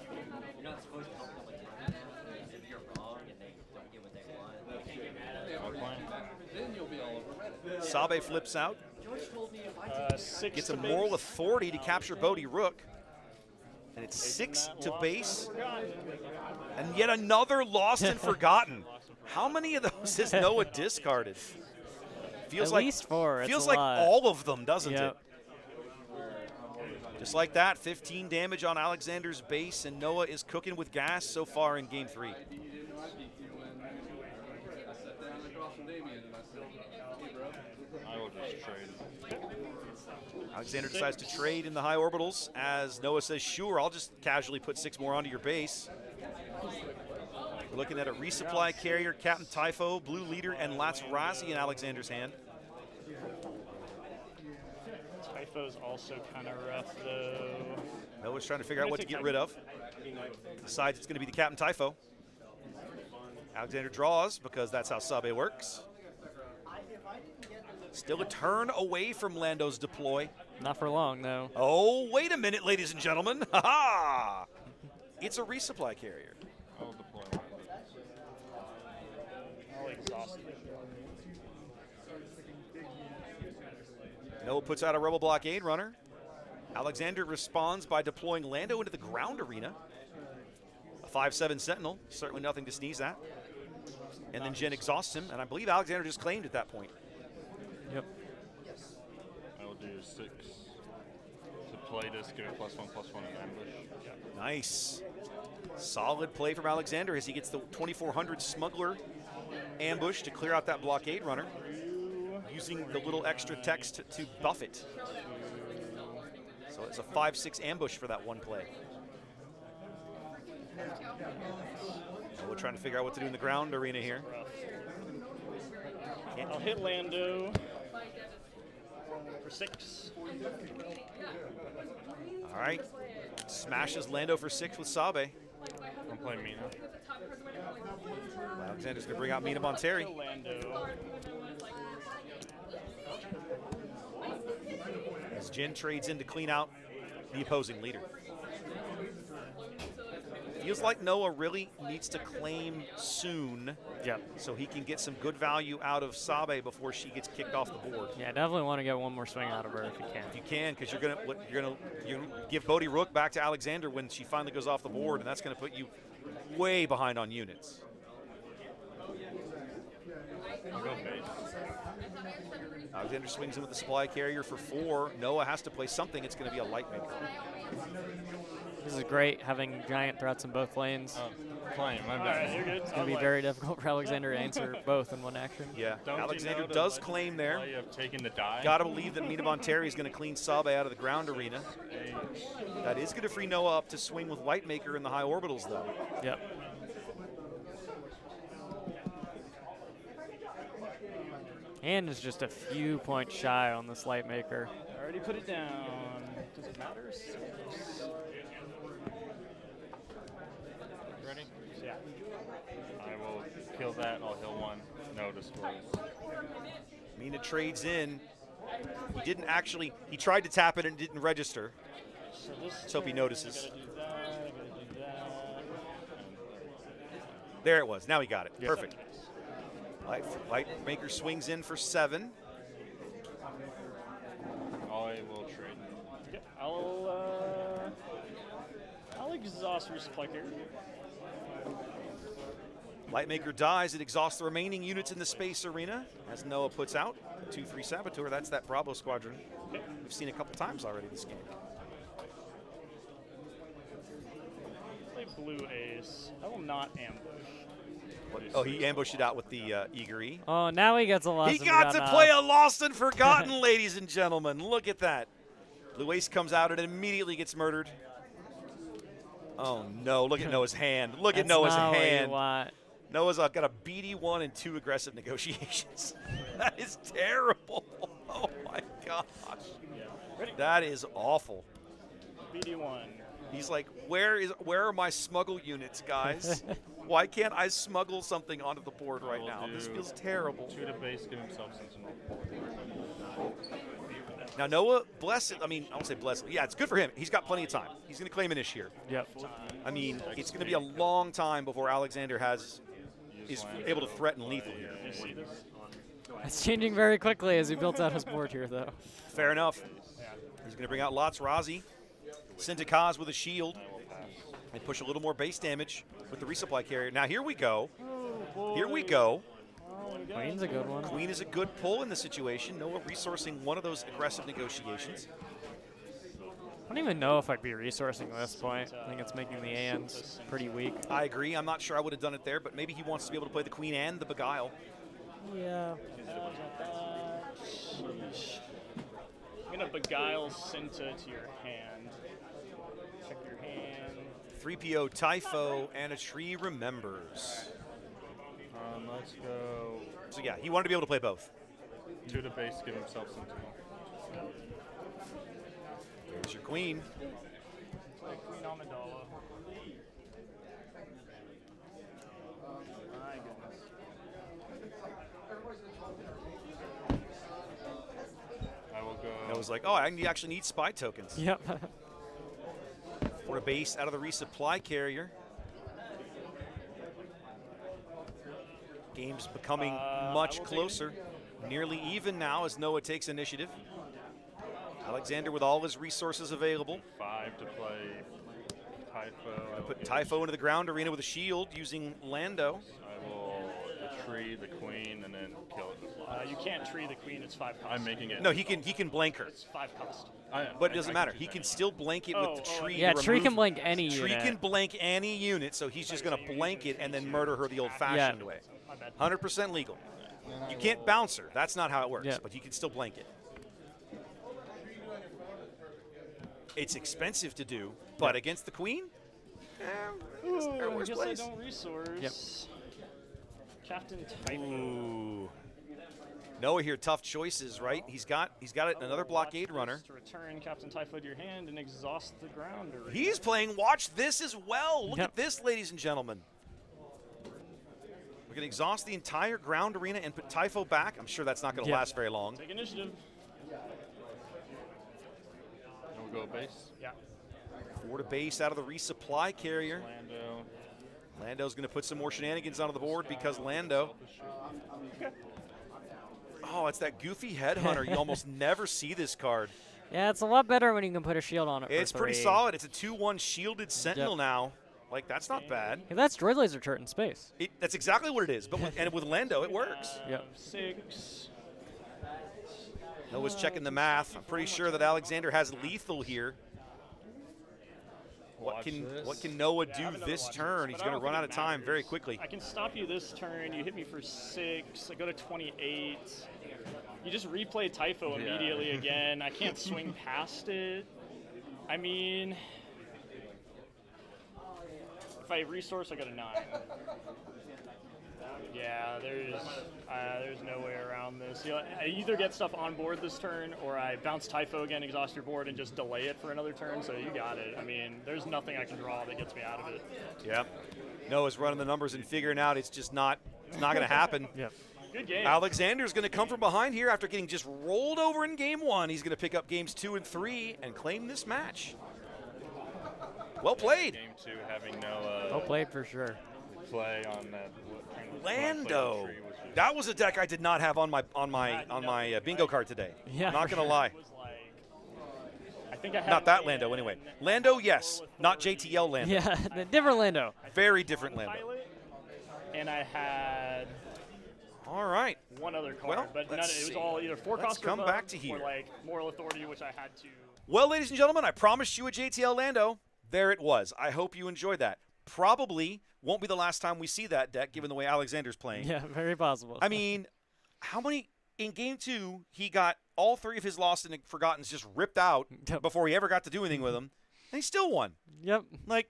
Sabe flips out. Gets a moral authority to capture Bodhi Rook. And it's 6 to base. And yet another lost and forgotten. How many of those has Noah discarded? Feels At least 4. Feels like all of them, doesn't it? Just like that, 15 damage on Alexander's base, and Noah is cooking with gas so far in Game 3. I will just trade. Alexander decides to trade in the high orbitals as Noah says, sure, I'll just casually put 6 more onto your base. We're looking at a resupply carrier, Captain Typho, Blue Leader, and Lats Razi in Alexander's hand. Typho's also kind of rough, though. Noah's trying to figure out what to get rid of. Decides it's going to be the Captain Typho. Alexander draws because that's how Sabe works. Still a turn away from Lando's deploy. Not for long, though. Oh, wait a minute, ladies and gentlemen. Ha-ha! It's a resupply carrier. I'll deploy. I'll exhaust it. Noah puts out a Rebel Blockade Runner. Alexander responds by deploying Lando into the ground arena. A 5/7 Sentinel, certainly nothing to sneeze at. And then Jen exhausts him, and I believe Alexander just claimed at that point. Yep. I will do 6 to play this, give it +1/+1 in ambush. Nice. Solid play from Alexander as he gets the 2400 Smuggler ambush to clear out that Blockade Runner, using the little extra text to buff it. So it's a 5/6 ambush for that one play. So we're trying to figure out what to do in the ground arena here. I'll hit Lando for 6. All right. Smashes Lando for 6 with Sabe. I'm playing Mina. Alexander's going to bring out Mina Monteri. As Jin trades in to clean out the opposing leader. Feels like Noah really needs to claim soon, so he can get some good value out of Sabe before she gets kicked off the board. Yeah, definitely want to get one more swing out of her if you can. If you can, because you're gonna give Bodhi Rook back to Alexander when she finally goes off the board, and that's gonna put you way behind on units. go base. Alexander swings in with the supply carrier for 4. Noah has to play something. It's going to be a light maker. This is great, having giant threats in both lanes. Fine, my All bad. right, you're good. It's going to be very difficult for Alexander to answer both in one action. Yeah, Don't Alexander you know the does legend claim there. play of taking the die? Got to believe that Mina Bonteri is going to clean Sabe out of the ground arena. That is going to free Noah up to swing with light maker in the high orbitals, though. Yep. And is just a few points shy on this light maker. Already put it down. Does it matter? Ready? Yeah. I will kill that. I'll heal 1. No displays. Mina trades in. He didn't actually, he tried to tap it and didn't register. So this Let's hope he turn, notices. I gotta do that, I gotta do that. There it was. Now he got it. Yep. Perfect. Light maker swings in for 7. I will trade. Okay, I'll exhaust resupply carrier. Lightmaker dies. It exhausts the remaining units in the space arena as Noah puts out 2-3 Saboteur. That's that Bravo squadron we've seen a couple times already this game. Play blue ace. I will not ambush. Oh, he ambushed it out with the Eager E. Oh, now he gets a lost. He got to play a Lost and Forgotten, ladies and gentlemen. Look at that. Blue Ace comes out and immediately gets murdered. Oh, no. Look at Noah's hand. Look at Noah's not what you hand. want. Noah's got a BD1 and 2 aggressive negotiations. That is terrible. Oh, my gosh. That is awful. BD1. He's like, where are my smuggle units, guys? Why can't I smuggle something onto the board right now? This feels terrible. 2 to base, give himself Sentinel. Now, Noah, bless it. I mean, I won't say bless it. Yeah, it's good for him. He's got plenty of time. He's going to claim an issue here. Yep. I mean, it's going to be a long time before Alexander is able to threaten lethal here. It's changing very quickly as he builds out his board here, though. Fair enough. He's going to bring out Lots Razi. Sintakaz with a shield. And push a little more base damage with the resupply carrier. Now, here we go. Here we go. Queen's a good one. Queen is a good pull in the situation. Noah resourcing one of those aggressive negotiations. I don't even know if I'd be resourcing at this point. I think it's making the ANs pretty weak. I agree. I'm not sure I would have done it there, but maybe he wants to be able to play the Queen and the Beguile. Yeah. I'm going to Beguile Cinta to your hand. Check your hand. 3PO Typho and a Tree Remembers. Let's go. So yeah, he wanted to be able to play both. 2 to base, give himself Sentinel. There's your Queen. Play Queen Amidala. My goodness. I will go. Noah's like, oh, I actually need spy tokens. Yep. For a base out of the resupply carrier. Game's becoming much closer. Nearly even now as Noah takes initiative. Alexander with all his resources available. 5 to play Typho. Put Typho into the ground arena with a shield using Lando. I will tree the Queen and then kill it. You can't tree the Queen. It's 5 cost. I'm making it. No, he can blank her. It's 5 cost. But it doesn't matter. He can still blank it with the tree. Yeah, to tree can remove- blank any Tree unit. can blank any unit, so he's just going to blank it and then murder her the old-fashioned way. 100% legal. You can't bounce her. That's not how it works, but you can still blank it. It's expensive to do, but against the Queen? Ooh, I worst guess place. I don't resource. Yep. Captain Typho. Ooh. Noah here, tough choices, right? He's got another blockade runner. To return Captain Typho to your hand and exhaust the ground. He's playing Watch This as well. Look at this, ladies and gentlemen. We're going to exhaust the entire ground arena and put Typho back. I'm sure that's not going to last very long. Take initiative. We'll go base. Yeah. 4 to base out of the resupply carrier. Lando. Lando's going to put some more shenanigans onto the board because Lando. Oh, it's that goofy headhunter. You almost never see this card. Yeah, it's a lot better when you can put a shield on it. It's for pretty 3. solid. It's a 2-1 shielded Sentinel now. Like, that's not bad. Yeah, that's Droid Laser turret in space. That's exactly what it is. But and with Lando, it works. Yep. 6. Noah's checking the math. I'm pretty sure that Alexander has lethal here. What can Noah do this turn? He's going to run out of time very quickly. I can stop you this turn. You hit me for 6. I go to 28. You just replay Typho immediately again. I can't swing past it. I mean, if I resource, I go to 9. Yeah, there's no way around this. You know, I either get stuff on board this turn, or I bounce Typho again, exhaust your board, and just delay it for another turn. So you got it. I mean, there's nothing I can draw that gets me out of it. Yep. Noah's running the numbers and figuring out it's just not. It's not going to happen. Yep. Good game. Alexander's going to come from behind here after getting just rolled over in game 1. He's going to pick up games 2 and 3 and claim this match. Well played. Game 2 having no. Well played for sure. Play on that. Lando. That was a deck I did not have on my bingo card today. Yeah, I'm not for going to lie. I think I had Not that Lando, anyway. Lando, yes. Not JTL Lando. Yeah, the different Lando. Very different Lando. And I had all right. one other card, Well, but let's it was see. all either 4 Let's cost or come above, back to here. or like Moral Authority, which I had to. Well, ladies and gentlemen, I promised you a JTL Lando. There it was. I hope you enjoyed that. Probably won't be the last time we see that deck, given the way Alexander's playing. Yeah, very possible. I mean, how many in game 2 he got all 3 of his lost and forgottens just ripped out before he ever got to do anything with them, and he still won. Yep. Like,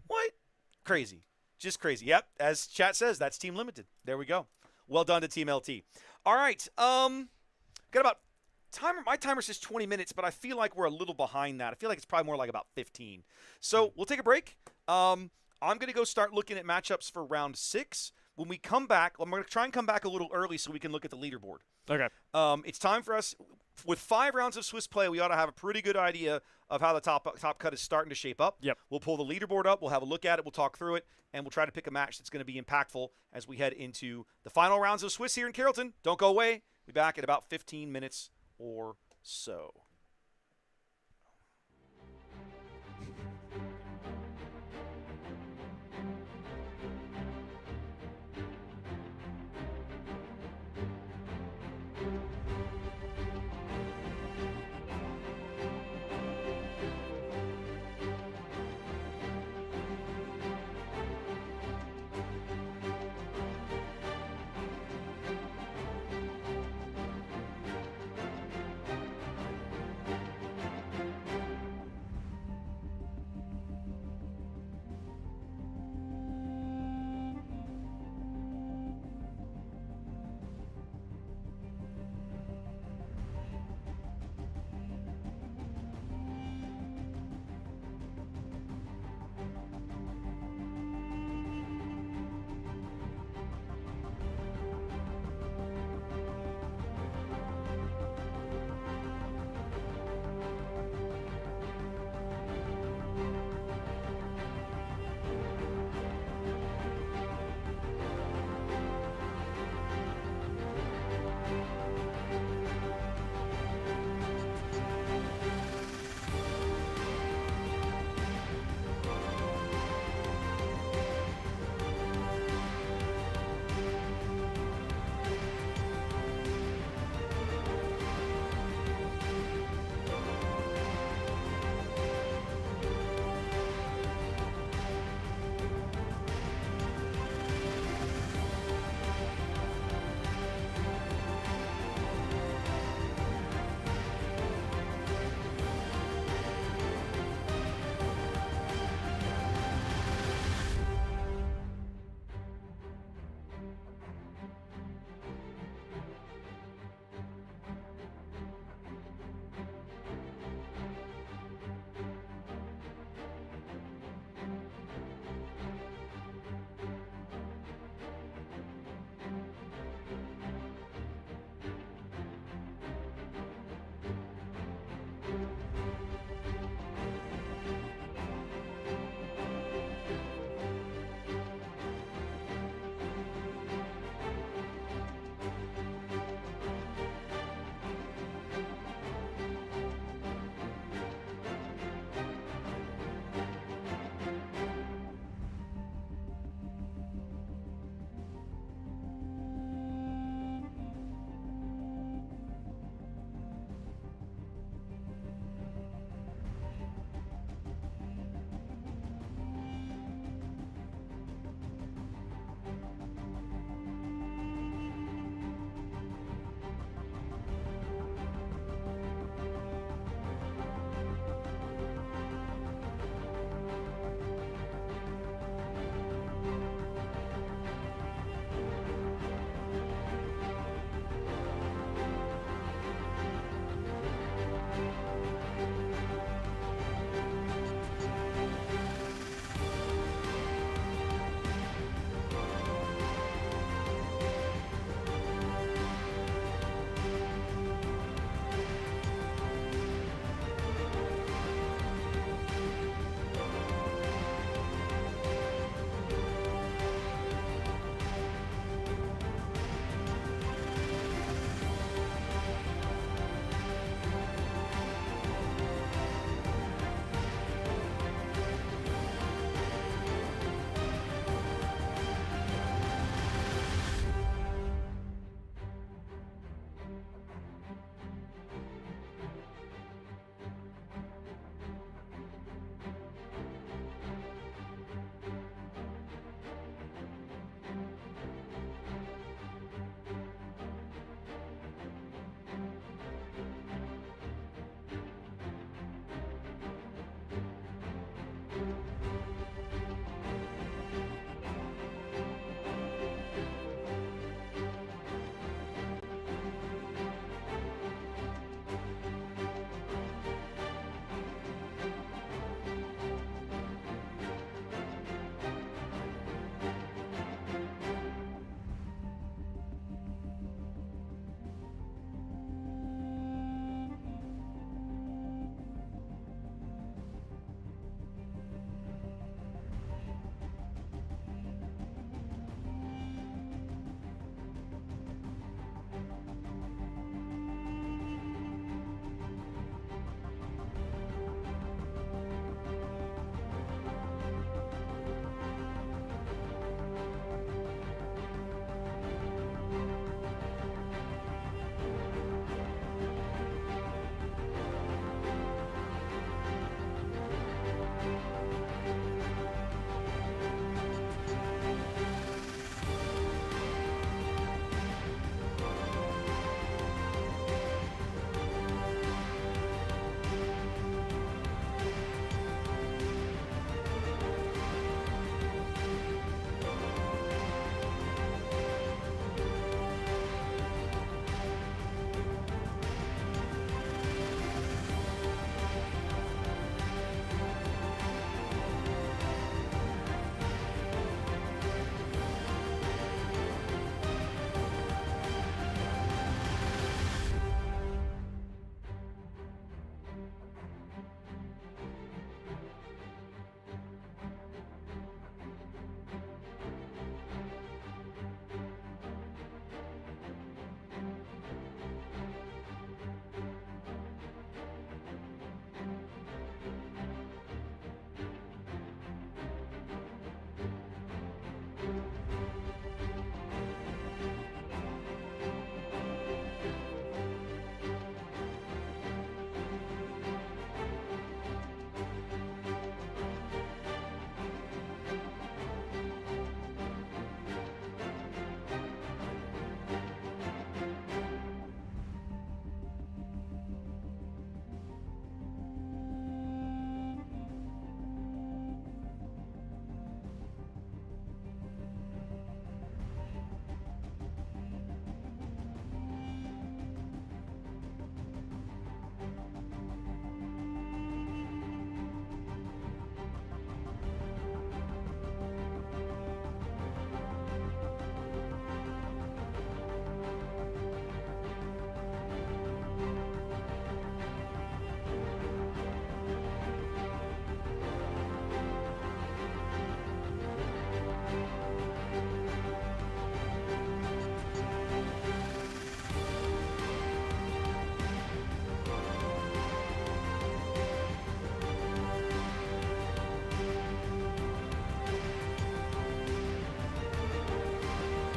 what? Crazy. Just crazy. Yep. As chat says, that's Team Limited. There we go. Well done to Team LT. All right. Got about timer. My timer says 20 minutes, but I feel like we're a little behind that. I feel like it's probably more like about 15. So we'll take a break. I'm going to go start looking at matchups for round 6. When we come back, I'm going to try and come back a little early so we can look at the leaderboard. Okay. It's time for us. With 5 rounds of Swiss play, we ought to have a pretty good idea of how the top cut is starting to shape up. Yep. We'll pull the leaderboard up. We'll have a look at it. We'll talk through it, and we'll try to pick a match that's going to be impactful as we head into the final rounds of Swiss here in Carrollton. Don't go away. We'll be back in about 15 minutes or so.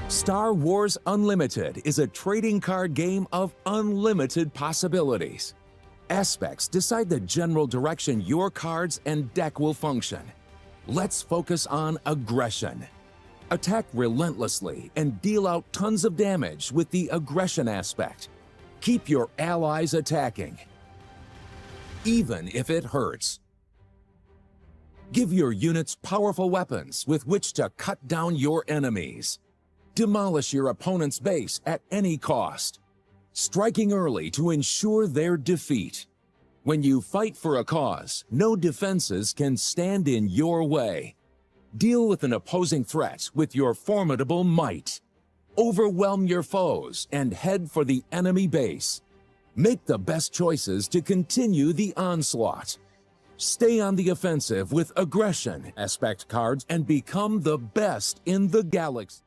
Star Wars Unlimited is a trading card game of unlimited possibilities. Aspects decide the general direction your cards and deck will function. Let's focus on aggression. Attack relentlessly and deal out tons of damage with the aggression aspect. Keep your allies attacking, even if it hurts. Give your units powerful weapons with which to cut down your enemies. Demolish your opponent's base at any cost, striking early to ensure their defeat. When you fight for a cause, no defenses can stand in your way. Deal with an opposing threat with your formidable might. Overwhelm your foes and head for the enemy base. Make the best choices to continue the onslaught. Stay on the offensive with aggression aspect cards and become the best in the galaxy.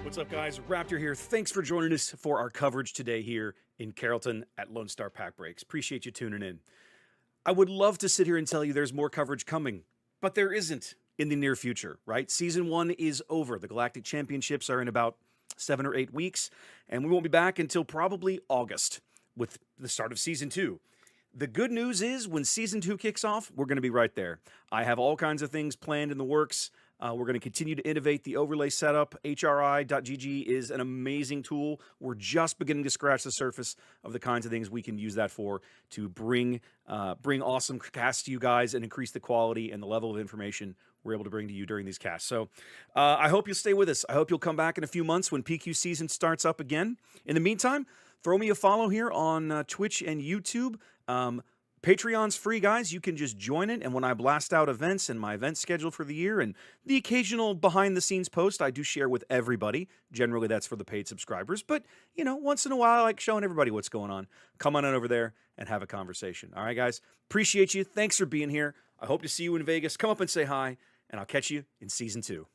What's up, guys? Raptor here. Thanks for joining us for our coverage today here in Carrollton at Lone Star Pack Breaks. Appreciate you tuning in. I would love to sit here and tell you there's more coverage coming, but there isn't in the near future, right? Season 1 is over. The Galactic Championships are in about 7 or 8 weeks, and we won't be back until probably August with the start of Season 2. The good news is when Season 2 kicks off, we're going to be right there. I have all kinds of things planned in the works. We're going to continue to innovate the overlay setup. HRI.gg is an amazing tool. We're just beginning to scratch the surface of the kinds of things we can use that for to bring awesome casts to you guys and increase the quality and the level of information we're able to bring to you during these casts. So I hope you'll stay with us. I hope you'll come back in a few months when PQ season starts up again. In the meantime, throw me a follow here on Twitch and YouTube. Patreon's free, guys. You can just join it, and when I blast out events and my event schedule for the year and the occasional behind-the-scenes post I do share with everybody. Generally, that's for the paid subscribers, but, you know, once in a while I like showing everybody what's going on. Come on over there and have a conversation. All right, guys? Appreciate you. Thanks for being here. I hope to see you in Vegas. Come up and say hi, and I'll catch you in Season 2.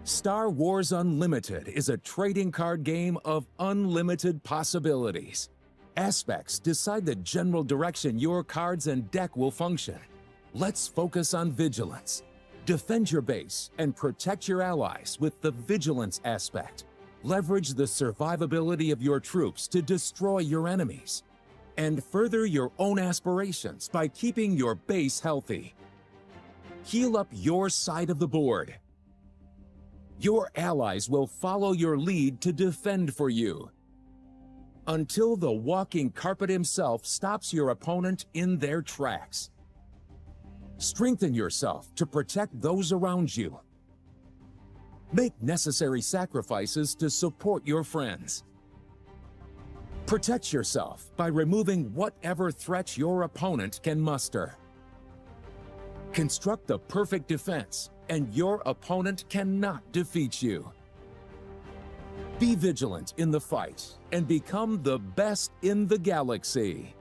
Star Wars Unlimited is a trading card game of unlimited possibilities. Aspects decide the general direction your cards and deck will function. Let's focus on vigilance. Defend your base and protect your allies with the vigilance aspect. Leverage the survivability of your troops to destroy your enemies. And further your own aspirations by keeping your base healthy. Heal up your side of the board. Your allies will follow your lead to defend for you, until the walking carpet himself stops your opponent in their tracks. Strengthen yourself to protect those around you. Make necessary sacrifices to support your friends. Protect yourself by removing whatever threats your opponent can muster. Construct the perfect defense, and your opponent cannot defeat you. Be vigilant in the fight and become the best in the galaxy.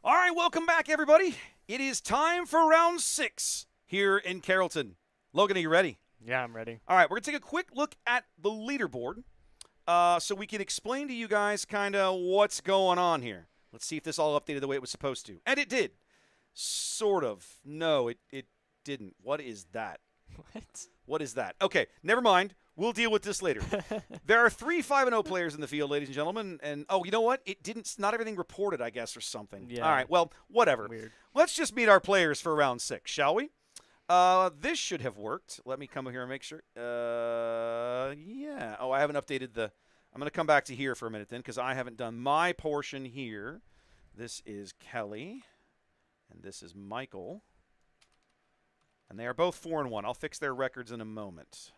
All right, welcome back, everybody. It is time for round 6 here in Carrollton. Logan, are you ready? Yeah, I'm ready. All right, we're going to take a quick look at the leaderboard so we can explain to you guys kind of what's going on here. Let's see if this all updated the way it was supposed to. And it did. Sort of. No, it didn't. What is that? What? What is that? Okay, never mind. We'll deal with this later. There are 3 5-0 players in the field, ladies and gentlemen. And, oh, you know what? It didn't, not everything reported, I guess, or something. Yeah. All right, well, whatever. Weird. Let's just meet our players for round 6, shall we? This should have worked. Let me come here and make sure. Yeah. Oh, I haven't updated the. I'm going to come back to here for a minute then because I haven't done my portion here. This is Kelly, and this is Michael. And they are both 4-1. I'll fix their records in a moment.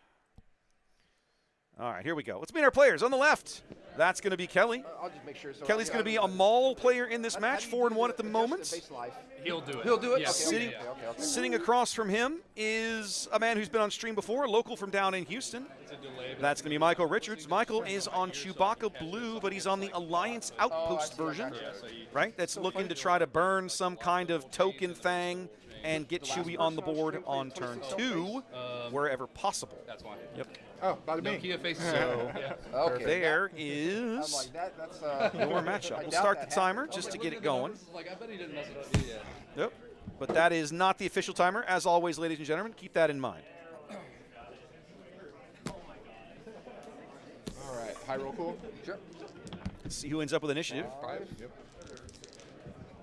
All right, here we go. Let's meet our players. On the left, that's going to be Kelly. I'll just make sure. So Kelly's going to be a Maul player in this match, 4-1 at the moment. He'll do it. He'll do it? Yeah. Okay, Sitting across from him is a man who's been on stream before, local from down in Houston. That's going to be Michael Richards. Michael is on Chewbacca Blue, but he's on the Alliance Outpost version, right? That's looking to try to burn some kind of token thing and get Chewie on the board on turn 2 wherever possible. That's why. Yep. Oh, by me. Nokia faces So okay. there is I'm like, that's, your matchup. We'll start the timer just to get it going. Like, I bet he didn't mess it up. Yeah. Yep. But that is not the official timer. As always, ladies and gentlemen, keep that in mind. All right. High roll cool. Sure. Let's see who ends up with initiative. 5. Yep.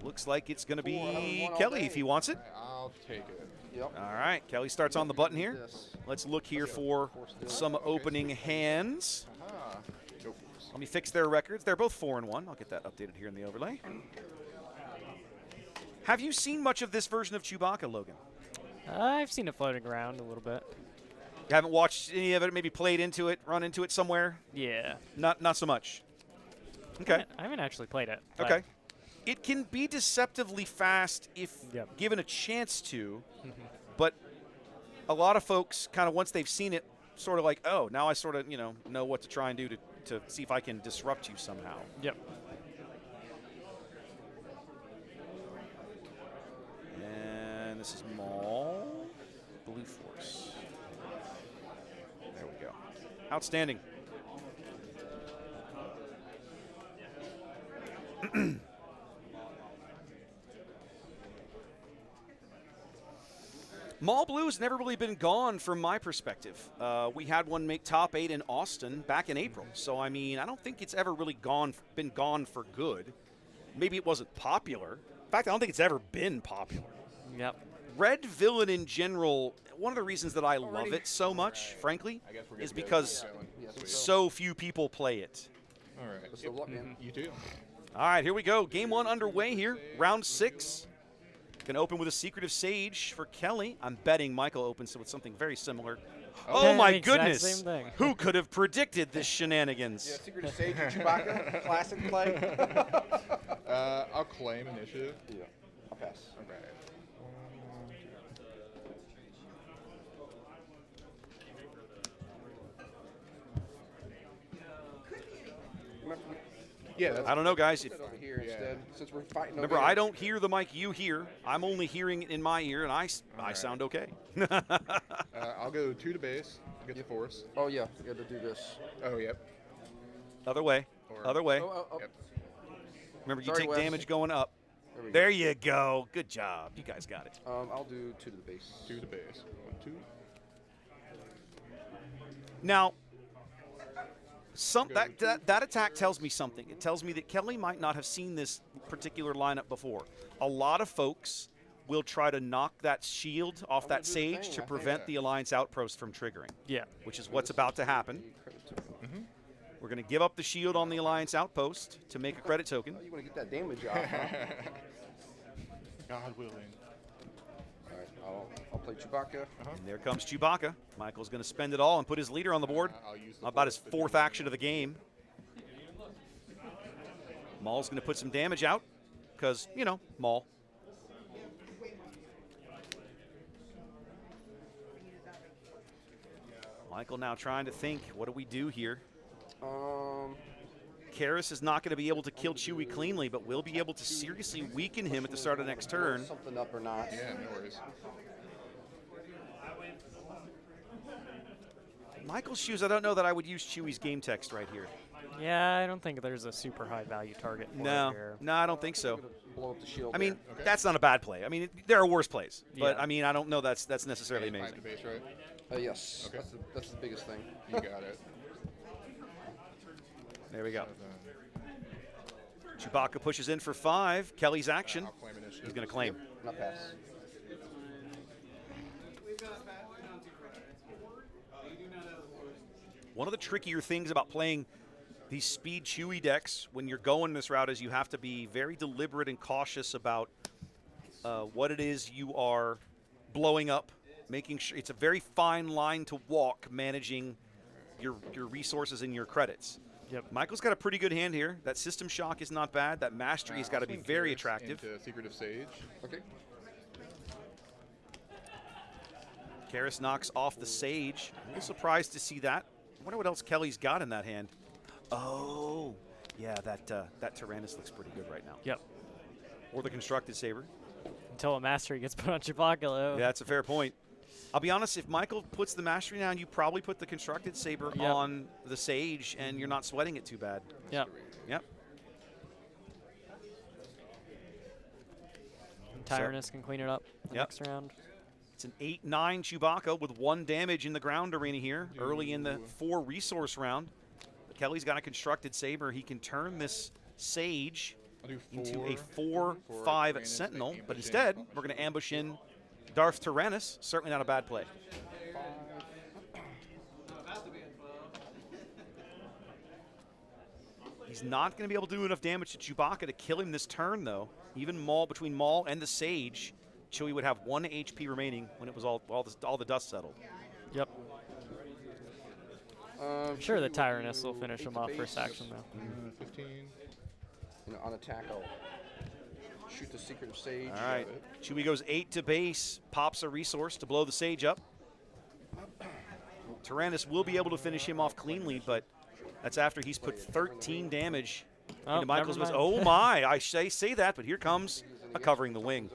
Looks like it's going to be Kelly if he wants it. I'll take it. Yep. All right. Kelly starts on the button here. Let's look here for some opening hands. Let me fix their records. They're both 4-1. I'll get that updated here in the overlay. Have you seen much of this version of Chewbacca, Logan? I've seen it floating around a little bit. You haven't watched any of it, maybe played into it, run into it somewhere? Yeah. Not so much. Okay. I haven't actually played it. Okay. It can be deceptively fast if given a chance to, but a lot of folks kind of once they've seen it, sort of like, oh, now I sort of know what to try and do to see if I can disrupt you somehow. Yep. And this is Maul, Blue Force. There we go. Outstanding. Maul Blue has never really been gone from my perspective. We had one make top 8 in Austin back in April. So, I mean, I don't think it's ever really been gone for good. Maybe it wasn't popular. In fact, I don't think it's ever been popular. Yep. Red Villain in general, one of the reasons that I love it so much, frankly, is because so few people play it. All right. You do. All right, here we go. Game 1 underway here. Round 6. Going to open with a Secretive Sage for Kelly. I'm betting Michael opens with something very similar. Oh, my goodness. Same thing. Who could have predicted this shenanigans? Yeah, Secretive Sage and Chewbacca. Classic play. I'll claim initiative. Yeah. I'll pass. Okay. Yeah, that's I don't know, guys. Over here instead, since we're fighting. Remember, I don't hear the mic you hear. I'm only hearing it in my ear, and I sound okay. I'll go 2 to base. Get the force. Oh yeah, you got to do this. Oh yep. Other way. Other way. Yep. Remember, you Sorry, take Wes. damage going up. There you go. Good job. You guys got it. I'll do 2 to the base. 2 to the base. 1, 2. Now, that attack tells me something. It tells me that Kelly might not have seen this particular lineup before. A lot of folks will try to knock that shield off that sage to prevent the Alliance Outpost from triggering. Yeah. Which is what's about to happen. We're going to give up the shield on the Alliance Outpost to make a credit token. You want to get that damage off, huh? God willing. All right, I'll play Chewbacca. And there comes Chewbacca. Michael's going to spend it all and put his leader on the board. About his 4th action of the game. Maul's going to put some damage out because, Maul. Michael now trying to think, what do we do here? Karras is not going to be able to kill Chewie cleanly, but will be able to seriously weaken him at the start of the next turn. Something up or not. Yeah, no worries. Michael's shoes, I don't know that I would use Chewie's game text right here. Yeah, I don't think there's a super high value target for it here. No, I don't think so. Blow up the shield. I mean, Okay. that's not a bad play. I mean, there are worse plays, but Yeah. I mean, I don't know that's necessarily Find amazing. the base, right? Yes. Okay. That's the biggest thing. You got it. There we go. Chewbacca pushes in for 5. Kelly's action. I'll claim initiative. He's going to claim. Not pass. One of the trickier things about playing these speed Chewie decks when you're going this route is you have to be very deliberate and cautious about what it is you are blowing up, making sure it's a very fine line to walk managing your resources and your credits. Yep. Michael's got a pretty good hand here. That system shock is not bad. That mastery has got to be very attractive. Into Secretive Sage. Okay. Karras knocks off the Sage. A little surprised to see that. I wonder what else Kelly's got in that hand. Oh, yeah, that Tyrannus looks pretty good right now. Yep. Or the Constructed Saber. Until a mastery gets put on Chewbacca, though. Yeah, that's a fair point. I'll be honest, if Michael puts the mastery down, you probably put the Constructed Saber on the Sage, and you're not sweating it too bad. Yep. Yep. Tyrannus can clean it up the next round. It's an 8-9 Chewbacca with 1 damage in the ground arena here early in the 4 resource round. But Kelly's got a Constructed Saber. He can turn this Sage into a 4/5 Sentinel, but instead we're going to ambush in Darth Tyrannus. Certainly not a bad play. He's not going to be able to do enough damage to Chewbacca to kill him this turn, though. Even between Maul and the Sage, Chewie would have 1 HP remaining when it was all the dust settled. Yep. I'm sure the Tyrannus will finish him off first action, though. 15. On attack, I'll shoot the Secretive Sage. All right. Chewie goes 8 to base, pops a resource to blow the Sage up. Tyrannus will be able to finish him off cleanly, but that's after he's put 13 damage into Michael's. Oh my! I say that, but here comes a covering the wing.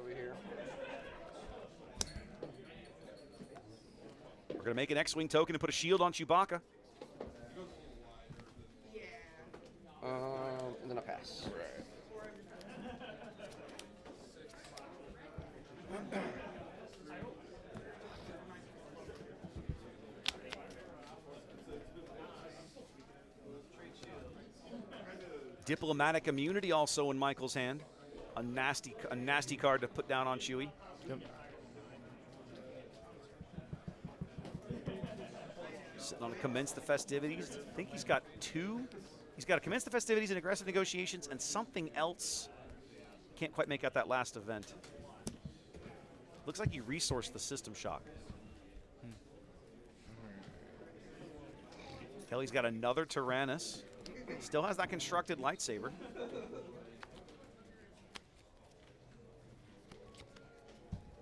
We're going to make an X-Wing token and put a shield on Chewbacca. And then a pass. Diplomatic immunity also in Michael's hand. A nasty card to put down on Chewie. Yep. Sitting on to commence the festivities. I think he's got 2. He's got to commence the festivities and aggressive negotiations and something else. Can't quite make out that last event. Looks like he resourced the system shock. Kelly's got another Tyrannus. Still has that constructed lightsaber.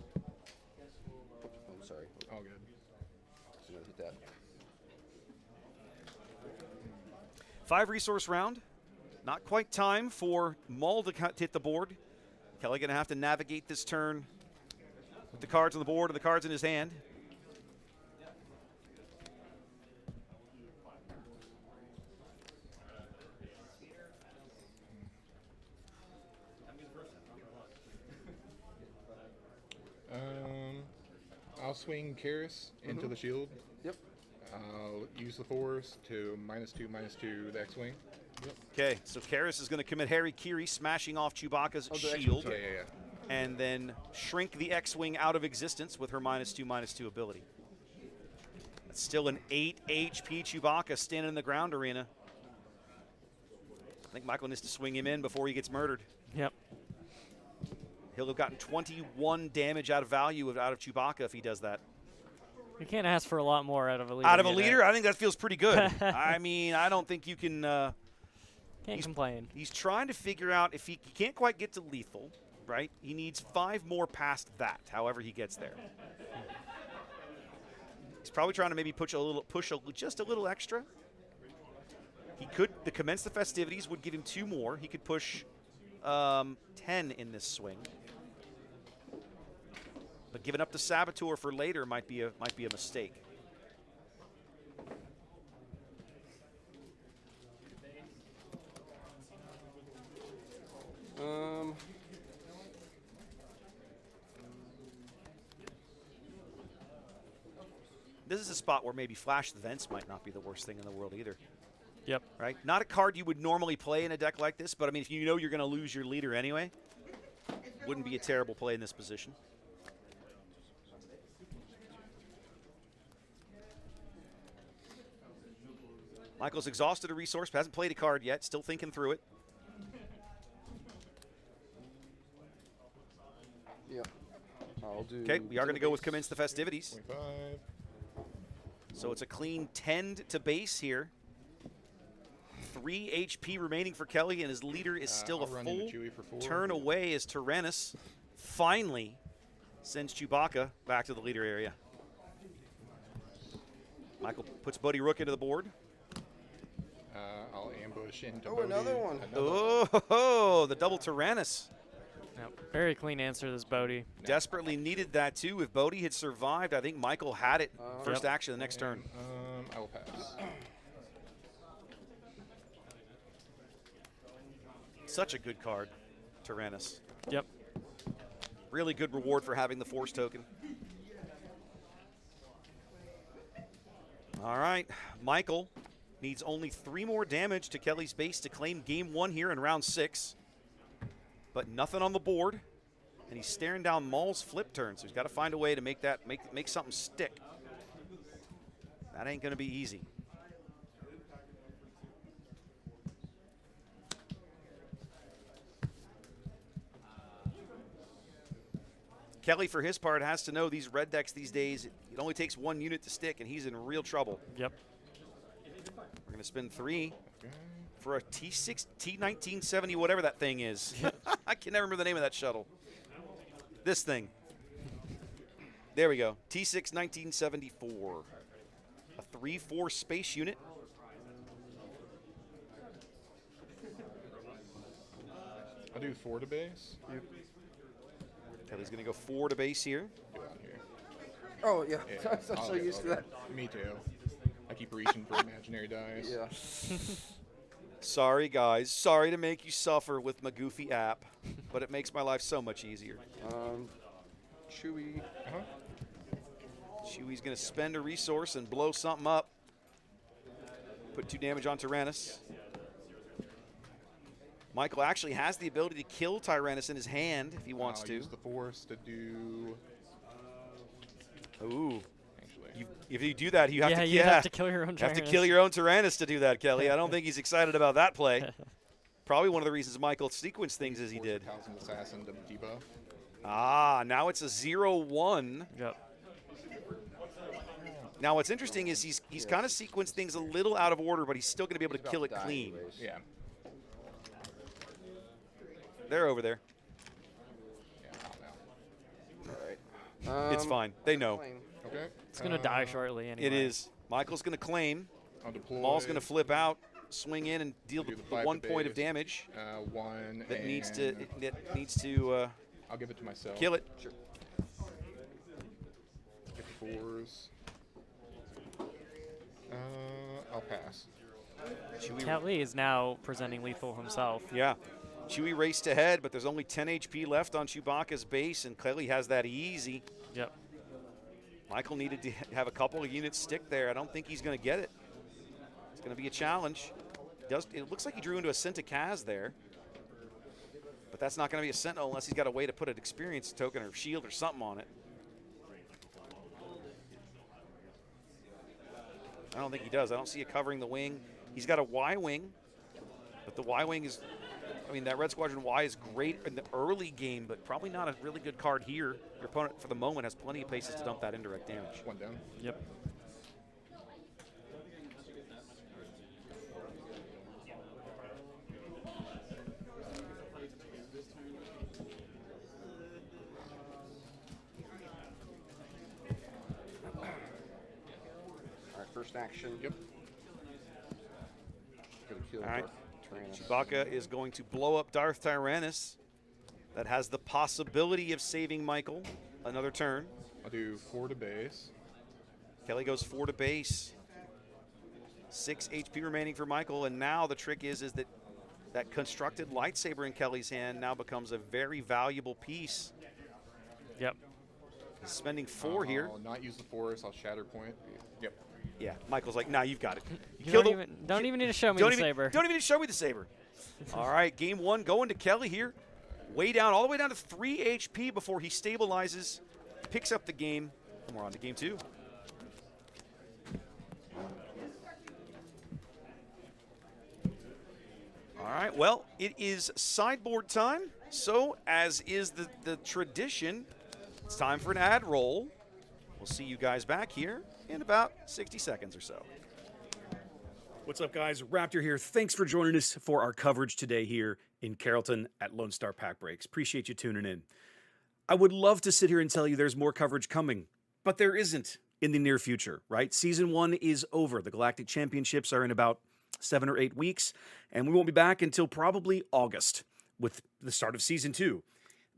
I'm sorry. All good. So hit that. 5 resource round. Not quite time for Maul to hit the board. Kelly going to have to navigate this turn with the cards on the board and the cards in his hand. I'll swing Karras into the shield. Yep. I'll use the Force to -2/-2 the X-Wing. Yep. Okay, so Karras is going to commit Harry Kiri, smashing off Chewbacca's X-Wing, shield. Yeah. And then shrink the X-Wing out of existence with her -2/-2 ability. That's still an 8 HP Chewbacca standing in the ground arena. I think Michael needs to swing him in before he gets murdered. Yep. He'll have gotten 21 damage out of value out of Chewbacca if he does that. You can't ask for a lot more out of a leader. Out of a leader? I think that feels pretty good. I mean, I don't think you can... Can't complain. He's trying to figure out if he can't quite get to lethal, right? He needs 5 more past that, however he gets there. He's probably trying to maybe push just a little extra. He could, the commence the festivities would give him 2 more. He could push 10 in this swing. But giving up the Saboteur for later might be a mistake. This is a spot where maybe Flash the Vents might not be the worst thing in the world either. Yep. Right? Not a card you would normally play in a deck like this, but I mean, if you know you're going to lose your leader anyway, wouldn't be a terrible play in this position. Michael's exhausted a resource, hasn't played a card yet, still thinking through it. Yep. I'll do. Okay, we are going to go with commence the festivities. 25. So it's a clean 10 to base here. 3 HP remaining for Kelly, and his leader is still a full turn away as Tyrannus finally sends Chewbacca back to the leader area. Michael puts Bodhi Rook into the board. I'll ambush into Oh, another one. Oh, the double Tyrannus. Yep. Very clean answer to this Bodhi. Desperately needed that too. If Bodhi had survived, I think Michael had it first action the next turn. I will pass. Such a good card, Tyrannus. Yep. Really good reward for having the Force token. All right, Michael needs only 3 more damage to Kelly's base to claim game 1 here in round 6. But nothing on the board, and he's staring down Maul's flip turn, so he's got to find a way to make that make something stick. That ain't going to be easy. Kelly, for his part, has to know these red decks these days, it only takes 1 unit to stick, and he's in real trouble. Yep. We're going to spend 3 for a T6, T1970, whatever that thing is. I can never remember the name of that shuttle. This thing. There we go. T6 1974. A 3/4 space unit. I'll do 4 to base. Yep. Kelly's going to go 4 to base here. Go out here. Oh, yeah. Yeah, I'm so used to that. Me too. I keep reaching for imaginary dice. Yeah. Sorry, guys. Sorry to make you suffer with my goofy app, but it makes my life so much easier. Chewy. Chewy's going to spend a resource and blow something up. Put 2 damage on Tyrannus. Michael actually has the ability to kill Tyrannus in his hand if he wants to. Use the Force to do. Ooh. If you do that, you have to. You have to kill your own You have Tyrannus. to kill your own Tyrannus to do that, Kelly. I don't think he's excited about that play. Probably one of the reasons Michael sequenced things as he did. Thousand Assassin to debuff. Ah, now it's a 0-1. Yep. Now what's interesting is he's kind of sequenced things a little out of order, but he's still going to be able to kill it clean. Yeah. They're over there. All right. It's fine. They know. Okay. It's going to die shortly anyway. It is. Michael's going to claim. I'll deploy. Maul's going to flip out, swing in, and deal the 1 point of base. damage. 1 that needs to. I'll give it to myself. Kill it. Sure. Get the 4s. I'll pass. Kelly is now presenting lethal himself. Yeah. Chewie raced ahead, but there's only 10 HP left on Chewbacca's base, and Kelly has that easy. Yep. Michael needed to have a couple of units stick there. I don't think he's going to get it. It's going to be a challenge. It looks like he drew into a Sentinel there, but that's not going to be a Sentinel unless he's got a way to put an experience token or shield or something on it. I don't think he does. I don't see it covering the wing. He's got a Y-wing, but the Y-wing is, I mean, that Red Squadron Y is great in the early game, but probably not a really good card here. Your opponent, for the moment, has plenty of places to dump that indirect damage. 1 down. Yep. All right, first action. Yep. Go Kill All right. Tyrannus. Chewbacca is going to blow up Darth Tyrannus. That has the possibility of saving Michael another turn. I'll do 4 to base. Kelly goes 4 to base. 6 HP remaining for Michael, and now the trick is that that constructed lightsaber in Kelly's hand now becomes a very valuable piece. Yep. He's spending 4 here. I'll not use the Force. I'll Shatter Point. Yep. Yeah, Michael's like, nah, you've got it. You don't even need to show me the saber. Don't even need to show me the saber. All right, game 1 going to Kelly here. Way down, all the way down to 3 HP before he stabilizes, picks up the game, and we're on to game 2. All right, well, it is sideboard time. So, as is the tradition, it's time for an ad roll. We'll see you guys back here in about 60 seconds or so. What's up, guys? Raptor here. Thanks for joining us for our coverage today here in Carrollton at Lone Star Pack Breaks. Appreciate you tuning in. I would love to sit here and tell you there's more coverage coming, but there isn't in the near future, right? Season 1 is over. The Galactic Championships are in about 7 or 8 weeks, and we won't be back until probably August with the start of Season 2.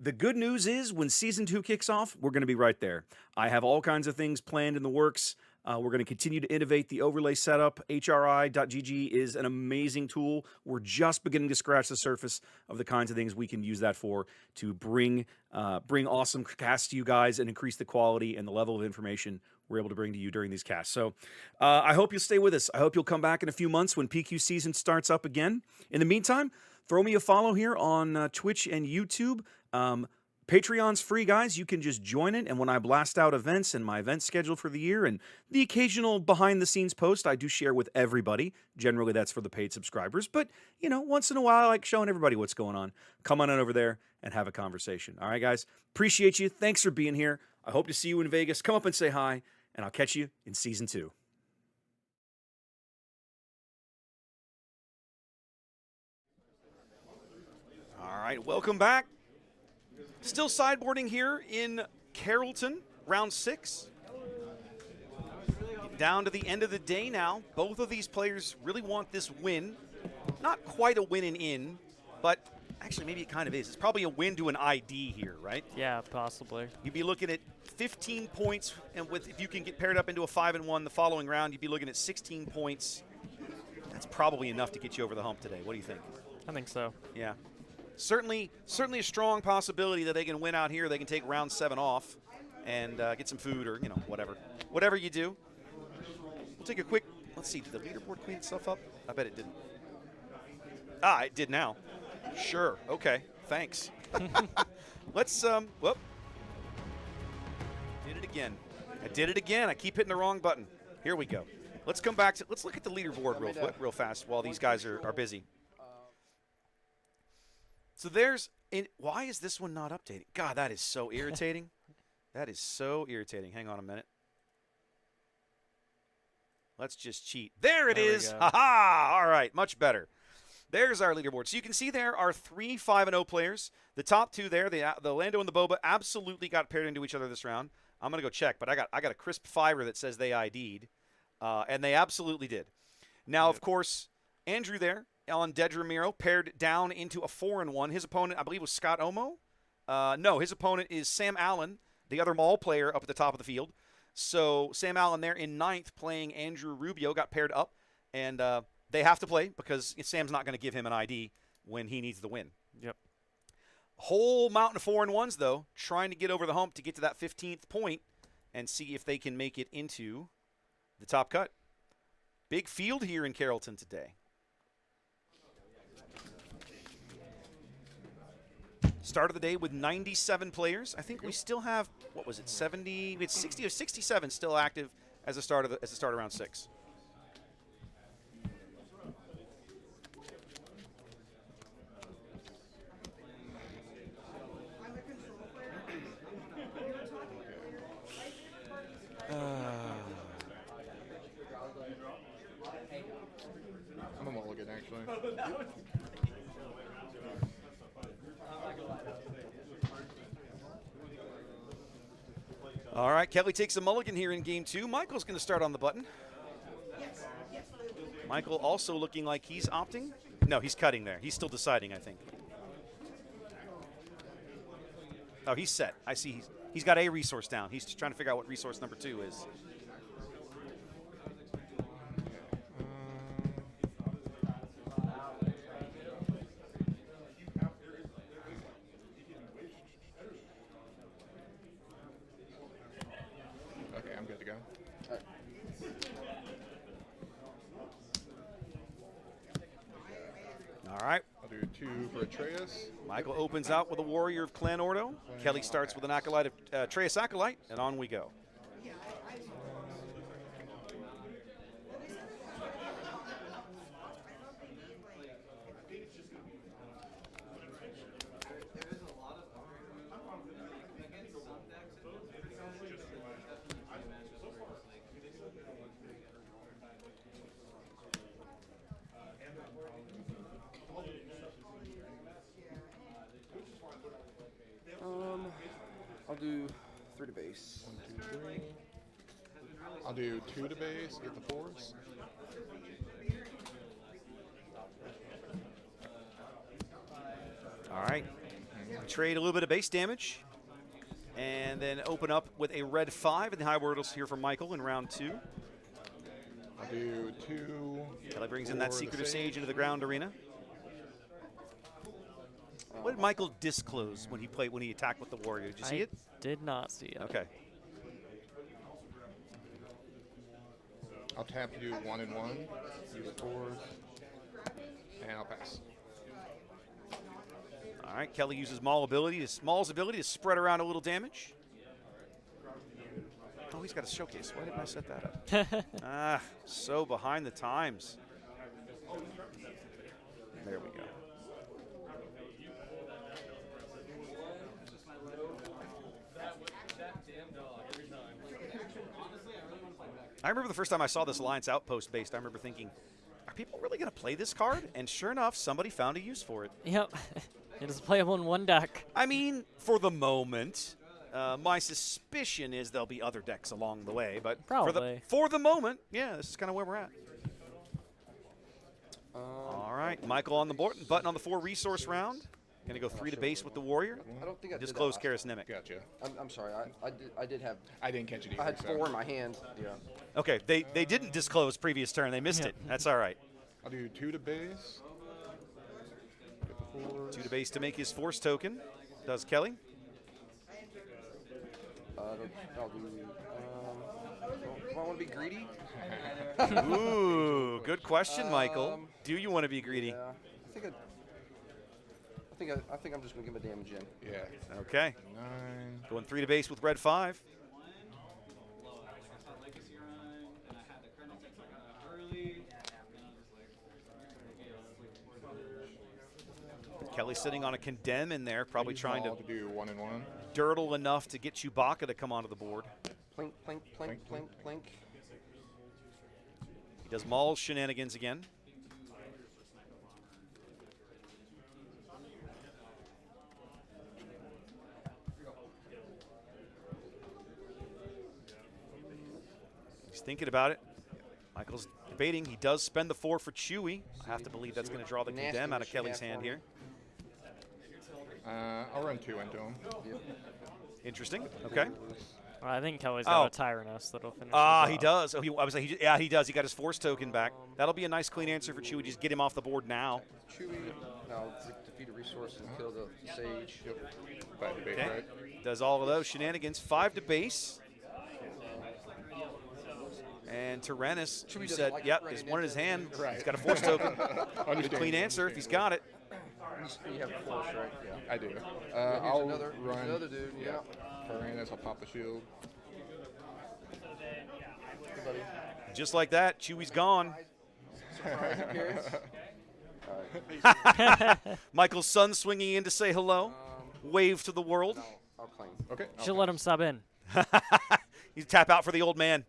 The good news is when Season 2 kicks off, we're going to be right there. I have all kinds of things planned in the works. We're going to continue to innovate the overlay setup. HRI.gg is an amazing tool. We're just beginning to scratch the surface of the kinds of things we can use that for to bring awesome casts to you guys and increase the quality and the level of information we're able to bring to you during these casts. So I hope you'll stay with us. I hope you'll come back in a few months when PQ season starts up again. In the meantime, throw me a follow here on Twitch and YouTube. Patreon's free, guys. You can just join it, and when I blast out events and my event schedule for the year and the occasional behind-the-scenes post I do share with everybody. Generally, that's for the paid subscribers, but, you know, once in a while I like showing everybody what's going on. Come on over there and have a conversation. All right, guys? Appreciate you. Thanks for being here. I hope to see you in Vegas. Come up and say hi, and I'll catch you in Season 2. All right, welcome back. Still sideboarding here in Carrollton, round 6. Down to the end of the day now. Both of these players really want this win. Not quite a win and in, but actually maybe it kind of is. It's probably a win to an ID here, right? Yeah, possibly. You'd be looking at 15 points, and if you can get paired up into a 5-1 the following round, you'd be looking at 16 points. That's probably enough to get you over the hump today. What do you think? I think so. Yeah. Certainly a strong possibility that they can win out here. They can take round 7 off and get some food or, you know, whatever you do. We'll take a quick, let's see, did the leaderboard clean itself up? I bet it didn't. Ah, it did now. Sure, okay, thanks. Let's, whoop. Did it again. I did it again. I keep hitting the wrong button. Here we go. Let's come back to, let's look at the leaderboard real fast while these guys are busy. So why is this one not updating? God, that is so irritating. That is so irritating. Hang on a minute. Let's just cheat. There it is. Ha-ha! All right, much better. There's our leaderboard. So you can see there are 3 5-0 players. The top 2 there, the Lando and the Boba, absolutely got paired into each other this round. I'm going to go check, but I got a crisp fiver that says they ID'd, and they absolutely did. Now, of course, Andrew there, on Dead Ramiro, paired down into a 4-1. His opponent, I believe, was Scott Omo. No, his opponent is Sam Allen, the other Maul player up at the top of the field. So Sam Allen there in 9th playing Andrew Rubio got paired up, and they have to play because Sam's not going to give him an ID when he needs the win. Yep. Whole mountain of 4-1s, though, trying to get over the hump to get to that 15th point and see if they can make it into the top cut. Big field here in Carrollton today. Start of the day with 97 players. I think we still have, what was it, 70? We had 60 or 67 still active as a start of round 6. I'm a mulligan, actually. All right, Kelly takes a mulligan here in game 2. Michael's going to start on the button. Michael also looking like he's opting. No, he's cutting there. He's still deciding, I think. Oh, he's set. I see. He's got a resource down. He's just trying to figure out what resource number 2 is. Okay, I'm good to go. All right. I'll do 2 for Atreus. Michael opens out with a Warrior of Clan Ordo. Kelly starts with an Acolyte of Atreus Acolyte, and on we go. I'll do 3 to base. 1, 2, 3. I'll do 2 to base, get the force. All right. Trade a little bit of base damage. And then open up with a red 5 in the high wordles here from Michael in round 2. I'll do 2. Kelly brings in that Secret of Sage into the ground arena. What did Michael disclose when he attacked with the Warrior? Did you see it? Did not see it. Okay. I'll tap to do 1 and 1. Use the force. And I'll pass. All right, Kelly uses Maul's ability to spread around a little damage. Oh, he's got a showcase. Why didn't I set that up? So behind the times. There we go. I remember the first time I saw this Alliance Outpost based, I remember thinking, are people really going to play this card? And sure enough, somebody found a use for it. Yep. It is playable in one deck. I mean, for the moment. My suspicion is there'll be other decks along the way, but probably for the moment, yeah, this is kind of where we're at. All right, Michael on the board, button on the 4 resource round. Going to go 3 to base with the Warrior. I don't think I disclose did that Karis Nemec. Gotcha. I'm sorry. I did have. I didn't catch it either. I had 4 in my hand. Yeah. Okay, they didn't disclose previous turn. They missed it. That's all right. I'll do 2 to base. Get the force. 2 to base to make his force token. Does Kelly? I'll do. Do I want to be greedy? Ooh, good question, Michael. Do you want to be greedy? Yeah, I think I'm just gonna give him a damage in. Yeah. Okay. 9. Going 3 to base with red 5. Kelly sitting on a condemn in there, probably trying to do 1 and 1. Dirtle enough to get Chewbacca to come onto the board. Plink, plink, plink, plink, plink. He does Maul's shenanigans again. He's thinking about it. Michael's debating. He does spend the 4 for Chewie. I have to believe that's going to draw the condemn out of Kelly's hand here. I'll run 2 into him. Yep. Interesting. Okay. Well, I think Kelly's got a Tyrannus that'll finish. He does. Oh, I was like, yeah, he does. He got his force token back. That'll be a nice, clean answer for Chewie. Just get him off the board now. Chewie, now defeat a resource and kill the Sage. Yep. 5 to base, Okay. right? Does all of those shenanigans. 5 to base. And Tyrannus, you said, yep, there's one in his hand. Right. He's got a force token. Good clean answer if he's got it. You have force, right? Yeah. I do. Here's I'll another dude. Yeah. Tyrannus, I'll pop the shield. Hey, buddy. Just like that, Chewie's gone. Michael's son swinging in to say hello. Wave to the world. I'll claim. Okay. Should let him sub in. You tap out for the old man.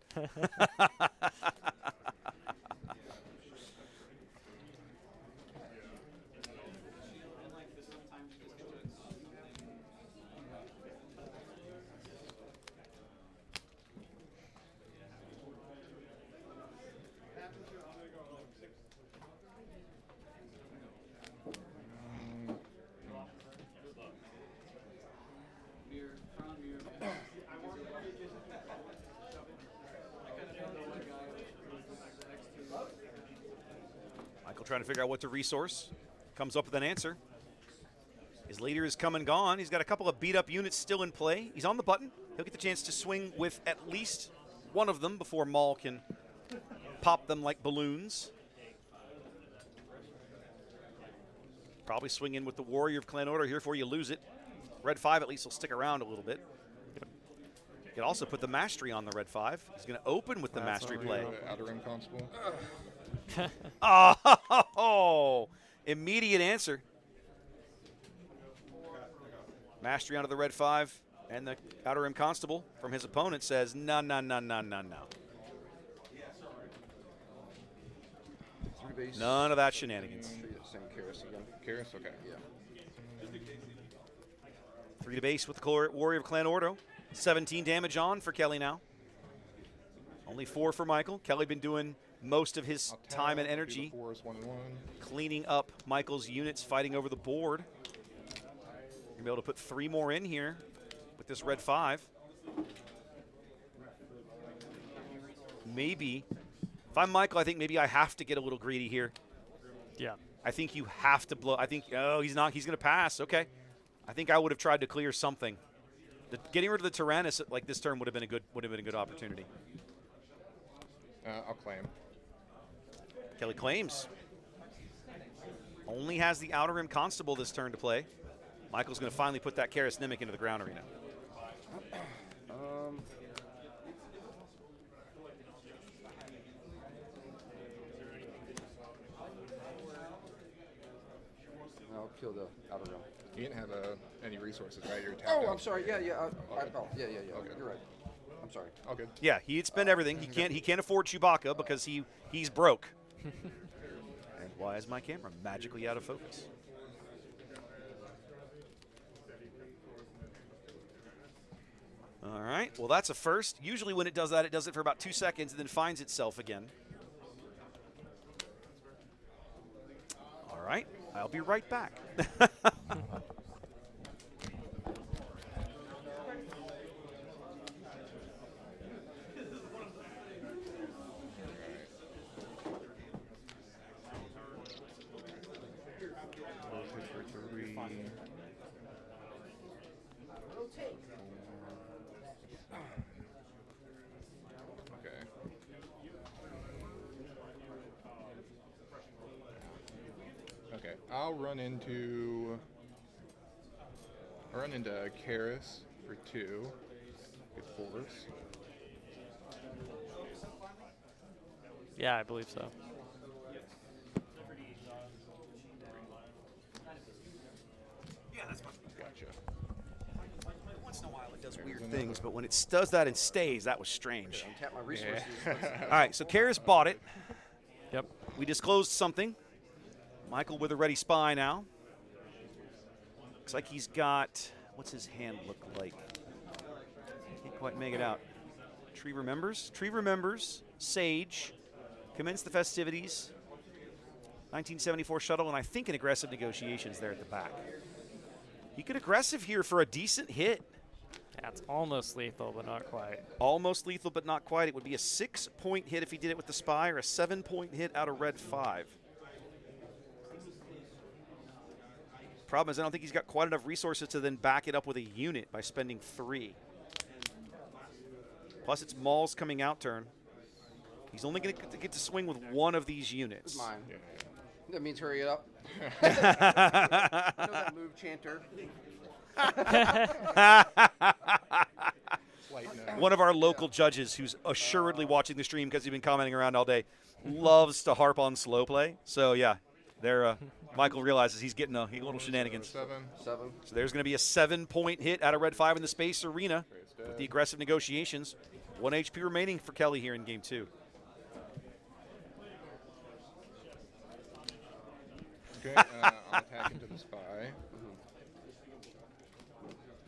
Michael trying to figure out what to resource. Comes up with an answer. His leader is come and gone. He's got a couple of beat-up units still in play. He's on the button. He'll get the chance to swing with at least one of them before Maul can pop them like balloons. Probably swing in with the Warrior of Clan Order here before you lose it. Red 5 at least will stick around a little bit. You can also put the Mastery on the Red 5. He's going to open with the Mastery play. Outer Rim Constable. Oh, immediate answer. Mastery onto the Red 5, and the Outer Rim Constable from his opponent says, no, no, no, no, no, no. 3 base. None of that shenanigans. Same Karis again. Karis, okay. Yeah. 3 to base with the Warrior of Clan Ordo. 17 damage on for Kelly now. Only 4 for Michael. Kelly been doing most of his time and energy cleaning up Michael's units, fighting over the board. You're going to be able to put 3 more in here with this Red 5. Maybe. If I'm Michael, I think maybe I have to get a little greedy here. Yeah. I think you have to blow. I think, oh, he's not. He's going to pass. Okay. I think I would have tried to clear something. Getting rid of the Tyrannus like this turn would have been a good opportunity. I'll claim. Kelly claims. Only has the Outer Rim Constable this turn to play. Michael's going to finally put that Karis Nimic into the ground arena. I'll kill the Outer Rim. You didn't have any resources, right? You're tapped Oh, out. I'm sorry. Yeah, yeah. Okay. Yeah. Okay. You're right. I'm sorry. All good. Yeah, he'd spend everything. He can't afford Chewbacca because he's broke. And why is my camera magically out of focus? All right. Well, that's a first. Usually when it does that, it does it for about 2 seconds and then finds itself again. All right. I'll be right back. Okay, I'll run into Karis for 2. Get 4s. Yeah, I believe so. Yeah, that's fine. Gotcha. Once in a while it does weird things, but when it does that and stays, that was strange. Untap my resources. All right, so Karis bought it. Yep. We disclosed something. Michael with a ready spy now. Looks like he's got, what's his hand look like? Can't quite make it out. Tree remembers. Tree remembers. Sage. Commence the festivities. 1974 shuttle, and I think an aggressive negotiations there at the back. He could aggressive here for a decent hit. That's almost lethal, but not quite. Almost lethal, but not quite. It would be a 6-point hit if he did it with the spy, or a 7-point hit out of Red 5. Problem is, I don't think he's got quite enough resources to then back it up with a unit by spending 3. Plus, it's Maul's coming out turn. He's only going to get to swing with one of these units. It's mine. That means hurry it up. You know that move, Chanter. One of our local judges, who's assuredly watching the stream because he's been commenting around all day, loves to harp on slow play. So yeah, there. Michael realizes he's getting a little shenanigans. 7. So there's going to be a 7-point hit out of Red 5 in the space arena with the aggressive negotiations. 1 HP remaining for Kelly here in game 2. Okay, I'll attack into the spy.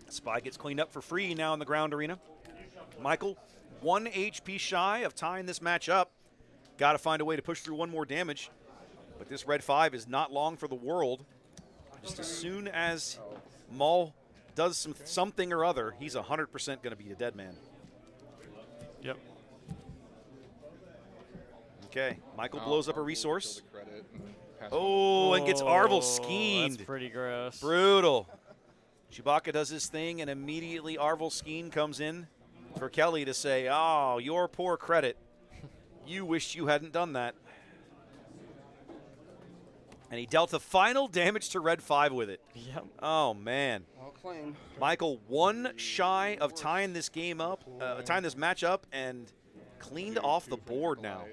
Spy gets cleaned up for free now in the ground arena. Michael, 1 HP shy of tying this match up. Got to find a way to push through 1 more damage. But this Red 5 is not long for the world. Just as soon as Maul does something or other, he's 100% going to be a dead man. Yep. Okay, Michael blows up a resource. pass. Oh, and gets Arvel That's scheened. pretty gross. Brutal. Chewbacca does his thing, and immediately Arvel Skeen comes in for Kelly to say, oh, your poor credit. You wished you hadn't done that. And he dealt the final damage to Red 5 with it. Yep. Oh, man. I'll claim. Michael, one shy of tying this game up, tying this match up, and cleaned off the board now.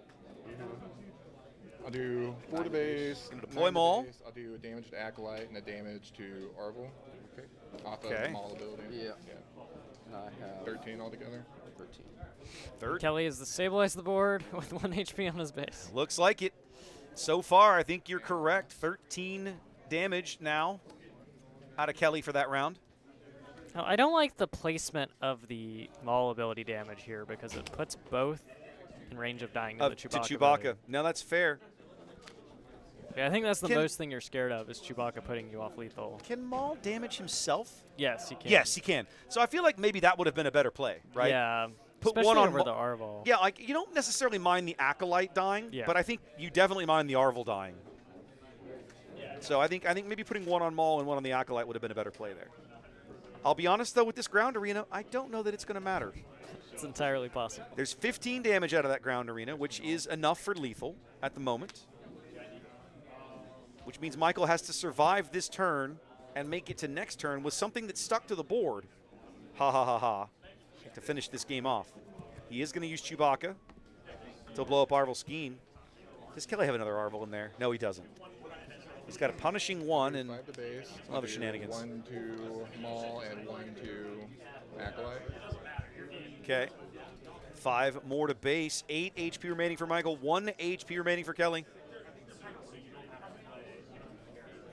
I'll do 4 to base. Deploy 9 to Maul. base. I'll do a damage to Acolyte and a damage to Arvel. Okay. Off of Okay. the Maul ability. Yeah. I have 13 altogether. 13. Third. Kelly has stabilized the board with 1 HP on his base. Looks like it. So far, I think you're correct. 13 damage now out of Kelly for that round. Now, I don't like the placement of the Maul ability damage here because it puts both in range of dying to the Chewbacca. To Chewbacca. No, that's fair. Yeah, I think that's the most thing you're scared of is Chewbacca putting you off lethal. Can Maul damage himself? Yes, he can. Yes, he can. So I feel like maybe that would have been a better play, right? Yeah. Put Especially one on over the Arvel. Yeah, like you don't necessarily mind the Acolyte dying, Yeah. but I think you definitely mind the Arvel dying. So I think maybe putting one on Maul and one on the Acolyte would have been a better play there. I'll be honest though, with this ground arena, I don't know that it's going to matter. It's entirely possible. There's 15 damage out of that ground arena, which is enough for lethal at the moment. Which means Michael has to survive this turn and make it to next turn with something that's stuck to the board. Ha ha ha ha. To finish this game off. He is going to use Chewbacca to blow up Arvel Skeen. Does Kelly have another Arvel in there? No, he doesn't. He's got a punishing 1 and 5 to base. some other shenanigans. 1 to Maul and 1 to Acolyte. Okay. 5 more to base. 8 HP remaining for Michael. 1 HP remaining for Kelly.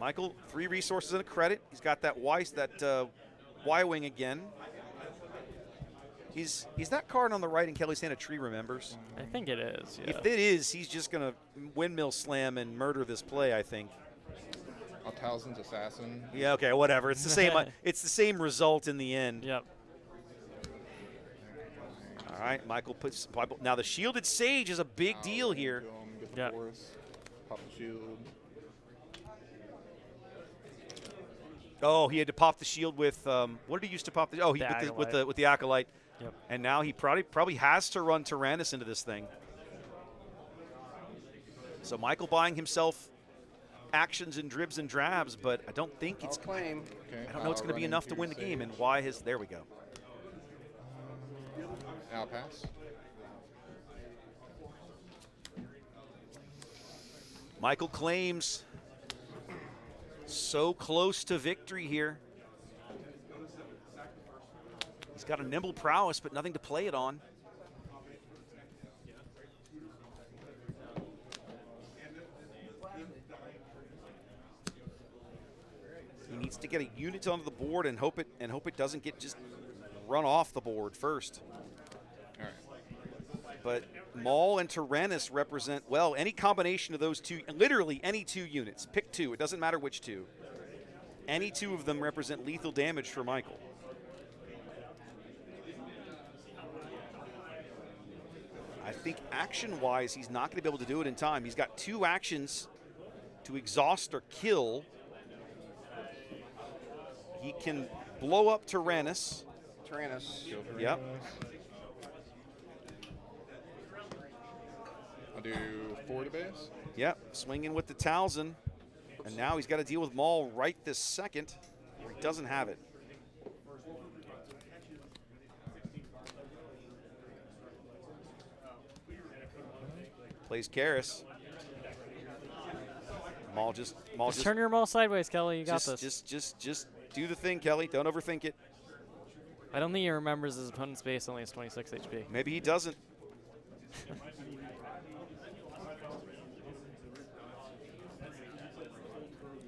Michael, 3 resources and a credit. He's got that Y-Wing again. Is that card on the right in Kelly's hand a Tree Remembers? I think it is, yeah. If it is, he's just going to windmill slam and murder this play, I think. Towson's Assassin. Yeah, okay, whatever. It's the same it's the same result in the end. Yep. All right, Michael puts now the shielded sage is a big deal here. Get the force. Pop the shield. Oh, he had to pop the shield with what did he use to pop the? Oh, with the acolyte. Yep. And now he probably has to run Tyrannus into this thing. So Michael buying himself actions and dribs and drabs, but I don't think it's. Okay, I don't know it's going to be enough to win the game. And why has there we go. I'll pass. Michael claims so close to victory here. He's got a nimble prowess, but nothing to play it on. He needs to get a unit onto the board and hope it doesn't get just run off the board first. All right. But Maul and Tyrannus represent, well, any combination of those two, literally any 2 units. Pick 2. It doesn't matter which 2. Any 2 of them represent lethal damage for Michael. I think action-wise, he's not going to be able to do it in time. He's got 2 actions to exhaust or kill. He can blow up Tyrannus. Yep. I'll do 4 to base. Yep, swinging with the Towson. And now he's got to deal with Maul right this second, where he doesn't have it. Plays Karras. Maul just turn your Maul sideways, Kelly. You got this. Just do the thing, Kelly. Don't overthink it. I don't think he remembers his opponent's base only has 26 HP. Maybe he doesn't.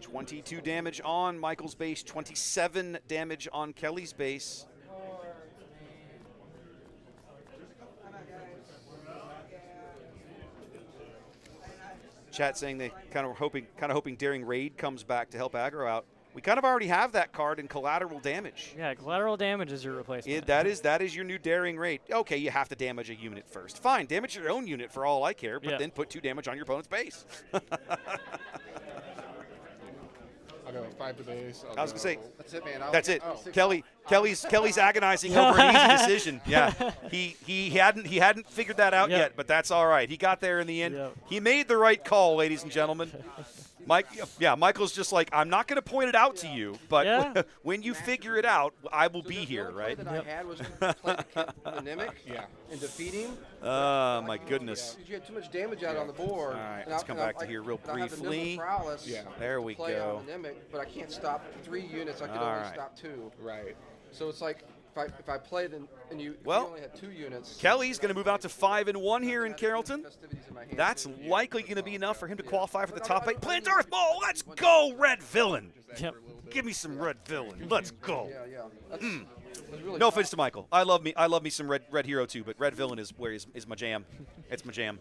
$22 damage on Michael's base, 27 damage on Kelly's base. Chat saying they kind of hoping Daring Raid comes back to help aggro out. We kind of already have that card in collateral damage. Yeah, collateral damage is your replacement. That is your new Daring Raid. Okay, you have to damage a unit first. Fine, damage your own unit for all I care, but then put 2 damage on your opponent's base. I'll go 5 to base. I was gonna say that's it, man. That's it. Kelly's agonizing over an easy decision. Yeah, he hadn't figured that out yet, but that's all right. He got there in the end. Yep. He made the right call, ladies and gentlemen. Michael's just like, I'm not going to point it out to you, but when you figure it out, I will be here, right? The that I had was to play the Nimic and defeat him. Oh, my goodness. You had too much damage out on the board. All right, let's come back to here real briefly. There we go. On the Nimic, but I can't stop 3 units. I can only stop 2. Right. So it's like if I played and you only had 2 units. Kelly's going to move out to 5-1 here in Carrollton. That's likely going to be enough for him to qualify for the top 8. Planetary Earth Ball. Let's go, Red Villain. Yep. Give me some Red Villain. Let's go. Yeah. Really no offense to Michael. I love me some Red Hero too, but Red Villain is my jam. It's my jam.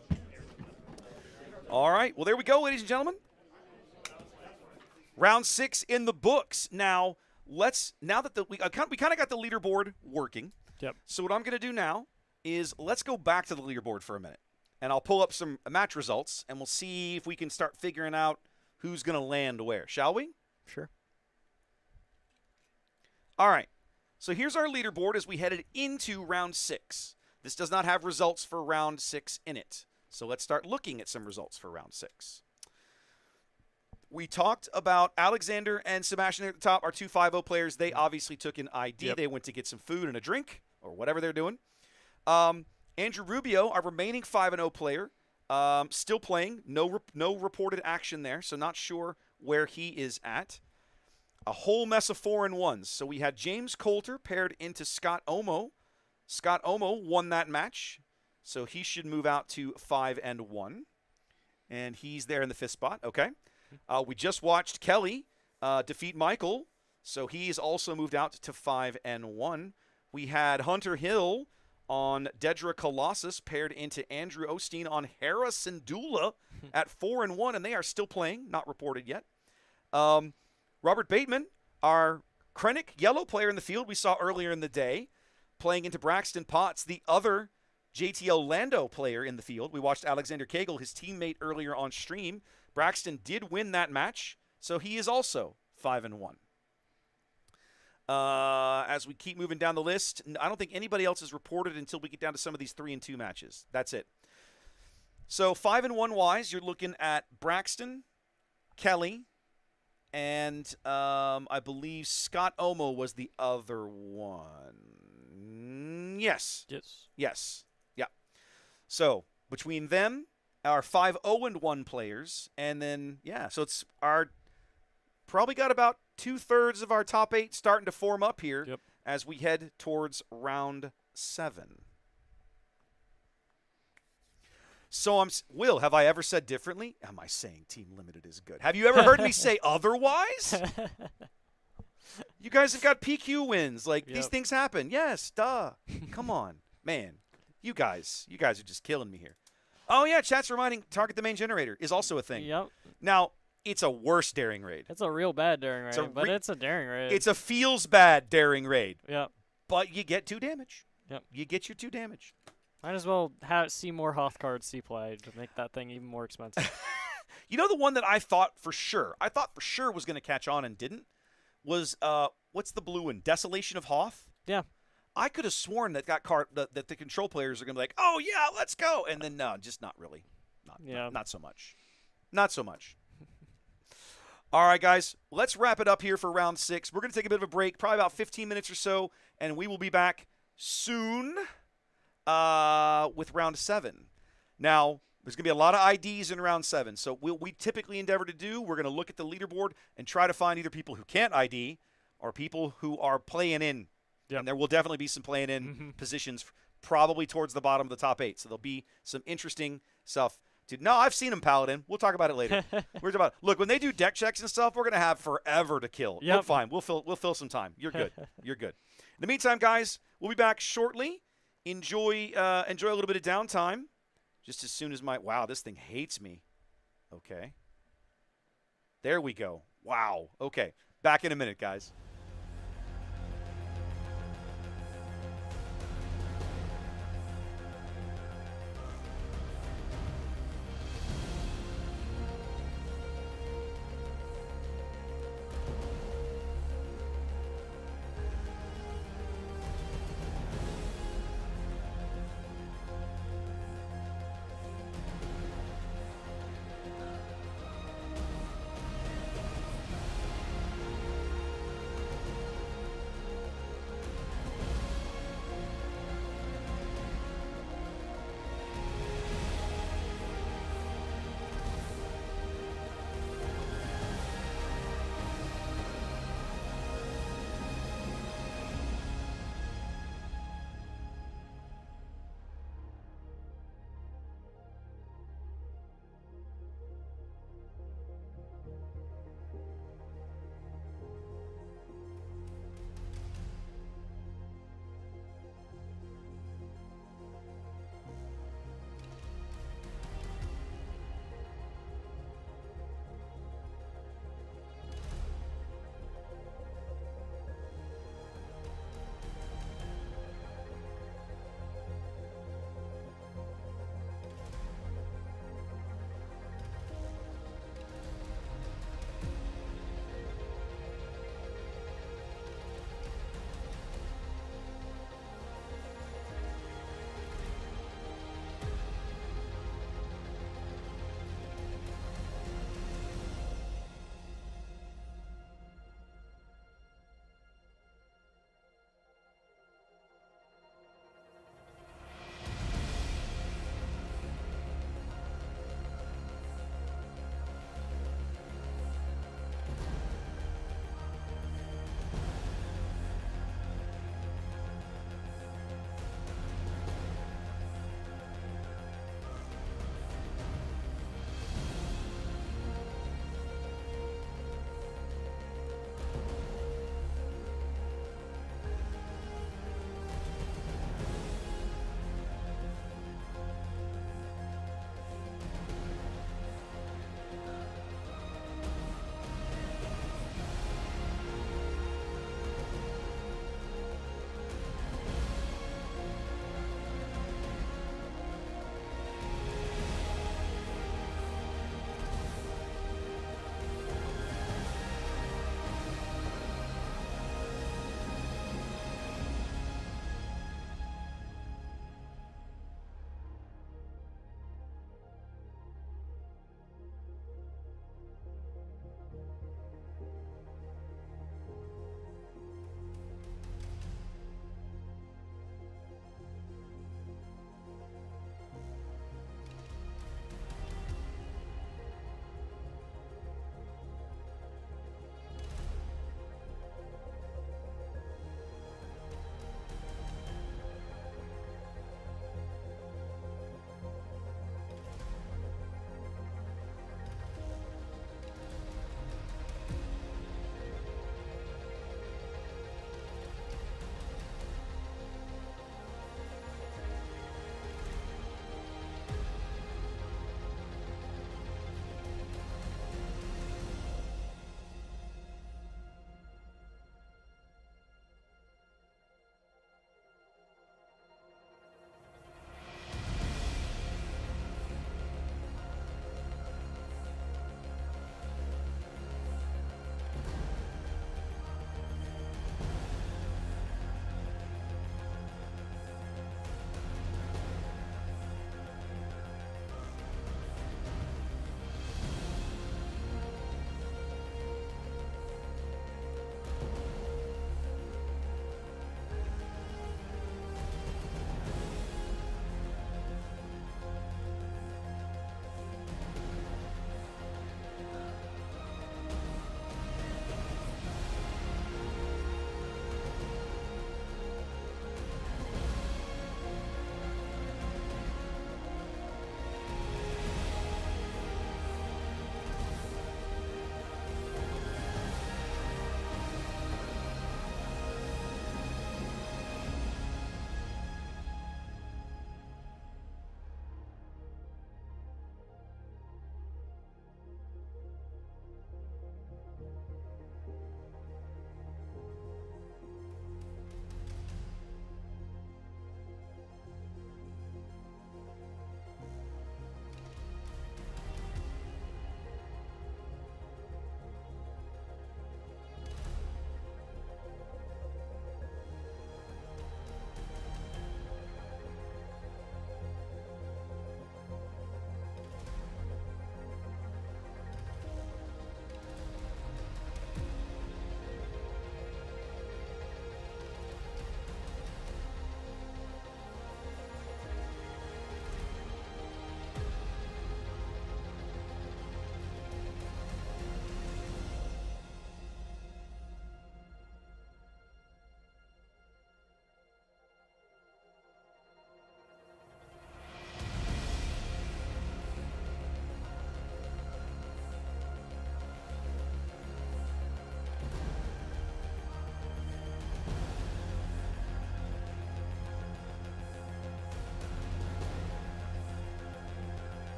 All right. Well, there we go, ladies and gentlemen. Round 6 in the books. Now that we kind of got the leaderboard working. Yep. So what I'm going to do now is let's go back to the leaderboard for a minute, and I'll pull up some match results, and we'll see if we can start figuring out who's going to land where. Shall we? Sure. All right. So here's our leaderboard as we headed into round 6. This does not have results for round 6 in it. So let's start looking at some results for round 6. We talked about Alexander and Sebastian at the top, our 2 5-0 players. They obviously took an ID. Yep. They went to get some food and a drink or whatever they're doing. Andrew Rubio, our remaining 5-0 player, still playing. No reported action there, so not sure where he is at. A whole mess of 4-1s. So we had James Coulter paired into Scott Omo. Scott Omo won that match, so he should move out to 5-1. And he's there in the 5th spot. Okay. We just watched Kelly defeat Michael, so he's also moved out to 5-1. We had Hunter Hill on Dedra Colossus paired into Andrew Osteen on Hera Syndulla at 4-1, and they are still playing, not reported yet. Robert Bateman, our Krennic yellow player in the field we saw earlier in the day, playing into Braxton Potts, the other JTL Lando player in the field. We watched Alexander Cagle, his teammate, earlier on stream. Braxton did win that match, so he is also 5-1. As we keep moving down the list, I don't think anybody else is reported until we get down to some of these 3-2 matches. That's it. So 5-1 wise, you're looking at Braxton, Kelly, and I believe Scott Omo was the other one. Yes. Yeah. So between them, our 5-0-1 players, and then, so it's our probably got about 2/3 of our top 8 starting to form up here as we head towards round 7. So Will, have I ever said differently? Am I saying Team Limited is good? Have you ever heard me say otherwise? You guys have got PQ wins. These things happen. Yes, duh. Come on, man. You guys are just killing me here. Oh, yeah, chat's reminding target the main generator is also a thing. Yep. Now, it's a worse daring raid. It's a real bad daring raid, but it's a daring raid. It's a feels bad daring raid. Yep. But you get 2 damage. Yep. You get your 2 damage. Might as well see more Hoth cards see play to make that thing even more expensive. You know the one that I thought for sure was going to catch on and didn't? Was, what's the blue one? Desolation of Hoth? Yeah. I could have sworn that that the control players are going to be like, oh, yeah, let's go. And then, no, just not really. Not so much. Not so much. All right, guys, let's wrap it up here for round 6. We're going to take a bit of a break, probably about 15 minutes or so, and we will be back soon with round 7. Now, there's going to be a lot of IDs in round 7. So we typically endeavor to do, we're going to look at the leaderboard and try to find either people who can't ID or people who are playing in. Yep. And there will definitely be some playing in positions probably towards the bottom of the top 8. So there'll be some interesting stuff. Dude, no, I've seen them, Paladin. We'll talk about it later. Look, when they do deck checks and stuff, we're going to have forever to kill. Yep. Look, fine. We'll fill some time. You're good. You're good. In the meantime, guys, we'll be back shortly. Enjoy a little bit of downtime. Just as soon as wow, this thing hates me. Okay. There we go. Wow. Okay. Back in a minute, guys.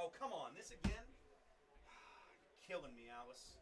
Oh, come on. This again? Killing me, Alice.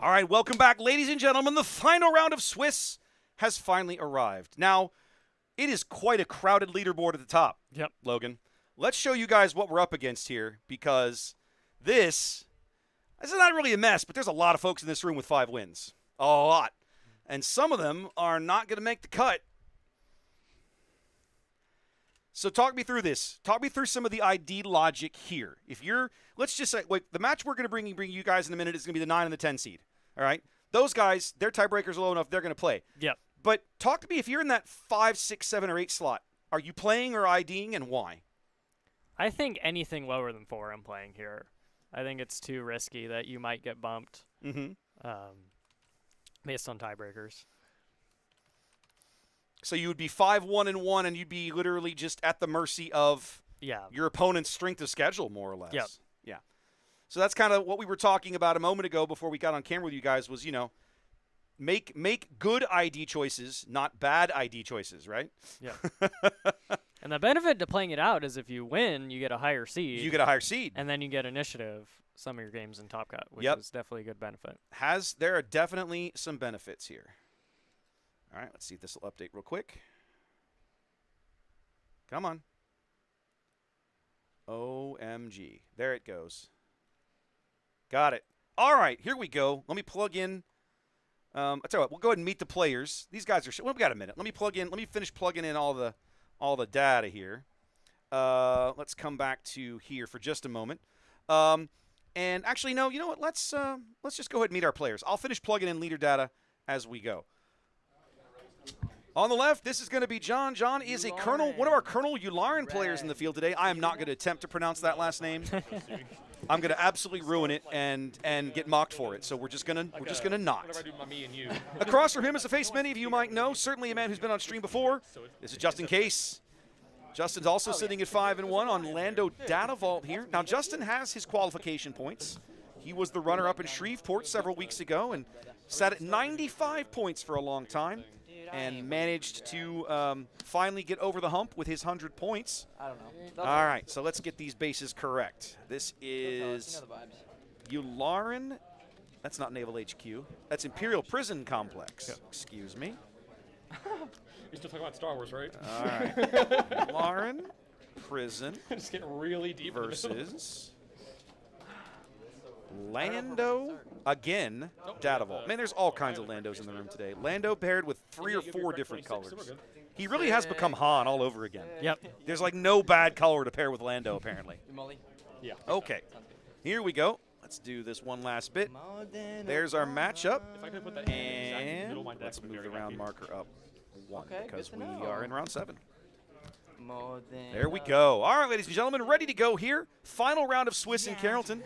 All right, welcome back, ladies and gentlemen. The final round of Swiss has finally arrived. Now, it is quite a crowded leaderboard at the top. Yep. Logan, let's show you guys what we're up against here, because this is not really a mess, but there's a lot of folks in this room with 5 wins. A lot. And some of them are not going to make the cut. So talk me through this. Talk me through some of the ID logic here. If you're, let's just say, wait, the match we're going to bring you guys in a minute is going to be the 9 and the 10 seed. All right? Those guys, their tiebreakers are low enough, they're going to play. Yep. But talk to me, if you're in that 5, 6, 7, or 8 slot, are you playing or IDing, and why? I think anything lower than 4 I'm playing here. I think it's too risky that you might get bumped based on tiebreakers. So you would be 5-1-1, and you'd be literally just at the mercy of your opponent's strength of schedule, more or less. Yep. Yeah. So that's kind of what we were talking about a moment ago before we got on camera with you guys was, make good ID choices, not bad ID choices, right? Yeah. And the benefit to playing it out is if you win, you get a higher seed. You get a higher seed. And then you get initiative some of your games in Top Cut, which is definitely a good benefit. There are definitely some benefits here. All right, let's see if this will update real quick. Come on. OMG. There it goes. Got it. All right, here we go. Let me plug in. I'll tell you what, we'll go ahead and meet the players. These guys are well, we got a minute. Let me finish plugging in all the data here. Let's come back to here for just a moment. And actually, no, you know what? Let's just go ahead and meet our players. I'll finish plugging in leader data as we go. On the left, this is going to be John. John is one of our Colonel Yularen players in the field today. I am not going to attempt to pronounce that last name. I'm going to absolutely ruin it and get mocked for it. So we're just going to not. Whatever I do, my me and you. Across from him is a face many of you might know. Certainly a man who's been on stream before. This is Justin Case. Justin's also sitting at 5-1 on Lando Data Vault here. Now Justin has his qualification points. He was the runner-up in Shreveport several weeks ago and sat at 95 points for a long time. And managed to finally get over the hump with his 100 points. I don't know. All right, so let's get these bases correct. This is Yularen. That's not Naval HQ. That's Imperial Prison Complex. Yep. Excuse me. You're still talking about Star Wars, right? All right. Yularen Prison. Just getting really deep versus Lando again. Data Vault. Man, there's all kinds of Landos in the room today. Lando paired with 3 or 4 different colors. He really has become Han all over again. Yep. There's like no bad color to pair with Lando, apparently. Yeah. Okay. Here we go. Let's do this one last bit. There's our matchup. And let's move the round marker up 1 because we are in round 7. There we go. All right, ladies and gentlemen, ready to go here. Final round of Swiss in Carrollton.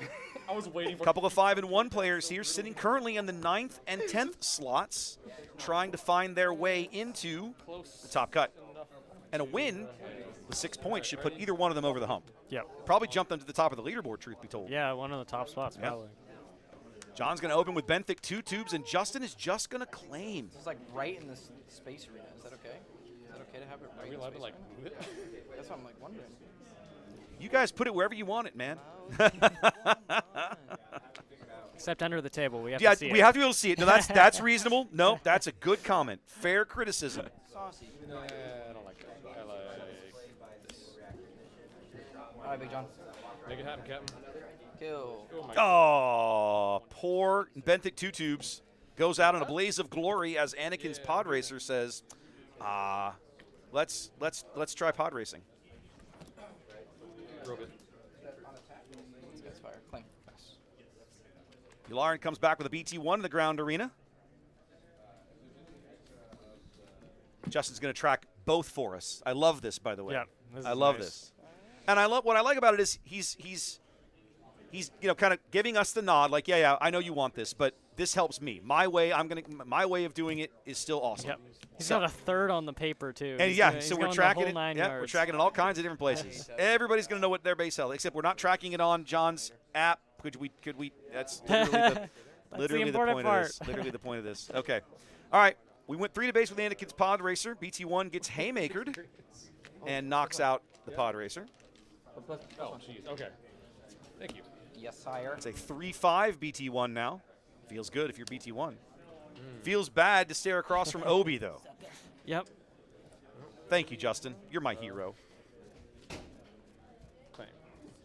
I was waiting for a couple of 5-1 players here sitting currently in the 9th and 10th slots, trying to find their way into the top cut. And a win with 6 points should put either one of them over the hump. Yep. Probably jump them to the top of the leaderboard, truth be told. Yeah, one of the top spots, probably. John's going to open with Benthic 2 tubes, and Justin is just going to claim. It's like right in the space arena. Is that okay? Is that okay to have it right in the space arena? Move it? That's what I'm like wondering. You guys put it wherever you want it, man. Except under the table. We have to see it. We have to be able to see it. No, that's reasonable. No, that's a good comment. Fair criticism. Saucy. I don't like that. I like this. All right, Big John. Make it happen, Captain. Kill. Oh, poor Benthic 2 tubes goes out in a blaze of glory as Anakin's pod racer says, let's try pod racing. Yularen comes back with a BT1 in the ground arena. Justin's going to track both for us. I love this, by the way. Yeah, I love this. And what I like about it is he's kind of giving us the nod, like, yeah, I know you want this, but this helps me. My way of doing it is still awesome. Yep. He's got a 3rd on the paper too. And so we're tracking it. Yeah, we're tracking it all kinds of different places. Everybody's going to know what their base held, except we're not tracking it on John's app. Could we? That's literally the point of this. Literally the point of this. Okay. All right. We went 3 to base with Anakin's pod racer. BT1 gets haymakered and knocks out the pod racer. Oh, jeez. Okay. Thank you. Yes, sire. It's a 3-5 BT1 now. Feels good if you're BT1. Feels bad to stare across from Obi, though. Yep. Thank you, Justin. You're my hero. Claim.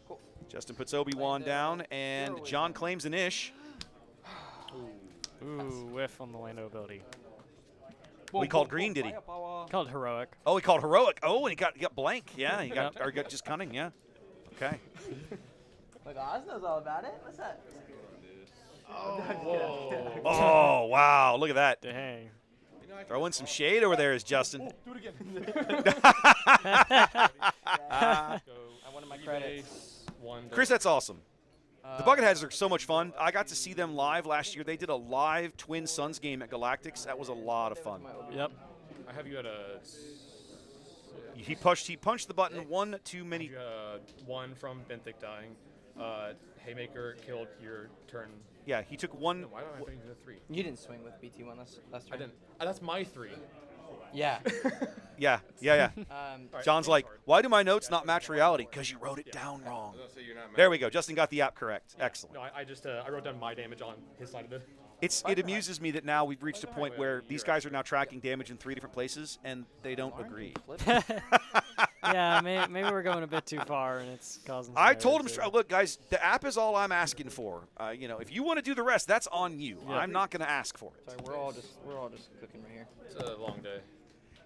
Cool. Justin puts Obi-Wan down, and John claims an ish. Ooh, whiff on the Lando ability. We called green, did he? Called heroic. Oh, he called heroic. Oh, and he got blank. Yeah, he got or got just cunning. Yeah. Okay. Like Oz knows all about it. What's that? Oh, wow. Look at that. Dang. Throwing some shade over there is Justin. Do it again. I wanted my credits. Chris, that's awesome. The Bucketheads are so much fun. I got to see them live last year. They did a live Twin Suns game at Galactics. That was a lot of fun. Yep. I have you at a. He punched the button one too many. One from Benthic dying. Haymaker killed your turn. Yeah, he took one. No, why don't I think a 3? You didn't swing with BT1 last turn. I didn't. That's my 3. Yeah. Yeah. John's like, why do my notes not match reality? Because you wrote it down wrong. There we go. Justin got the app correct. Excellent. No, I just I wrote down my damage on his side of it. It amuses me that now we've reached a point where these guys are now tracking damage in 3 different places, and they don't agree. Yeah, maybe we're going a bit too far, and it's causing. I told him, look, guys, the app is all I'm asking for. If you want to do the rest, that's on you. Yeah. I'm not going to ask for it. Sorry, we're all just cooking right here. It's a long day.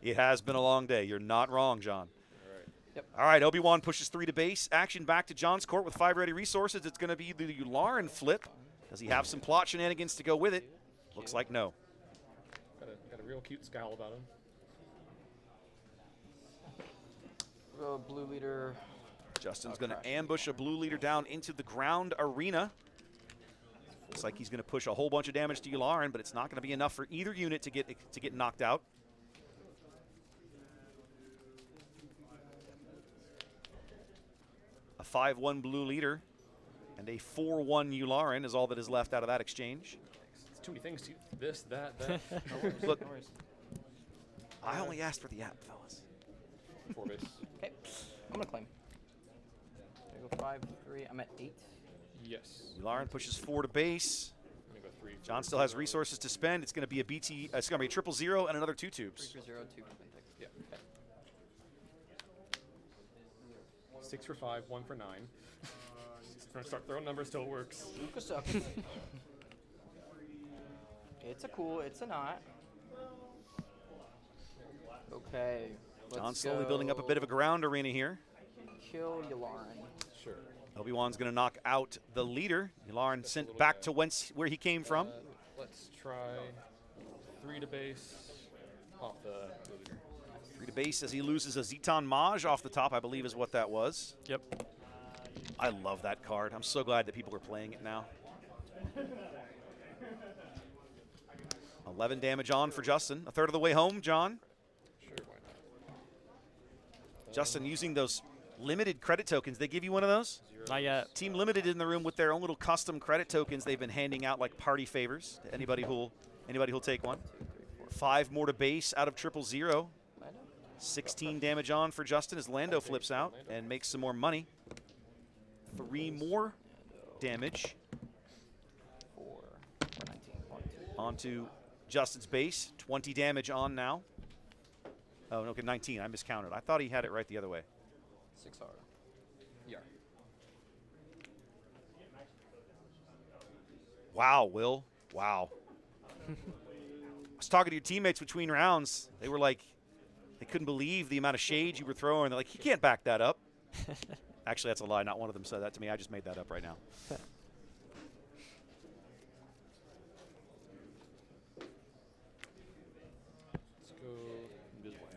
It has been a long day. You're not wrong, John. All right. Yep. All right, Obi-Wan pushes 3 to base. Action back to John's court with 5 ready resources. It's going to be the Yularen flip. Does he have some plot shenanigans to go with it? Looks like no. Got a real cute scowl about him. Blue leader. Justin's going to ambush a blue leader down into the ground arena. Looks like he's going to push a whole bunch of damage to Yularen, but it's not going to be enough for either unit to get knocked out. A 5-1 blue leader and a 4-1 Yularen is all that is left out of that exchange. It's too many things to this, that. Look, I only asked for the app, fellas. 4 base. Okay, I'm gonna claim. I go 5, 3. I'm at 8. Yes. Yularen pushes 4 to base. I'm gonna go 3. John still has resources to spend. It's going to be a BT. It's going to be a 000 and another 2 tubes. 3 for 0, 2 for Benthic. Yeah. Okay. 6 for 5, 1 for 9. Just gonna start throwing numbers till it works. It's a cool. It's a not. Okay. John's slowly building up a bit of a ground arena here. Kill Yularen. Sure. Obi-Wan's going to knock out the leader. Yularen sent back to where he came from. Let's try 3 to base off the blue leader. 3 to base as he loses a Zeton Maj off the top, I believe is what that was. Yep. I love that card. I'm so glad that people are playing it now. 11 damage on for Justin. A third of the way home, John. Sure, why not? Justin using those limited credit tokens. They give you one of those? Not yet. Team Limited in the room with their own little custom credit tokens they've been handing out like party favors to anybody who'll take one. 5 more to base out of 000. 16 damage on for Justin as Lando flips out and makes some more money. 3 more damage onto Justin's base. 20 damage on now. Oh, no, okay, 19. I miscounted. I thought he had it right the other way. 6R. Yeah. Wow, Will. Wow. I was talking to your teammates between rounds. They were like, they couldn't believe the amount of shade you were throwing. They're like, he can't back that up. Actually, that's a lie. Not one of them said that to me. I just made that up right now. Let's go invisible.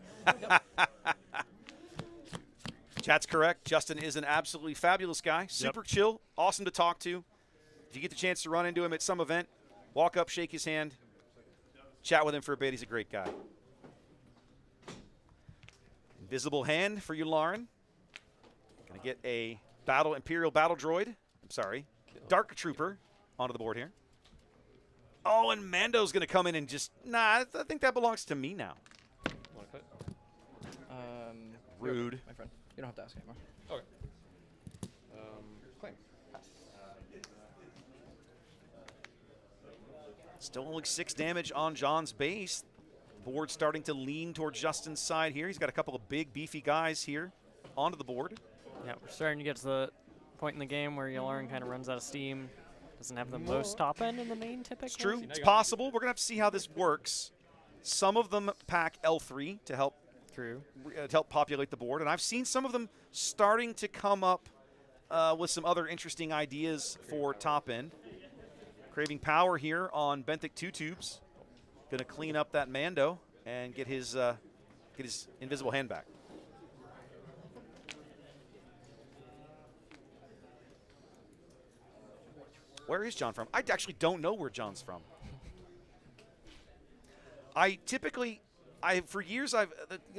Chat's correct. Justin is an absolutely fabulous guy. Super chill. Awesome to talk to. If you get the chance to run into him at some event, walk up, shake his hand, chat with him for a bit. He's a great guy. Invisible hand for Yularen. Going to get a Imperial Battle Droid. I'm sorry. Dark Trooper onto the board here. Oh, and Mando's going to come in and just, I think that belongs to me now. Want to cut? Rude. My friend. You don't have to ask anymore. Okay. Claim. Still only 6 damage on John's base. Board starting to lean towards Justin's side here. He's got a couple of big, beefy guys here onto the board. Yeah, we're starting to get to the point in the game where Yularen kind of runs out of steam. Doesn't have the most top end in the main typically. It's true. It's possible. We're going to have to see how this works. Some of them pack L3 to help populate the board, and I've seen some of them starting to come up with some other interesting ideas for top end. Craving power here on Benthic 2 tubes. Going to clean up that Mando and get his invisible hand back. Where is John from? I actually don't know where John's from. For years, the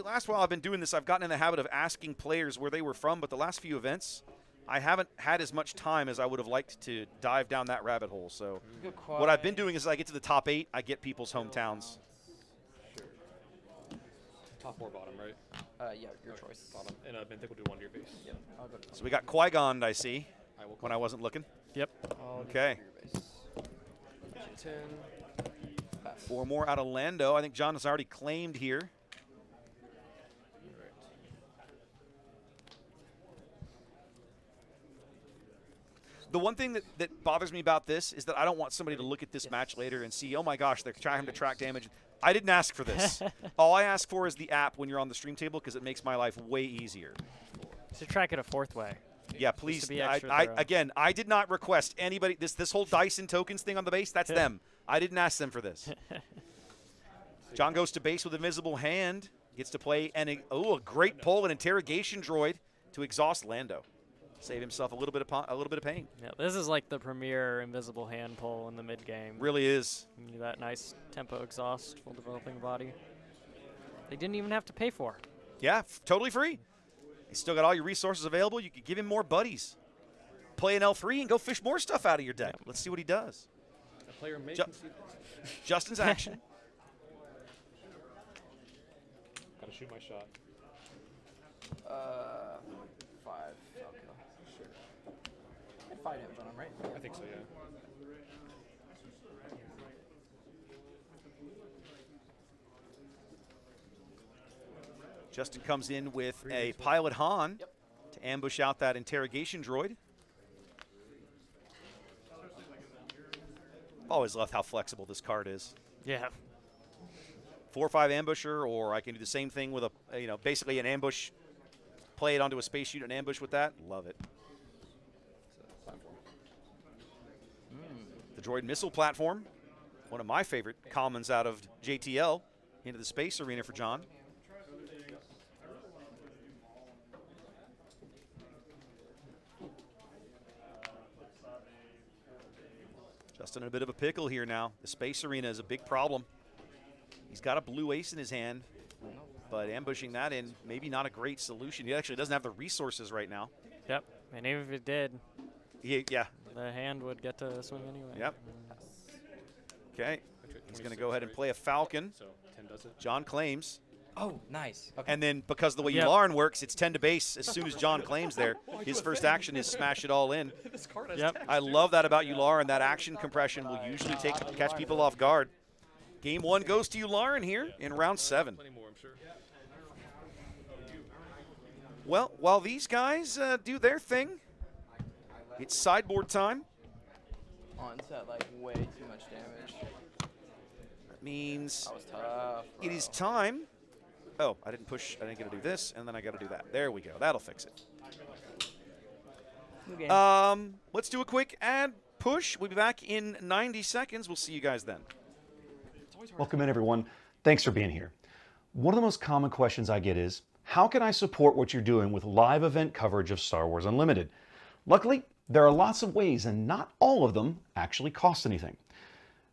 last while I've been doing this, I've gotten in the habit of asking players where they were from, but the last few events, I haven't had as much time as I would have liked to dive down that rabbit hole. So what I've been doing is I get to the top 8, I get people's hometowns. Top or bottom, right? Yeah, your choice. Bottom. And I think we'll do one to your base. Yep. I'll go So we got Qui-Gon, I see, when I wasn't looking. Yep. Okay. 10. 4 more out of Lando. I think John has already claimed here. The one thing that bothers me about this is that I don't want somebody to look at this match later and see, oh my gosh, they're trying to track damage. I didn't ask for this. All I ask for is the app when you're on the stream table because it makes my life way easier. To track it a 4th way. Yeah, please. I Again, I did not request anybody. This whole Dyson tokens thing on the base, that's them. I didn't ask them for this. John goes to base with Invisible Hand. Gets to play a great pull, an interrogation droid to exhaust Lando. Save himself a little bit of pain. Yeah, this is like the premier Invisible Hand pull in the mid game. Really is. That nice tempo exhaust while developing body. They didn't even have to pay for. Yeah, totally free. You still got all your resources available. You could give him more buddies. Play an L3 and go fish more stuff out of your deck. Let's see what he does. A player may Justin's action. Gotta shoot my shot. 5. Okay. Sure. 5 damage on him, right? I think so, yeah. Justin comes in with a Pilot Han to ambush out that interrogation droid. Always loved how flexible this card is. Yeah. 4/5 ambusher, or I can do the same thing with basically an ambush. Play it onto a space shoot and ambush with that. Love it. The droid missile platform, one of my favorite commons out of JTL, into the space arena for John. Justin in a bit of a pickle here now. The space arena is a big problem. He's got a blue ace in his hand, but ambushing that in, maybe not a great solution. He actually doesn't have the resources right now. Yep, and even if it did, yeah, the hand would get to swing anyway. Yep. Okay, he's going to go ahead and play a Falcon. So 10 does it. John claims. Oh, nice. Okay. And then because of the way Yularen works, it's 10 to base as soon as John claims there. His first action is smash it all in. Yep. I love that about Yularen. That action compression will usually catch people off guard. Game 1 goes to Yularen here in round 7. Well, while these guys do their thing, it's sideboard time. Onset, like, way too much damage. That means that was tough, it is time. Oh, I didn't push. I didn't get to do this, and then I got to do that. There we go. That'll fix it. Okay. Let's do a quick ad push. We'll be back in 90 seconds. We'll see you guys then. Welcome in, everyone. Thanks for being here. One of the most common questions I get is, how can I support what you're doing with live event coverage of Star Wars Unlimited? Luckily, there are lots of ways, and not all of them actually cost anything.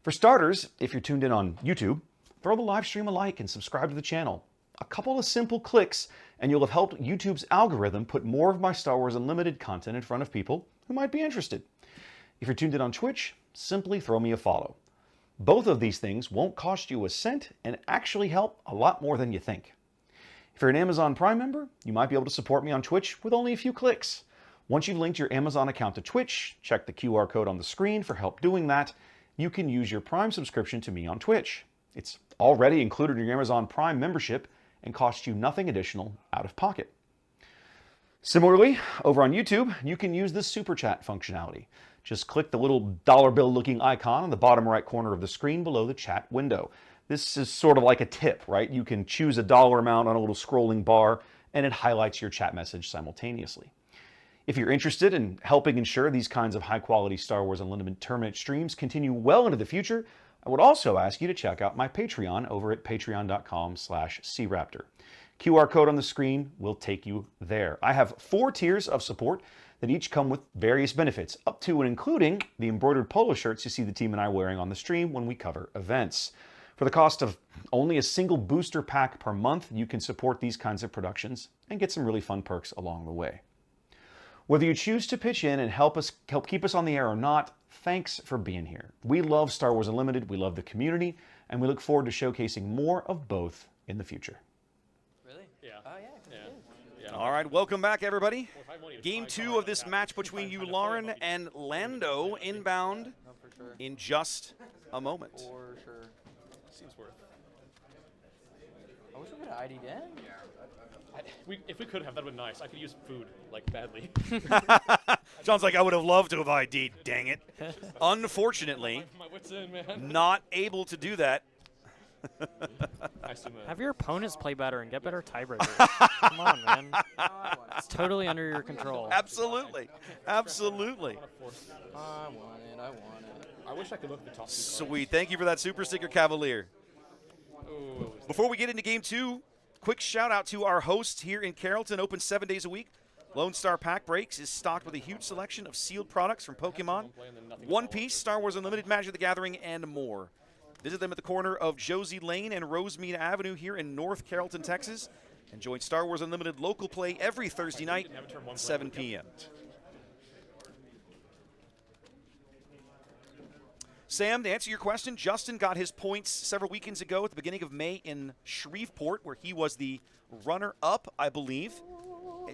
For starters, if you're tuned in on YouTube, throw the live stream a like and subscribe to the channel. A couple of simple clicks, and you'll have helped YouTube's algorithm put more of my Star Wars Unlimited content in front of people who might be interested. If you're tuned in on Twitch, simply throw me a follow. Both of these things won't cost you a cent and actually help a lot more than you think. If you're an Amazon Prime member, you might be able to support me on Twitch with only a few clicks. Once you've linked your Amazon account to Twitch, check the QR code on the screen for help doing that, you can use your Prime subscription to me on Twitch. It's already included in your Amazon Prime membership and costs you nothing additional out of pocket. Similarly, over on YouTube, you can use the Super Chat functionality. Just click the little dollar bill looking icon on the bottom right corner of the screen below the chat window. This is sort of like a tip, right? You can choose a dollar amount on a little scrolling bar and it highlights your chat message simultaneously. If you're interested in helping ensure these kinds of high quality Star Wars Unlimited tournament streams continue well into the future, I would also ask you to check out my Patreon over at patreon.com/craptor. QR code on the screen will take you there. I have 4 tiers of support that each come with various benefits, up to and including the embroidered polo shirts you see the team and I wearing on the stream when we cover events. For the cost of only a single booster pack per month, you can support these kinds of productions and get some really fun perks along the way. Whether you choose to pitch in and help keep us on the air or not, thanks for being here. We love Star Wars Unlimited, we love the community, and we look forward to showcasing more of both in the future. Really? Yeah. Oh, yeah. All right, welcome back, everybody. Game 2 of this match between you, Lauren, and Lando, inbound in just a moment. For sure. Seems worth. I wish we could have ID'd in. If we could have, that would be nice. I could use food, like, badly. John's like, I would have loved to have ID'd, dang it. Unfortunately, My wits in, man. not able to do that. Have your opponents play better and get better tiebreakers. Come on, man. It's totally under your control. Absolutely. Absolutely. I want it. I wish I could look at the top 2 cards. Sweet. Thank you for that Super Sticker, Cavalier. Before we get into Game 2, quick shout out to our hosts here in Carrollton, open 7 days a week. Lone Star Pack Breaks is stocked with a huge selection of sealed products from Pokemon, One Piece, Star Wars Unlimited, Magic the Gathering, and more. Visit them at the corner of Josie Lane and Rosemead Avenue here in North Carrollton, Texas, and join Star Wars Unlimited local play every Thursday night at 7 p.m. Sam, to answer your question, Justin got his points several weekends ago at the beginning of May in Shreveport, where he was the runner-up, I believe,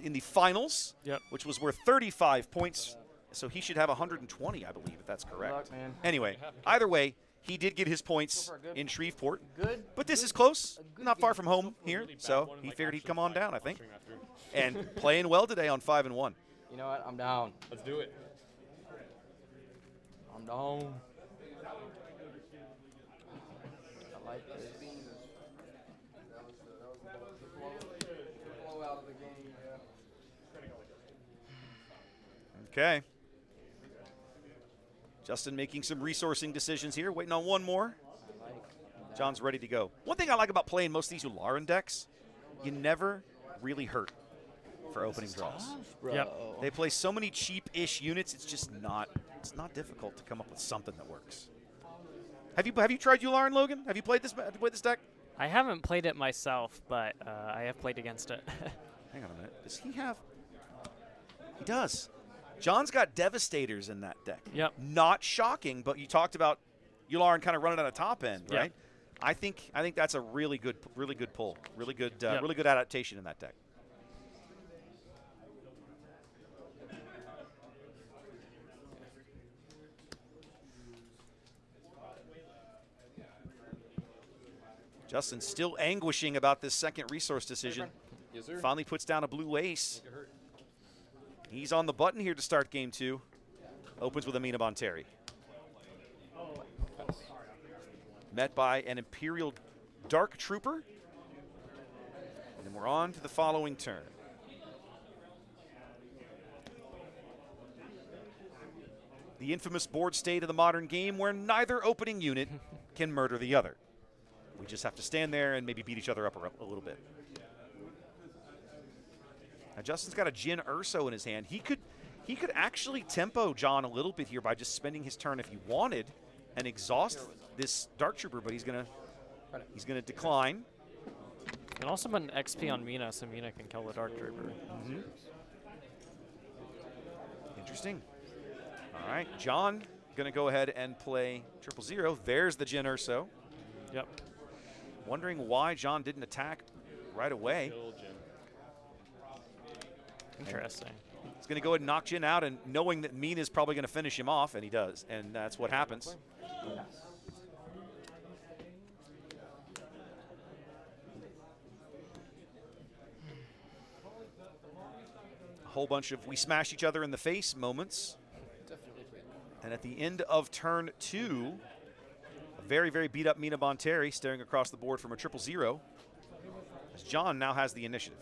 in the finals, which was worth 35 points. So he should have 120, I believe, if that's correct. Good luck, man. Anyway, either way, he did get his points in Shreveport. Good. But this is close, not far from home here, so he figured he'd come on down, I think. And playing well today on 5-1. You know what? I'm down. Let's do it. I'm down. I like this. Okay. Justin making some resourcing decisions here, waiting on one more. John's ready to go. One thing I like about playing most of these Yularen decks, you never really hurt for opening draws. Yep. They play so many cheap-ish units, it's just not difficult to come up with something that works. Have you tried Yularen, Logan? Have you played this deck? I haven't played it myself, but I have played against it. Hang on a minute. Does he have? He does. John's got Devastators in that deck. Yep. Not shocking, but you talked about Yularen kind of running on a top end, right? I think that's a really good pull. Really good adaptation in that deck. Justin still anguishing about this second resource decision. Yes, sir. Finally puts down a blue ace. He's on the button here to start game 2. Opens with Amina Bonteri. Met by an Imperial Dark Trooper. And then we're on to the following turn. The infamous board state of the modern game where neither opening unit can murder the other. We just have to stand there and maybe beat each other up a little bit. Now Justin's got a Jin Urso in his hand. He could actually tempo John a little bit here by just spending his turn if he wanted and exhaust this Dark Trooper, but he's gonna decline. You can also put an XP on Mina so Mina can kill the Dark Trooper. Interesting. All right, John gonna go ahead and play 000. There's the Jin Urso. Yep. Wondering why John didn't attack right away. Interesting. He's going to go ahead and knock Jin out, and knowing that Mina is probably going to finish him off, and he does, and that's what happens. A whole bunch of we smash each other in the face moments. And at the end of turn 2, a very, very beat up Mina Bonteri staring across the board from a 0-0, as John now has the initiative.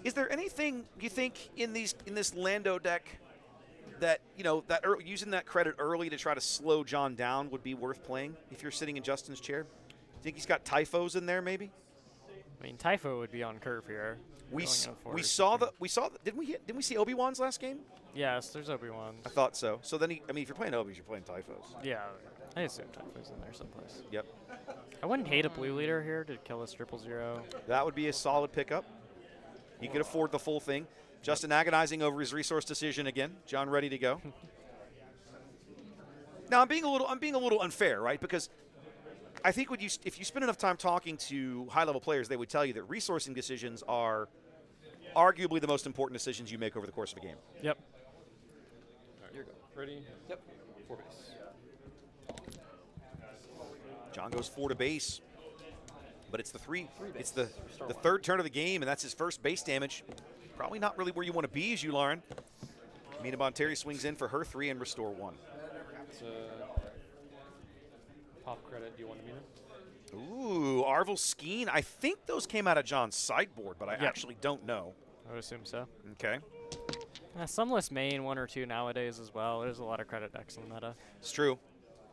Is there anything you think in this Lando deck that, you know, that using that credit early to try to slow John down would be worth playing if you're sitting in Justin's chair? Think he's got Typhos in there maybe? I mean, Typho would be on curve here. We saw didn't we see Obi-Wan's last game? Yes, there's Obi-Wan. I thought so. So then I mean, if you're playing Obi's, you're playing Typhos. Yeah, I assume Typho's in there someplace. Yep. I wouldn't hate a blue leader here to kill this 0-0. That would be a solid pickup. He could afford the full thing. Justin agonizing over his resource decision again. John ready to go. Now I'm being a little unfair, right? Because I think if you spend enough time talking to high-level players, they would tell you that resourcing decisions are arguably the most important decisions you make over the course of a game. Yep. All right, here we go. Ready? Yep. 4 base. John goes 4 to base. But it's the 3. It's the third turn of the game, and that's his first base damage. Probably not really where you want to be as you, Lauren. Mina Bonteri swings in for her 3 and restore 1. It's pop credit. Do you want to Mina? Ooh, Arvel Skeen. I think those came out of John's sideboard, but I actually don't know. I would assume so. Okay. Sunless main 1 or 2 nowadays as well. There's a lot of credit decks in the meta. It's true.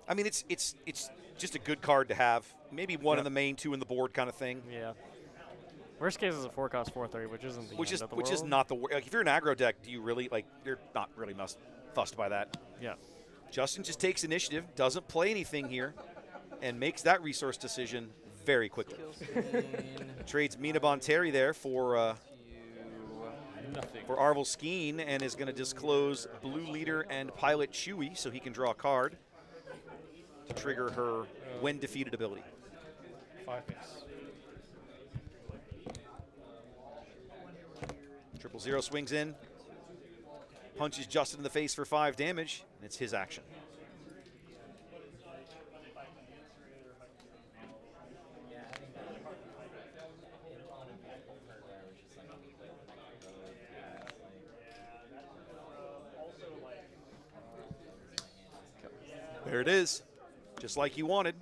I mean, it's just a good card to have. Maybe 1 in the main, 2 in the board kind of thing. Yeah. Worst case is a 4-cost 4/3, which isn't the end of the world. Which is not the like. If you're an aggro deck, do you really like? You're not really fussed by that. Yeah. Justin just takes initiative, doesn't play anything here, and makes that resource decision very quickly. Trades Mina Bonteri there for Arvel Skeen, and is going to disclose Blue Leader and Pilot Chewie, so he can draw a card to trigger her when defeated ability. 5 base. 0-0 swings in, punches Justin in the face for 5 damage, and it's his action. There it is, just like you wanted.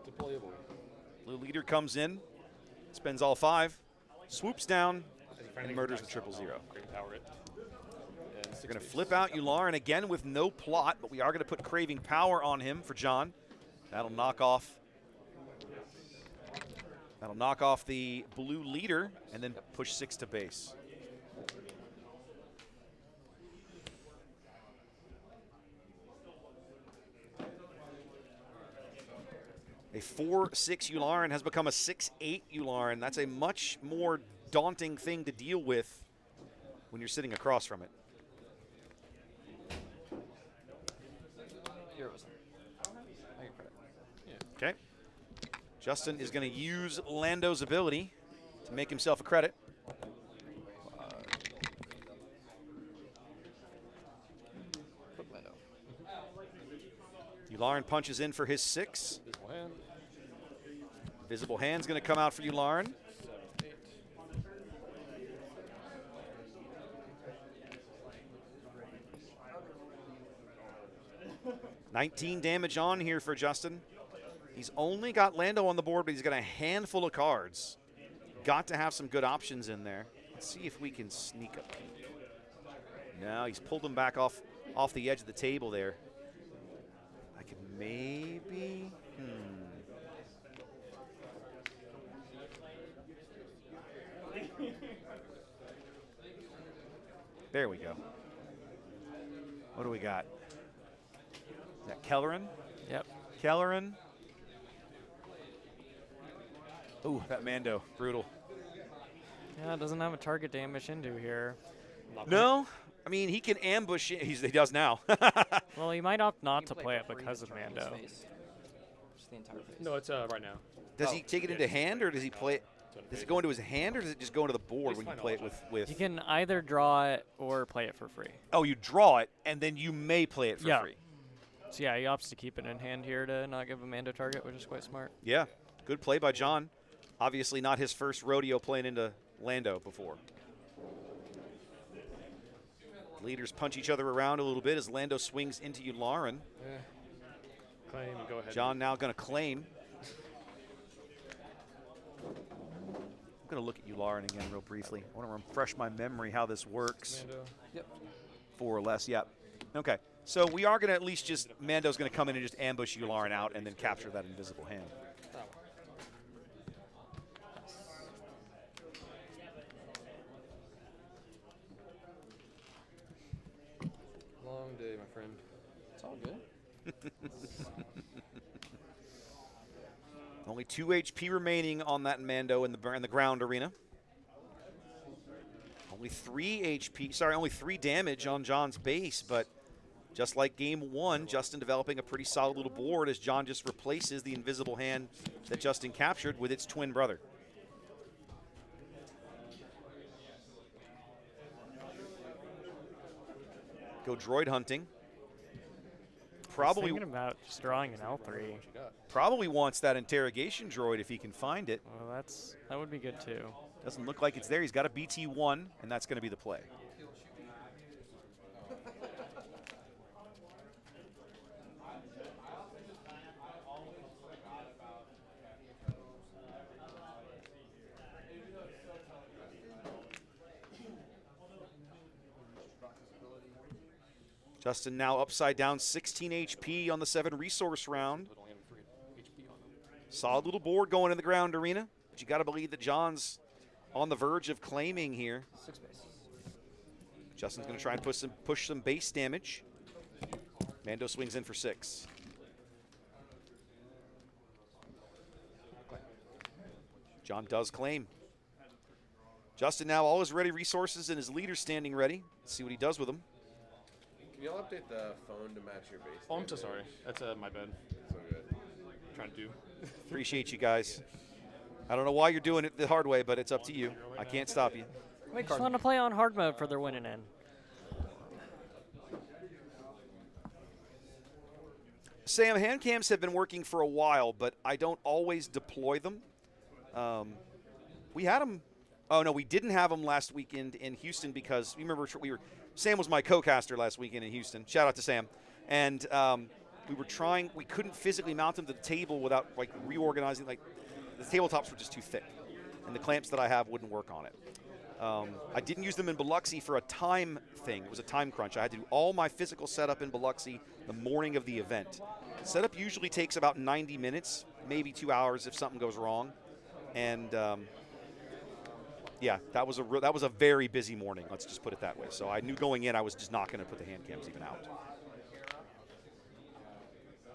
Deployable. Blue Leader comes in, spends all 5, swoops down, and murders the 0-0. They're going to flip out Yularen again with no plot, but we are going to put Craving Power on him for John. That'll knock off the Blue Leader and then push 6 to base. A 4-6 Yularen has become a 6-8 Yularen. That's a much more daunting thing to deal with when you're sitting across from it. Heroes. Okay. Justin is going to use Lando's ability to make himself a credit. Yularen punches in for his 6. Visible Hand's going to come out for Yularen. 7, 8. 19 damage on here for Justin. He's only got Lando on the board, but he's got a handful of cards. Got to have some good options in there. Let's see if we can sneak up. No, he's pulled him back off the edge of the table there. I could maybe. There we go. What do we got? Is that Kelleran? Yep. Kelleran. Ooh, that Mando, brutal. Yeah, it doesn't have a target damage into here. No, I mean, he can ambush. He does now. Well, he might opt not to play it because of Mando. Just the entire face. No, it's right now. Does he take it into hand, or does he play it? Does it go into his hand, or does it just go into the board when you play it with? You can either draw it or play it for free. Oh, you draw it, and then you may play it for free. So yeah, he opts to keep it in hand here to not give a Mando target, which is quite smart. Yeah, good play by John. Obviously not his first rodeo playing into Lando before. Leaders punch each other around a little bit as Lando swings into Yularen. Claim, go ahead. John now going to claim. I'm going to look at Yularen again real briefly. I want to refresh my memory how this works. Mando. Yep. 4 or less, yep. Okay, so we are going to at least just, Mando's going to come in and just ambush Yularen out and then capture that invisible hand. Long day, my friend. It's all good. Only 2 HP remaining on that Mando in the ground arena. Only 3 HP, sorry, only 3 damage on John's base, but just like game 1, Justin developing a pretty solid little board as John just replaces the invisible hand that Justin captured with its twin brother. Go droid hunting. Probably thinking about just drawing an L3. Probably wants that interrogation droid if he can find it. Well, that would be good too. Doesn't look like it's there. He's got a BT-1, and that's going to be the play. Justin now upside down, 16 HP on the 7 resource round. Solid little board going in the ground arena, but you got to believe that John's on the verge of claiming here. 6 base. Justin's going to try and push some base damage. Mando swings in for 6. John does claim. Justin now all his ready resources and his leader standing ready. Let's see what he does with them. Can y'all update the phone to match your base? Oh, I'm so sorry. That's my bad. So good. Trying to do. Appreciate you guys. I don't know why you're doing it the hard way, but it's up to you. I can't stop you. We just want to play on hard mode for their winning end. Sam, hand cams have been working for a while, but I don't always deploy them. We had them. Oh, no, we didn't have them last weekend in Houston because you remember Sam was my co-caster last weekend in Houston. Shout out to Sam. And we couldn't physically mount them to the table without like reorganizing. Like the tabletops were just too thick, and the clamps that I have wouldn't work on it. I didn't use them in Biloxi for a time thing. It was a time crunch. I had to do all my physical setup in Biloxi the morning of the event. Setup usually takes about 90 minutes, maybe 2 hours if something goes wrong. And yeah, that was a very busy morning. Let's just put it that way. So I knew going in I was just not going to put the hand cams even out.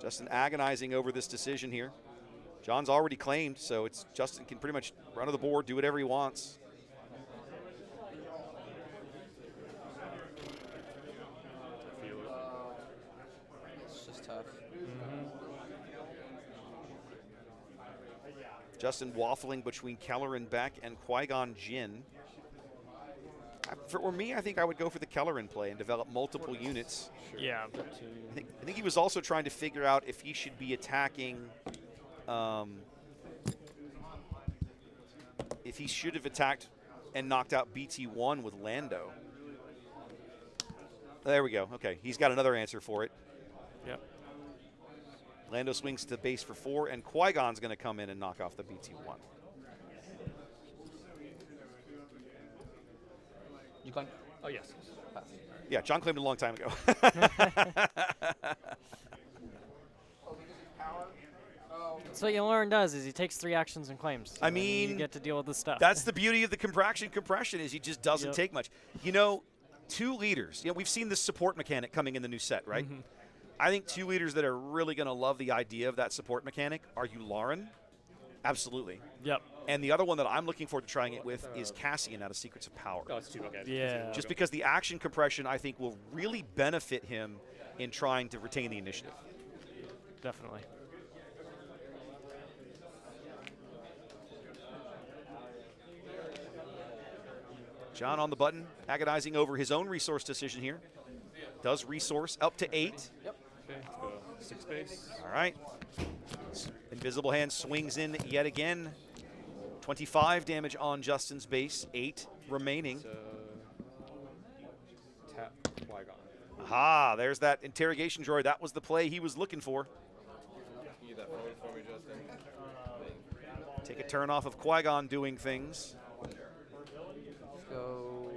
Justin agonizing over this decision here. John's already claimed, so it's Justin can pretty much run to the board, do whatever he wants. It's just tough. Justin waffling between Kelleran Beck and Qui-Gon Jinn. For me, I think I would go for the Kelleran play and develop multiple units. Yeah. I think he was also trying to figure out if he should be attacking, if he should have attacked and knocked out BT-1 with Lando. There we go. Okay, he's got another answer for it. Yep. Lando swings to base for 4, and Qui-Gon's going to come in and knock off the BT-1. You claim? Oh, yes. Pass. Yeah, John claimed it a long time ago. That's what Yularen does, is he takes 3 actions and claims. I and then mean, you get to deal with the stuff. That's the beauty of the compression is he just doesn't Yep. take much. You know, 2 leaders. You know, we've seen this support mechanic coming in the new set, right? Mhm. I think 2 leaders that are really going to love the idea of that support mechanic are Yularen Absolutely. Yep. And the other one that I'm looking forward to trying it with is Cassian out of Secrets of Power. Oh, it's 2. Okay. Yeah. Just because the action compression, I think, will really benefit him in trying to retain the initiative. Definitely. John on the button, agonizing over his own resource decision here. Does resource up to 8. Yep. Okay, let's go 6 base. All right. Invisible Hand swings in yet again. 25 damage on Justin's base, 8 remaining. Tap Qui-Gon. Aha, there's that interrogation droid. That was the play he was looking for. You that phone for me, Justin? Take a turn off of Qui-Gon doing things. Go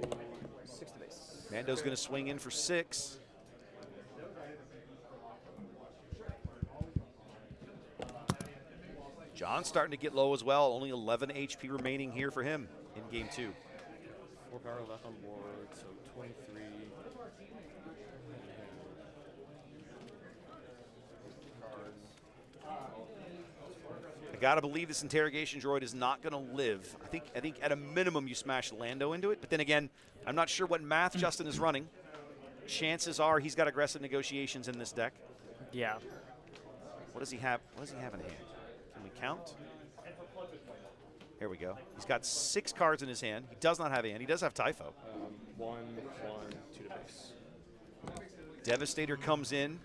6 to base. Mando's going to swing in for 6. John's starting to get low as well. Only 11 HP remaining here for him in game 2. 4 power left on board, so 23. I gotta believe this interrogation droid is not gonna live. I think at a minimum you smash Lando into it, but then again, I'm not sure what math Justin is running. Chances are he's got aggressive negotiations in this deck. Yeah. What does he have? What does he have in hand? Can we count? Here we go. He's got 6 cards in his hand. He does not have a hand. He does have Typho. 1, 2 to base. Devastator comes in.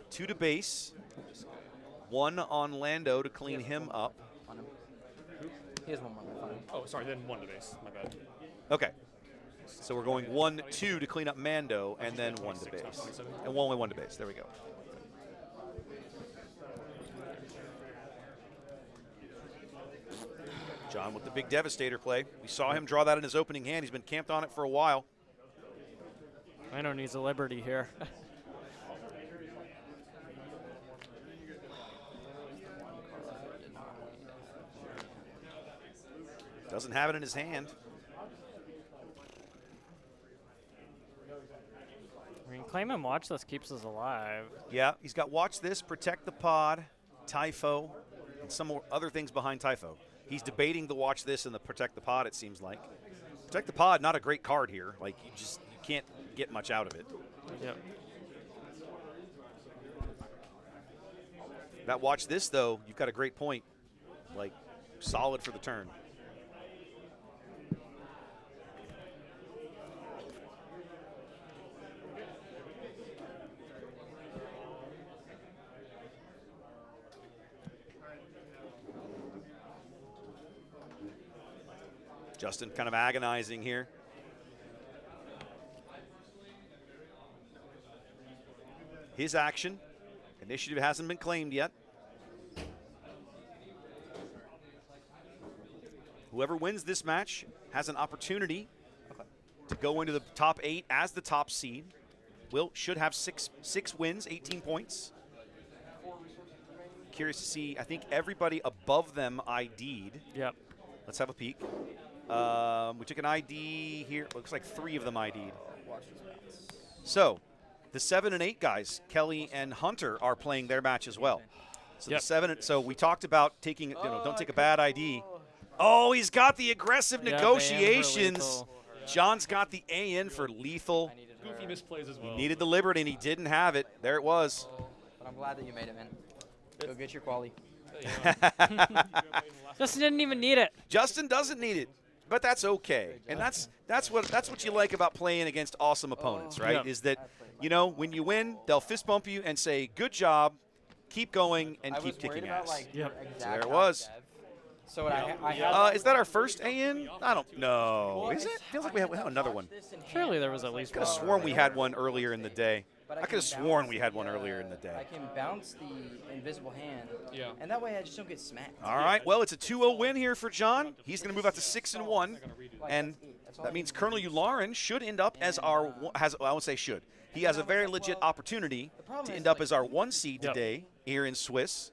2 to base. 1 on Lando to clean him up. He has 1 more. Oh, sorry, then 1 to base. My bad. Okay. So we're going 1, 2 to clean up Mando, and then 1 to base. And only 1 to base. There we go. John with the big Devastator play. We saw him draw that in his opening hand. He's been camped on it for a while. Mando needs a Liberty here. Doesn't have it in his hand. I mean, claim and watch this keeps us alive. Yeah, he's got Watch This, Protect the Pod, Typho, and some more other things behind Typho. He's debating the Watch This and the Protect the Pod, it seems like. Protect the Pod, not a great card here. Like, you can't get much out of it. Yep. That Watch This, though, you've got a great point. Like, solid for the turn. Justin kind of agonizing here. His action. Initiative hasn't been claimed yet. Whoever wins this match has an opportunity to go into the top 8 as the top seed. Should have six wins, 18 points. Curious to see, I think everybody above them ID'd. Yep. Let's have a peek. We took an ID here. Looks like 3 of them ID'd. So, the 7 and 8 guys, Kelly and Hunter, are playing their match as well. So Yep. the 7. So we talked about taking, don't take a bad ID. Oh, he's got the aggressive negotiations. John's got the A in for lethal. Goofy misplays as well. He needed the Liberty, and he didn't have it. There it was. But I'm glad that you made it, man. Go get your quali. Justin didn't even need it. Justin doesn't need it, but that's okay. And that's what you like about playing against awesome opponents, right? Yep. Is that, when you win, they'll fist bump you and say, "Good job, keep going, and keep kicking ass." Yep. So there it was. So I had Is that our first A-in? I don't know. Is it? Feels like we have another one. Surely there was at least Could have one. sworn we had one earlier in the day. But I could have sworn we had one earlier in the day. I can bounce the invisible hand. Yeah. And that way I just don't get smacked. All right. Well, it's a 2-0 win here for John. He's going to move out to 6-1, and that means Colonel Yularen should end up as our I won't say should. He has a very legit opportunity to end up as our 1 seed today here in Swiss.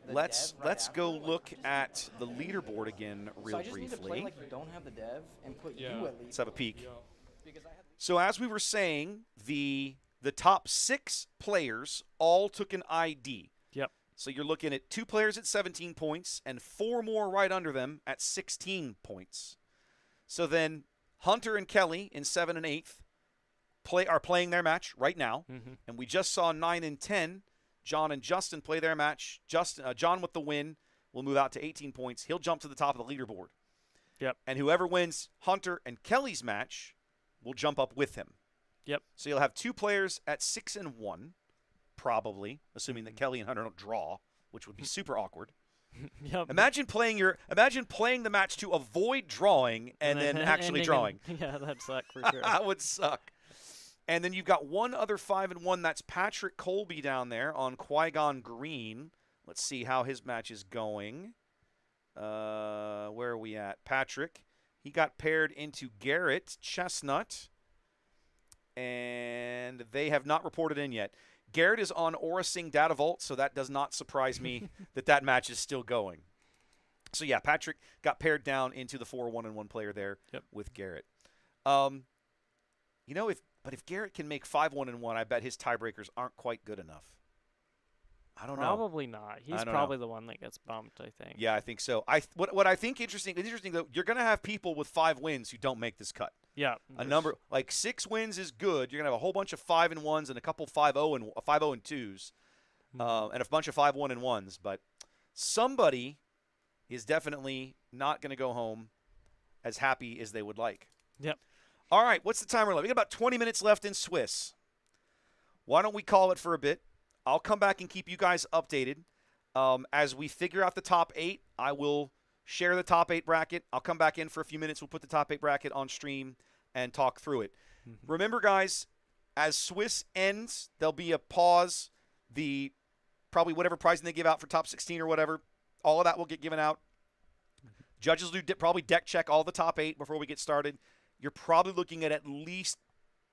Let's go look at the leaderboard again real So I just need to play briefly. like you don't have the dev and put you at least. Let's have a peek. So as we were saying, the top 6 players all took an ID. Yep. So you're looking at 2 players at 17 points and 4 more right under them at 16 points. So then Hunter and Kelly in 7 and 8th are playing their match right now. Mm-hmm. And we just saw 9 and 10, John and Justin play their match. John with the win will move out to 18 points. He'll jump to the top of the leaderboard. Yep. And whoever wins Hunter and Kelly's match will jump up with him. Yep. So you'll have 2 players at 6 and 1, probably, assuming that Kelly and Hunter don't draw, which would be super awkward. Yep. Imagine playing the match to avoid drawing and then actually drawing. Yeah, that'd suck for sure. That would suck. And then you've got one other 5 and 1. That's Patrick Colby down there on Qui-Gon Green. Let's see how his match is going. Where are we at? Patrick. He got paired into Garrett Chestnut. And they have not reported in yet. Garrett is on Orasing Data Vault, so that does not surprise me that match is still going. So, yeah, Patrick got paired down into the 4-1-1 player there with Garrett. If Garrett can make 5-1-1, I bet his tiebreakers aren't quite good enough. I don't know. Probably not. He's probably the one that gets bumped, I think. Yeah, I think so. What I think interesting though, you're going to have people with 5 wins who don't make this cut. Yeah. A number like 6 wins is good. You're going to have a whole bunch of 5 and 1s and a couple 5-0 and 2s, and a bunch of 5-1 and 1s. But somebody is definitely not going to go home as happy as they would like. Yep. All right, what's the timer left? We got about 20 minutes left in Swiss. Why don't we call it for a bit? I'll come back and keep you guys updated. As we figure out the top 8, I will share the top 8 bracket. I'll come back in for a few minutes. We'll put the top 8 bracket on stream and talk through it. Mm-hmm. Remember, guys, as Swiss ends, there'll be a pause. Probably whatever pricing they give out for top 16 or whatever, all of that will get given out. Judges will probably deck check all the top 8 before we get started. You're probably looking at least,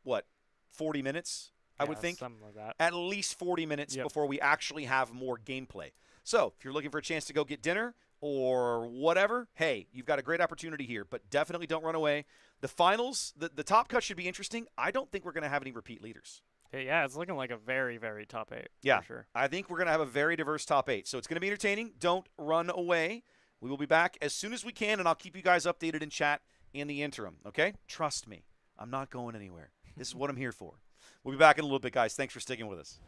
40 minutes? I would think. Something like that. At least 40 minutes before we actually have more gameplay. So if you're looking for a chance to go get dinner or whatever, hey, you've got a great opportunity here. But definitely don't run away. The finals, the top cut should be interesting. I don't think we're going to have any repeat leaders. Yeah, it's looking like a very, very top 8. Yeah, for sure. I think we're going to have a very diverse top 8. So it's going to be entertaining. Don't run away. We will be back as soon as we can, and I'll keep you guys updated in chat in the interim, okay? Trust me. I'm not going anywhere. This is what I'm here for. We'll be back in a little bit, guys. Thanks for sticking with us.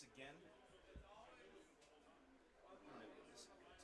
this again. I don't know what this takes me so much.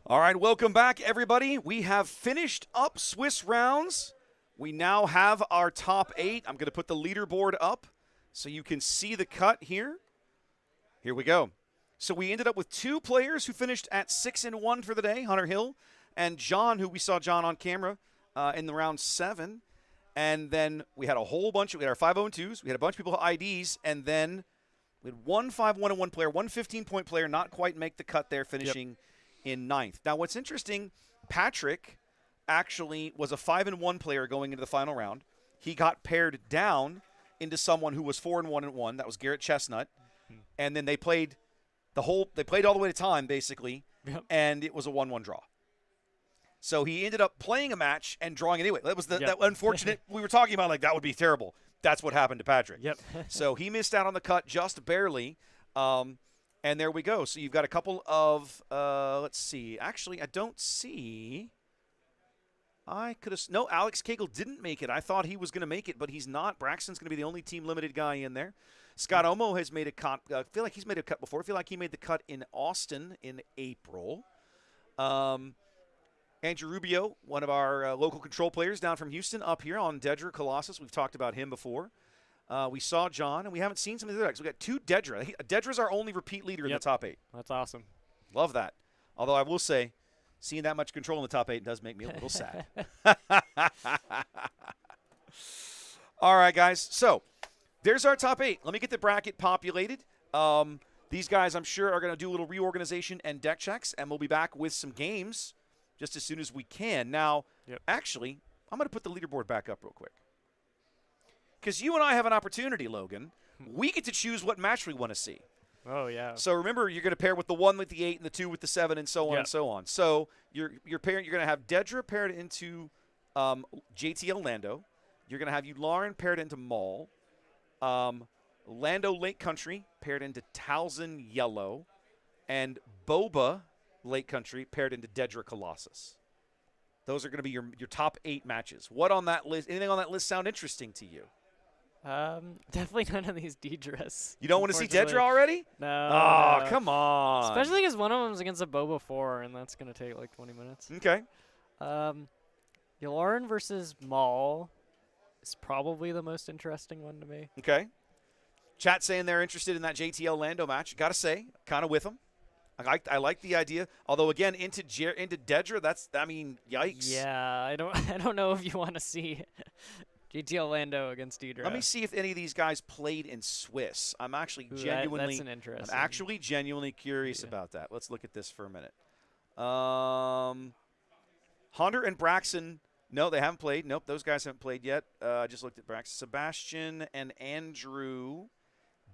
All right, welcome back, everybody. We have finished up Swiss rounds. We now have our top 8. I'm going to put the leaderboard up so you can see the cut here. Here we go. So we ended up with 2 players who finished at 6-1 for the day, Hunter Hill and John, who we saw John on camera in the round 7. And then we had a whole bunch. We had our 5-0-2s. We had a bunch of people with IDs. And then we had one 5-1-1 player, one 15-point player, not quite make the cut there, finishing in 9th. Now, what's interesting, Patrick actually was a 5-1 player going into the final round. He got paired down into someone who was 4-1-1. That was Garrett Chestnut. And then they played all the way to time, basically, and it was a 1-1 draw. So he ended up playing a match and drawing anyway. That was that unfortunate we were talking about, like, that would be terrible. That's what happened to Patrick. Yep. So he missed out on the cut just barely. And there we go. So you've got a couple of, let's see. Actually, I don't see. No, Alex Cagle didn't make it. I thought he was going to make it, but he's not. Braxton's going to be the only team-limited guy in there. Scott Omo has made a cut. I feel like he's made a cut before. I feel like he made the cut in Austin in April. Andrew Rubio, one of our local control players down from Houston, up here on Dedra Colossus. We've talked about him before. We saw John, and we haven't seen some of the other guys. We got 2 Dedra. Dedra's our only repeat leader in the top 8. That's awesome. Love that. Although I will say, seeing that much control in the top 8 does make me a little sad. All right, guys. So there's our top 8. Let me get the bracket populated. These guys, I'm sure, are going to do a little reorganization and deck checks, and we'll be back with some games just as soon as we can. Now, actually, I'm going to put the leaderboard back up real quick. Because you and I have an opportunity, Logan. We get to choose what match we want to see. Oh, yeah. So remember, you're going to pair with the 1 with the 8 and the 2 with the 7 and so on and so on. So you're going to have Dedra paired into JTL Lando. You're going to have Yularen paired into Maul. Lando Lake Country paired into Towson Yellow. And Boba Lake Country paired into Dedra Colossus. Those are going to be your top 8 matches. What on that list? Anything on that list sound interesting to you? Definitely none of these Dedras. You don't want to see Dedra already? No. Oh, no. come on. Especially because one of them is against a Boba 4, and that's going to take like 20 minutes. Okay. Yularen versus Maul is probably the most interesting one to me. Okay. Chat saying they're interested in that JTL Lando match. Got to say, kind of with them. I like the idea. Although again, into Dedra, yikes. Yeah, I don't know if you want to see GTL Lando against Dedra. Let me see if any of these guys played in Swiss. I'm actually that's an interesting. I'm actually genuinely curious about that. Let's look at this for a minute. Hunter and Braxton, no, they haven't played. Nope, those guys haven't played yet. I just looked at Braxton. Sebastian and Andrew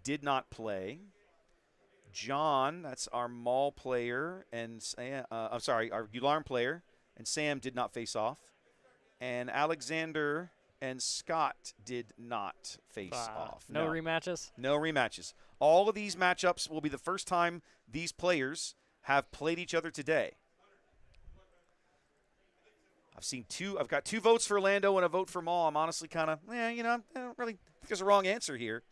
did not play. John, that's our Maul player, and our Yularen player, and Sam did not face off. And Alexander and Scott did not face off. No rematches? No rematches. All of these matchups will be the first time these players have played each other today. I've got 2 votes for Lando and a vote for Maul. I'm honestly kind of, I don't really think there's a wrong answer here.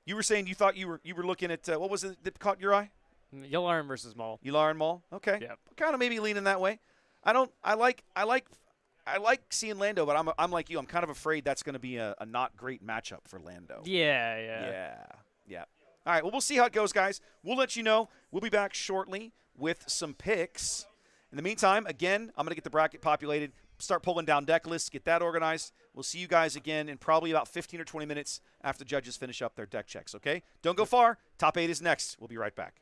You were saying you thought you were looking at what was it that caught your eye? Yularen versus Maul. Yularen Maul. Okay. Yep. Kind of maybe leaning that way. I like seeing Lando, but I'm like you. I'm kind of afraid that's going to be a not great matchup for Lando. Yeah. All right. Well, we'll see how it goes, guys. We'll let you know. We'll be back shortly with some picks. In the meantime, again, I'm going to get the bracket populated, start pulling down deck lists, get that organized. We'll see you guys again in probably about 15 or 20 minutes after the judges finish up their deck checks, okay? Don't go far. Top 8 is next. We'll be right back.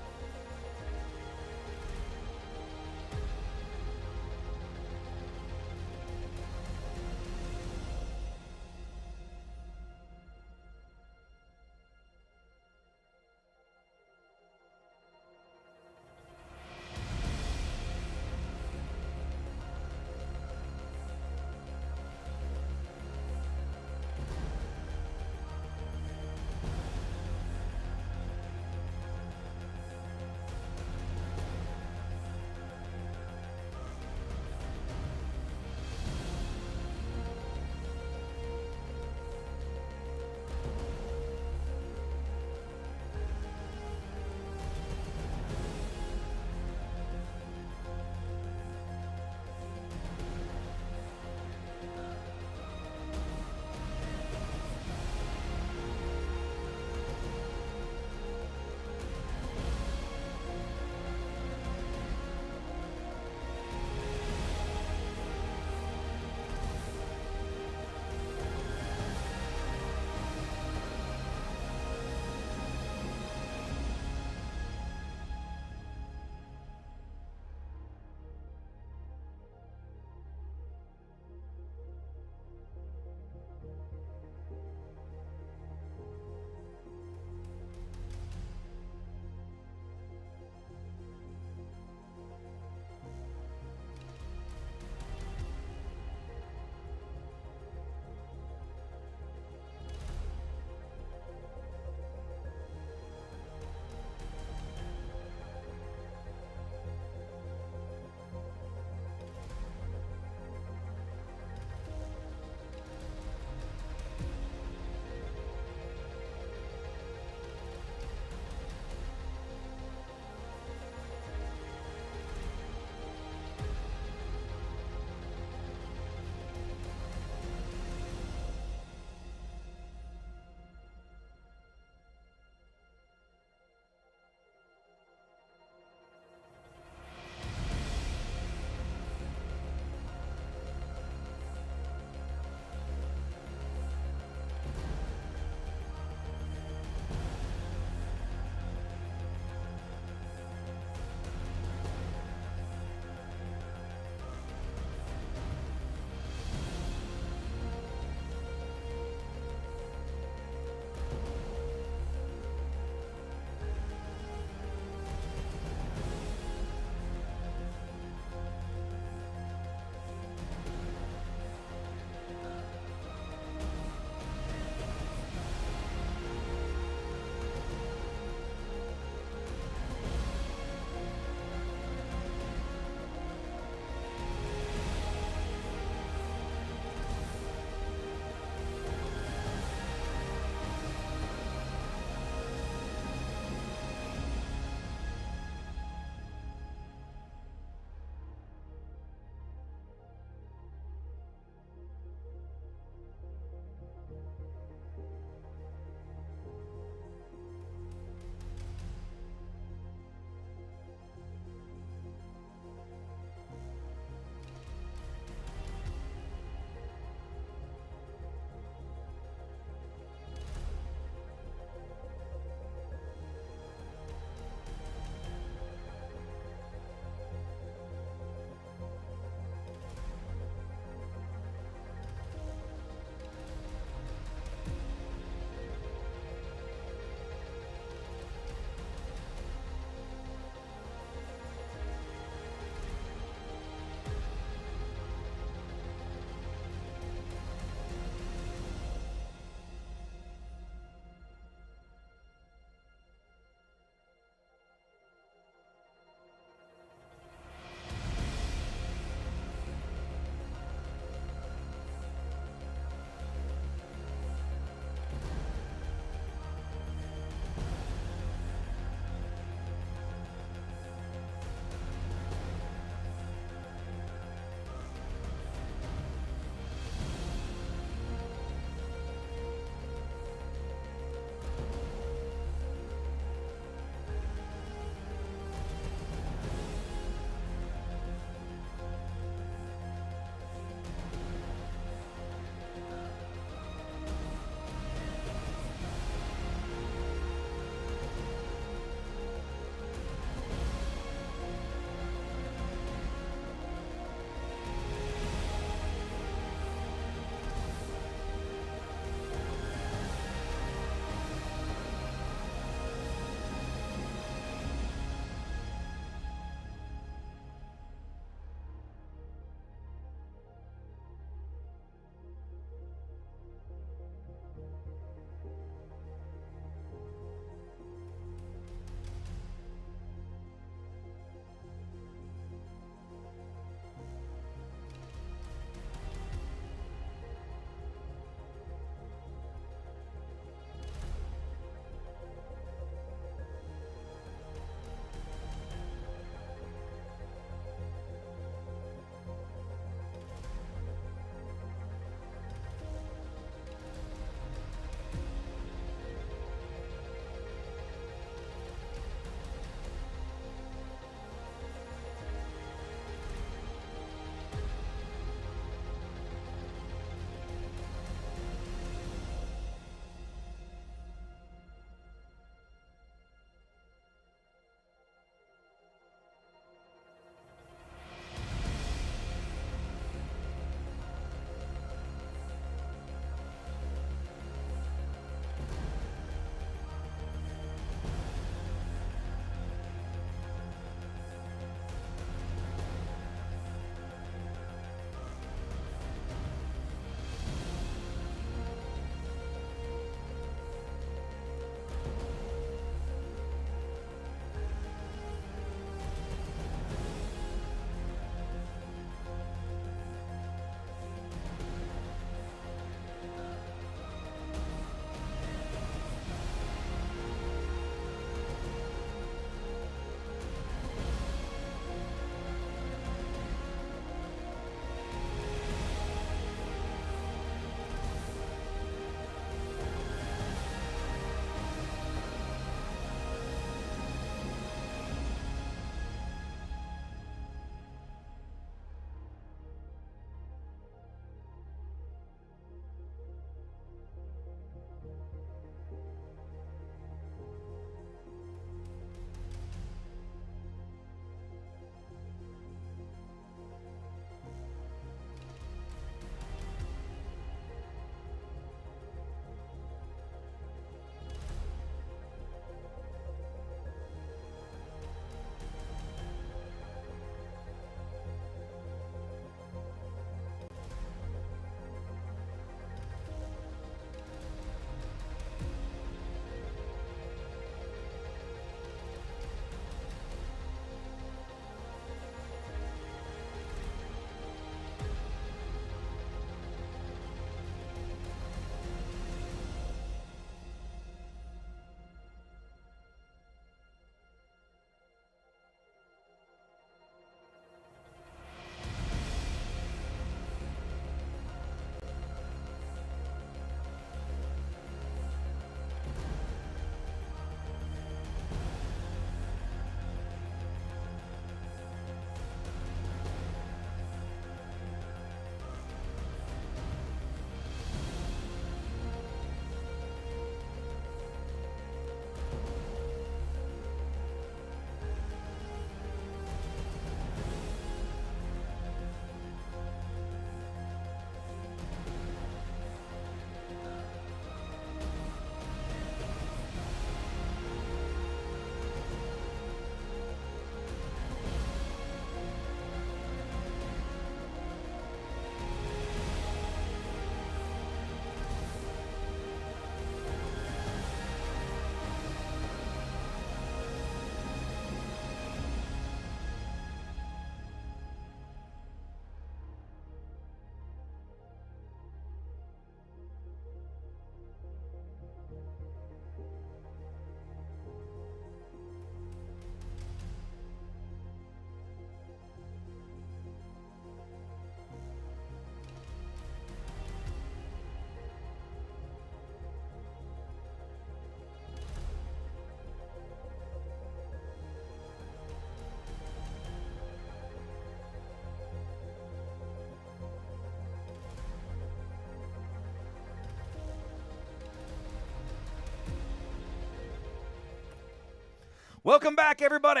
Welcome back, everybody.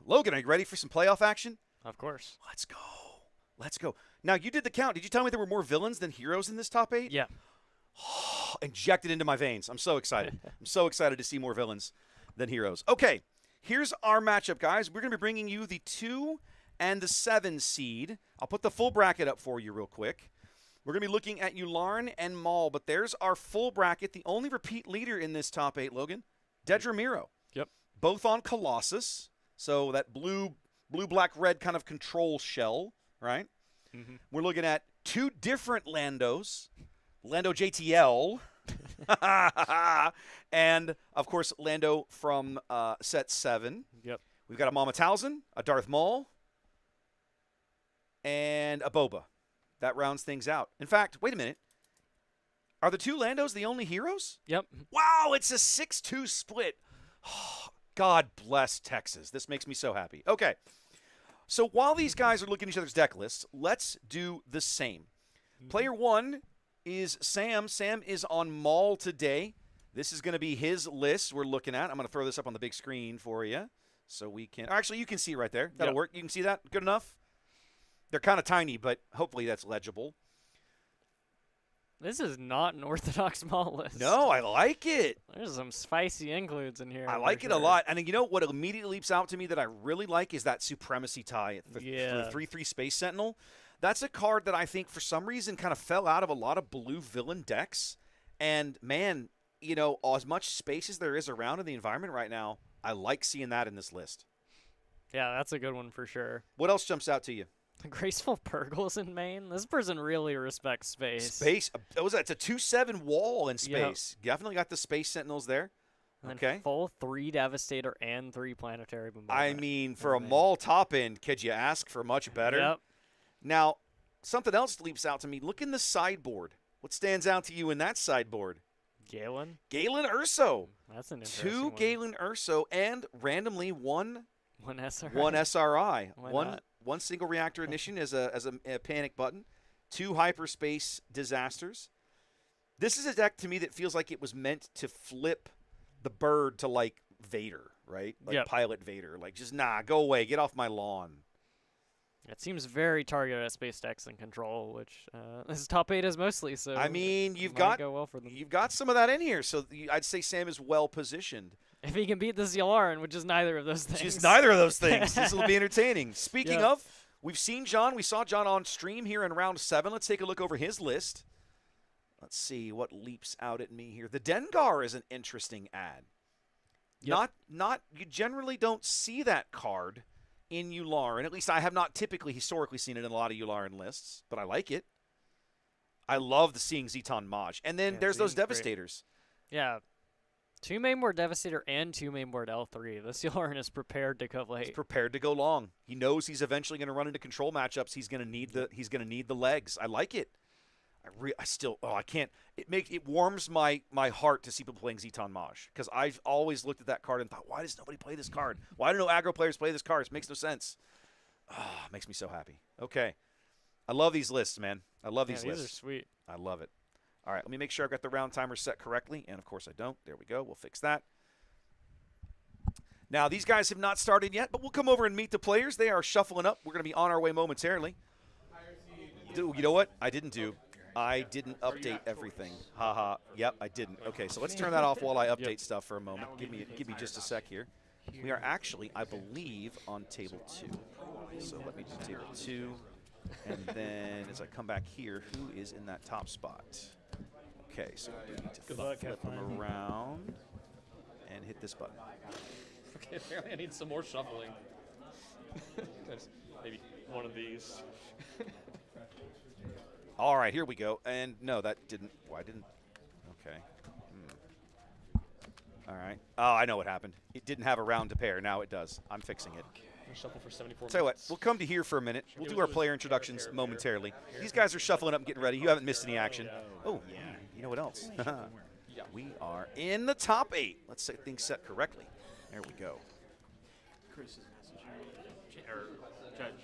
Logan, are you ready for some playoff action? Of course. Let's go. Let's go. Now, you did the count. Did you tell me there were more villains than heroes in this top 8? Yeah. Injected into my veins. I'm so excited. I'm so excited to see more villains than heroes. Okay, here's our matchup, guys. We're going to be bringing you the 2 and the 7 seed. I'll put the full bracket up for you real quick. We're going to be looking at Ularn and Maul, but there's our full bracket. The only repeat leader in this top 8, Logan, Dedramiro. Yep. Both on Colossus, so that blue, black, red kind of control shell, right? Mm-hmm. We're looking at 2 different Landos, Lando JTL, and, of course, Lando from set 7. Yep. We've got a Mama Talzin, a Darth Maul, and a Boba. That rounds things out. In fact, wait a minute. Are the 2 Landos the only heroes? Yep. Wow, it's a 6-2 split. God bless Texas. This makes me so happy. Okay. So while these guys are looking at each other's deck lists, let's do the same. Player 1 is Sam. Sam is on Maul today. This is going to be his list we're looking at. I'm going to throw this up on the big screen for you so we can – actually, you can see it right there. That'll work. You can see that? Good enough? They're kind of tiny, but hopefully that's legible. This is not an orthodox Maul list. No, I like it. There's some spicy includes in here. I like it a lot. And you know what immediately leaps out to me that I really like is that Supremacy tie for the 3/3 Space Sentinel. That's a card that I think for some reason kind of fell out of a lot of blue villain decks. And, man, you know, as much space as there is around in the environment right now, I like seeing that in this list. Yeah, that's a good one for sure. What else jumps out to you? Graceful Purgles in main. This person really respects space. Space. It's a 2/7 wall in space. Yep. Definitely got the Space Sentinels there. And okay. Full 3 Devastator and 3 Planetary Bombardment. I mean, for a Maul top end, could you ask for much better? Yep. Now, something else leaps out to me. Look in the sideboard. What stands out to you in that sideboard? Galen. Galen Urso. That's an interesting 2 one. Galen Urso and randomly one SRI. One SRI. Why not? One single reactor ignition as a panic button. 2 hyperspace disasters. This is a deck to me that feels like it was meant to flip the bird to like Vader, right? Like Pilot Vader. Like just go away, get off my lawn. It seems very targeted at space decks and control, which this top 8 is mostly. So I mean, you've got some of that in here, so I'd say Sam is well positioned. If he can beat the Yularen, which is neither of those things. Just neither of those things. This will be entertaining. Speaking of, we've seen John. We saw John on stream here in round 7. Let's take a look over his list. Let's see what leaps out at me here. The Dengar is an interesting ad. Yep. You generally don't see that card in Yularen. At least I have not historically seen it in a lot of Yularen lists, but I like it. I love seeing Zeton Maj. And then there's those Devastators. Great. Yeah. 2 mainboard Devastator and 2 mainboard L3. This Yularen is prepared to go late. He's prepared to go long. He knows he's eventually going to run into control matchups. He's going to need the legs. I like it. I can't. It warms my heart to see people playing Zeton Maj because I've always looked at that card and thought, why does nobody play this card? Why do no aggro players play this card? It makes no sense. It makes me so happy. Okay, I love these lists, man. I love these lists. These are sweet. I love it. All right, let me make sure I've got the round timer set correctly, and of course I don't. There we go. We'll fix that. Now, these guys have not started yet, but we'll come over and meet the players. They are shuffling up. We're going to be on our way momentarily. You know what? I didn't update everything. Haha. Yep, I didn't. Okay, so let's turn that off while I update stuff for a moment. Give me just a sec here. We are actually, I believe, on table 2. So let me do table 2. And then as I come back here, who is in that top spot? Okay, so we need to flip them around and hit this button. Okay, apparently I need some more shuffling. Maybe one of these. All right, here we go. And no, that didn't. Why didn't? Okay. All right. Oh, I know what happened. It didn't have a round to pair. Now it does. I'm fixing it. Shuffle for 74 Tell you what, we'll come to here for a minute. We'll do our player introductions momentarily. These guys are shuffling up and getting ready. You haven't missed any action. Oh, yeah. You know what else? We are in the top 8. Let's get things set correctly. There we go. Chris's message.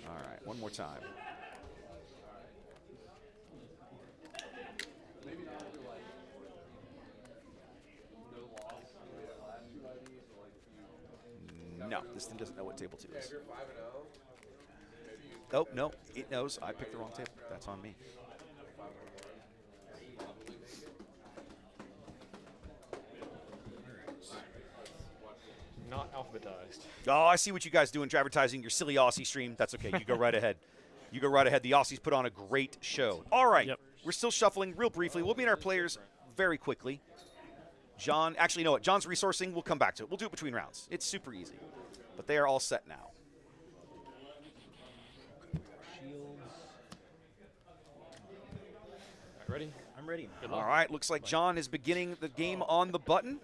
All right, one more time. No, this thing doesn't know what table 2 is. Oh, no, it knows. I picked the wrong table. That's on me. Not alphabetized. Oh, I see what you guys doing, advertising your silly Aussie stream. That's okay. You go right ahead. You go right ahead. The Aussies put on a great show. All right. We're still shuffling real briefly. We'll meet our players very quickly. John, actually, you know what? John's resourcing. We'll come back to it. We'll do it between rounds. It's super easy. But they are all set now. Ready? I'm ready. All right. Looks like John is beginning the game on the button.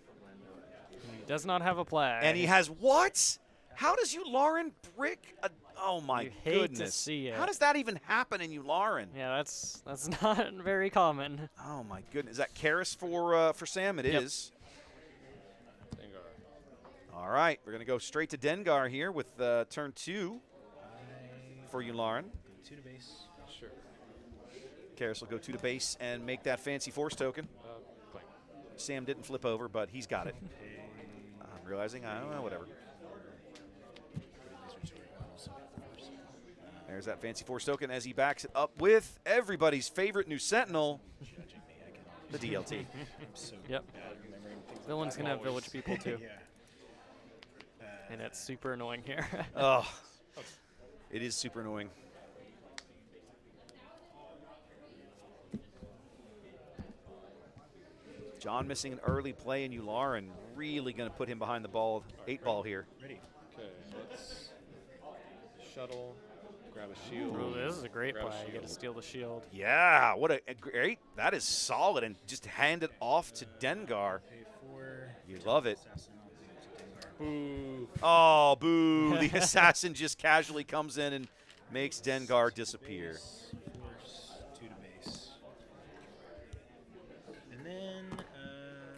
He does not have a play. And he has what? How does Lauren brick a... Oh, my You hate to goodness. see it. How does that even happen in Lauren? Yeah, that's not very common. Oh, my goodness. Is that Karis for Sam? It is. All right. We're going to go straight to Dengar here with turn 2 for Lauren. 2 to base. Sure. Karis will go 2 to base and make that fancy force token. Sam didn't flip over, but he's got it. I'm realizing, I don't know, whatever. There's that fancy force token as he backs it up with everybody's favorite new Sentinel, the DLT. Yep. Villain's going to have village people, too. And it's super annoying here. Oh, it is super annoying. John missing an early play in Lauren, really going to put him behind the ball, 8-ball here. Ready. Okay, let's shuttle, grab a shield. Oh, this is a great grab play. a You get to shield. steal the shield. Yeah, what a great, that is solid, and just hand it off to Dengar. You love it. Boo. Oh, boo. The assassin just casually comes in and makes Dengar disappear. Force, 2 to base. And then...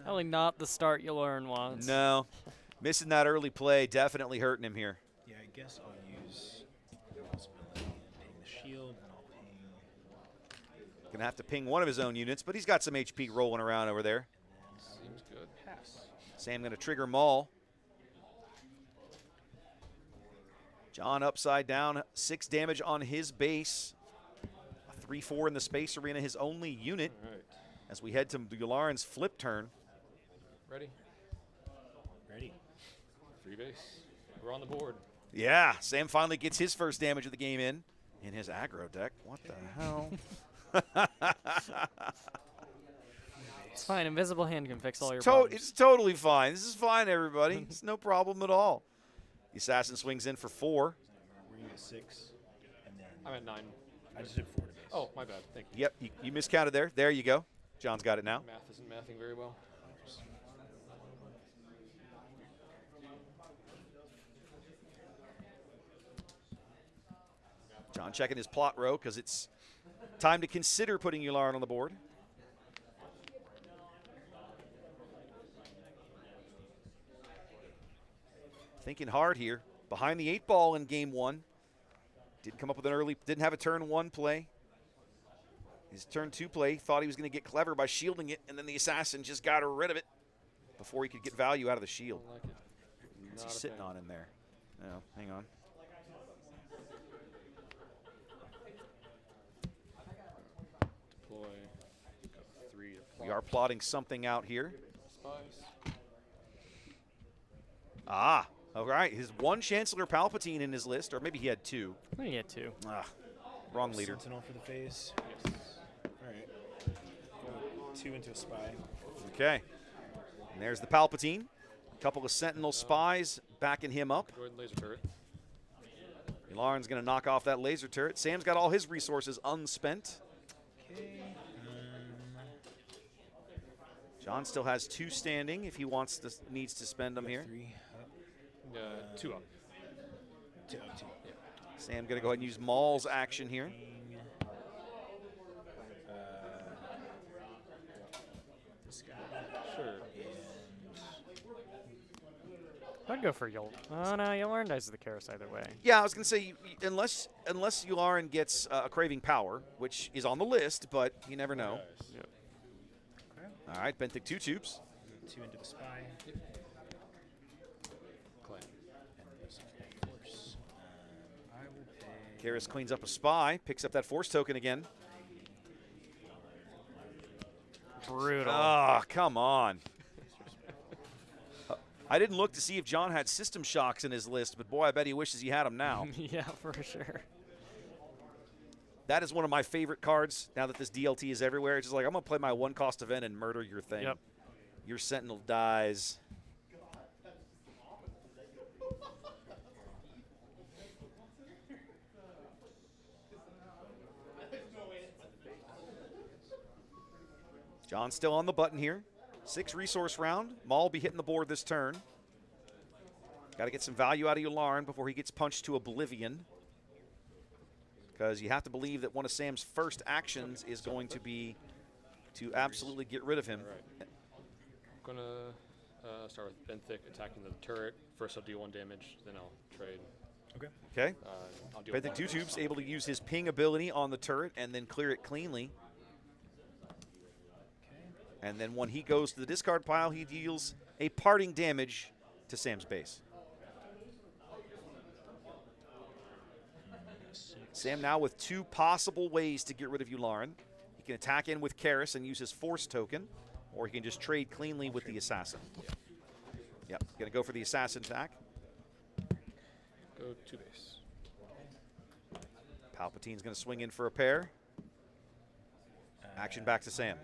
Probably not the start Lauren wants. No. Missing that early play, definitely hurting him here. Yeah, I guess I'll use possibility and ping the shield, and I'll ping... Going to have to ping one of his own units, but he's got some HP rolling around over there. Seems good. Pass. Sam going to trigger Maul. John upside down, 6 damage on his base. A 3-4 in the space arena, his only unit. All right. As we head to Lauren's flip turn. Ready? Ready. 3 base. We're on the board. Yeah, Sam finally gets his first damage of the game in his aggro deck. What the hell? It's fine. Invisible Hand can fix all your It's problems. totally fine. This is fine, everybody. It's no problem at all. The assassin swings in for 4. We're going to get 6. And then... I'm at 9. I just did 4 to base. Oh, my bad. Thank you. Yep, you miscounted there. There you go. John's got it now. Math isn't mathing very well. John checking his plot row because it's time to consider putting Lauren on the board. Thinking hard here. Behind the 8-ball in game 1. Didn't come up with an early, didn't have a turn 1 play. His turn 2 play, thought he was going to get clever by shielding it, and then the assassin just got rid of it before he could get value out of the shield. Like it. What's he Not a sitting fan. on in there? No, hang on. Deploy. Go 3 to We are plotting something out here. Spies. Ah, all right. His 1 Chancellor Palpatine in his list, or maybe he had 2. I think he had 2. Ah, wrong leader. Sentinel for the face. Yes. All right. Go 2 into a spy. Okay. And there's the Palpatine. A couple of Sentinel spies backing him up. Go ahead and laser turret. Lauren's going to knock off that laser turret. Sam's got all his resources unspent. Okay. John still has 2 standing if he needs to spend them here. 3 up. 2 up. 2 up, 2. Yeah. Sam going to go ahead and use Maul's action here. This guy. Sure. I'd go for Yul. Oh, no, Lauren dies to the Karis either way. Yeah, I was going to say, unless Lauren gets a Craving Power, which is on the list, but you never know. Yep. Okay. All right, Benthic 2 tubes. 2 into the spy. Clay. And Karras cleans up a spy, picks up that force token again. Brutal. Oh, come on. I didn't look to see if John had system shocks in his list, but boy, I bet he wishes he had them now. Yeah, for sure. That is one of my favorite cards now that this DLT is everywhere. It's just like, I'm going to play my one-cost event and murder your thing. Yep. Your Sentinel dies. John's still on the button here. 6 resource round. Maul will be hitting the board this turn. Got to get some value out of Yularen before he gets punched to oblivion. Because you have to believe that one of Sam's first actions is going to be to absolutely get rid of him. I'm gonna start with Benthic attacking the turret. First I'll do 1 damage, then I'll trade. Okay. I'll deal Benthic 2-Tube's able to use his ping ability on the turret and then clear it cleanly. And then when he goes to the discard pile, he deals a parting damage to Sam's base. Sam now with 2 possible ways to get rid of Yularen. He can attack in with Karras and use his force token, or he can just trade cleanly with the assassin. Yep, gonna go for the assassin attack. Go 2 base. Palpatine's gonna swing in for a pair. Action back to Sam.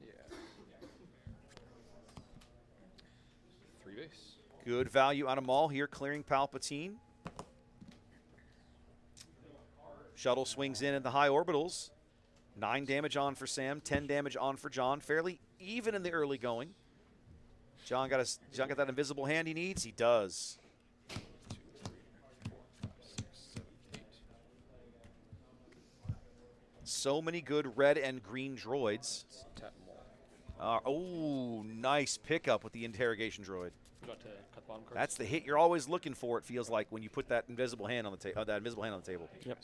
Yeah. 3 base. Good value out of Maul here, clearing Palpatine. Shuttle swings in at the high orbitals. 9 damage on for Sam, 10 damage on for John. Fairly even in the early going. John got that invisible hand he needs? He does. 2, 3, 4, 5, 6, 7, 8. So many good red and green droids. Tap Maul. Oh, nice pickup with the interrogation droid. Got to cut the bottom cards. That's the hit you're always looking for, it feels like, when you put that invisible hand on the table. Yep.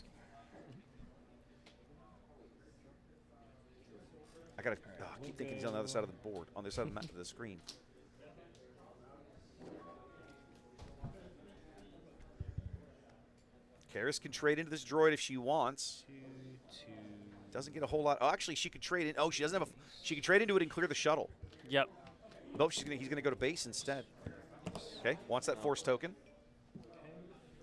I gotta keep thinking he's on the other side of the board, on the other side of the screen. Karras can trade into this droid if she wants. Doesn't get a whole lot. Oh, actually, she could trade in. Oh, she doesn't have a. She could trade into it and clear the shuttle. Yep. Nope, he's gonna go to base instead. Okay, wants that force token.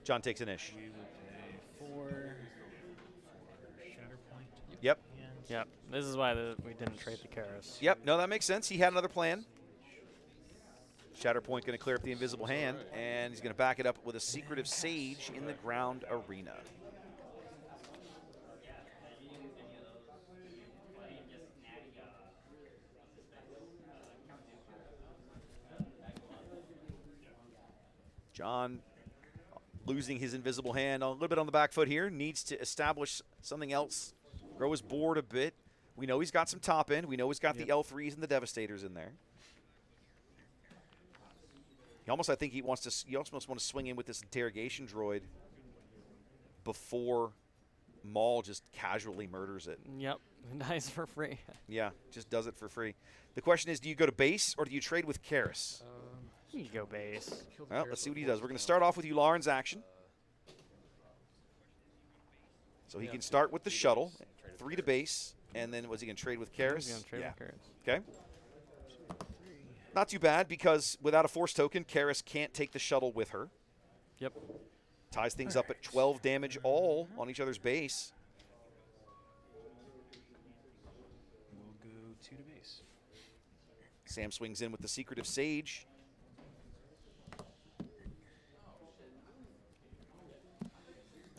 John takes an ish. We will pay 4 for Shatterpoint. Yep. Yep. This is why we didn't trade the Karras. Yep. No, that makes sense. He had another plan. Shatterpoint going to clear up the invisible hand, and he's going to back it up with a secretive sage in the ground arena. John losing his invisible hand a little bit on the back foot here. Needs to establish something else, grow his board a bit. We know he's got some top end. We know he's got the L3s and the Devastators in there. He almost, I think he wants to. He almost want to swing in with this interrogation droid before Maul just casually murders it. Yep, nice for free. Yeah, just does it for free. The question is, do you go to base or do you trade with Karras? You go base. Well, let's see what he does. We're going to start off with Yularen's action. So he can start with the shuttle, 3 to base, and then was he going to trade with Karras? He's gonna trade with Karras. Okay. Not too bad, because without a force token, Karras can't take the shuttle with her. Yep. Ties things up at 12 damage all on each other's base. We'll go 2 to base. Sam swings in with the secretive sage.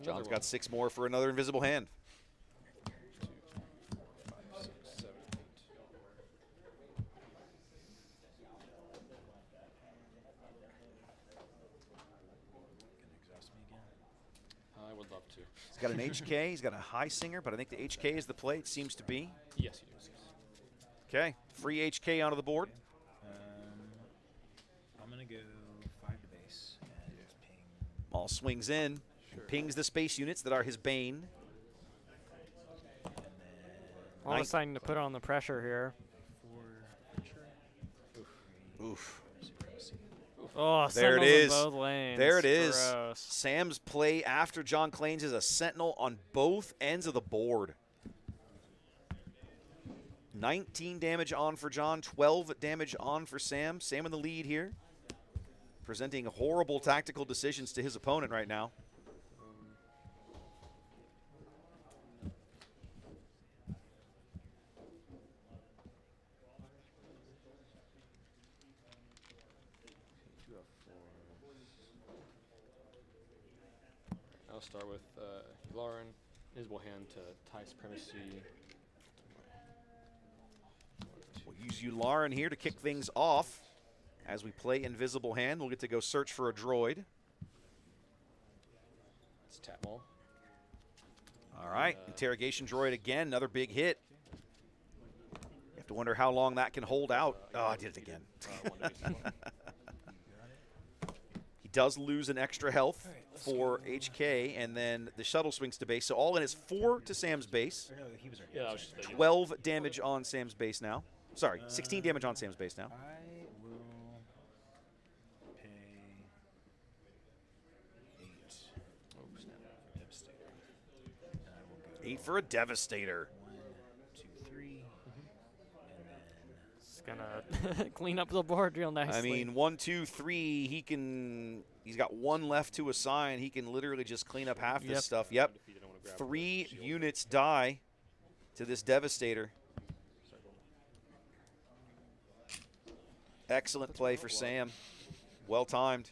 John's got 6 more for another invisible hand. 2, 4, 5, 6, 7, 8. Exhaust me again. I would love to. He's got an HK. He's got a high singer, but I think the HK is the play. It seems to be. Yes, he does. Okay, free HK onto the board. I'm going to go 5 to base and ping. Maul swings in, and pings the space units that are his bane. Almost starting to put on the pressure here. For Oof. Supremacy. Oof. Oh, there it Sentinels in is. both lanes. There it is. Gross. Sam's play after John Clanes is a Sentinel on both ends of the board. 19 damage on for John, 12 damage on for Sam. Sam in the lead here, presenting horrible tactical decisions to his opponent right now. I'll start with Lauren. Invisible Hand to tie Supremacy. We'll use Yularen here to kick things off. As we play Invisible Hand, we'll get to go search for a droid. It's tap all. All right, Interrogation Droid again, another big hit. You have to wonder how long that can hold out. Oh, I did it again. He does lose an extra health for HK, and then the shuttle swings to base. So all in is 4 to Sam's base. 12 damage on Sam's base now. Sorry, 16 damage on Sam's base now. I will pay 8. Oh, snap. Devastator. And I will go 8 for a Devastator. 1, 2, 3. And then It's gonna clean up the board real nicely. I mean, 1, 2, 3. He's got 1 left to assign. He can literally just clean up half this stuff. Yep. 3 units die to this Devastator. Excellent play for Sam. Well timed.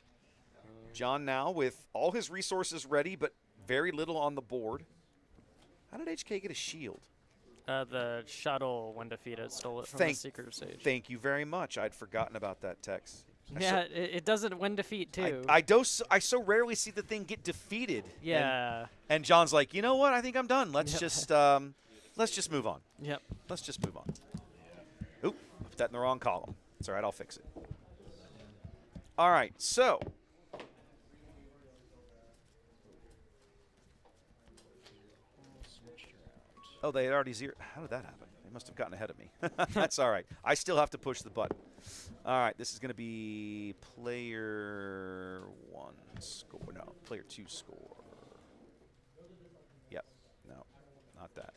John now with all his resources ready, but very little on the board. How did HK get a shield? The shuttle, when defeated, stole it from the Secret Stage. Thank you very much. I'd forgotten about that text. Yeah, it does it when defeat, too. I so rarely see the thing get defeated. Yeah. And John's like, you know what? I think I'm done. Let's just move on. Yep. Let's just move on. Oop, I put that in the wrong column. It's all right. I'll fix it. All right. So. Oh, they had already zeroed. How did that happen? They must have gotten ahead of me. That's all right. I still have to push the button. All right. This is going to be player 1 score. No, player 2 score. Yep. No, not that.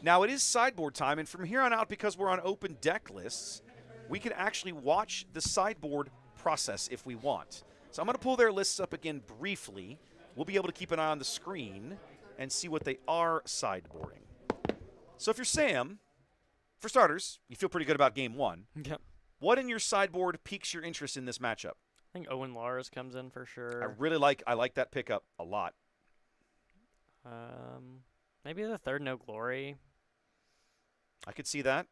Now, it is sideboard time, and from here on out, because we're on open deck lists, we can actually watch the sideboard process if we want. So I'm going to pull their lists up again briefly. We'll be able to keep an eye on the screen and see what they are sideboarding. So if you're Sam, for starters, you feel pretty good about game 1. Yep. What in your sideboard piques your interest in this matchup? I think Owen Lars comes in for sure. I like that pickup a lot. Maybe the third No Glory. I could see that.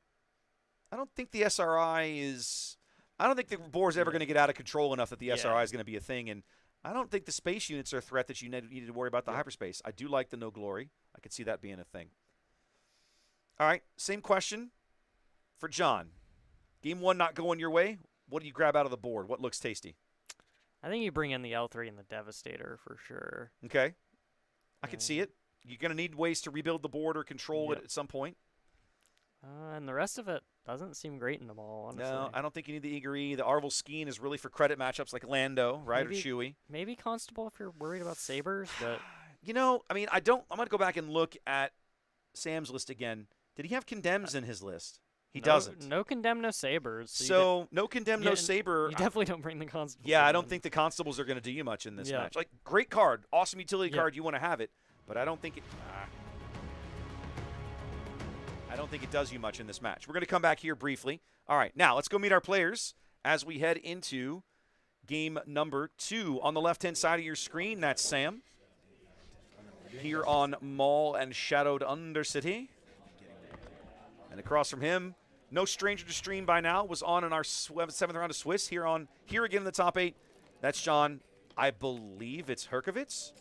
I don't think the SRI is... I don't think the board's ever going to get out of control enough that the SRI is going to be a thing, and I don't think the space units are a threat that you need to worry about the hyperspace. I do like the No Glory. I could see that being a thing. All right, same question for John. Game 1 not going your way. What do you grab out of the board? What looks tasty? I think you bring in the L3 and the Devastator for sure. Okay. I could see it. You're going to need ways to rebuild the board or control it at some point. And the rest of it doesn't seem great in them all, honestly. No, I don't think you need the Eagery. The Arvel Skeen is really for credit matchups like Lando, right, or Chewie. Maybe Constable if you're worried about Sabers, but... You know, I mean, I'm going to go back and look at Sam's list again. Did he have Condemns in his list? He doesn't. No Condemn, no Sabers. So no Condemn, no Saber. You definitely don't bring the Constables. Yeah, I don't think the Constables are going to do you much in this match. Like, great card, awesome utility card, you want to have it, but I don't think it... I don't think it does you much in this match. We're going to come back here briefly. All right, now let's go meet our players as we head into game number 2. On the left-hand side of your screen, that's Sam. Here on Maul and Shadowed Undercity. And across from him, no stranger to stream by now, was on in our 7th round of Swiss. Here again in the top 8, that's John. I believe it's Herkovitz.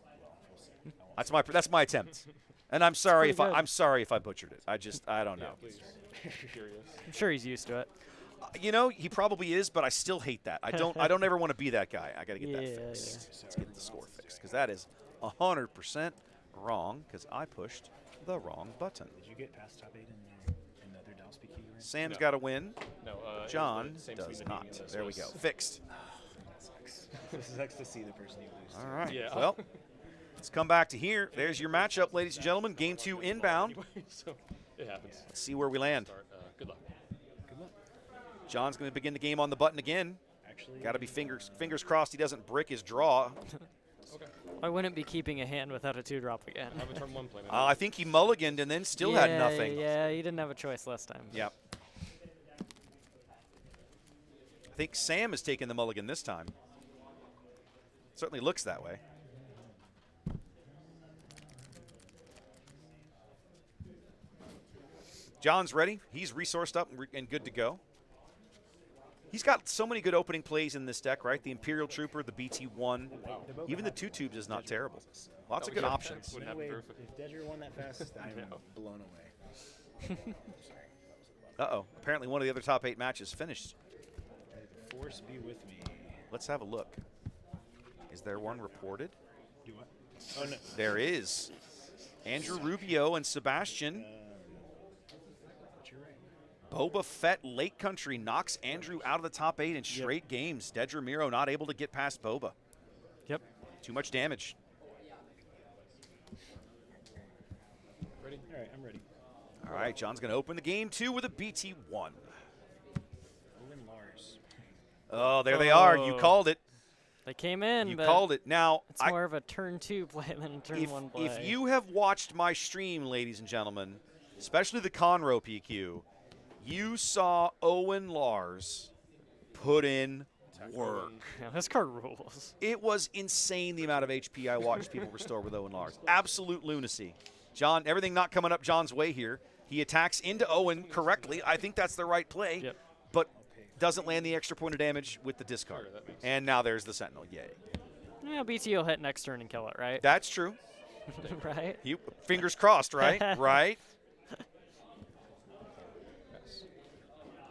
That's my attempt. And I'm sorry if I butchered it. I don't know. I'm sure he's used to it. You know, he probably is, but I still hate that. I don't ever want to be that guy. I got to get that fixed. Let's get the score fixed because that is 100% wrong because I pushed the wrong button. Did you get past top 8 in the other Dalspeak? Sam's got to win. No, John Same does between not. me and this There we was- go. Fixed. This sucks to see the person you lose to. All right. Yeah. Well, let's come back to here. There's your matchup, ladies and gentlemen. Game 2 inbound. So it happens. Let's see where we land. Start, good luck. Good luck. John's going to begin the game on the button again. Actually, Got to be fingers crossed he doesn't brick his draw. Okay. I wouldn't be keeping a hand without a 2-drop again. I have a turn 1 play. I think he mulliganed and then still had nothing. Yeah, he didn't have a choice last time. Yep. I think Sam has taken the mulligan this time. Certainly looks that way. John's ready. He's resourced up and good to go. He's got so many good opening plays in this deck, right? The Imperial Trooper, the BT-1. Even the 2 tubes is not terrible. Lots of good options. Anyway, if Dedger won that fast, I'm blown away. Uh-oh. Apparently one of the other top 8 matches finished. May the force be with me. Let's have a look. Is there one reported? Do what? Oh, no. There is. Andrew Rubio and Sebastian. But you're right. Boba Fett Lake Country knocks Andrew out of the top 8 in straight games. Dedra Miro not able to get past Boba. Yep. Too much damage. Ready? All right, I'm ready. All right, John's going to open the game 2 with a BT-1. Owen Lars. Oh, there they are. You called it. They came in. You but called it. Now, it's more of a turn 2 play than a turn 1 play. If you have watched my stream, ladies and gentlemen, especially the Conroe PQ, you saw Owen Lars put in work. Yeah, this card rules. It was insane the amount of HP I watched people restore with Owen Lars. Absolute lunacy. John, everything not coming up John's way here. He attacks into Owen correctly. I think that's the right play, but doesn't land the extra point of damage with the discard. And now there's the Sentinel. Yay. Yeah, BT will hit next turn and kill it, right? That's true. Right? Fingers crossed, right? Right?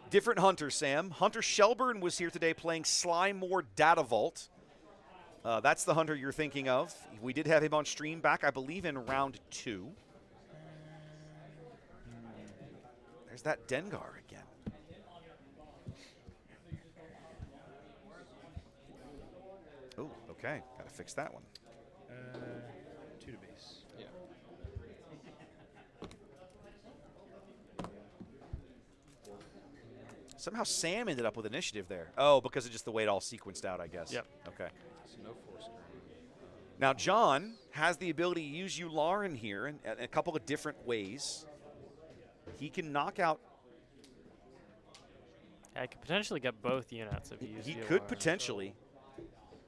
Different Hunter, Sam. Hunter Shelburne was here today playing Slimemore Data Vault. That's the Hunter you're thinking of. We did have him on stream back, I believe, in round 2. There's that Dengar again. Oh, okay. Got to fix that one. 2 to base. Yeah. Somehow Sam ended up with initiative there. Oh, because of just the way it all sequenced out, I guess. Yep. Okay. So no force. Now, John has the ability to use Yularen here in a couple of different ways. He can knock out. I could potentially get both units if you use He Yularen. could potentially.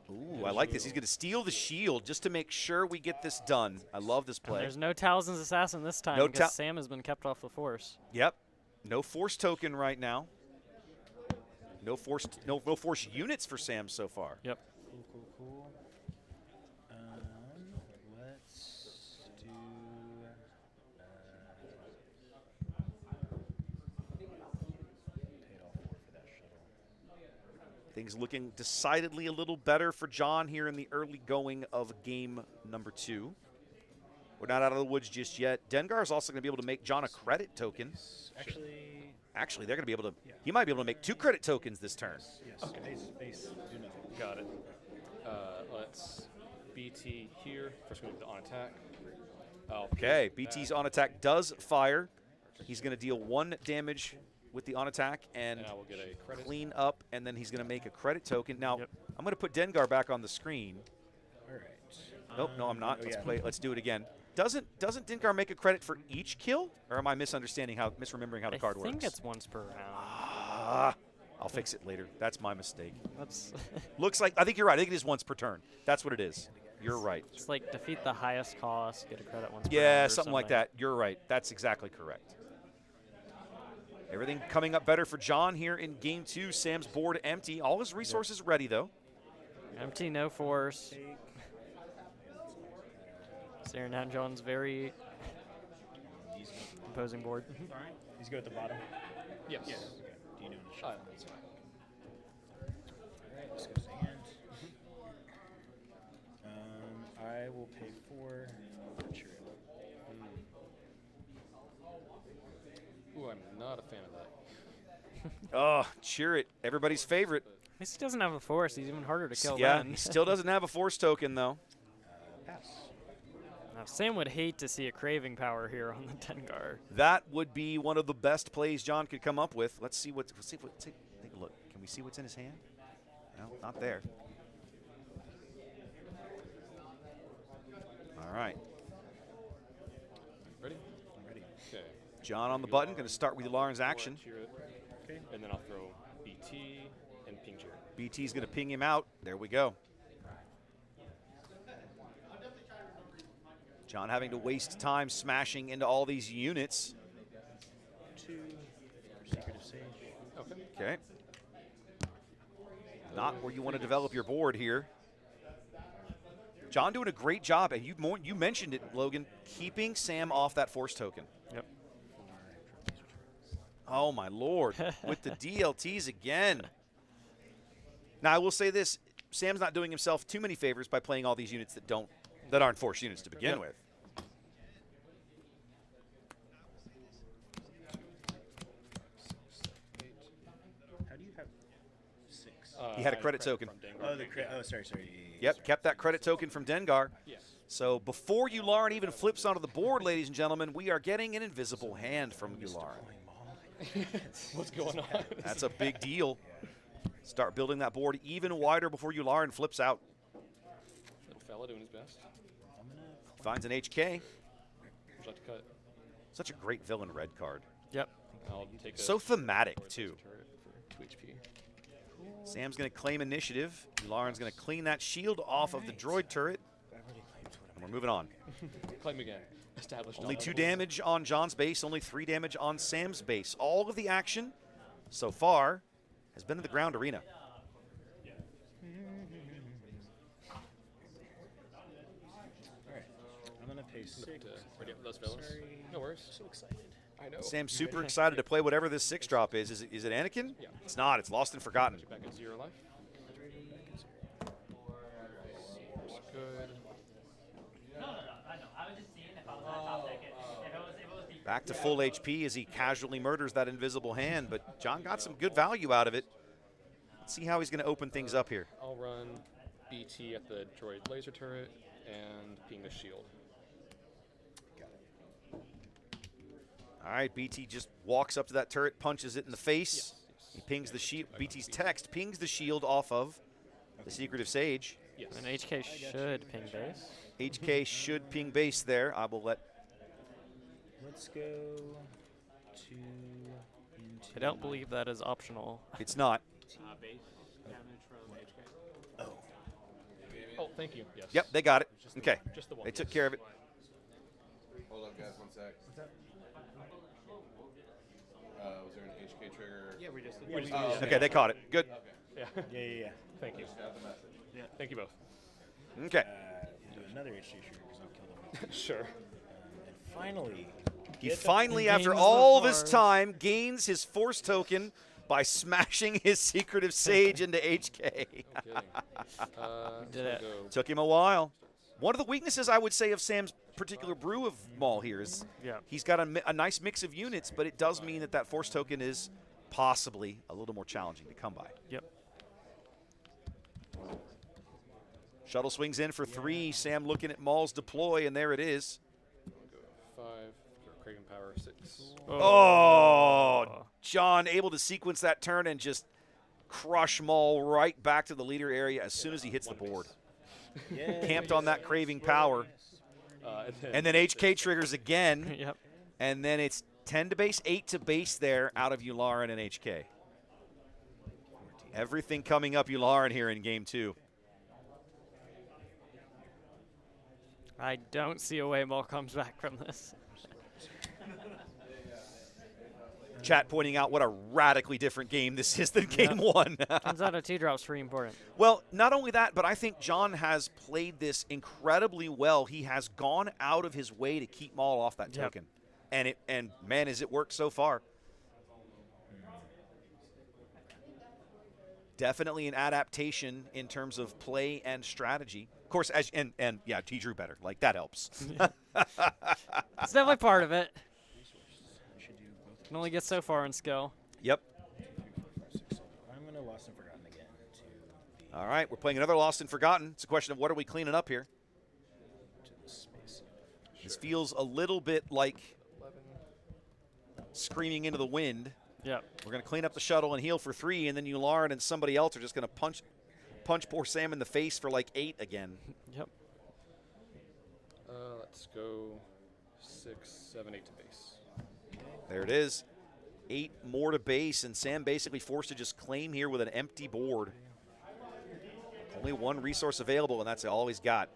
Ooh, I like this. He's going to steal the shield just to make sure we get this done. I love this play. There's no Talzin's Assassin this time No because Sam has been kept off the force. Yep. No force token right now. No force units for Sam so far. Yep. Cool. Let's do. Paid all 4 for that shuttle. Things looking decidedly a little better for John here in the early going of game number 2. We're not out of the woods just yet. Dengar is also going to be able to make John a credit token. Actually, they're going to be able to. Yeah. He might be able to make 2 credit tokens this turn. Yes. Okay. Base. Do nothing. Got it. Let's BT here. First move on attack. Okay, BT's on attack does fire. He's going to deal 1 damage with the on attack and I will get a credit. clean up, and then he's going to make a credit token. Now, I'm going to put Dengar back on the screen. All right. Nope, no, I'm not. Oh, Let's yeah. play. Let's do it again. Doesn't Dengar make a credit for each kill, or am I misremembering how the card works? I think it's once per round. Ah, I'll fix it later. That's my mistake. That's Looks like I think you're right. I think it is once per turn. That's what it is. You're right. It's like defeat the highest cost, get a credit once per Yeah, round or something like that. You're right. That's exactly correct. Everything coming up better for John here in game 2. Sam's board empty. All his resources ready though. Empty, no force. Staring down John's very imposing board. All right. He's good at the bottom. Yes. Yeah. Okay. Do you know the shuffle? That's fine. All right. This goes to hand. I will pay 4 material. Ooh, I'm not a fan of that. Oh, cheer it. Everybody's favorite. At least he doesn't have a force. He's even harder to kill Yeah, then. he still doesn't have a force token, though. Pass. Now, Sam would hate to see a craving power here on the Dengar. That would be one of the best plays John could come up with. Let's see what. Take a look. Can we see what's in his hand? No, not there. All right. Ready? I'm ready. Okay. John on the button. Going to start with Lauren's action. Okay. And then I'll throw BT and ping cheer. BT's going to ping him out. There we go. John having to waste time smashing into all these units. 2 Secretive Sage. Okay. Okay. Not where you want to develop your board here. John doing a great job, and you mentioned it, Logan, keeping Sam off that force token. Yep. Oh, my Lord. With the DLTs again. Now, I will say this. Sam's not doing himself too many favors by playing all these units that aren't force units to begin with. How do you have 6? He had a credit token. Oh, sorry. Yep, kept that credit token from Dengar. Yes. So before Yularen even flips onto the board, ladies and gentlemen, we are getting an invisible hand from Yularen. What's going on? That's a big deal. Start building that board even wider before Yularen flips out. Little fella doing his best. Finds an HK. Would you like to cut? Such a great villain red card. Yep. I'll take So thematic, too. For 2 HP. Sam's going to claim initiative. Yularen's going to clean that shield off of the droid turret. And we're moving on. Claim again. Established. Only 2 damage on John's base, only 3 damage on Sam's base. All of the action so far has been in the ground arena. Alright. I'm going to pay 6. Ready up those fellas. Sorry. No worries. So excited. I know. Sam's super excited to play whatever this 6-drop is. Is it Anakin? Yeah. It's not. It's Lost and Forgotten. Back at 0 life. Good. Back to full HP as he casually murders that invisible hand, but John got some good value out of it. Let's see how he's going to open things up here. I'll run BT at the droid laser turret and ping the shield. All right, BT just walks up to that turret, punches it in the face. He pings the shield. BT's text pings the shield off of the Secretive Sage. Yes. And HK should ping base. HK should ping base there. I will let. Let's go to into. I don't believe that is optional. It's not. Base damage from HK. Oh, thank you. Yes. Yep, they got it. Okay. Just the one. They took care of it. Hold on, guys, 1 sec. Was there an HK trigger? Yeah, we just did. Okay, they caught it. Good. Yeah. Yeah. Thank you. Just got the message. Yeah. Thank you both. Okay. Do another HG trigger because I'll kill them. Sure. And finally. He get the- finally, after gains the all this force. time, gains his force token by smashing his Secretive Sage into HK. No kidding. Did it. Took him a while. One of the weaknesses, I would say, of Sam's particular brew of Maul here is he's got a nice mix of units, but it does mean that force token is possibly a little more challenging to come by. Yep. Shuttle swings in for 3. Sam looking at Maul's deploy, and there it is. 5. Craving power 6. Oh, John able to sequence that turn and just crush Maul right back to the leader area as soon as he hits the board. Camped on that craving power. And then HK triggers again. Yep. And then it's 10 to base, 8 to base there out of Yularen and HK. Everything coming up Yularen here in game 2. I don't see a way Maul comes back from this. Chat pointing out what a radically different game this is than game 1. Turns out a 2-drop's pretty important. Well, not only that, but I think John has played this incredibly well. He has gone out of his way to keep Maul off that token. And man, has it worked so far. Definitely an adaptation in terms of play and strategy. Of course, yeah, T drew better. Like, that helps. It's definitely part of it. Can only get so far in skill. Yep. Lost and Forgotten again to All right, we're playing another Lost and Forgotten. It's a question of what are we cleaning up here? the space. This feels a little bit like screaming into the wind. Yep. We're going to clean up the shuttle and heal for 3, and then Ularn and somebody else are just going to punch poor Sam in the face for like 8 again. Yep. Let's go 6, 7, 8 to base. There it is. 8 more to base, and Sam basically forced to just claim here with an empty board. Only 1 resource available, and that's all he's got.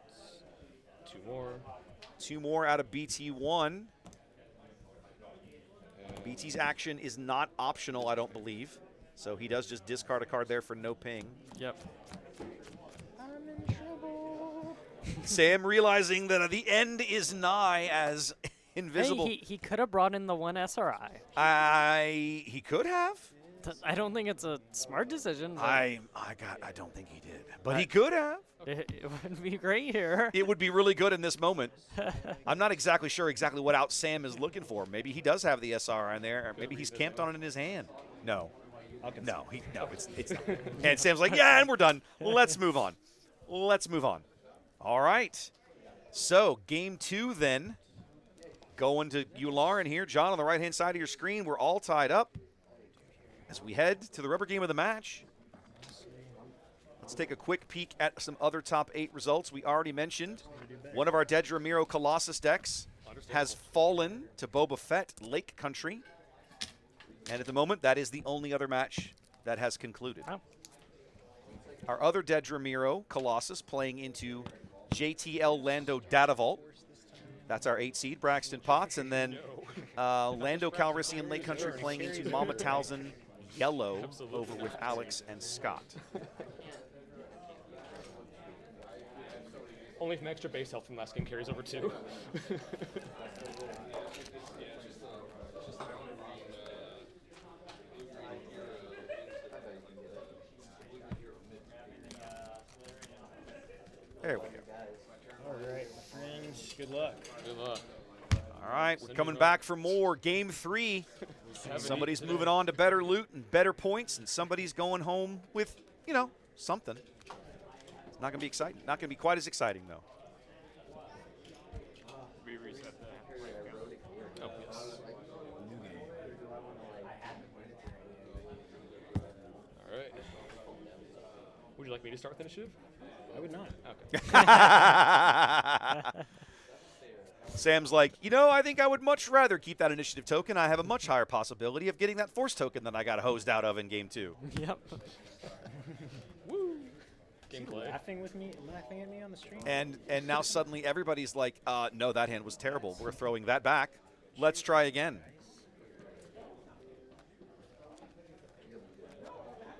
2 more. 2 more out of BT1. BT's action is not optional, I don't believe. So he does just discard a card there for no ping. Yep. I'm in trouble. Sam realizing that the end is nigh as invisible. Hey, he could have brought in the 1 SRI. He could have. I don't think it's a smart decision. I don't think he did, but he could have. It would be great here. It would be really good in this moment. I'm not exactly sure what out Sam is looking for. Maybe he does have the SR in there, or maybe he's camped on it in his hand. No, it's not. And Sam's like, yeah, and we're done. Let's move on. All right. So game 2 then, going to Ularn here. John, on the right-hand side of your screen, we're all tied up as we head to the rubber game of the match. Let's take a quick peek at some other top 8 results. We already mentioned one of our Dedra Miro Colossus decks has fallen to Boba Fett Lake Country. And at the moment, that is the only other match that has concluded. Oh. Our other Dedra Miro Colossus playing into JTL Lando Data Vault. That's our 8 seed, Braxton Potts. And then Lando Calrissian Lake Country playing into Mama Towson Yellow over with Alex and Scott. Only if an extra base health from last game carries over too. There we go. All right, my friends. Good luck. Good luck. All right, we're coming back for more. Game 3. Somebody's moving on to better loot and better points, and somebody's going home with, something. It's not going to be exciting. Not going to be quite as exciting, though. We reset the Oh, yes. All right. Would you like me to start with initiative? I would not. Okay. Sam's like, I think I would much rather keep that initiative token. I have a much higher possibility of getting that force token than I got hosed out of in game 2. Yep. Woo. Is he laughing at me on the stream? And now suddenly everybody's like, no, that hand was terrible. We're throwing that back. Let's try again.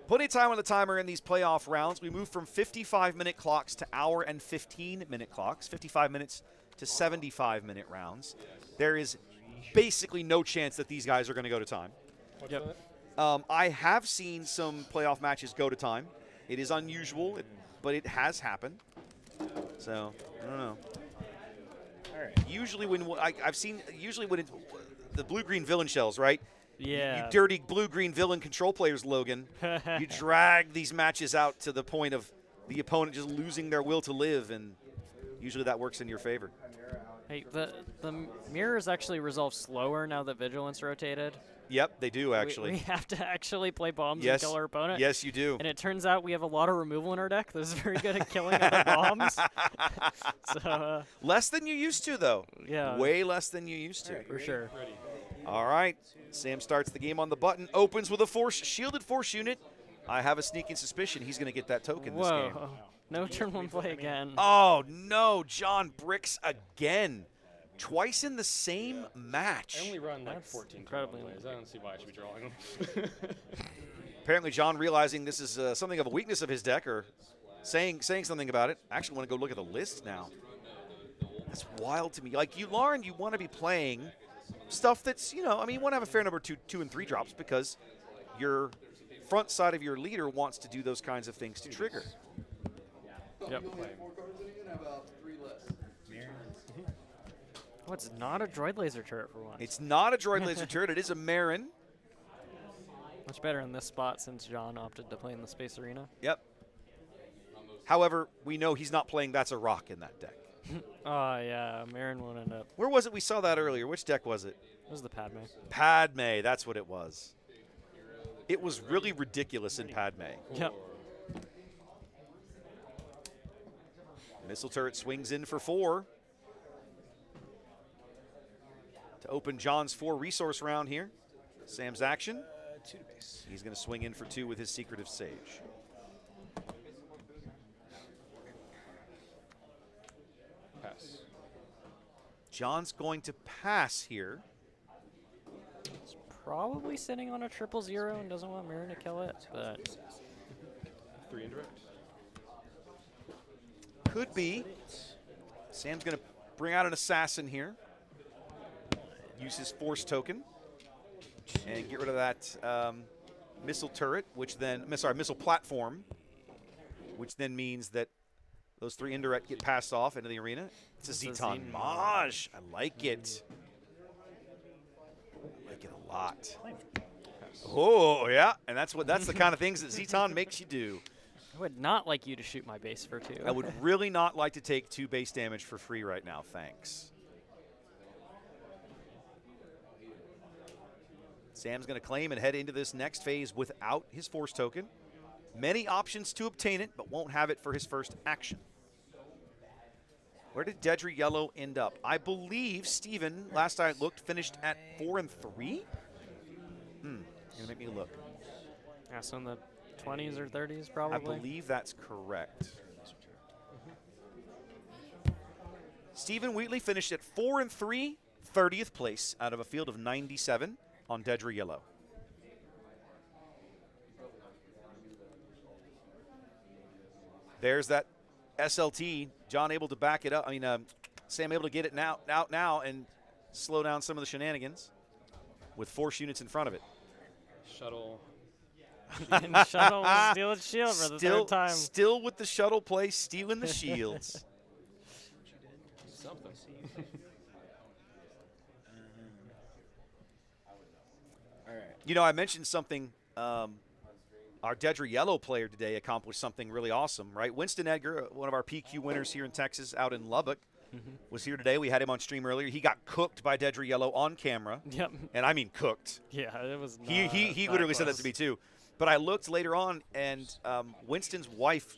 Plenty of time on the timer in these playoff rounds. We move from 55-minute clocks to hour and 15-minute clocks, 55 minutes to 75-minute rounds. There is basically no chance that these guys are going to go to time. Yep. I have seen some playoff matches go to time. It is unusual, but it has happened. So, I don't know. All right. Usually when it's the blue-green villain shells, right? Yeah. You dirty blue-green villain control players, Logan. You drag these matches out to the point of the opponent just losing their will to live, and usually that works in your favor. Hey, the mirrors actually resolve slower now that Vigilance rotated. Yep, they do actually. We have to actually play bombs Yes. and kill our opponent. Yes, you do. And it turns out we have a lot of removal in our deck that is very good at killing other bombs. So, less than you used to, though. Yeah. Way less than you used to. For sure. All right. Sam starts the game on the button, opens with a shielded force unit. I have a sneaking suspicion he's going to get that token this game. No turn 1 play again. Oh, no. John bricks again. Twice in the same match. I only run like 14 incredibly plays. I don't see why I should be drawing them. Apparently, John realizing this is something of a weakness of his deck, or saying something about it. I actually want to go look at the list now. That's wild to me. Like, you want to be playing stuff that's, you want to have a fair number of 2 and 3 drops because your front side of your leader wants to do those kinds of things to trigger. Yep. Oh, it's not a droid laser turret for once. It's not a droid laser turret. It is a Marin. Much better in this spot since John opted to play in the Space Arena. Yep. However, we know he's not playing That's a Rock in that deck. Oh, yeah. Marin won't end up. Where was it we saw that earlier? Which deck was it? It was the Padme. Padme, that's what it was. It was really ridiculous in Padme. Yep. Missile turret swings in for 4. To open John's 4 resource round here. Sam's action. 2 to base. He's going to swing in for 2 with his Secretive Sage. Pass. John's going to pass here. He's probably sitting on a 000 and doesn't want Marin to kill it, but 3 indirect. Could be. Sam's going to bring out an assassin here. Use his force token. And get rid of that missile turret, which then, missile platform, which then means that those 3 indirect get passed off into the arena. It's a Zeton Maj. I like it. I like it a lot. Oh, yeah. And that's the kind of things that Zeton makes you do. I would not like you to shoot my base for 2. I would really not like to take 2 base damage for free right now. Thanks. Sam's going to claim and head into this next phase without his force token. Many options to obtain it, but won't have it for his first action. Where did Dedry Yellow end up? I believe Steven, last I looked, finished at 4 and 3. Gonna make me look. Yeah, so in the 20s or 30s, probably. I believe that's correct. Stephen Wheatley finished at 4 and 3, 30th place out of a field of 97 on Dedry Yellow. There's that SLT. John able to back it up. Sam able to get it out now and slow down some of the shenanigans with force units in front of it. Shuttle. Shuttle steal its shield for the 3rd time. Still with the shuttle play, stealing the shields. Something. You know, I mentioned something. Our Dedry Yellow player today accomplished something really awesome, right? Winston Edgar, one of our PQ winners here in Texas, out in Lubbock, was here today. We had him on stream earlier. He got cooked by Dedry Yellow on camera. Yep. And I mean cooked. Yeah, it was. He literally said that to me too. But I looked later on, and Winston's wife,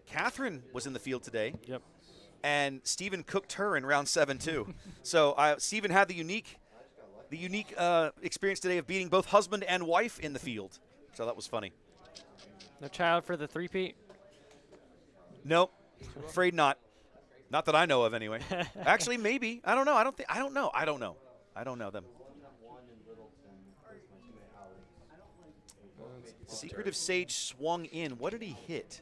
Catherine, was in the field today. Yep. And Steven cooked her in round 7 too. So Steven had the unique experience today of beating both husband and wife in the field. So that was funny. No child for the 3-peat? Nope. Afraid not. Not that I know of anyway. Actually, maybe. I don't know. I don't know them. Secretive Sage swung in. What did he hit?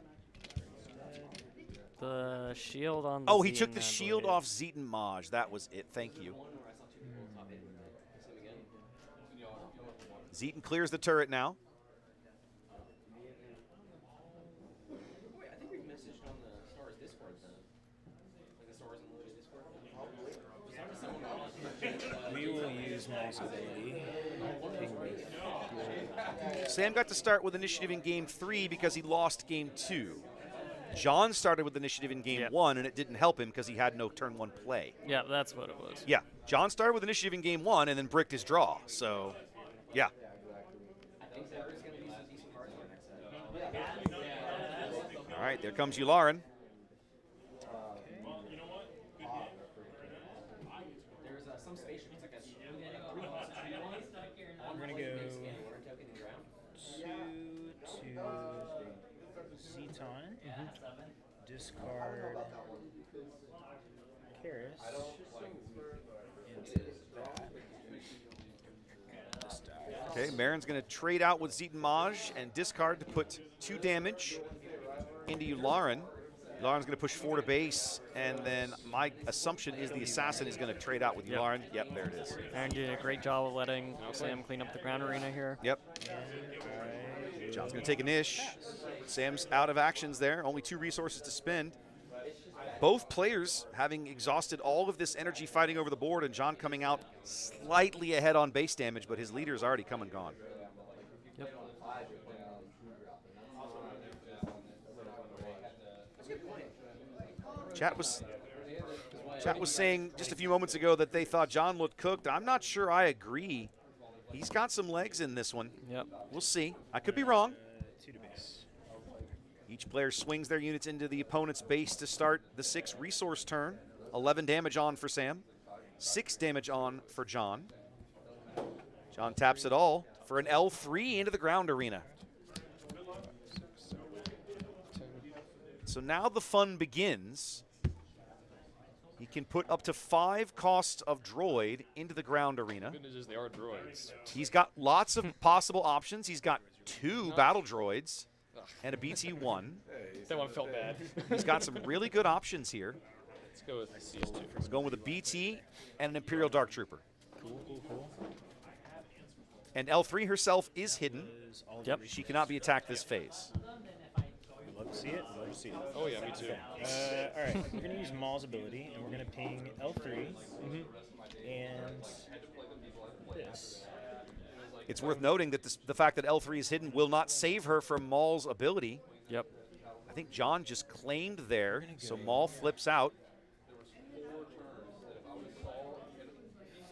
The shield on the he took the shield off Zeton Maj. That was it. Thank you. Zeton clears the turret now. Wait, I think we messaged on the Stars Discord then. Like the Stars Unlimited Discord. We will use Maul's ability. Sam got to start with initiative in game 3 because he lost game 2. John started with initiative in game 1, and it didn't help him because he had no turn 1 play. Yeah, that's what it was. Yeah, John started with initiative in game 1 and then bricked his draw. So, yeah. All right, there comes Yularen. I'm going to go 2 to Zeton, discard Karis into that. Okay, Marin's going to trade out with Zeton Maj and discard to put 2 damage into Yularen. Yularen's going to push 4 to base, and then my assumption is the assassin is going to trade out with Yularen. Yep, there it is. Aaron did a great job of letting Sam clean up the ground arena here. Yep. John's going to take an ish. Sam's out of actions there. Only 2 resources to spend. Both players having exhausted all of this energy fighting over the board, and John coming out slightly ahead on base damage, but his leader is already come and gone. Chat was saying just a few moments ago that they thought John looked cooked. I'm not sure I agree. He's got some legs in this one. Yep. We'll see. I could be wrong. 2 to base. Each player swings their units into the opponent's base to start the 6 resource turn. 11 damage on for Sam. 6 damage on for John. John taps it all for an L3 into the ground arena. So now the fun begins. He can put up to 5 costs of droid into the ground arena. Good news is they are droids. He's got lots of possible options. He's got 2 battle droids and a BT-1. That one felt bad. He's got some really good options here. Let's go with these 2. He's going with a BT and an Imperial Dark Trooper. Cool. And L3 herself is hidden. Yep. She cannot be attacked this phase. Love to see it. Love to see it. Oh, yeah, me too. All right, we're going to use Maul's ability, and we're going to ping L3 and this. It's worth noting that the fact that L3 is hidden will not save her from Maul's ability. Yep. I think John just claimed there, so Maul flips out.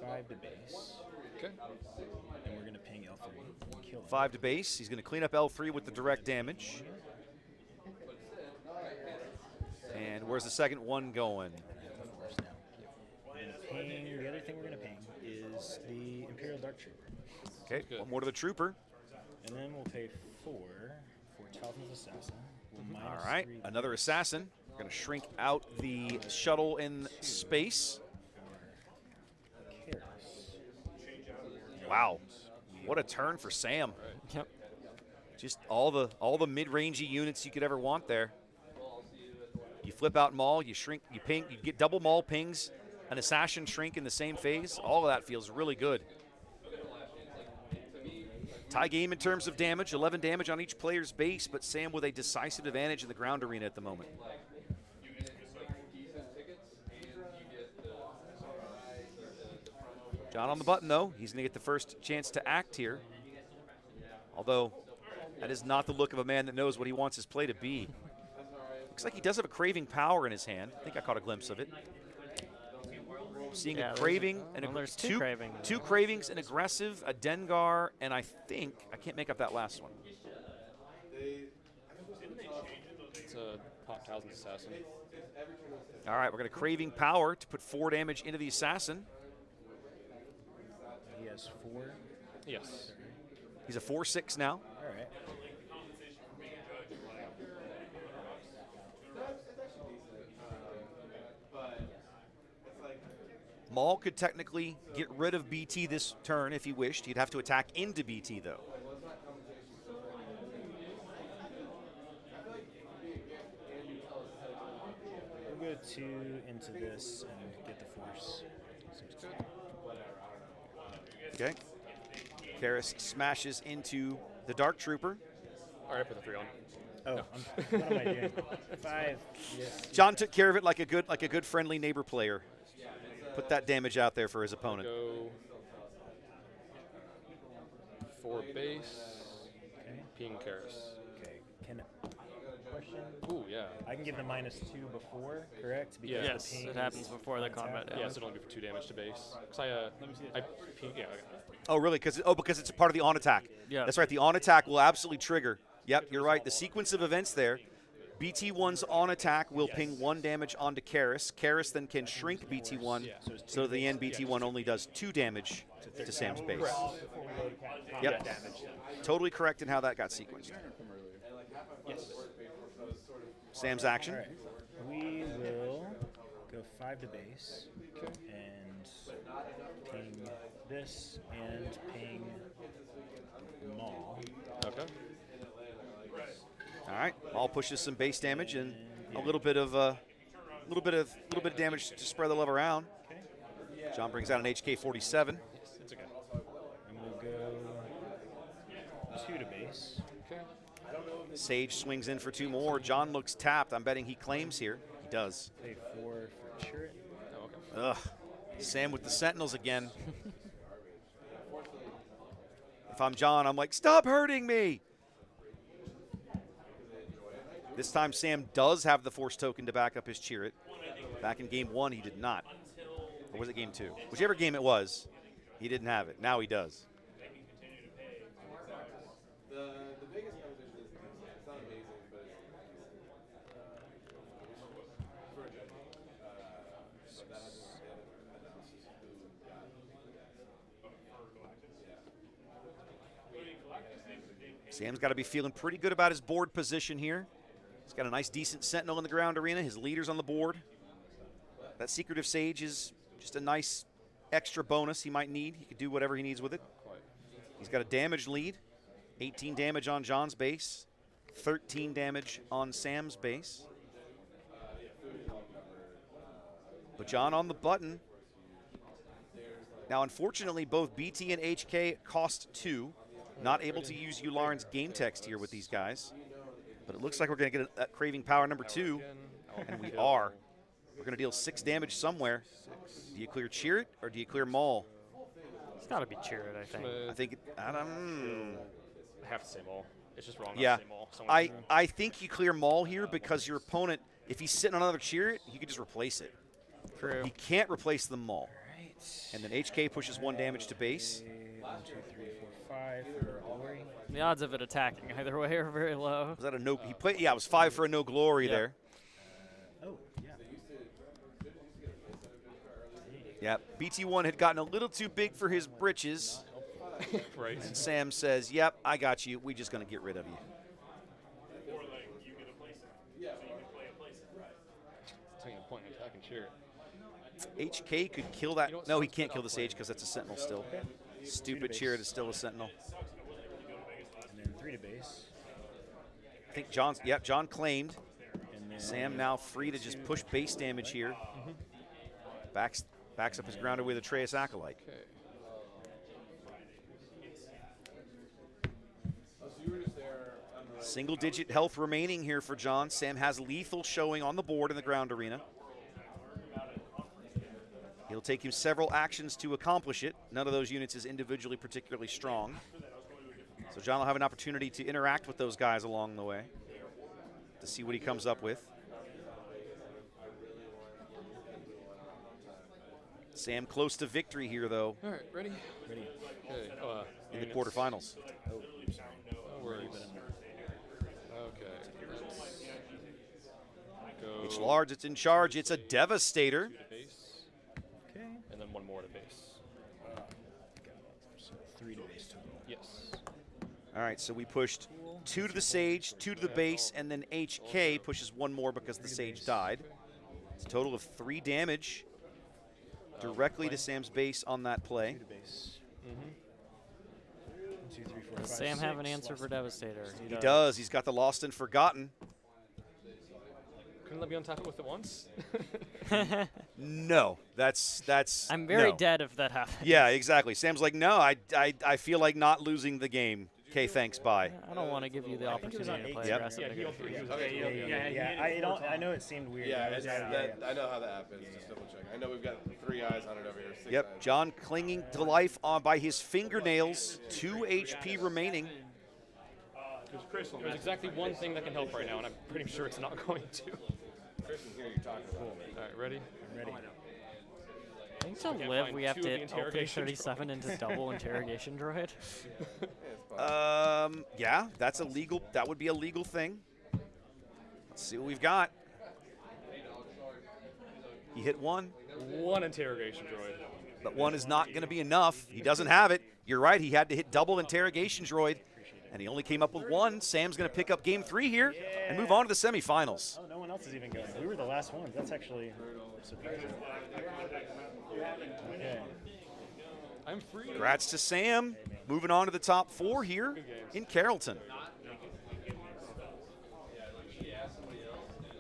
5 to base. Okay. And we're going to ping L3 and kill him. 5 to base. He's going to clean up L3 with the direct damage. And where's the second one going? Ping, the other thing we're going to ping is the Imperial Dark Trooper. Okay, one more to the Trooper. And then we'll pay 4 for Talton's Assassin. We'll All right, another Assassin. We're going to shrink out the shuttle in space. Wow, what a turn for Sam. Yep. Just all the mid-rangey units you could ever want there. You flip out Maul, you shrink, you ping, you get double Maul pings, an Assassin shrink in the same phase. All of that feels really good. Tie game in terms of damage, 11 damage on each player's base, but Sam with a decisive advantage in the ground arena at the moment. John on the button, though. He's going to get the first chance to act here. Although, that is not the look of a man that knows what he wants his play to be. Looks like he does have a craving power in his hand. I think I caught a glimpse of it. Seeing a craving and there's two cravings. 2 cravings, an aggressive, a Dengar, and I can't make up that last one. It's a Pop Talon's Assassin. All right, we're going to craving power to put 4 damage into the Assassin. He has 4. Yes. He's a 4/6 now. All right. Maul could technically get rid of BT this turn if he wished. He'd have to attack into BT, though. We'll go 2 into this and get the force. Seems good. Okay. Karras smashes into the Dark Trooper. All right, put the 3 on. Oh, what am I doing? 5. Yes. John took care of it like a good friendly neighbor player. Put that damage out there for his opponent. Go 4 base. Okay. Ping Karras. Okay. Question? Ooh, yeah. I can give the -2 before, correct? Because yes, the ping it happens is before the combat. Yeah, so it'll only be for 2 damage to base. Cause Let me see I ping, yeah. Oh, really? Because it's a part of the on attack. Yeah. That's right. The on attack will absolutely trigger. Yep, you're right. The sequence of events there. BT1's on attack will ping 1 damage onto Karras. Karras then can shrink BT1, so at the end BT1 only does 2 damage to Sam's base. Yep, totally correct in how that got sequenced. Yes. Sam's action. All right. We will go 5 to base and ping this and ping Maul. Okay. All right, Maul pushes some base damage and a little bit of damage to spread the love around. John brings out an HK-47. It's okay. And we'll go 2 to base. Okay. Sage swings in for 2 more. John looks tapped. I'm betting he claims here. He does. Pay 4 for turret. Oh, okay. Ugh. Sam with the Sentinels again. If I'm John, I'm like, stop hurting me. This time Sam does have the Force token to back up his Chirrut. Back in game 1, he did not. Or was it game 2? Whichever game it was, he didn't have it. Now he does. The biggest competition is it's not amazing, but Sam's got to be feeling pretty good about his board position here. He's got a nice, decent Sentinel in the ground arena. His leader's on the board. That Secretive Sage is just a nice extra bonus he might need. He could do whatever he needs with it. He's got a damage lead. 18 damage on John's base. 13 damage on Sam's base. But John on the button. Now, unfortunately, both BT and HK cost 2. Not able to use Yularen's game text here with these guys. But it looks like we're going to get a Craving Power number 2. And we are. We're going to deal 6 damage somewhere. Do you clear Cheer It or do you clear Maul? It's got to be Cheer It, I think. I have to say Maul. It's just wrong Yeah. not to say Maul. I think you clear Maul here because your opponent, if he's sitting on another Cheer It, he could just replace it. True. He can't replace the Maul. And then HK pushes 1 damage to base. 1, 2, 3, 4, 5 for glory. The odds of it attacking either way are very low. Was that a no? He played. Yeah, it was 5 for a no glory there. Oh, yeah. Yeah, BT1 had gotten a little too big for his britches. Right. And Sam says, "Yep, I got you. We're just going to get rid of you." Taking a point in attacking Cheer It. HK could kill that. No, he can't kill the Sage because that's a Sentinel still. Stupid Cheer It is still a Sentinel. And then 3 to base. I think John's. Yep, John claimed. Sam now free to just push base damage here. Backs up his grounder with Atreus Acolyte. Single-digit health remaining here for John. Sam has lethal showing on the board in the ground arena. It'll take him several actions to accomplish it. None of those units is individually particularly strong. So John will have an opportunity to interact with those guys along the way to see what he comes up with. Sam close to victory here, though. All right, ready? Ready. Okay. In the quarterfinals. No worries. Okay. Go. It's large, it's in charge, it's a Devastator. 2 to base. Okay. And then 1 more to base. So 3 to base total. Yes. All right, so we pushed 2 to the Sage, 2 to the base, and then HK pushes 1 more because the Sage died. It's a total of 3 damage directly to Sam's base on that play. 2 to base. 1, 2, 3, 4, 5, Does Sam have an 6. answer for Devastator? He does. He's got the Lost and Forgotten. Couldn't let me untap it with it once? No, that's. I'm very no. dead if that happens. Yeah, exactly. Sam's like, no, I feel like not losing the game. Okay, thanks, bye. I don't want to give you the opportunity to play aggressive. I know it seemed weird. I know how that happens. Just double check. I know we've got 3 eyes on it over here. 6 Yep, eyes. John clinging to life on by his fingernails. 2 HP remaining. There's exactly one thing that can help right now, and I'm pretty sure it's not going to. Chris can hear you talking about it. All right, ready? I'm ready. I think to Can't live, find we have 2 of the to open interrogation 37 into double interrogation droid. Yeah, that's illegal. That would be a legal thing. Let's see what we've got. He hit 1. 1 interrogation droid. But 1 is not going to be enough. He doesn't have it. You're right. He had to hit double interrogation droid, and he only came up with 1. Sam's going to pick up game 3 here and move on to the semifinals. Oh, no one else is even going. We were the last ones. That's actually surprising. Okay. I'm free. Congrats to Sam. Moving on to the top 4 here in Carrollton.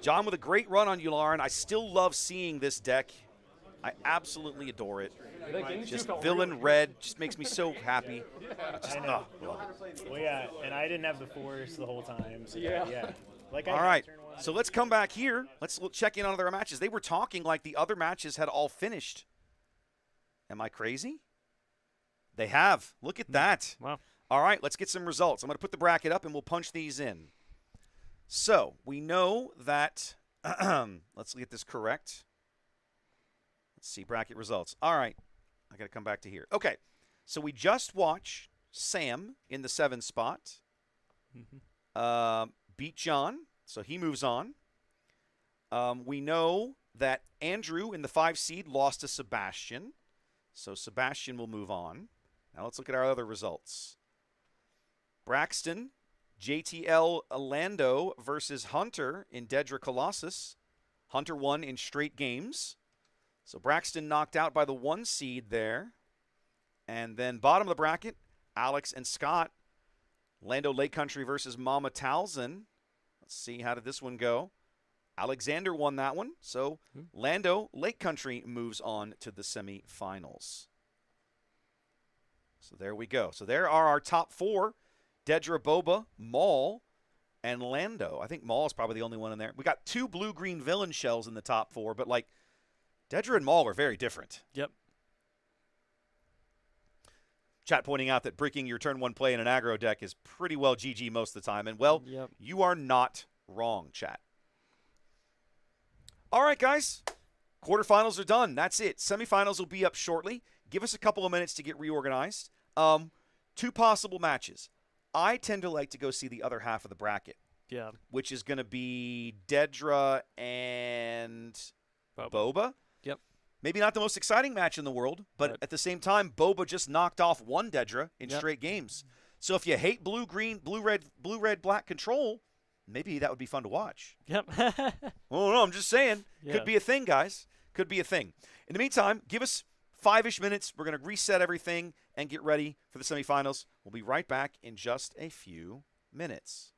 John with a great run on Yularen. I still love seeing this deck. I absolutely adore it. Just villain red just makes me so happy. Just, love it. Well, yeah, and I didn't have the force the whole time. So yeah. Like All right, so let's come back here. Let's check in on other matches. They were talking like the other matches had all finished. Am I crazy? They have. Look at that. Wow. All right, let's get some results. I'm going to put the bracket up and we'll punch these in. So we know that, let's get this correct. Let's see bracket results. All right. I got to come back to here. Okay. So we just watched Sam in the 7 spot beat John, so he moves on. We know that Andrew in the 5 seed lost to Sebastian, so Sebastian will move on. Now let's look at our other results. Braxton, JTL Orlando versus Hunter in Dedra Colossus. Hunter won in straight games. So Braxton knocked out by the 1 seed there. And then bottom of the bracket, Alex and Scott. Lando Lake Country versus Mama Towson. Let's see, how did this one go? Alexander won that one. So Lando Lake Country moves on to the semifinals. So there we go. So there are our top 4. Dedra, Boba, Maul, and Lando. I think Maul is probably the only one in there. We got 2 blue-green villain shells in the top 4, but like Dedra and Maul are very different. Yep. Chat pointing out that breaking your turn 1 play in an aggro deck is pretty well GG most of the time. And, well, you are not wrong, chat. All right, guys. Quarterfinals are done. That's it. Semifinals will be up shortly. Give us a couple of minutes to get reorganized. 2 possible matches. I tend to like to go see the other half of the bracket. Yeah. Which is going to be Dedra and Boba. Yep. Maybe not the most exciting match in the world, but at the same time, Boba just knocked off 1 Dedra in straight games. So if you hate blue-green, blue-red, black control, maybe that would be fun to watch. Yep. Well, no, I'm just saying. Yeah. Could be a thing, guys. Could be a thing. In the meantime, give us 5-ish minutes. We're going to reset everything and get ready for the semifinals. We'll be right back in just a few minutes.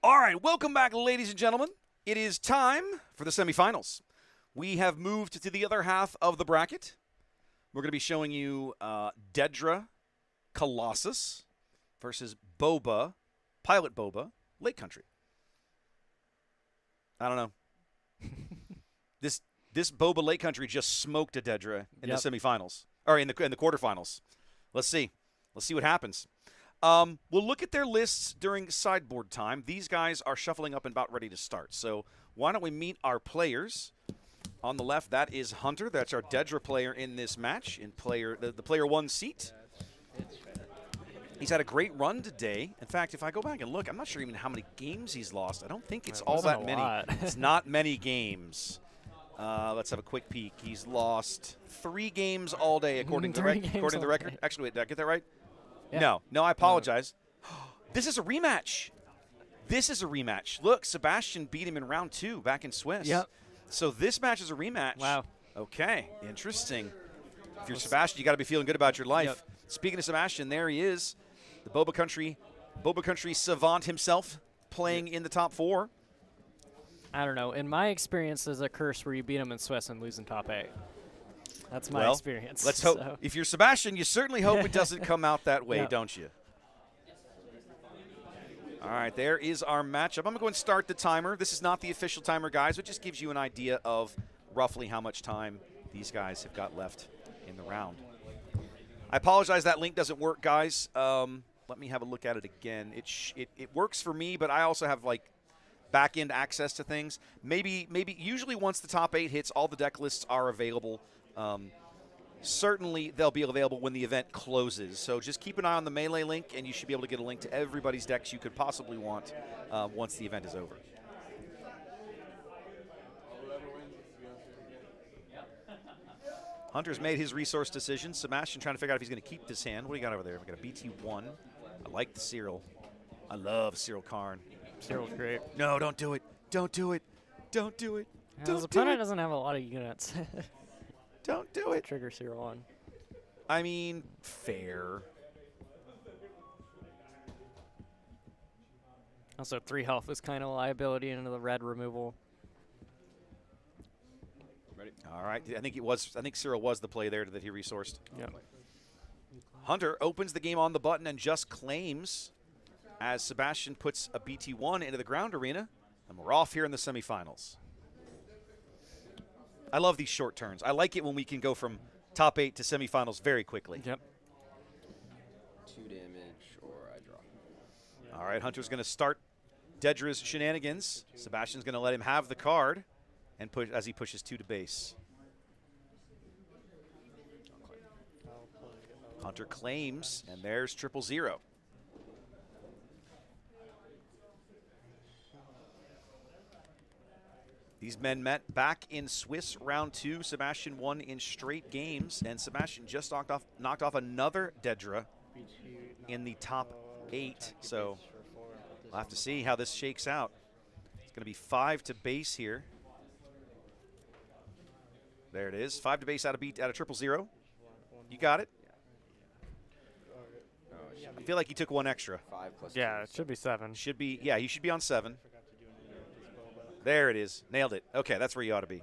All right, welcome back, ladies and gentlemen. It is time for the semifinals. We have moved to the other half of the bracket. We're going to be showing you Dedra Colossus versus Boba, Pilot Boba, Lake Country. I don't know. This Boba Lake Country just smoked a Dedra in the semifinals, or in the quarterfinals. Let's see. Let's see what happens. We'll look at their lists during sideboard time. These guys are shuffling up and about ready to start. So why don't we meet our players? On the left, that is Hunter. That's our Dedra player in this match, in the player 1 seat. He's had a great run today. In fact, if I go back and look, I'm not sure even how many games he's lost. I don't think it's all that many. It's not many games. Let's have a quick peek. He's lost 3 games all day, according to the record. Actually, wait, did I get that right? Yeah. No, I apologize. This is a rematch. This is a rematch. Look, Sebastian beat him in round 2 back in Swiss. Yep. So this match is a rematch. Wow. Okay, interesting. If you're Sebastian, you got to be feeling good about your life. Yep. Speaking of Sebastian, there he is, the Boba Country savant himself, playing in the top 4. I don't know. In my experience, there's a curse where you beat him in Swiss and lose in top 8. That's my experience. Let's hope. If you're Sebastian, you certainly hope it doesn't come out that way, don't you? All right, there is our matchup. I'm going to go and start the timer. This is not the official timer, guys. It just gives you an idea of roughly how much time these guys have got left in the round. I apologize that link doesn't work, guys. Let me have a look at it again. It works for me, but I also have, like, back-end access to things. Maybe usually once the top 8 hits, all the deck lists are available. Certainly, they'll be available when the event closes. So just keep an eye on the Melee link, and you should be able to get a link to everybody's decks you could possibly want once the event is over. Hunter's made his resource decision. Sebastian trying to figure out if he's going to keep this hand. What do you got over there? We got a BT1. I like the Cyril. I love Cyril Karn. Cyril's great. No, don't do it. Don't do it. Don't do it. His opponent doesn't have a lot of units. Don't do it. Trigger Cyril on. I mean, fair. Also, 3 health is kind of a liability into the red removal. Ready? All right. I think Cyril was the play there that he resourced. Yep. Hunter opens the game on the button and just claims as Sebastian puts a BT1 into the ground arena, and we're off here in the semifinals. I love these short turns. I like it when we can go from top 8 to semifinals very quickly. Yep. 2 damage or I draw. All right, Hunter's going to start Dedra's shenanigans. Sebastian's going to let him have the card and push as he pushes 2 to base. Hunter claims, and there's 000. These men met back in Swiss round 2. Sebastian won in straight games, and Sebastian just knocked off another Dedra in the top 8. So we'll have to see how this shakes out. It's going to be 5 to base here. There it is. 5 to base out of 000. You got it. I feel like he took 1 extra. 5 plus it should be 7. Should be, yeah, he should be on 7. There it is. Nailed it. Okay, that's where you ought to be.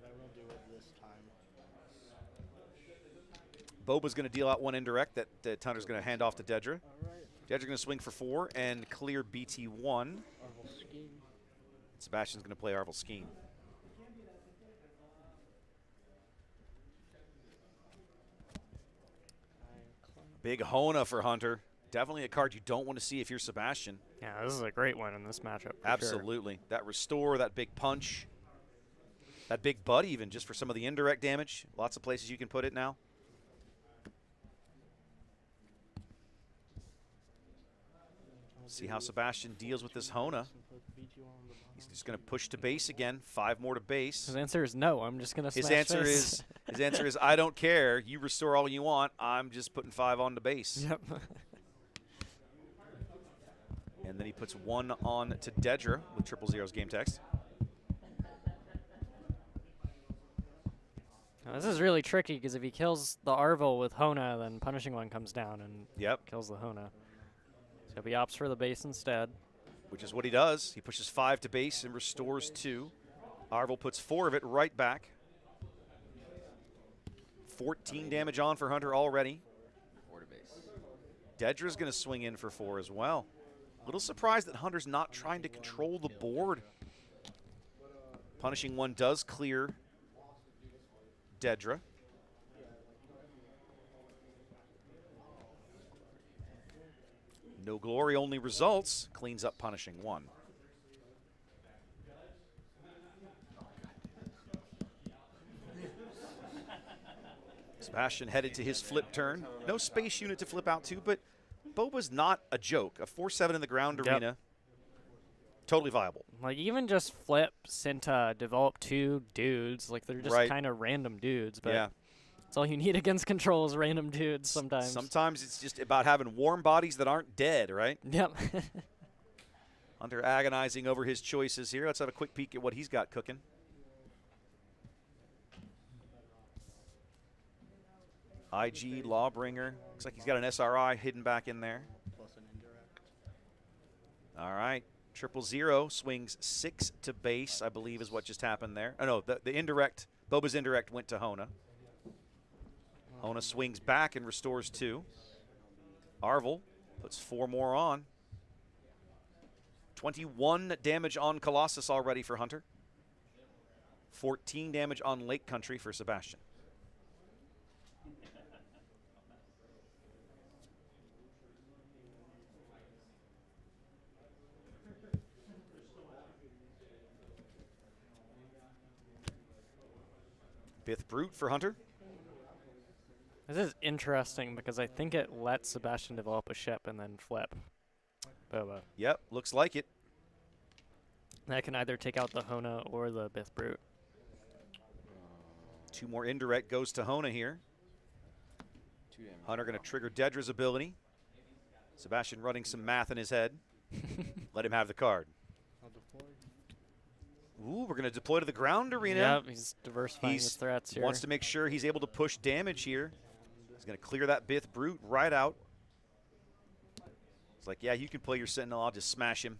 Boba's going to deal out 1 indirect that Hunter's going to hand off to Dedra. Dedra's going to swing for 4 and clear BT1. Sebastian's going to play Arvel Scheme. Big Hona for Hunter. Definitely a card you don't want to see if you're Sebastian. Yeah, this is a great one in this matchup. Absolutely. Sure. That restore, that big punch, that big butt even, just for some of the indirect damage. Lots of places you can put it now. See how Sebastian deals with this Hona. He's just going to push to base again. 5 more to base. His answer is no. I'm just going to smash face. His answer is I don't care. You restore all you want. I'm just putting 5 on the base. Yep. And then he puts 1 on to Dedra with 000's game text. Now, this is really tricky because if he kills the Arvel with Hona, then Punishing One comes down and kills the Hona. So he opts for the base instead. which is what he does. He pushes 5 to base and restores 2. Arvel puts 4 of it right back. 14 damage on for Hunter already. 4 to base. Dedra's going to swing in for 4 as well. A little surprised that Hunter's not trying to control the board. Punishing 1 does clear Dedra. No glory, only results. Cleans up punishing 1. Sebastian headed to his flip turn. No space unit to flip out to, but Boba's not a joke. A 4-7 in the ground arena. Totally viable. Like, even just flips into develop 2 dudes. Like, they're just kind of random dudes. But that's all you need against control is random dudes sometimes. Sometimes it's just about having warm bodies that aren't dead, right? Yep. Hunter agonizing over his choices here. Let's have a quick peek at what he's got cooking. IG, Lawbringer. Looks like he's got an SRI hidden back in there. Plus an indirect. All right. 000 swings 6 to base, I believe is what just happened there. Oh, no, the indirect, Boba's indirect went to Hona. Hona swings back and restores 2. Arvel puts 4 more on. 21 damage on Colossus already for Hunter. 14 damage on Lake Country for Sebastian. Fifth Brute for Hunter. This is interesting because I think it lets Sebastian develop a ship and then flip Boba. Yep, looks like it. That can either take out the Hona or the Bith Brute. 2 more indirect goes to Hona here. Hunter going to trigger Dedra's ability. Sebastian running some math in his head. Let him have the card. I'll deploy. Ooh, we're going to deploy to the ground arena. Yep, he's diversifying his threats here. Wants to make sure he's able to push damage here. He's going to clear that Bith Brute right out. It's like, yeah, you can play your Sentinel. I'll just smash him.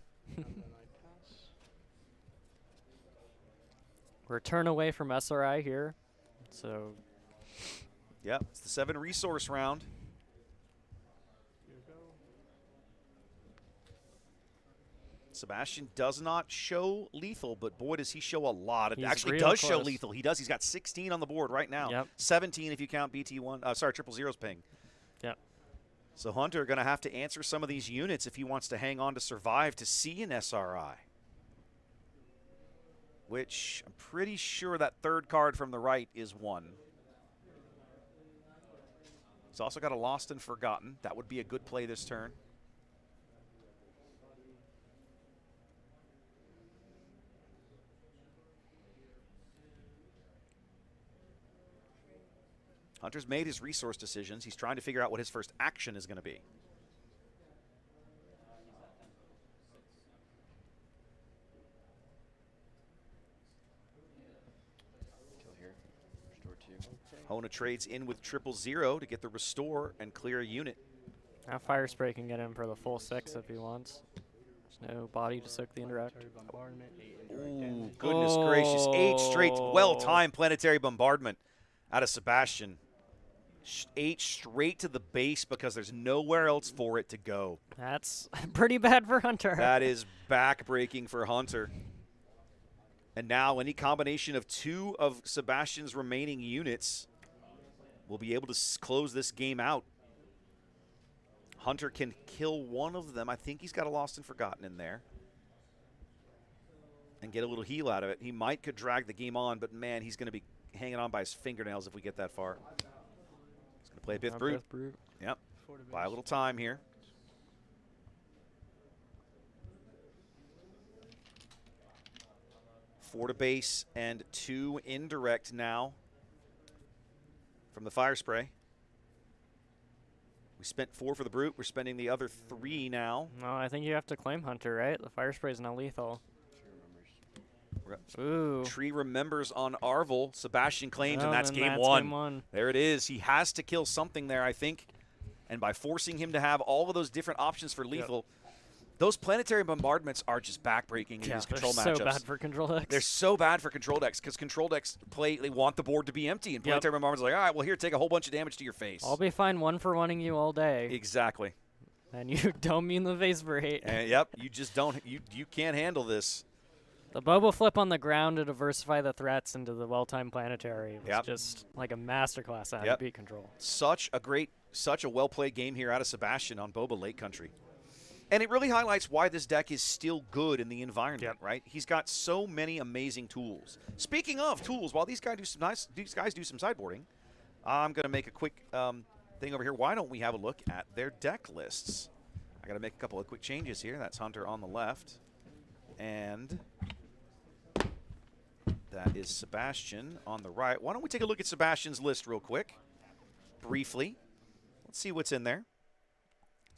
Return away from SRI here. So, yep, it's the 7 resource round. Sebastian does not show lethal, but boy, does he show a lot. It actually does show lethal. He does. He's got 16 on the board right now. Yep. 17 if you count BT1. Sorry, 000's ping. Yep. So Hunter going to have to answer some of these units if he wants to hang on to survive to see an SRI. Which I'm pretty sure that 3rd card from the right is 1. He's also got a Lost and Forgotten. That would be a good play this turn. Hunter's made his resource decisions. He's trying to figure out what his first action is going to be. Kill here. Restore 2. Hona trades in with 000 to get the restore and clear a unit. Now Fire Spray can get him for the full 6 if he wants. There's no body to soak the indirect. Ooh, goodness gracious. 8 straight, well-timed Planetary Bombardment out of Sebastian. 8 straight to the base because there's nowhere else for it to go. That's pretty bad for Hunter. That is back-breaking for Hunter. And now any combination of 2 of Sebastian's remaining units will be able to close this game out. Hunter can kill one of them. I think he's got a Lost and Forgotten in there. And get a little heal out of it. He could drag the game on, but man, he's going to be hanging on by his fingernails if we get that far. He's going to play a Bith Brute. Yep. Buy a little time here. Four to base and 2 indirect now from the Fire Spray. We spent 4 for the Brute. We're spending the other 3 now. No, I think you have to claim Hunter, right? The Fire Spray is not lethal. Ooh. Tree remembers on Arvel. Sebastian claims, and that's game Game 1. There it is. He has to kill something there, I think. And by forcing him to have all of those different options for lethal, Those planetary bombardments are just backbreaking in these control they're matchups. so bad for control decks. They're so bad for control decks because control decks they want the board to be empty, and planetary bombardments are like, all right, well, here, take a whole bunch of damage to your face. I'll be fine one-for-1ing you all day. Exactly. And you don't mean the face for 8. Yep, you just don't. You can't handle this. The Boba flip on the ground to diversify the threats into the well-timed planetary was just like a masterclass on how to beat control. Such a well-played game here out of Sebastian on Boba Lake Country. And it really highlights why this deck is still good in the environment, right? He's got so many amazing tools. Speaking of tools, while these guys do some sideboarding, I'm going to make a quick thing over here. Why don't we have a look at their deck lists? I got to make a couple of quick changes here. That's Hunter on the left, and that is Sebastian on the right. Why don't we take a look at Sebastian's list real quick, briefly. Let's see what's in there.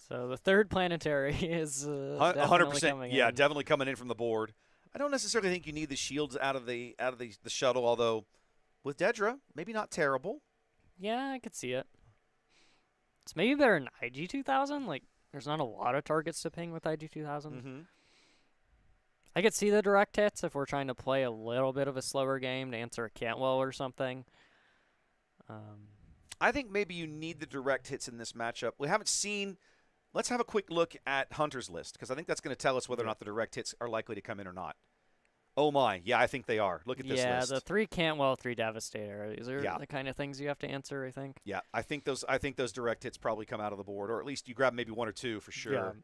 So the third planetary is 100%. Coming Yeah, in. definitely coming in from the board. I don't necessarily think you need the shields out of the shuttle, although with Dedra, maybe not terrible. Yeah, I could see it. It's maybe better than IG-2000. Like, there's not a lot of targets to ping with IG-2000. I could see the direct hits if we're trying to play a little bit of a slower game to answer a Cantwell or something. I think maybe you need the direct hits in this matchup. We haven't seen. Let's have a quick look at Hunter's list, because I think that's going to tell us whether or not the direct hits are likely to come in or not. Oh my, yeah, I think they are. Look at this list. Yeah, the 3 Cantwell, 3 Devastator. These are the kind of things you have to answer, I think. Yeah, I think those direct hits probably come out of the board, or at least you grab maybe 1 or 2 for sure.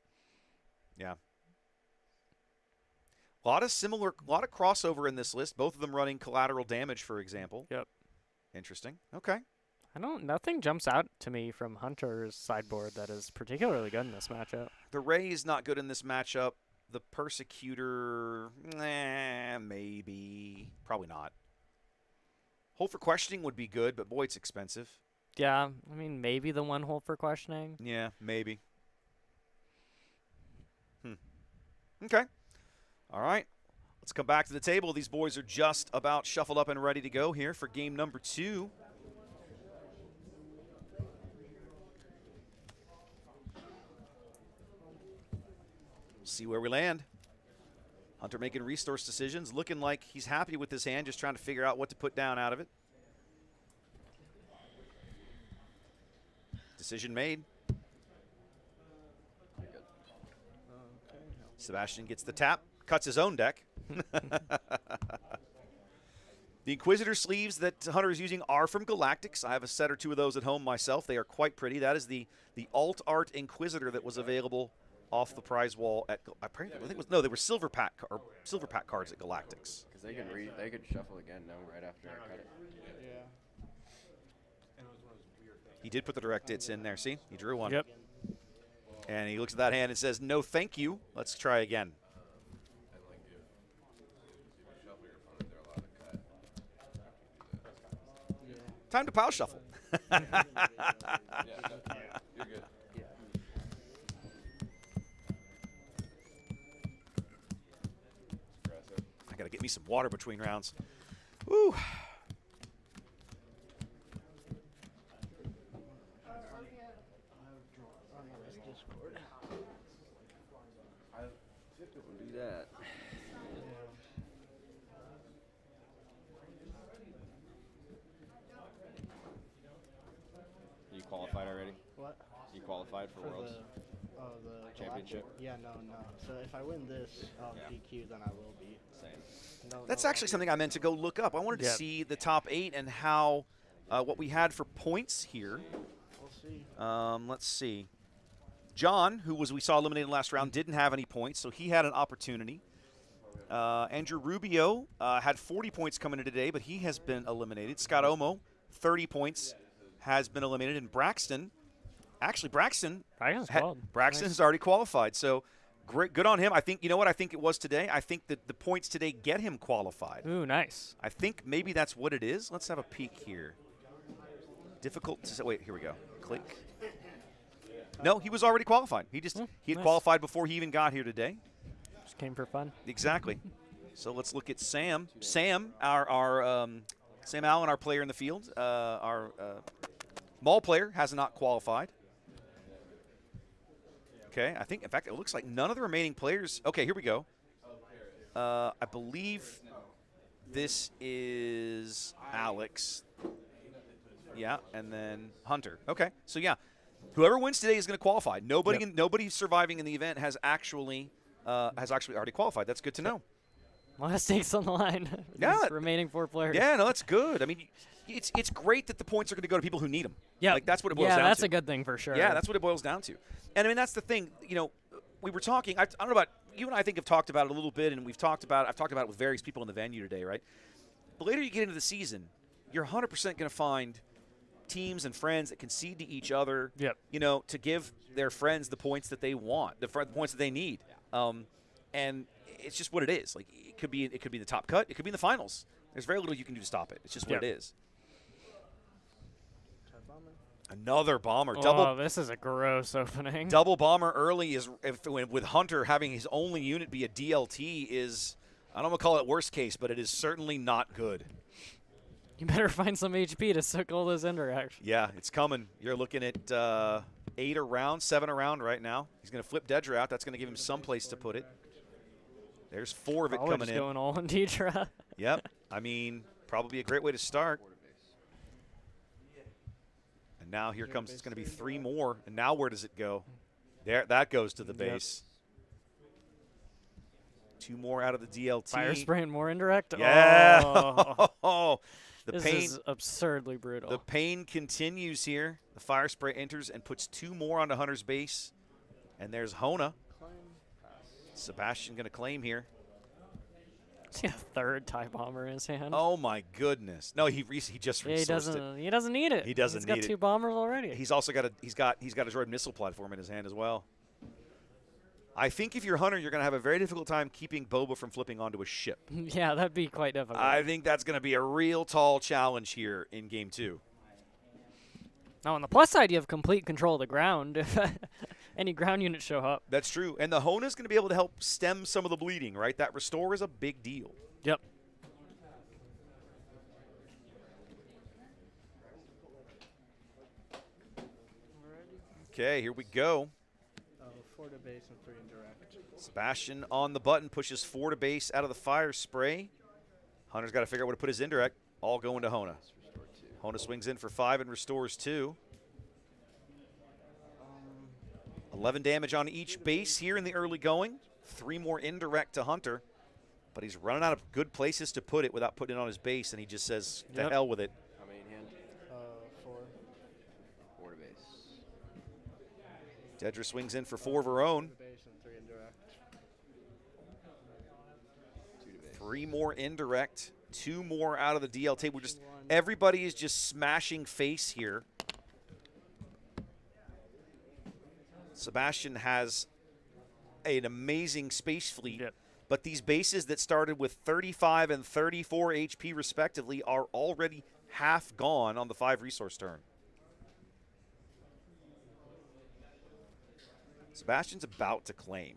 Yeah. A lot of crossover in this list. Both of them running collateral damage, for example. Yep. Interesting. Okay. Nothing jumps out to me from Hunter's sideboard that is particularly good in this matchup. The Ray is not good in this matchup. The Persecutor, maybe. Probably not. Hold for Questioning would be good, but boy, it's expensive. Yeah, I mean, maybe the 1 hold for Questioning. Yeah, maybe. Okay. All right. Let's come back to the table. These boys are just about shuffled up and ready to go here for game number 2. See where we land. Hunter making resource decisions, looking like he's happy with his hand, just trying to figure out what to put down out of it. Decision made. Sebastian gets the tap, cuts his own deck. The Inquisitor sleeves that Hunter is using are from Galactics. I have a set or 2 of those at home myself. They are quite pretty. That is the alt art Inquisitor that was available off the prize wall at I think it was they were silver pack cards at Galactics. Because they could shuffle again now right after I cut it. Yeah. He did put the direct hits in there. See, he drew one. Yep. And he looks at that hand and says, "No, thank you. Let's try again." Time to pile shuffle. You're good. I gotta get me some water between rounds. Woo. Do that. You qualified already? What? You qualified for Worlds? The Championship? Yeah, no. So if I win this DQ, then I will be. Same. That's actually something I meant to go look up. I wanted to see the top 8 and how what we had for points here. We'll see. Let's see. John, who we saw eliminated last round, didn't have any points, so he had an opportunity. Andrew Rubio had 40 points coming in today, but he has been eliminated. Scott Omo, 30 points, has been eliminated. And Braxton has already qualified. So great, good on him. I think, you know what I think it was today? I think that the points today get him qualified. Ooh, nice. I think maybe that's what it is. Let's have a peek here. Difficult to say. Wait, here we go. Click. No, he was already qualified. He had qualified before he even got here today. Just came for fun. Exactly. So let's look at Sam. Sam, our Sam Allen, our player in the field, our Maul player, has not qualified. Okay, I think, in fact, it looks like none of the remaining players. Okay, here we go. I believe this is Alex. Yeah, and then Hunter. Okay, so yeah, whoever wins today is going to qualify. Nobody surviving in the event has actually already qualified. That's good to know. A lot of stakes on the line. Yeah, remaining 4 players. Yeah, no, that's good. I mean, it's great that the points are going to go to people who need them. Yeah, like that's what it boils down to. Yeah, that's a good thing for sure. Yeah, that's what it boils down to. And I mean, that's the thing. You know, we were talking. I don't know about you and I think have talked about it a little bit, and I've talked about it with various people in the venue today, right? The later you get into the season, you're 100% going to find teams and friends that concede to each other. Yep. You know, to give their friends the points that they want, the points that they need. And it's just what it is. Like it could be the top cut. It could be in the finals. There's very little you can do to stop it. It's just what it is. Another bomber. Oh, this is a gross opening. Double bomber early is with Hunter having his only unit be a DLT is, I don't want to call it worst case, but it is certainly not good. You better find some HP to soak all those indirects. Yeah, it's coming. You're looking at 8 around, 7 around right now. He's going to flip Dedra out. That's going to give him some place to put it. There's 4 of it coming in. Going all in Dedra. Yep. I mean, probably a great way to start. And now here comes, it's going to be 3 more. And now where does it go? There, that goes to the base. 2 more out of the DLT. Fire spray and more indirect? Yeah. Oh. This is absurdly brutal. The pain continues here. The fire spray enters and puts 2 more onto Hunter's base. And there's Hona. Sebastian going to claim here. Is he a 3rd TIE bomber in his hand? Oh my goodness! No, he just resourced it. He doesn't need it. He doesn't need it. He's got 2 bombers already. He's also got a he's got a droid missile platform in his hand as well. I think if you're Hunter, you're going to have a very difficult time keeping Boba from flipping onto a ship. Yeah, that'd be quite difficult. I think that's going to be a real tall challenge here in Game 2. Now, on the plus side, you have complete control of the ground if any ground units show up. That's true. And the Hona's going to be able to help stem some of the bleeding, right? That restore is a big deal. Yep. Okay, here we go. 4 to base and 3 indirect. Sebastian on the button pushes 4 to base out of the fire spray. Hunter's got to figure out where to put his indirect. All going to Hona. Hona swings in for 5 and restores 2. 11 damage on each base here in the early going. 3 more indirect to Hunter. But he's running out of good places to put it without putting it on his base, and he just says, the hell with it. How many in hand? 4. 4 to base. Dedra swings in for 4 of her own. 2 to base and 3 indirect. 2 to base. 3 more indirect. 2 more out of the DLT. We're just, everybody is just smashing face here. Sebastian has an amazing space fleet, but these bases that started with 35 and 34 HP respectively are already half gone on the 5 resource turn. Sebastian's about to claim.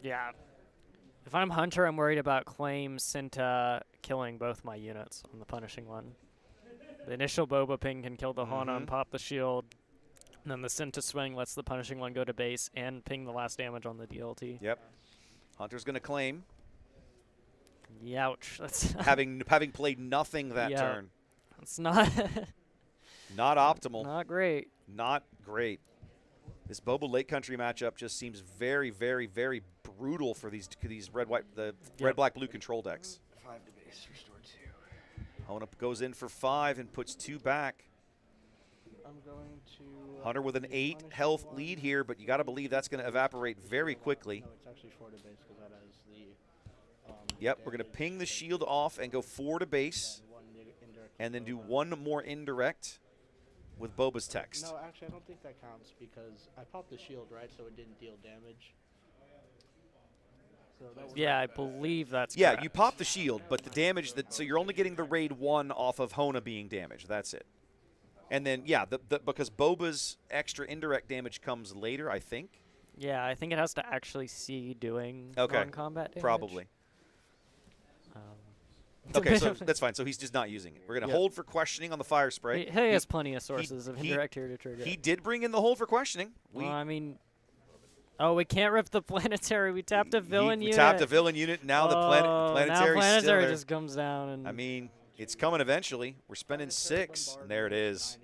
Yeah. If I'm Hunter, I'm worried about claim Cinta killing both my units on the punishing one. The initial Boba ping can kill the Hona and pop the shield. And then the Cinta swing lets the punishing one go to base and ping the last damage on the DLT. Yep. Hunter's going to claim. Youch. That's having played nothing that turn. It's not not optimal. Not great. Not great. This Boba Lake Country matchup just seems very, very, very brutal for these red black blue control decks. 5 to base, restore 2. Hona goes in for 5 and puts 2 back. I'm going to Hunter with an 8 health lead here, but you got to believe that's going to evaporate very quickly. Oh, it's actually 4 to base because that has the. Yep, we're going to ping the shield off and go 4 to base, and then do 1 more indirect with Boba's text. No, actually, I don't think that counts because I popped the shield, right, so it didn't deal damage. So yeah, I believe that's Yeah, correct. you pop the shield, but the damage so you're only getting the raid 1 off of Hona being damaged. That's it. And then, yeah, because Boba's extra indirect damage comes later, I think. Yeah, I think it has to actually see doing non-combat damage. Probably. Okay, so that's fine. So he's just not using it. We're going to hold for questioning on the fire spray. He has plenty of sources of indirect here to trigger. He did bring in the hold for questioning. Well, I mean, Oh, we can't rip the Planetary. We tapped a villain unit. We tapped a villain unit. Now the Planetary now Planetary just comes down. And I mean, it's coming eventually. We're spending 6, and there it is.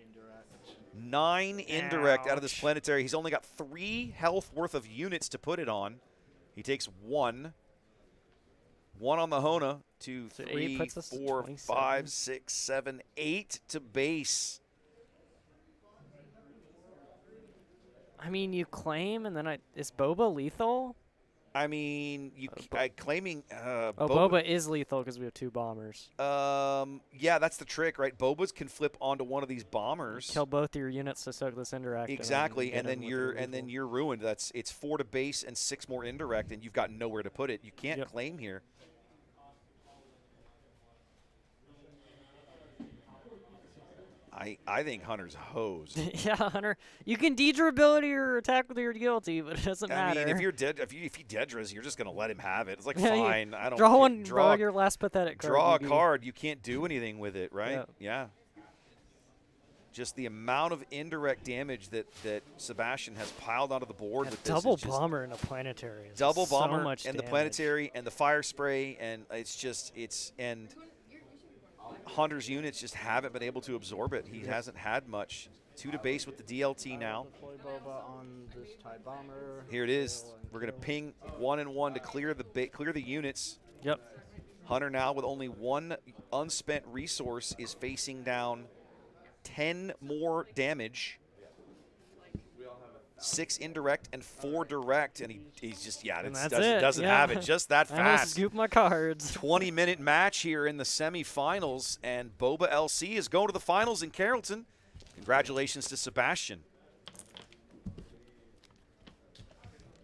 9 indirect out of this Planetary. He's only got 3 health worth of units to put it on. He takes 1. 1 on the Hona. 2, 3, 4, 5, 6, 7, 8 to base. I mean, you claim, and then is Boba lethal? I mean, claiming Boba is lethal because we have 2 bombers. Yeah, that's the trick, right? Bobas can flip onto one of these bombers. Kill both your units to soak this indirect. Exactly, and then you're ruined. It's 4 to base and 6 more indirect, and you've got nowhere to put it. You can't claim here. I think Hunter's hosed. Yeah, Hunter. You can Deidre ability or attack with your guilty, but it doesn't matter. I mean, if he Dedras, you're just gonna let him have it. It's like, Yeah, fine. I don't draw one. draw your last pathetic card. Draw a card. You can't do anything with it, right? Yeah. Just the amount of indirect damage that Sebastian has piled onto the board with this. Double bomber and a Planetary. Double bomber so much and damage. the Planetary and the fire spray, and and Hunter's units just haven't been able to absorb it. He hasn't had much. 2 to base with the DLT now. Deploy Boba on this TIE bomber. Here it is. We're gonna ping 1 and 1 to clear the units. Yep. Hunter now with only 1 unspent resource is facing down 10 more damage. 6 indirect and 4 direct, and he's just doesn't have it just that fast. I scoop my cards. 20-minute match here in the semifinals, and Boba LC is going to the finals in Carrollton. Congratulations to Sebastian.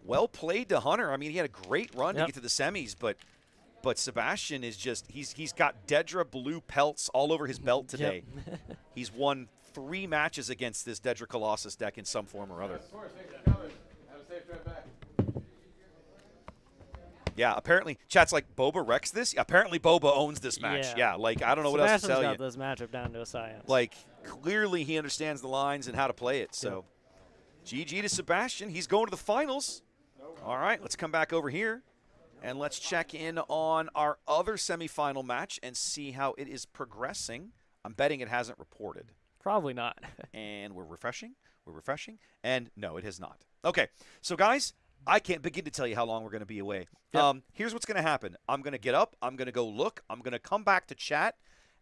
Well played to Hunter. I mean, he had a great run to get to the semis, but Sebastian is just he's got Dedra blue pelts all over his belt today. He's won 3 matches against this Dedra Colossus deck in some form or other. Yeah, apparently, chat's like, Boba wrecks this? Apparently, Boba owns this match. Yeah, like, I don't know what else to tell you. Sebastian's got this matchup down to a science. Like, clearly he understands the lines and how to play it. So, GG to Sebastian. He's going to the finals. All right, let's come back over here, and let's check in on our other semifinal match and see how it is progressing. I'm betting it hasn't reported. Probably not. And we're refreshing, and no, it has not. Okay, so guys, I can't begin to tell you how long we're going to be away. Here's what's going to happen. I'm going to get up, I'm going to go look, I'm going to come back to chat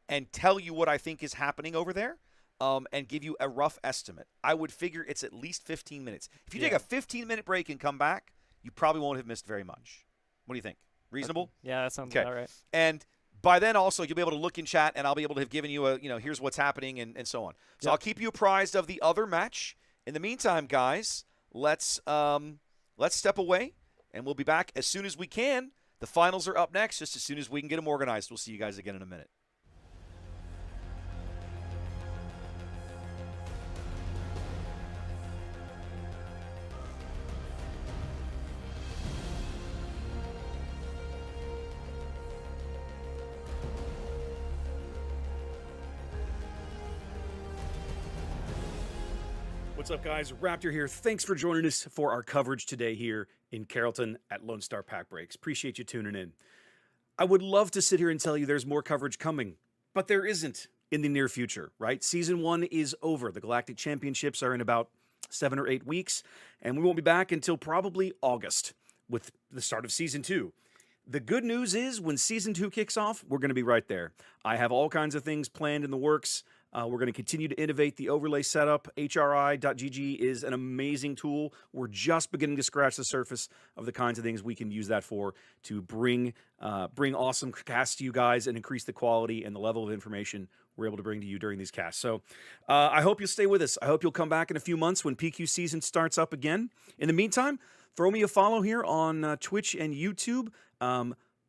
and tell you what I think is happening over there, and give you a rough estimate. I would figure it's at least 15 minutes. If you take a 15-minute break and come back, you probably won't have missed very much. What do you think? Reasonable? Yeah, that sounds about right. And by then, also, you'll be able to look in chat, and I'll be able to have given you here's what's happening and so on. So I'll keep you apprised of the other match. In the meantime, guys, let's step away, and we'll be back as soon as we can. The finals are up next, just as soon as we can get them organized. We'll see you guys again in a minute. What's up, guys? Raptor here. Thanks for joining us for our coverage today here in Carrollton at Lone Star Pack Breaks. Appreciate you tuning in. I would love to sit here and tell you there's more coverage coming, but there isn't in the near future, right? Season 1 is over. The Galactic Championships are in about 7 or 8 weeks, and we won't be back until probably August with the start of Season 2. The good news is when Season 2 kicks off, we're going to be right there. I have all kinds of things planned in the works. We're going to continue to innovate the overlay setup. HRI.gg is an amazing tool. We're just beginning to scratch the surface of the kinds of things we can use that for to bring awesome casts to you guys and increase the quality and the level of information we're able to bring to you during these casts. So I hope you'll stay with us. I hope you'll come back in a few months when PQ season starts up again. In the meantime, throw me a follow here on Twitch and YouTube.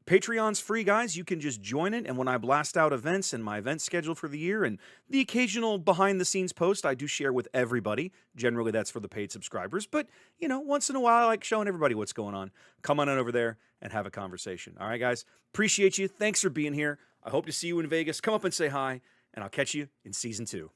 Patreon's free, guys. You can just join it, and when I blast out events and my event schedule for the year and the occasional behind-the-scenes post I do share with everybody. Generally, that's for the paid subscribers, but, once in a while, I like showing everybody what's going on. Come on over there and have a conversation. All right, guys? Appreciate you. Thanks for being here. I hope to see you in Vegas. Come up and say hi, and I'll catch you in Season 2.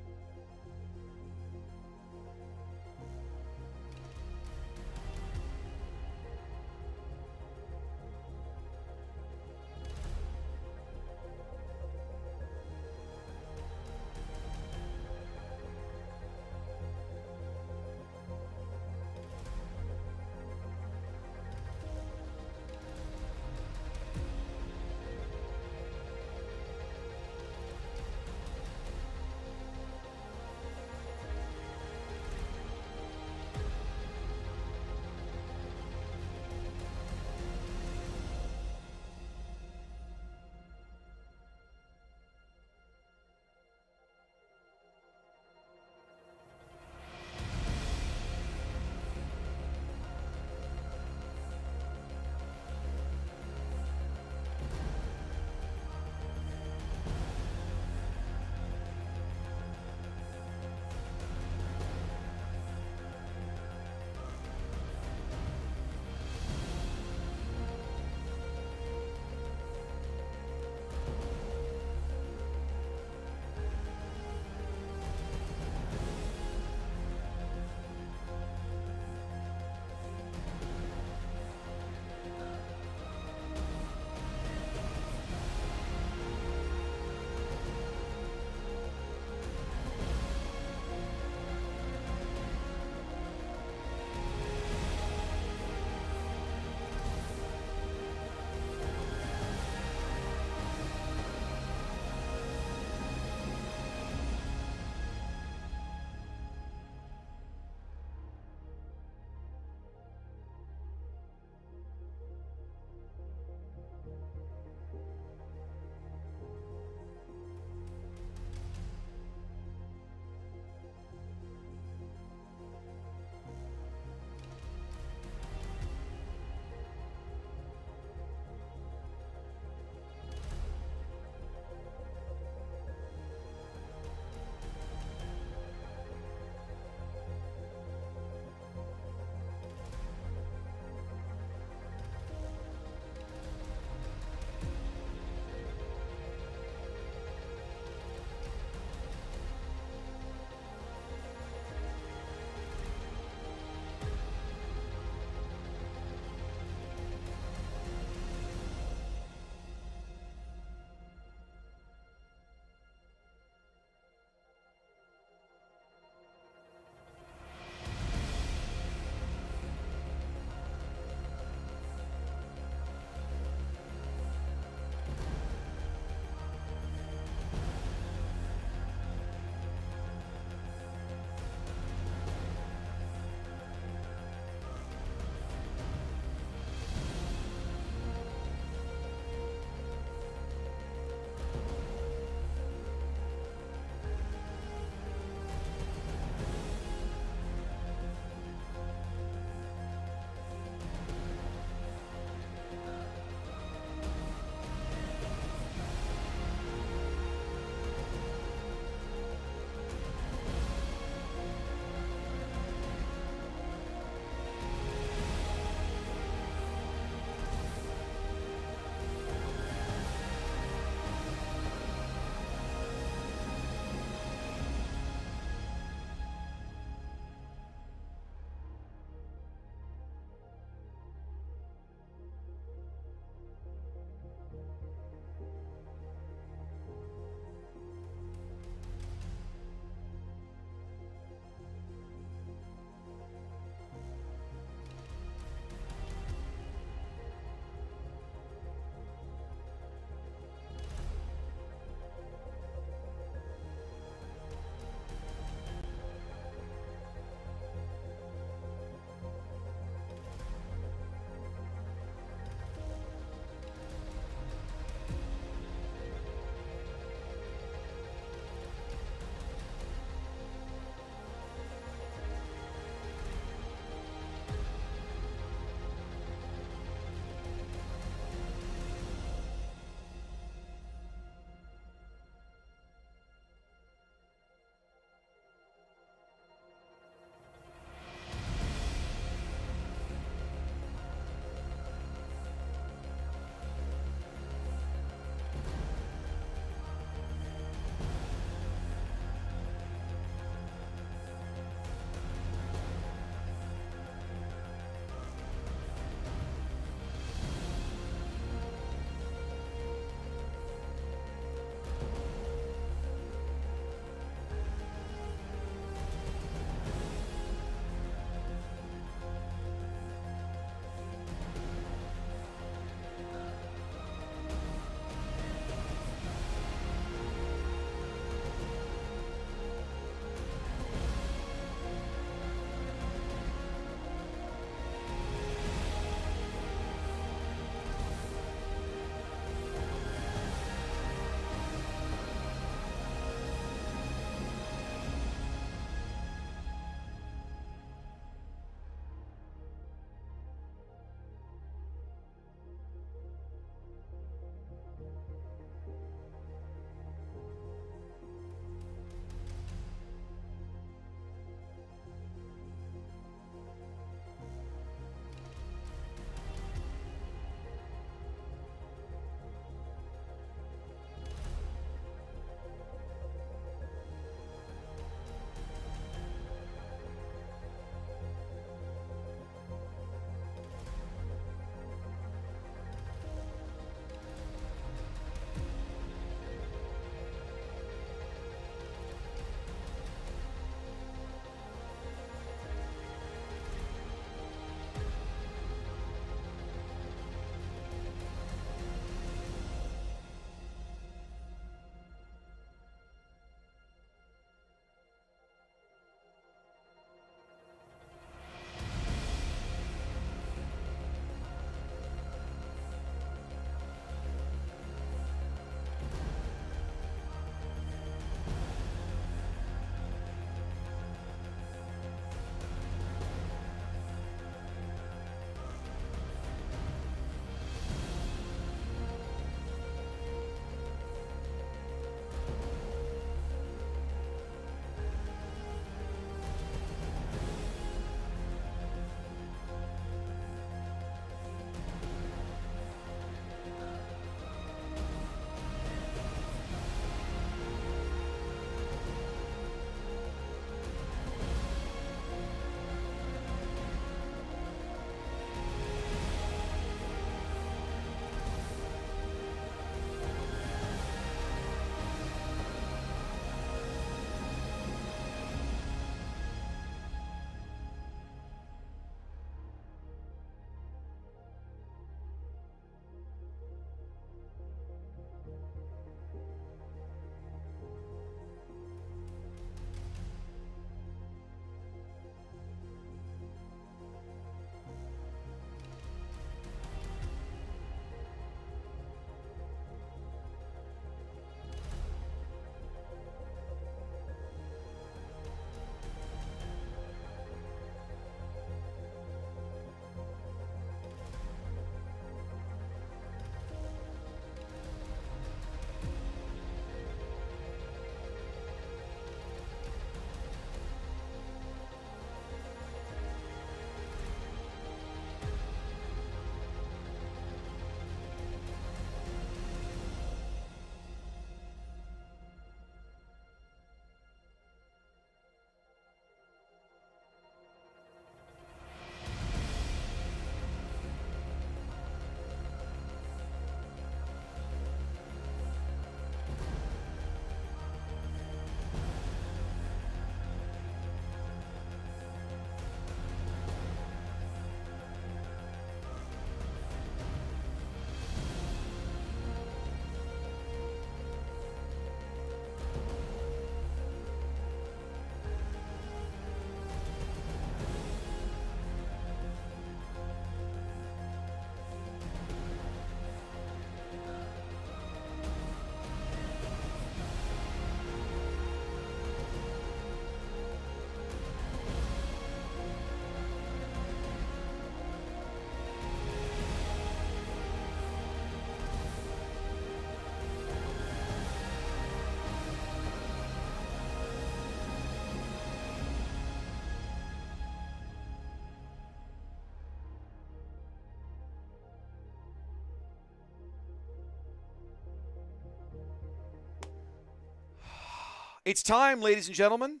It's time, ladies and gentlemen.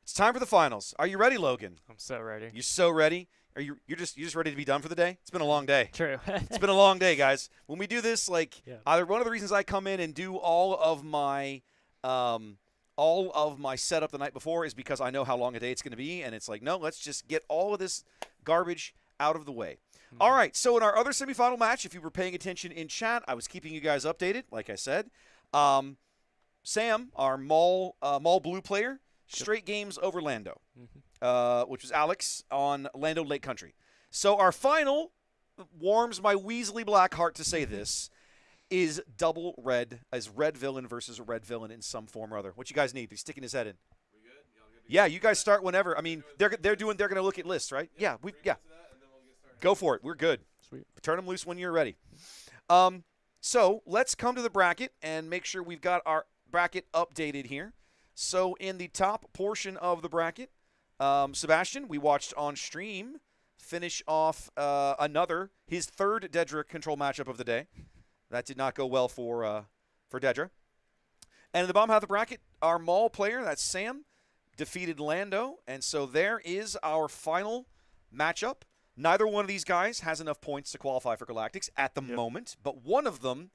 It's time for the finals. Are you ready, Logan? I'm so ready. You're so ready. You're just ready to be done for the day? It's been a long day. True. It's been a long day, guys. When we do this, like Yeah. either one of the reasons I come in and do all of my setup the night before is because I know how long a day it's going to be, and it's like, no, let's just get all of this garbage out of the way. All right, so in our other semifinal match, if you were paying attention in chat, I was keeping you guys updated, like I said. Sam, our Mall Blue player, straight games over Lando, which was Alex on Lando Lake Country. So our final, warms my Weasley black heart to say this, is double red, as red villain versus a red villain in some form or other. What you guys need? He's sticking his head in. Yeah, you guys start whenever. I mean, they're going to look at lists, right? Yeah, Go for it. We're good. Sweet. Turn them loose when you're ready. So let's come to the bracket and make sure we've got our bracket updated here. So in the top portion of the bracket, Sebastian, we watched on stream finish off his third Dedra control matchup of the day. That did not go well for Dedra. And in the bottom half of the bracket, our Maul player, that's Sam, defeated Lando. And so there is our final matchup. Neither one of these guys has enough points to qualify for Galactics at the moment, but one of them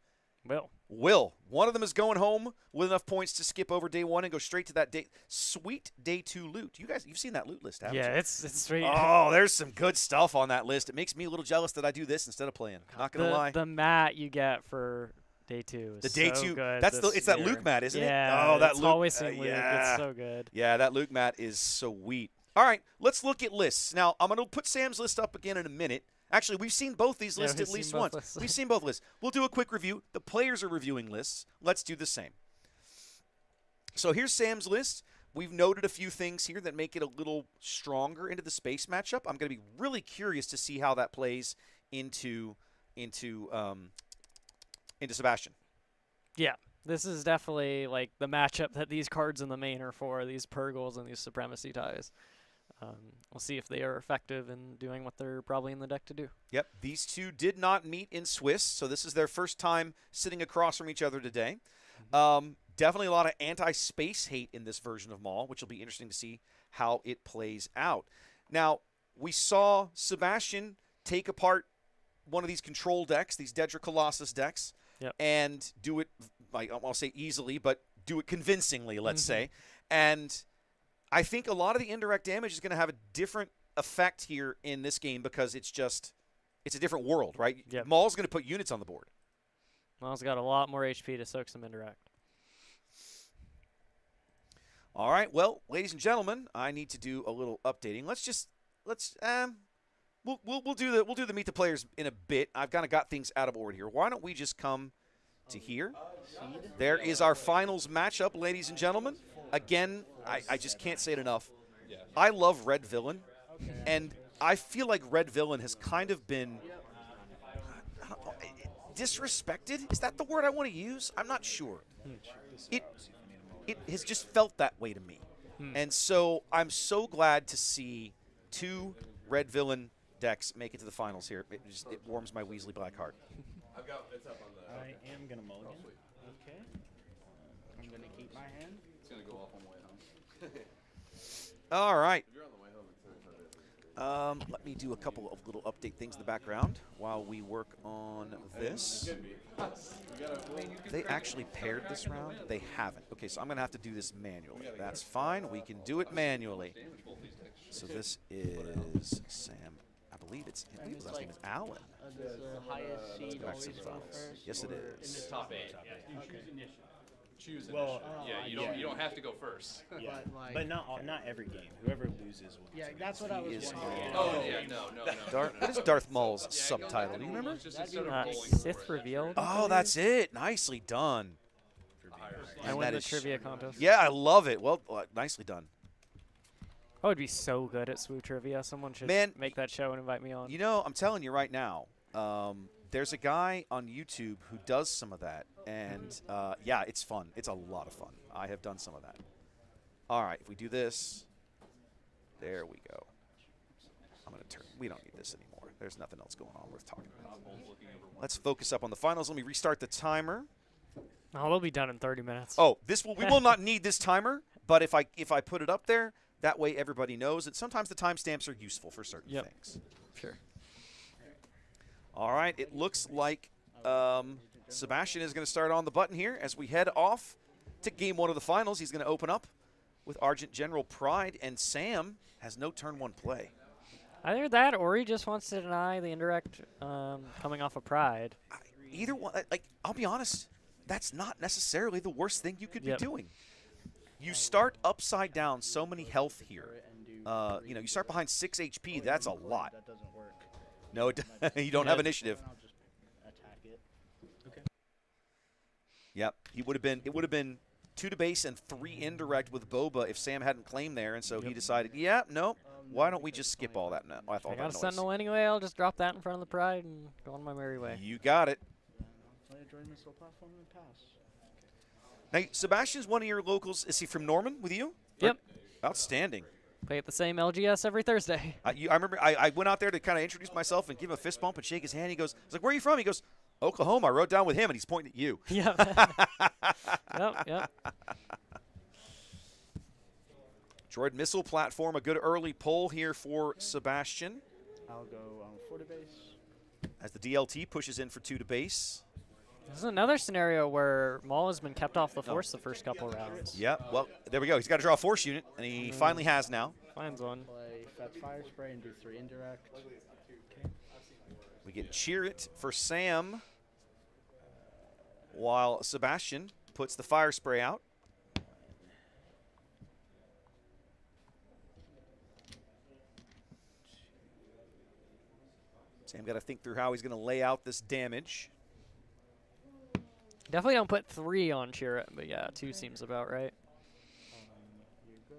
will. One of them is going home with enough points to skip over day 1 and go straight to that sweet day 2 loot. You've seen that loot list, haven't you? Yeah, it's sweet. Oh, there's some good stuff on that list. It makes me a little jealous that I do this instead of playing. Not gonna lie. The mat you get for day 2 is the day so 2. good. It's that Luke mat, isn't it? Yeah. Oh, that it's Luke. always seen Luke. Yeah. It's so good. Yeah, that Luke mat is sweet. All right, let's look at lists. Now, I'm going to put Sam's list up again in a minute. Actually, we've seen both these lists at least once. We've seen both lists. We'll do a quick review. The players are reviewing lists. Let's do the same. So here's Sam's list. We've noted a few things here that make it a little stronger into the space matchup. I'm going to be really curious to see how that plays into Sebastian. Yeah, this is definitely like the matchup that these cards in the main are for, these Purgles and these Supremacy Ties. We'll see if they are effective in doing what they're probably in the deck to do. Yep, these two did not meet in Swiss, so this is their first time sitting across from each other today. Definitely a lot of anti-space hate in this version of Maul, which will be interesting to see how it plays out. Now, we saw Sebastian take apart one of these control decks, these Dedra Colossus decks, and do it, I'll say easily, but do it convincingly, let's say. And I think a lot of the indirect damage is going to have a different effect here in this game because it's a different world, right? Yep. Maul's going to put units on the board. Maul's got a lot more HP to soak some indirect. All right, well, ladies and gentlemen, I need to do a little updating. We'll do the meet the players in a bit. I've kind of got things out of order here. Why don't we just come to here? There is our finals matchup, ladies and gentlemen. Again, I just can't say it enough. I love Red Villain, and I feel like Red Villain has kind of been disrespected. Is that the word I want to use? I'm not sure. It has just felt that way to me. And so I'm so glad to see two Red Villain decks make it to the finals here. It warms my Weasley black heart. It's up on the. I am gonna mulligan. Okay. I'm gonna keep my hand. It's gonna go off on the way home. All right. If you're on the way home, it's Let me do a couple of little update things in the background while we work on this. They actually paired this round? They haven't. Okay, so I'm going to have to do this manually. That's fine. We can do it manually. So this is Sam. I believe his last name is Allen. Does the highest seed Let's always go back to the go files. first? Yes, it or is. In the top 8, Choose Well, initiative. You don't have to go first. Yeah, But, but not every game. Whoever loses will. Yeah, that's what I was wondering. Oh yeah, no. What is Darth Maul's subtitle? Do you remember? Sith Revealed. Oh, that's it. Nicely done. I And win that the is- trivia contest. Yeah, I love it. Well, nicely done. I would be so good at SWU trivia. Someone should make that show and invite me on. You know, I'm telling you right now, there's a guy on YouTube who does some of that, and yeah, it's fun. It's a lot of fun. I have done some of that. All right, if we do this, there we go. I'm going to turn. We don't need this anymore. There's nothing else going on worth talking about. Let's focus up on the finals. Let me restart the timer. Oh, they'll be done in 30 minutes. Oh, we will not need this timer, but if I put it up there, that way everybody knows. And sometimes the timestamps are useful for certain things. Sure. All right, it looks like Sebastian is going to start on the button here as we head off to game 1 of the finals. He's going to open up with Argent General Pride, and Sam has no turn 1 play. Either that, or he just wants to deny the indirect coming off of Pride. Either one. Like, I'll be honest, that's not necessarily the worst thing you could be doing. You start upside down, so many health here. You start behind 6 HP. That's a lot. That doesn't work. No, you don't have initiative. I'll just attack it. Okay. Yep, it would have been 2 to base and 3 indirect with Boba if Sam hadn't claimed there, and so he decided, no, why don't we just skip all that? No, I thought I got a Sentinel anyway. I'll just drop that in front of the Pride and go on my merry way. You got it. Play a droid missile platform and pass. Now, Sebastian's one of your locals. Is he from Norman with you? Yep. Outstanding. Play at the same LGS every Thursday. I remember I went out there to kind of introduce myself and give him a fist bump and shake his hand. He goes, I was like, where are you from? He goes, Oklahoma. I wrote down with him, and he's pointing at you. Yep. Yep. Droid missile platform, a good early pull here for Sebastian. I'll go 4 to base. As the DLT pushes in for 2 to base. This is another scenario where Maul has been kept off the Force the first couple rounds. Yep. Well, there we go. He's got to draw a Force unit, and he finally has now. Finds one. Play Fat Fire Spray and do 3 indirect. We get Cheer It for Sam, while Sebastian puts the Fire Spray out. Sam got to think through how he's going to lay out this damage. Definitely don't put 3 on Cheer It, but yeah, 2 seems about right. Here you go.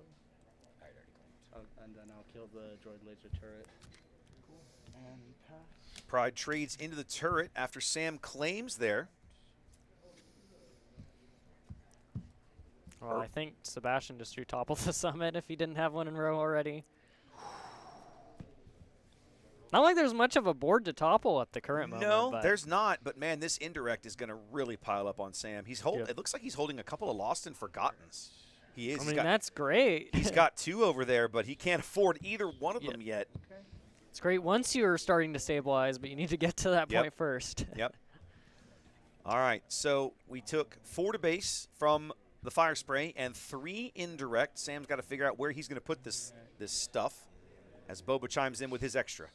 And then I'll kill the droid laser turret. And pass. Pride trades into the turret after Sam claims there. Well, I think Sebastian just drew topple the summit if he didn't have one in row already. Not like there's much of a board to topple at the current moment. No, there's not. But, man, this indirect is going to really pile up on Sam. He's It looks like he's holding a couple of Lost and Forgottens. He is. I mean, that's great. He's got 2 over there, but he can't afford either one of them yet. Okay. It's great once you're starting to stabilize, but you need to get to that point first. Yep. All right, so we took 4 to base from the Fire Spray and 3 indirect. Sam's got to figure out where he's going to put this stuff as Boba chimes in with his extra.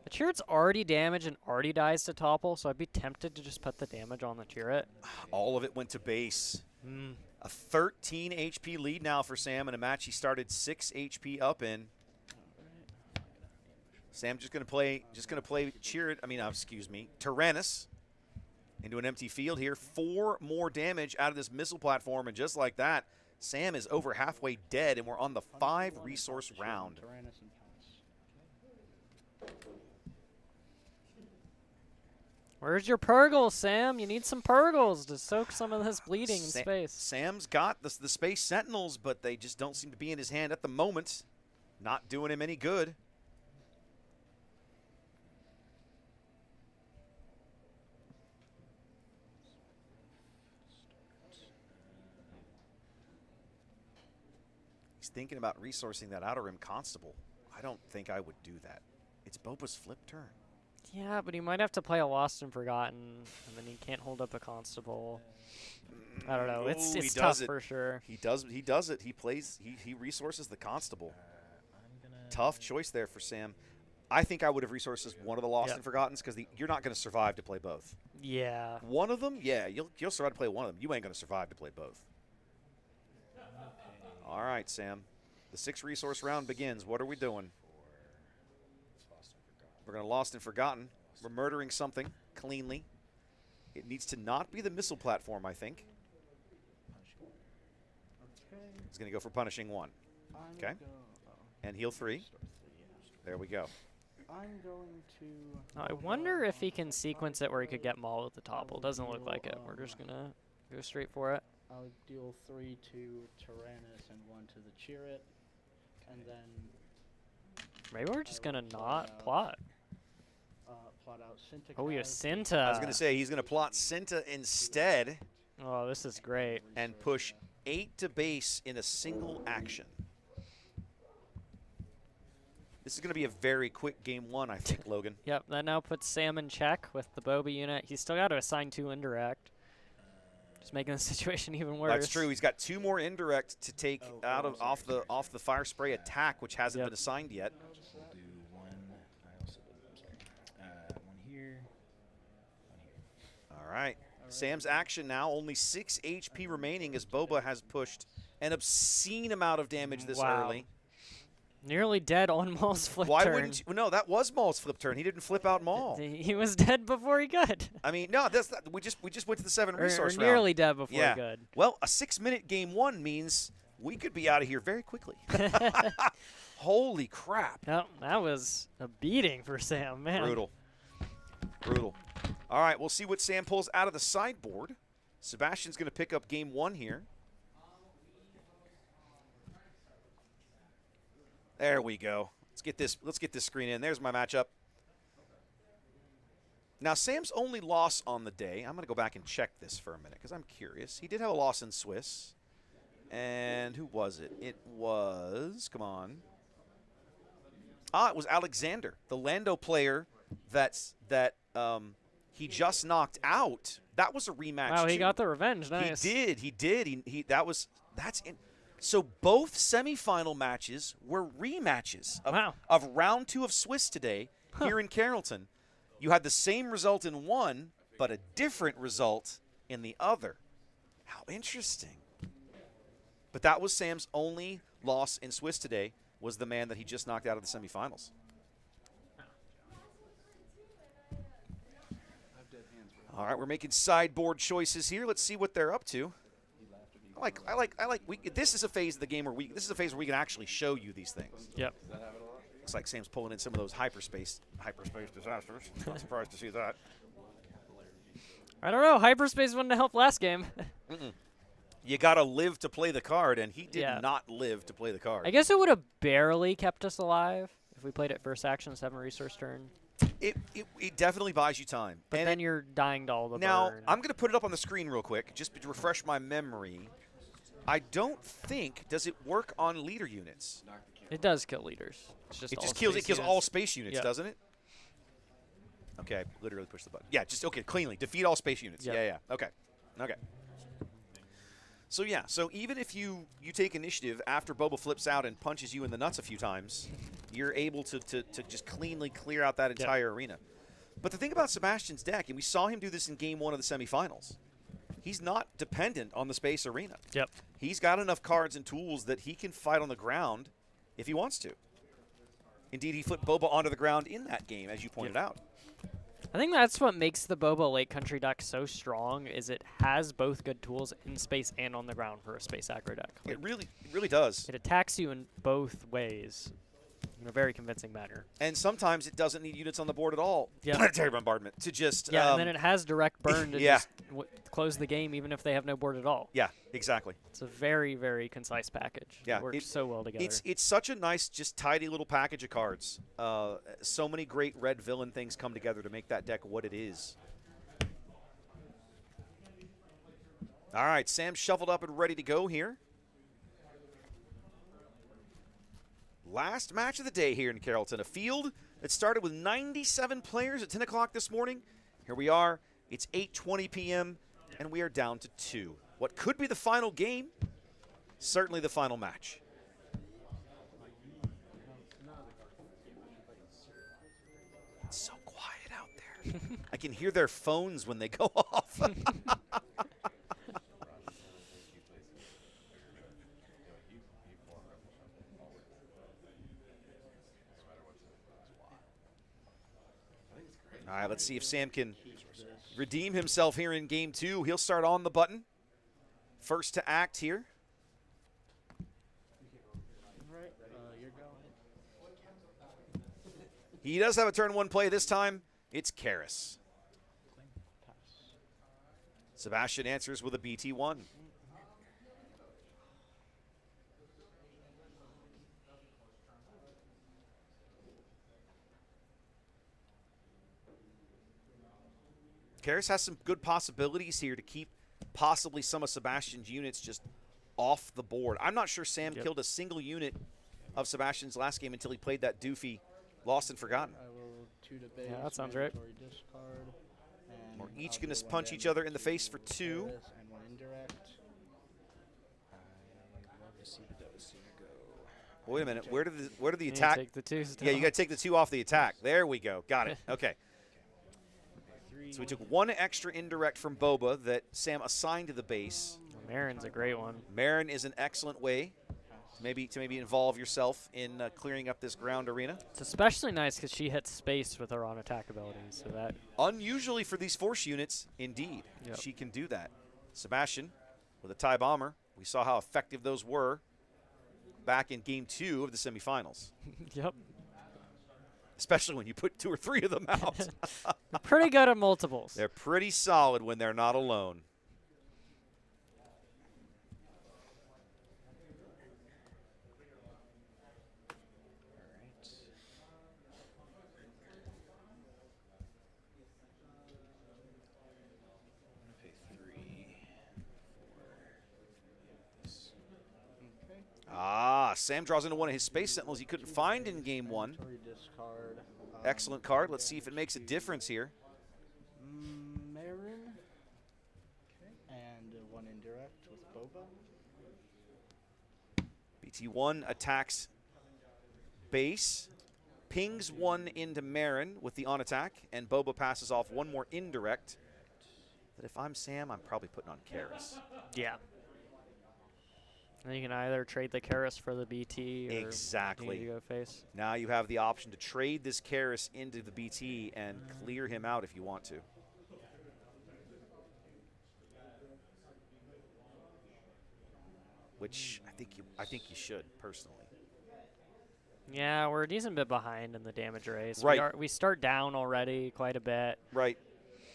The turret's already damaged and already dies to topple, so I'd be tempted to just put the damage on the turret. All of it went to base. A 13 HP lead now for Sam in a match he started 6 HP up in. Sam just gonna play Tyrannus into an empty field here. 4 more damage out of this missile platform, and just like that, Sam is over halfway dead, and we're on the 5 resource round. Where's your Purgles, Sam? You need some Purgles to soak some of this bleeding in space. Sam's got the Space Sentinels, but they just don't seem to be in his hand at the moment. Not doing him any good. He's thinking about resourcing that Outer Rim Constable. I don't think I would do that. It's Boba's flip turn. Yeah, but he might have to play a Lost and Forgotten, and then he can't hold up a Constable. I don't know. It's tough for sure. He does it. He plays. He resources the Constable. Tough choice there for Sam. I think I would have resources one of the Lost and Forgottens because you're not going to survive to play both. Yeah. One of them, yeah, you'll survive to play one of them. You ain't going to survive to play both. All right, Sam. The 6 resource round begins. What are we doing? We're going to Lost and Forgotten. We're murdering something cleanly. It needs to not be the missile platform, I think. He's going to go for punishing 1. Okay. And heal 3. There we go. I'm going to... I wonder if he can sequence it where he could get Maul with the topple. Doesn't look like it. We're just going to go straight for it. I'll deal 3 to Tyrannus and 1 to the Cheer-It. And then... Maybe we're just going to not plot. plot out Cinta. Oh, you have Cinta. I was going to say he's going to plot Cinta instead. Oh, this is great. And push 8 to base in a single action. This is going to be a very quick game 1, I think, Logan. Yep, that now puts Sam in check with the Boba unit. He's still got to assign 2 indirect. Just making the situation even worse. That's true. He's got 2 more indirect to take off the fire spray attack, which hasn't been assigned yet. We'll do one. I also one here. One here. All right. Sam's action now, only 6 HP remaining as Boba has pushed an obscene amount of damage this early. Nearly dead on Maul's flip Why turn. wouldn't you? No, that was Maul's flip turn. He didn't flip out Maul. He was dead before he could. I mean, no, that's not, we just went to the 7 resource or round. nearly dead before yeah. he could. Well, a 6-minute game 1 means we could be out of here very quickly. Holy crap. Yep, that was a beating for Sam, man. Brutal. Brutal. All right, we'll see what Sam pulls out of the sideboard. Sebastian's going to pick up game 1 here. There we go. Let's get this screen in. There's my matchup. Now, Sam's only loss on the day, I'm going to go back and check this for a minute because I'm curious. He did have a loss in Swiss. And who was it? It was, come on. It was Alexander, the Lando player that he just knocked out. That was a rematch. Wow, he too. got the revenge. Nice. He did. So both semifinal matches were rematches of round 2 of Swiss today here in Carrollton. You had the same result in one, but a different result in the other. How interesting. But that was Sam's only loss in Swiss today, was the man that he just knocked out of the semifinals. All right, we're making sideboard choices here. Let's see what they're up to. This is a phase of the game where we can actually show you these things. Yep. Looks like Sam's pulling in some of those hyperspace disasters. Not surprised to see that. I don't know. Hyperspace wouldn't have helped last game. You got to live to play the card, and he did Yeah. not live to play the card. I guess it would have barely kept us alive if we played it first action, 7 resource turn. It definitely buys you time. But and then you're dying to all the Now, burn. I'm going to put it up on the screen real quick, just to refresh my memory. I don't think, does it work on leader units? It does kill leaders. It's just It all just kills space all units. space units, Yep. doesn't it? Okay, I literally push the button. Yeah, just cleanly defeat all space units. Yep. Yeah. Okay. So even if you take initiative after Boba flips out and punches you in the nuts a few times, you're able to just cleanly clear out that entire arena. But the thing about Sebastian's deck, and we saw him do this in game 1 of the semifinals, he's not dependent on the space arena. Yep. He's got enough cards and tools that he can fight on the ground if he wants to. Indeed, he flipped Boba onto the ground in that game, as you pointed out. I think that's what makes the Boba Lake Country deck so strong, is it has both good tools in space and on the ground for a space aggro deck. It really does. It attacks you in both ways in a very convincing manner. And sometimes it doesn't need units on the board at all. Yeah. Planetary bombardment to just and then it has direct burn to Yeah. just close the game even if they have no board at all. Yeah, exactly. It's a very, very concise package. Yeah, It works so well together. It's such a nice, just tidy little package of cards. So many great red villain things come together to make that deck what it is. All right, Sam's shuffled up and ready to go here. Last match of the day here in Carrollton. A field that started with 97 players at 10 o'clock this morning. Here we are. It's 8:20 p.m., and we are down to 2. What could be the final game? Certainly the final match. It's so quiet out there. I can hear their phones when they go off. All right, let's see if Sam can redeem himself here in game 2. He'll start on the button. First to act here. He does have a turn 1 play this time. It's Karis. Sebastian answers with a BT1. Karras has some good possibilities here to keep possibly some of Sebastian's units just off the board. I'm not sure Sam killed a single unit of Sebastian's last game until he played that doofy Lost and Forgotten. I will 2 to base. Yeah, that sounds right. Discard, and We're each I'll going do to one punch each damage other in the to face for 2. Karras and 1 indirect. I love to see those two go. Wait a minute. Where did the You attack? take the 2s Yeah, you down. got to take the 2 off the attack. There we go. Got it. Okay. So we took 1 extra indirect from Boba that Sam assigned to the base. Marin's a great one. Marin is an excellent way to maybe involve yourself in clearing up this ground arena. It's especially nice because she hits space with her on attack abilities. So that Unusually for these force units, indeed, Yep. she can do that. Sebastian with a TIE bomber. We saw how effective those were back in Game 2 of the semifinals. Yep. Especially when you put 2 or 3 of them out. They're pretty good at multiples. They're pretty solid when they're not alone. Sam draws into one of his Space Sentinels he couldn't find in Game 1. Discard. Excellent card. Let's see if it makes a difference here. Marin. And 1 indirect with Boba. BT1 attacks base, pings 1 into Marin with the on attack, and Boba passes off 1 more indirect. That if I'm Sam, I'm probably putting on Karras. Yeah. And you can either trade the Karras for the BT or Exactly. you go face. Now you have the option to trade this Karras into the BT and clear him out if you want to. Which I think you should personally. Yeah, we're a decent bit behind in the damage race. Right. We start down already quite a bit. Right.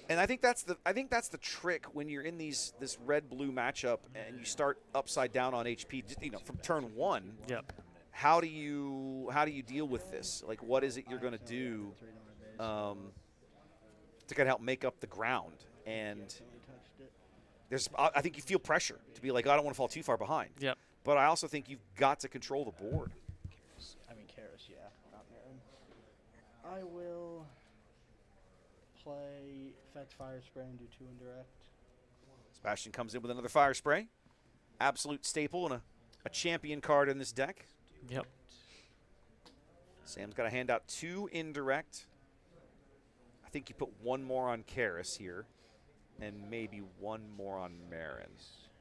And I think that's the trick when you're in this red-blue matchup and you start upside down on HP, from turn 1. Yep. How do you deal with this? Like, what is it you're going to do to kind of help make up the ground? And I think you feel pressure to be like, I don't want to fall too far behind. Yep. But I also think you've got to control the board. Karras, yeah, not Marin. I will play Fetch Fire Spray and do 2 indirect. Sebastian comes in with another Fire Spray. Absolute staple and a champion card in this deck. Yep. Sam's got to hand out 2 indirect. I think you put 1 more on Karras here, and maybe 1 more on Marin.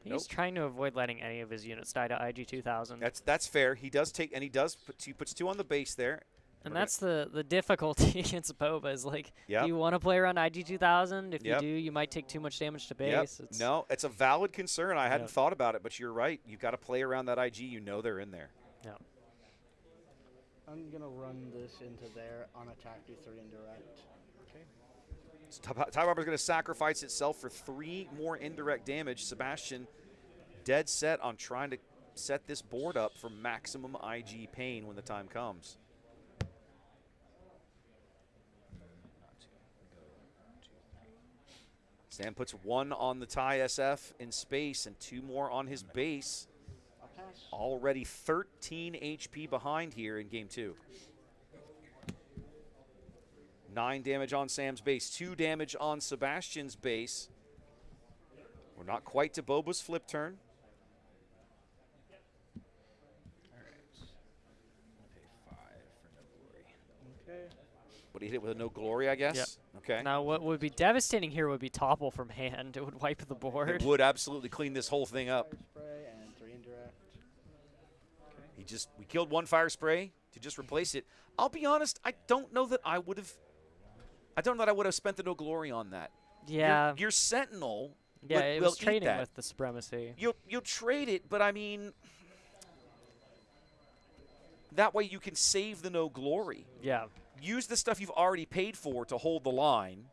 He's trying to avoid letting any of his units die to IG 2000. That's fair. He does take, and he does puts 2 on the base there. And that's the difficulty against Boba is like, you want to play around IG 2000. If you do, you might take too much damage to base. Yep. No, it's a valid concern. I hadn't thought about it, but you're right. You've got to play around that IG. You know they're in there. Yeah. I'm going to run this into there on attack, do 3 indirect. Okay. So TIE Bomber's going to sacrifice itself for 3 more indirect damage. Sebastian dead set on trying to set this board up for maximum IG pain when the time comes. Sam puts 1 on the TIE SF in space and 2 more on his base. Already 13 HP behind here in Game 2. 9 damage on Sam's base, 2 damage on Sebastian's base. We're not quite to Boba's flip turn. Okay. But he hit it with a no glory, I guess? Yep. Okay. Now, what would be devastating here would be topple from hand. It would wipe the board. It would absolutely clean this whole thing up. Spray and 3 indirect. We killed 1 fire spray to just replace it. I'll be honest, I don't know that I would have spent the no glory on that. Yeah. Your Sentinel it will was trading eat that. with the supremacy. You'll trade it, but I mean, that way you can save the no glory. Yeah. Use the stuff you've already paid for to hold the line,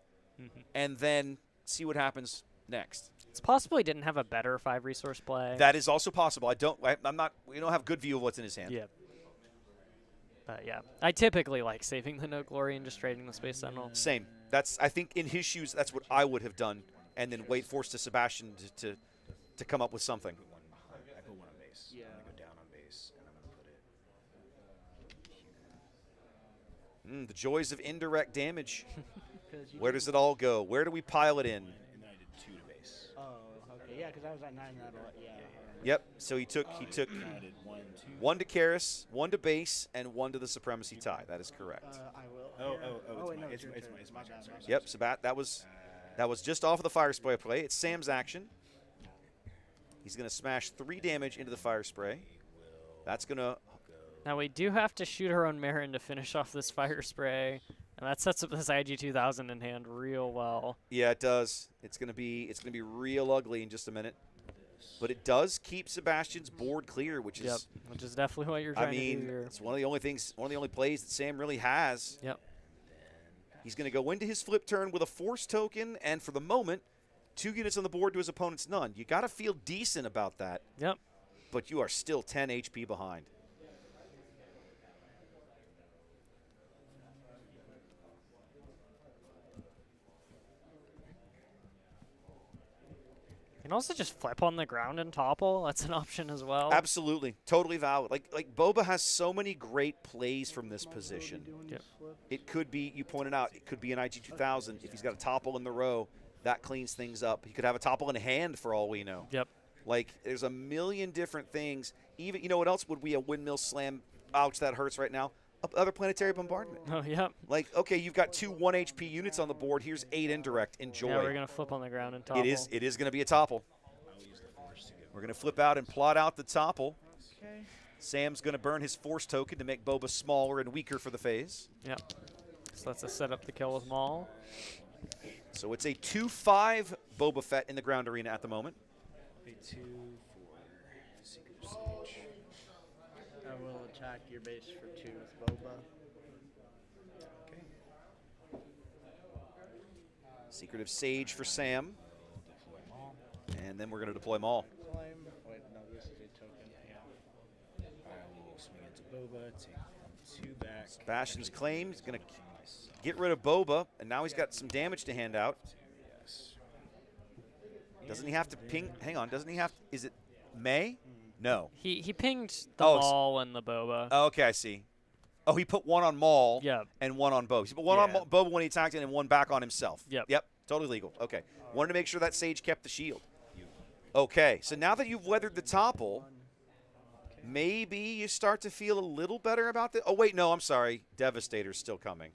and then see what happens next. It's possible he didn't have a better 5 resource play. That is also possible. We don't have good view of what's in his hand. Yeah. But yeah, I typically like saving the no glory and just trading the Space Sentinel. Same. I think in his shoes, that's what I would have done, and then wait force to Sebastian to come up with something. I put one on base. Yeah. I'm gonna go down on base, and I'm gonna put it. The joys of indirect damage. Where does it all go? Where do we pile it in? And then I did 2 to base. Oh, okay. Yeah, because I was at 9 that yeah. Yep. So he took I did 1, 2. 1 to Karis, 1 to base, and 1 to the supremacy tie. That is correct. I will. It's my turn. Sorry. Yep. Sabat. That was just off of the fire spray play. It's Sam's action. He's going to smash 3 damage into the fire spray. That's going to. Now we do have to shoot our own Marin to finish off this fire spray, and that sets up this IG-2000 in hand real well. Yeah, it does. It's going to be real ugly in just a minute. But it does keep Sebastian's board clear, which is definitely what you're trying to do here. It's one of the only plays that Sam really has. Yep. He's going to go into his flip turn with a force token, and for the moment, 2 units on the board to his opponent's none. You got to feel decent about that. Yep. But you are still 10 HP behind. You can also just flip on the ground and topple. That's an option as well. Absolutely. Totally valid. Like Boba has so many great plays from this position. Yep. It could be, you pointed out, it could be an IG-2000. If he's got a topple in the row, that cleans things up. He could have a topple in hand for all we know. Yep. Like, there's a million different things. Even, you know what else would be a windmill slam? Ouch, that hurts right now. Other planetary bombardment. Oh, yep. Like, okay, you've got 2 1 HP units on the board. Here's 8 indirect. Enjoy. Yeah, we're going to flip on the ground and topple. It is going to be a topple. We're going to flip out and plot out the topple. Okay. Sam's going to burn his force token to make Boba smaller and weaker for the phase. Yep. So that's a set up the kill with Maul. So it's a 2-5 Boba Fett in the ground arena at the moment. 2 for Secret Sage. I will attack your base for 2 with Boba. Okay. Secretive Sage for Sam. And then we're going to deploy Maul. Wait, no, this is a token. Yeah. I will swing into Boba, take 2 back. Sebastian's claim. He's going to get rid of Boba, and now he's got some damage to hand out. Doesn't he have to ping? Hang on. Doesn't he have? Is it May? No. He pinged the Maul and the Boba. Oh, okay, I see. Oh, he put 1 on Maul and 1 on Boba. He put 1 on Boba when he attacked it and 1 back on himself. Yep. Totally legal. Okay. Wanted to make sure that Sage kept the shield. Okay, so now that you've weathered the topple, maybe you start to feel a little better about this. Oh, wait, no, I'm sorry. Devastator's still coming.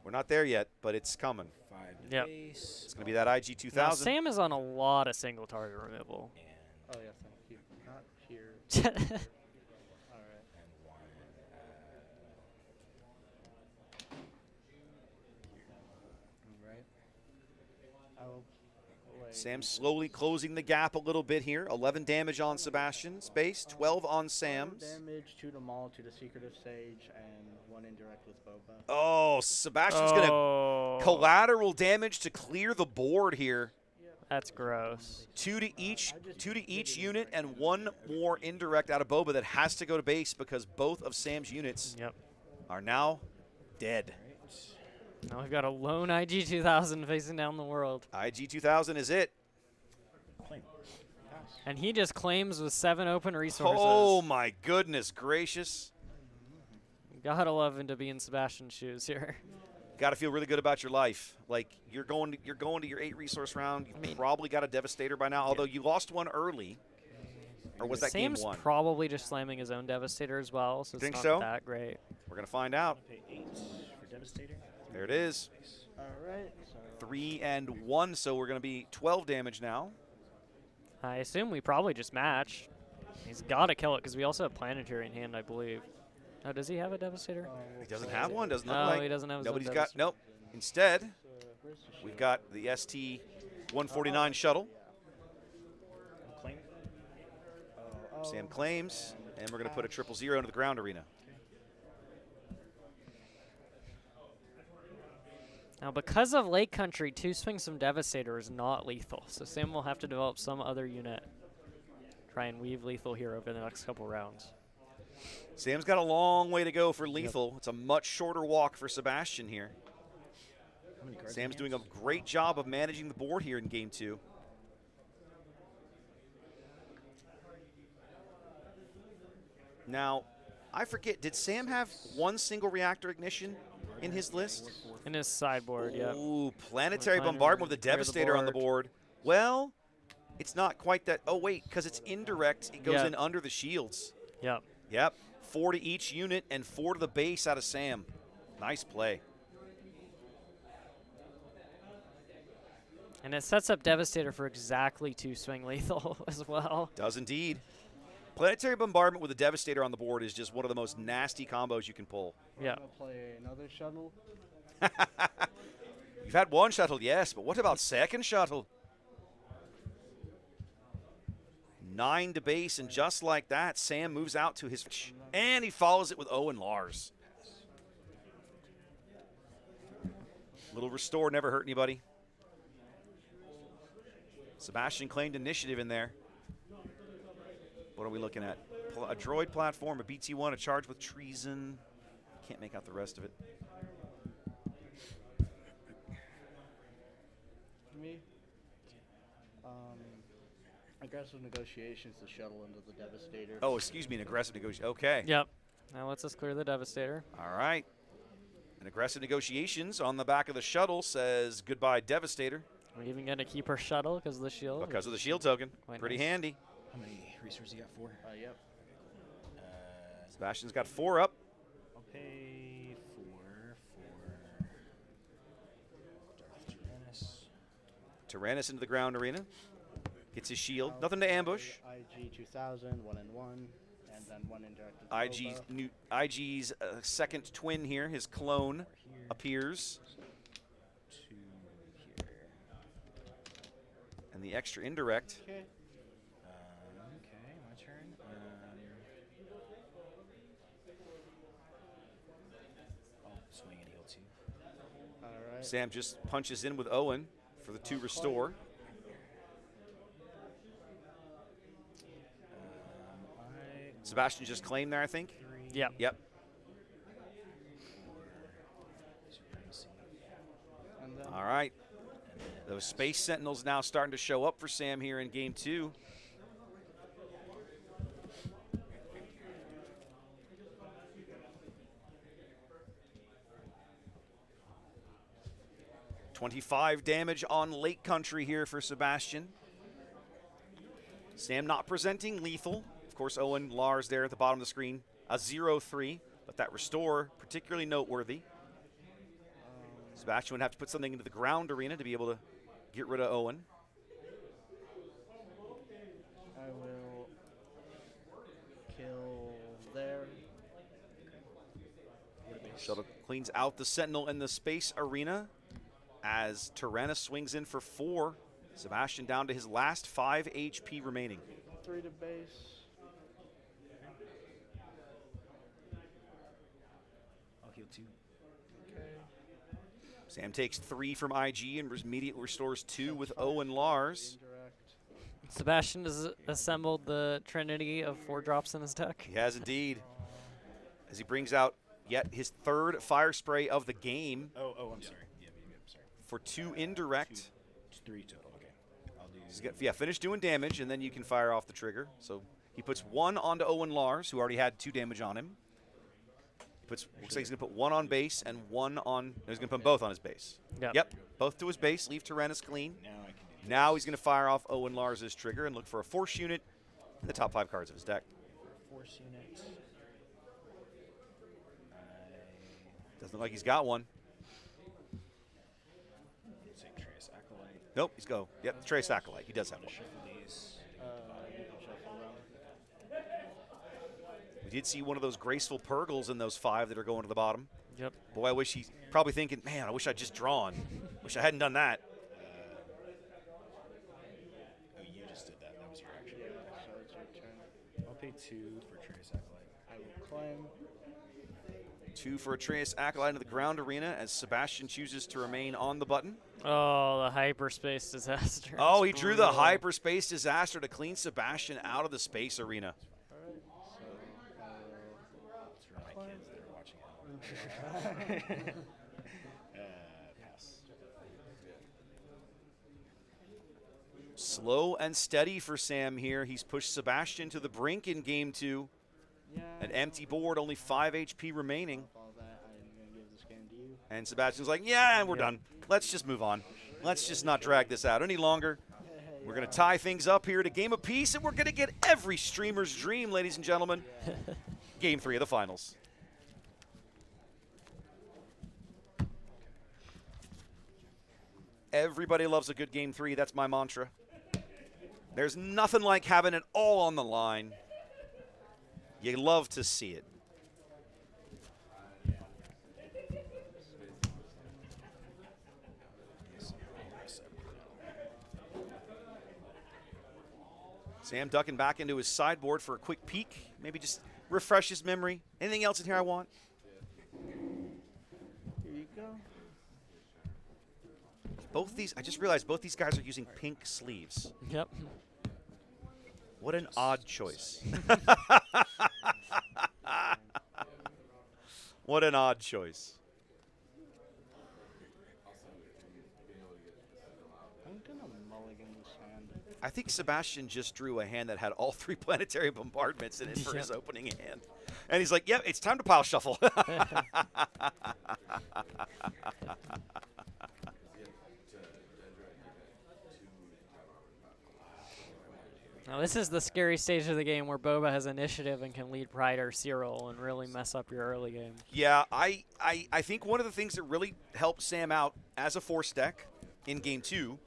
We're not there yet, but it's coming. 5 to Yep. base. It's going to be that IG-2000. Now, Sam is on a lot of single target removal. Oh, yeah, thank you. Not here. All right. All right. I will play. Sam slowly closing the gap a little bit here. 11 damage on Sebastian's base, 12 on Sam's. Damage, 2 to Maul, 2 to Secretive Sage, and 1 indirect with Boba. Oh, Sebastian's going to collateral damage to clear the board here. That's gross. 2 to each unit, and 1 more indirect out of Boba that has to go to base because both of Sam's units are now dead. Now we've got a lone IG-2000 facing down the world. IG-2000 is it. And he just claims with 7 open resources. Oh my goodness gracious. Gotta love him to be in Sebastian's shoes here. Got to feel really good about your life. Like you're going to your 8 resource round. You probably got a Devastator by now, although you lost 1 early. Or was that Sam's game 1? Probably just slamming his own Devastator as well, so Think it's so? not that great. We're gonna find out. Pay 8 for Devastator. There it is. All right. 3 and 1, so we're gonna be 12 damage now. I assume we probably just match. He's got to kill it because we also have Planetary in hand, I believe. Oh, does he have a Devastator? He doesn't have one. Doesn't look no, like. he doesn't have his Nobody's own got. Devastator. Nope. Instead, we've got the ST-149 shuttle. Claim. Sam claims, and we're going to put a 000 into the ground arena. Now, because of Lake Country, 2 swings from Devastator is not lethal, so Sam will have to develop some other unit. Try and weave lethal here over the next couple rounds. Sam's got a long way to go for lethal. It's a much shorter walk for Sebastian here. many cards Sam's in doing a great job of managing the board here in game 2. Now, I forget, did Sam have one single reactor ignition in his list? In his sideboard, yeah. Ooh, Planetary Bombardment with a Devastator on the board. Well, it's not quite that. Oh, wait, because it's indirect. It goes in under the shields. Yep. Yep. 4 to each unit and 4 to the base out of Sam. Nice play. And it sets up Devastator for exactly 2 swing lethal as well. Does indeed. Planetary Bombardment with a Devastator on the board is just one of the most nasty combos you can pull. Yeah. I'll play another shuttle. You've had one shuttle, yes, but what about second shuttle? 9 to base, and just like that, Sam moves out to his... And he follows it with Owen Lars. Little restore never hurt anybody. Sebastian claimed initiative in there. What are we looking at? A droid platform, a BT-1, a charge with treason. Can't make out the rest of it. Me? Aggressive negotiations to shuttle into the Devastator. Oh, excuse me, an aggressive negotiation. Okay. Yep. Now lets us clear the Devastator. All right. An aggressive negotiations on the back of the shuttle says goodbye, Devastator. We're even going to keep her shuttle because of the shield. Because of the shield token. Quite Pretty nice. handy. How many resources you got? 4? Yep. Sebastian's got 4 up. I'll pay 4 for Darth Tyrannus. Tyrannus into the ground arena. Gets his shield. Nothing to ambush. IG 2000, 1 and 1, and then 1 indirected. IG's second twin here, his clone, appears. 2 here. And the extra indirect. Okay. Okay, my turn. I'll swing and heal 2. All right. Sam just punches in with Owen for the 2 restore. Sebastian just claimed there, I think. Yep. Yep. All right. Those Space Sentinels now starting to show up for Sam here in game 2. $25 damage on Lake Country here for Sebastian. Sam not presenting lethal. Of course, Owen Lars there at the bottom of the screen. A 0-3, but that restore particularly noteworthy. Sebastian would have to put something into the ground arena to be able to get rid of Owen. I will kill there. Shuttle cleans out the Sentinel in the space arena as Tyrannus swings in for 4. Sebastian down to his last 5 HP remaining. 3 to base. I'll heal 2. Okay. Sam takes 3 from IG and immediately restores 2 with Owen Lars. Sebastian has assembled the trinity of 4 drops in his deck. He has indeed. As he brings out yet his 3rd fire spray of the game. Oh, I'm sorry. Yeah, I'm sorry. For 2 indirect. 3 total. Okay. I'll do. He's got, finish doing damage, and then you can fire off the trigger. So he puts 1 onto Owen Lars, who already had 2 damage on him. Looks like he's going to put 1 on base and 1 on. No, he's going to put them both on his base. Yep. Both to his base. Leave Tyrannus clean. Now I can do Now he's going to fire off Owen Lars' trigger and look for a force unit in the top 5 cards of his deck. Force unit. Doesn't look like he's got one. Take Trace Acolyte. Nope, he's go. Yep, Trace Acolyte. He does have one. Shuffle these. You can shuffle them. We did see one of those graceful Purgles in those 5 that are going to the bottom. Yep. Boy, I wish he's probably thinking, man, I wish I'd just drawn. Wish I hadn't done that. Oh, you just did that. That was your action. Yeah, so it's your turn. I'll pay 2 for Trace Acolyte. I will claim. 2 for Atreus Acolyte into the ground arena as Sebastian chooses to remain on the button. Oh, the hyperspace disaster. Oh, he drew the hyperspace disaster to clean Sebastian out of the space arena. Alright, It's for my kids that are watching at home. Pass. Slow and steady for Sam here. He's pushed Sebastian to the brink in game 2. An empty board, only 5 HP remaining. And Sebastian's like, yeah, we're done. Let's just move on. Let's just not drag this out any longer. We're going to tie things up here to game apiece, and we're going to get every streamer's dream, ladies and gentlemen. Game 3 of the finals. Everybody loves a good game 3. That's my mantra. There's nothing like having it all on the line. You love to see it. Sam ducking back into his sideboard for a quick peek. Maybe just refresh his memory. Anything else in here I want? Here you go. Both these, I just realized both these guys are using pink sleeves. Yep. What an odd choice. What an odd choice. I'm gonna mulligan this hand. I think Sebastian just drew a hand that had all 3 planetary bombardments in it for his opening hand. And he's like, yep, it's time to pile shuffle. Now this is the scary stage of the game where Boba has initiative and can lead Pride or Cyril and really mess up your early game. Yeah, I think one of the things that really helped Sam out as a force deck in game 2,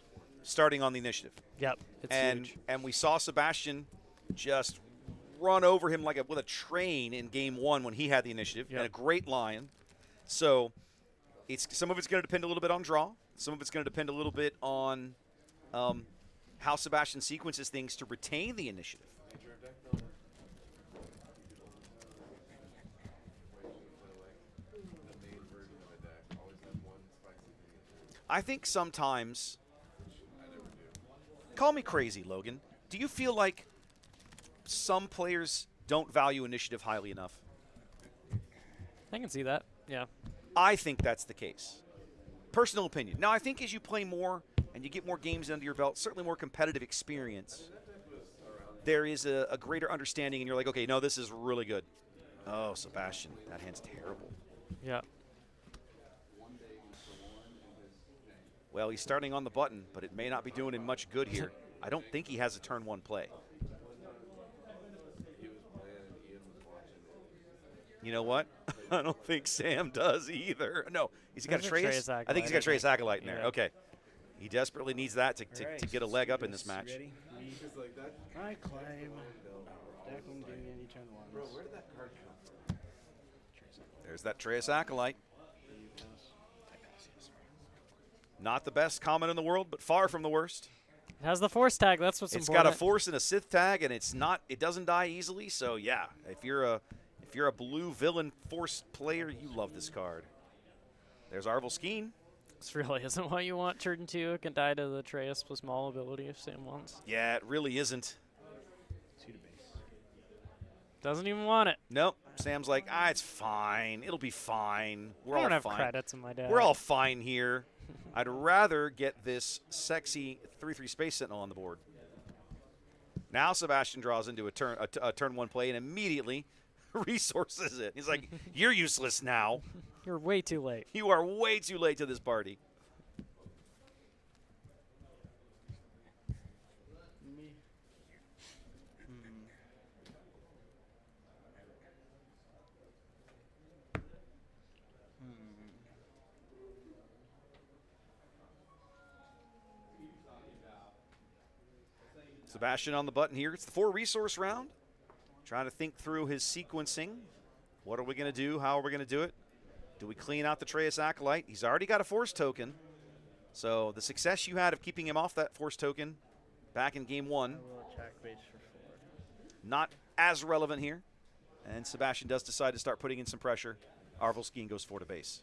starting on the initiative. Yep, it's huge. And we saw Sebastian just run over him with a train in game 1 when he had the initiative, and a great lion. So some of it's going to depend a little bit on draw. Some of it's going to depend a little bit on how Sebastian sequences things to retain the initiative. I think sometimes, call me crazy, Logan, do you feel like some players don't value initiative highly enough? I can see that, yeah. I think that's the case. Personal opinion. Now, I think as you play more and you get more games under your belt, certainly more competitive experience, there is a greater understanding, and you're like, okay, no, this is really good. Oh, Sebastian, that hand's terrible. Yeah. Well, he's starting on the button, but it may not be doing him much good here. I don't think he has a turn 1 play. You know what? I don't think Sam does either. No. Has he got a Trace? I think he's got Trace Acolyte in there. Okay. He desperately needs that to get a leg up in this match. Ready? I climb. Deck won't give me any turn 1s. Bro, where did that card come from? There's that Trace Acolyte. Not the best comment in the world, but far from the worst. It has the force tag. That's what's important. It's got a force and a Sith tag, and it doesn't die easily. So yeah, if you're a blue villain force player, you love this card. There's Arvel Skeen. This really isn't what you want. Turn 2, it can die to the Trace plus Maul ability if Sam wants. Yeah, it really isn't. Doesn't even want it. Nope. Sam's like, it's fine. It'll be fine. We're all I don't fine. have credits in my deck. We're all fine here. I'd rather get this sexy 3/3 Space Sentinel on the board. Now Sebastian draws into a turn 1 play and immediately resources it. He's like, you're useless now. You're way too late. You are way too late to this party. Sebastian on the button here. It's the 4 resource round. Trying to think through his sequencing. What are we going to do? How are we going to do it? Do we clean out the Trace Acolyte? He's already got a force token. So the success you had of keeping him off that force token back in game 1. I will attack base for 4. Not as relevant here. And Sebastian does decide to start putting in some pressure. Arvel Skeen goes 4 to base.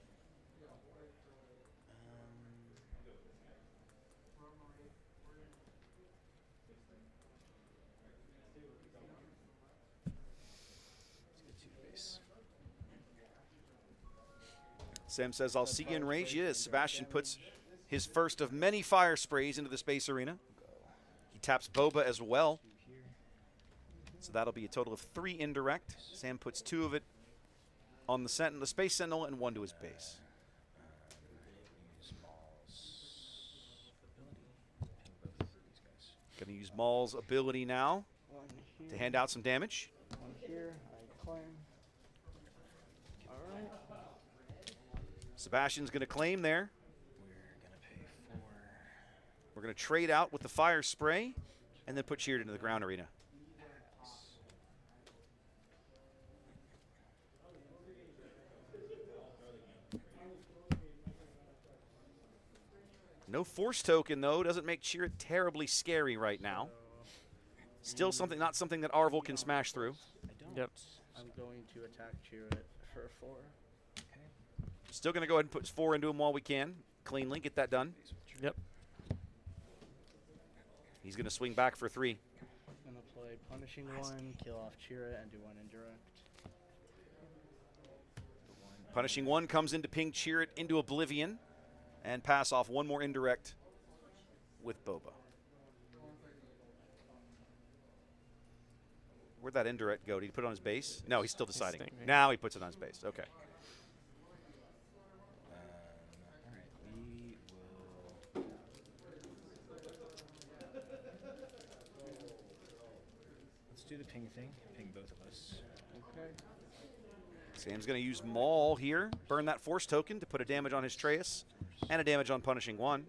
Sam says, I'll see you in range. Yes, Sebastian puts his first of many fire sprays into the space arena. He taps Boba as well. So that'll be a total of 3 indirect. Sam puts 2 of it on the Sentinel, the Space Sentinel, and 1 to his base. Going to use Maul's ability now to hand out some damage. 1 here, I claim. All right. Sebastian's going to claim there. We're going to pay 4. We're going to trade out with the fire spray and then put Cheered into the ground arena. No force token, though. Doesn't make Cheered terribly scary right now. Still something, not something that Arvel can smash through. Yep. I'm going to attack Chirrut for 4. Still going to go ahead and put 4 into him while we can. Cleanly, get that done. Yep. He's going to swing back for 3. I'm going to play Punishing 1, kill off Chirrut, and do 1 indirect. Punishing 1 comes in to ping Cheered into oblivion and pass off 1 more indirect with Boba. Where'd that indirect go? Did he put it on his base? No, he's still deciding. Now he puts it on his base. Okay. All right, we will. Let's do the ping thing. Ping both of us. Okay. Sam's going to use Maul here. Burn that force token to put a damage on his Trace and a damage on Punishing 1.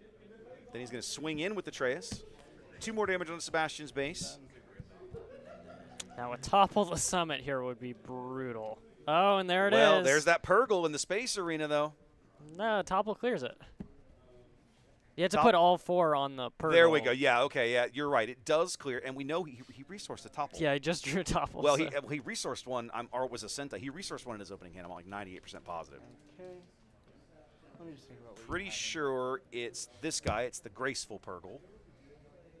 Then he's going to swing in with the Trace. 2 more damage on Sebastian's base. Now a topple the summit here would be brutal. Oh, and there it is. Well, there's that Purgle in the space arena, though. No, topple clears it. You have to put all 4 on the Purgle. There we go. Yeah, okay, yeah, you're right. It does clear, and we know he resourced a topple. Yeah, he just drew a topple. Well, so. he resourced one, or it was a Senta. He resourced one in his opening hand. I'm like 98% positive. Okay. Let me just think about what Pretty sure it's this guy. It's the Graceful Purgle.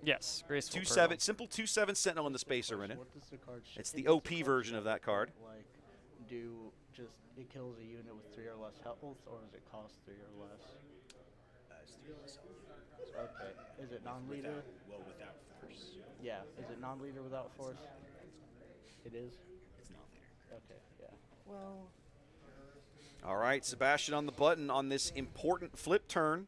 Yes, Graceful 2/7, simple 2/7 Sentinel in the space arena. What does the card It's the OP version of that card. Like, do just it kills a unit with 3 or less health, or does it cost 3 or less? It's 3 less health. Okay. Is it non-leader? Without force. Yeah. Is it non-leader without force? It is. It's non-leader. Okay. Yeah. Well. All right, Sebastian on the button on this important flip turn.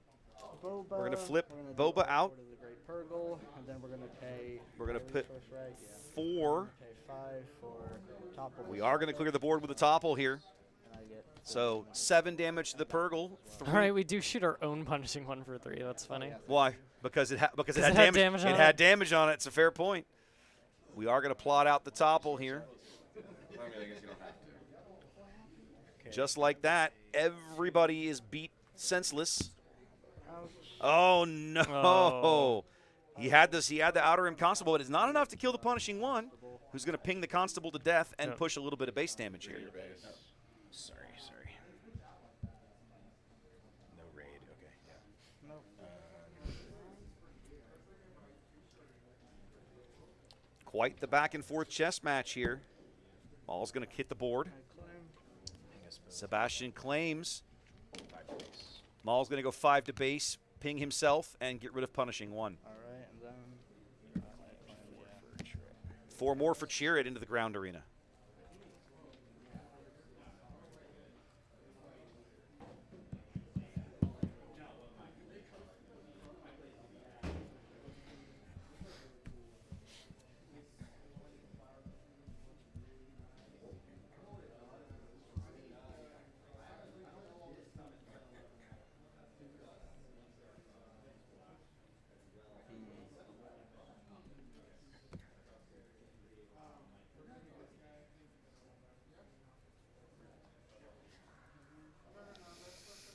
Boba, We're going to flip we're gonna Boba do out. the Great Purgle, and then we're going to pay. We're going to put resource, right? Yeah. 4. Pay 5 for topple. We are going to clear the board with a topple here. And I get So 7 damage to the Purgle. All right, we do shoot our own Punishing 1 for 3. That's funny. Why? Because it had damage. It had damage on it. It's a fair point. We are going to plot out the topple here. Just like that, everybody is beat senseless. Oh no! Oh. He had this. He had the Outer Rim Constable, but it's not enough to kill the Punishing 1, who's going to ping the Constable to death and push a little bit of base damage here. Sorry. No raid. Okay. Yeah. Nope. Quite the back and forth chess match here. Ball's going to hit the board. Sebastian claims. Maul's going to go 5 to base, ping himself, and get rid of Punishing 1. All right, and then 4 more for Cheered into the ground arena.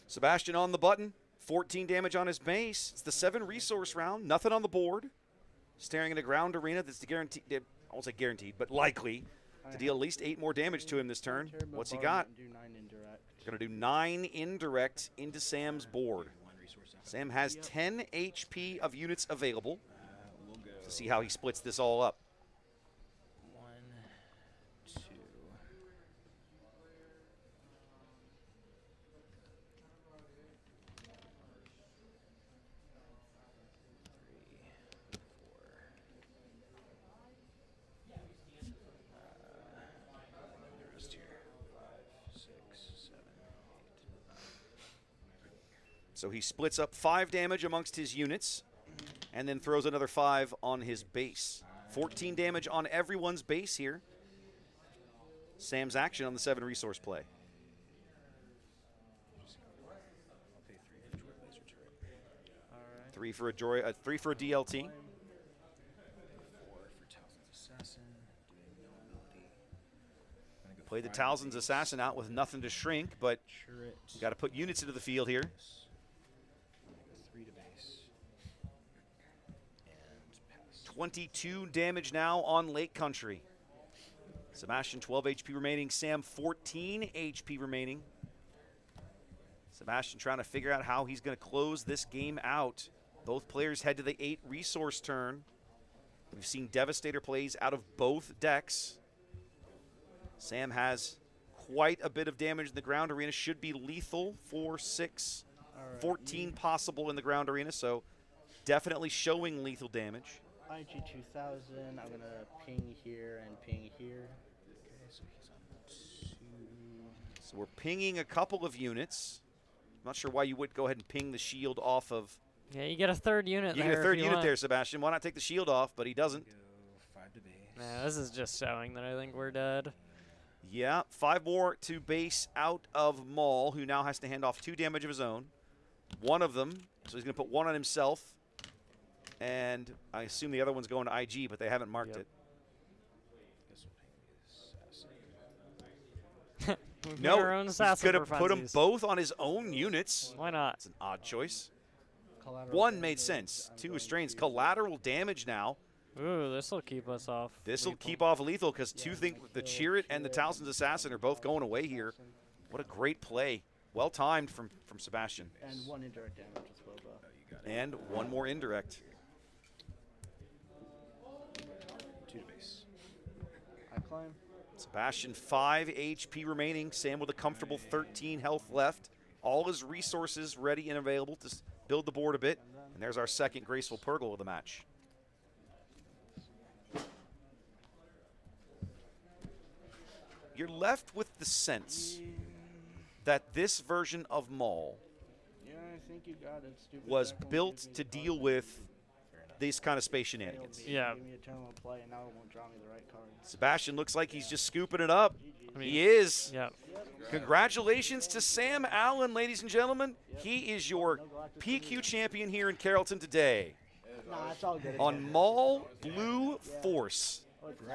Sebastian on the button, 14 damage on his base. It's the 7 resource round, nothing on the board. Staring at a ground arena that's guaranteed, I won't say guaranteed, but likely to deal at least 8 more damage to him this turn. What's he got? Do 9 indirect. Going to do 9 indirect into Sam's board. Sam has 10 HP of units available. To see how he splits this all up. 1, 2. 3, 4. So he splits up 5 damage amongst his units and then throws another 5 on his base. 14 damage on everyone's base here. Sam's action on the 7 resource play. Three for a DLT. Play the Talzin's Assassin out with nothing to shrink, but you got to put units into the field here. 3 to base. 22 damage now on Lake Country. Sebastian 12 HP remaining, Sam 14 HP remaining. Sebastian trying to figure out how he's going to close this game out. Both players head to the 8 resource turn. We've seen Devastator plays out of both decks. Sam has quite a bit of damage in the ground arena. Should be lethal, 4, 6, 14 possible in the ground arena, so definitely showing lethal damage. IG 2000, I'm going to ping here and ping here. Okay, so he's on 2. So we're pinging a couple of units. I'm not sure why you would go ahead and ping the shield off of. Yeah, you get a third unit You there. get a third if you unit want. there, Sebastian. Why not take the shield off? But he doesn't. Go 5 to base. Yeah, this is just showing that I think we're dead. Yeah, 5 more to base out of Maul, who now has to hand off 2 damage of his own. One of them, so he's going to put 1 on himself. And I assume the other one's going to IG, but they haven't marked it. No, our own he's assassin going to for put them funsies. both on his own units. Why not? It's an odd choice. Collateral 1 made sense. 2 restraints. Collateral damage now. Ooh, this will keep us off. This will keep off lethal because 2 think the Chirrut and the Talzin's Assassin are both going away here. What a great play. Well timed from Sebastian. And 1 indirect damage as well, Bo. And 1 more indirect. 2 to base. I climb. Sebastian 5 HP remaining. Sam with a comfortable 13 health left. All his resources ready and available to build the board a bit. And there's our second graceful Purgle of the match. You're left with the sense that this version of Maul Yeah, I think you got it. Stupid was deck won't built give me to the deal card. with these kind of space shenanigans. Yeah. Give me a turn one play, and now it won't draw me the right card. Sebastian looks like he's just scooping it up. I mean, He is. Yeah. Congratulations to Sam Allen, ladies and gentlemen. He is your PQ champion here in Carrollton today. Nah, it's all good. On Maul Blue Force.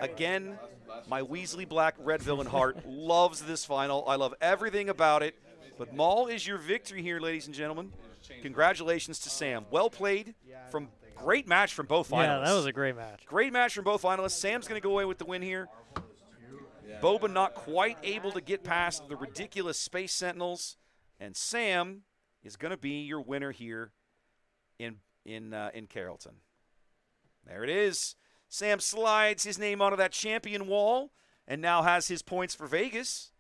Again, my Weasley Black Red Villain heart loves this final. I love everything about it. But Maul is your victory here, ladies and gentlemen. Congratulations to Sam. Well played. From great match from both finalists. Yeah, that was a great match. Great match from both finalists. Sam's going to go away with the win here. Boba not quite able to get past the ridiculous Space Sentinels. And Sam is going to be your winner here in Carrollton. There it is. Sam slides his name onto that champion wall and now has his points for Vegas.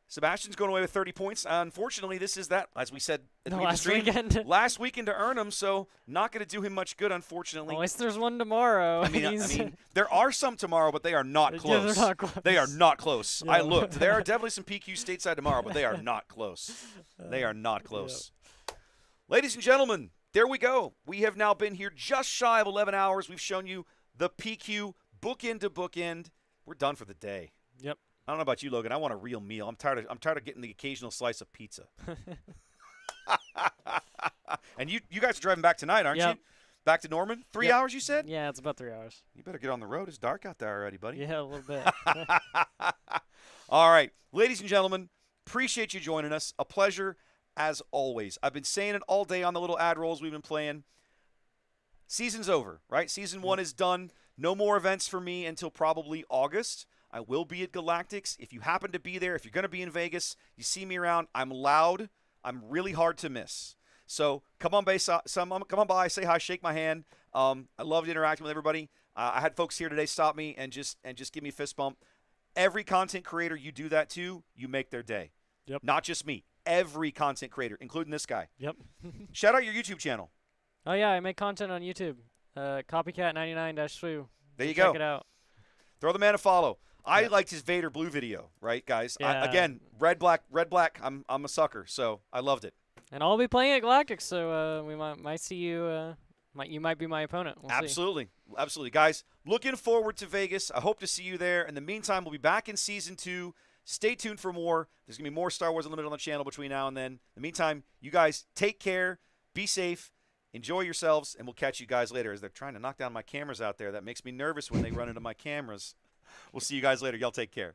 Sebastian's going away with 30 points. Unfortunately, this is that, as we said at the beginning of the stream, last weekend to earn them, so not going to do him much good, unfortunately. At least there's one tomorrow. I mean, there are some tomorrow, but they are not Yeah, close. they're not close. They are not close. Yeah. I looked. There are definitely some PQ stateside tomorrow, but they are not close. They are not close. Ladies and gentlemen, there we go. We have now been here just shy of 11 hours. We've shown you the PQ bookend to bookend. We're done for the day. Yep. I don't know about you, Logan. I want a real meal. I'm tired of getting the occasional slice of pizza. And you guys are driving back tonight, aren't Yep. you? Back to Norman? 3 Yep. hours, you said? Yeah, it's about 3 hours. You better get on the road. It's dark out there already, buddy. Yeah, a little bit. All right. Ladies and gentlemen, appreciate you joining us. A pleasure as always. I've been saying it all day on the little ad rolls we've been playing. Season's over, right? Season 1 is done. No more events for me until probably August. I will be at Galactics. If you happen to be there, if you're going to be in Vegas, you see me around, I'm loud. I'm really hard to miss. So come on by, say hi, shake my hand. I loved interacting with everybody. I had folks here today stop me and just give me a fist bump. Every content creator you do that to, you make their day. Yep. Not just me. Every content creator, including this guy. Yep. Shout out your YouTube channel. Oh, yeah, I make content on YouTube. Copycat99-Swoo. There you go. Check it out. Throw the man a follow. I liked his Vader Blue video, right, guys? Yeah. Again, red black. I'm a sucker, so I loved it. And I'll be playing at Galactic, so we might see you. You might be my opponent. We'll see. Absolutely. Guys, looking forward to Vegas. I hope to see you there. In the meantime, we'll be back in Season 2. Stay tuned for more. There's going to be more Star Wars Unlimited on the channel between now and then. In the meantime, you guys take care, be safe, enjoy yourselves, and we'll catch you guys later. As they're trying to knock down my cameras out there, that makes me nervous when they run into my cameras. We'll see you guys later. Y'all take care.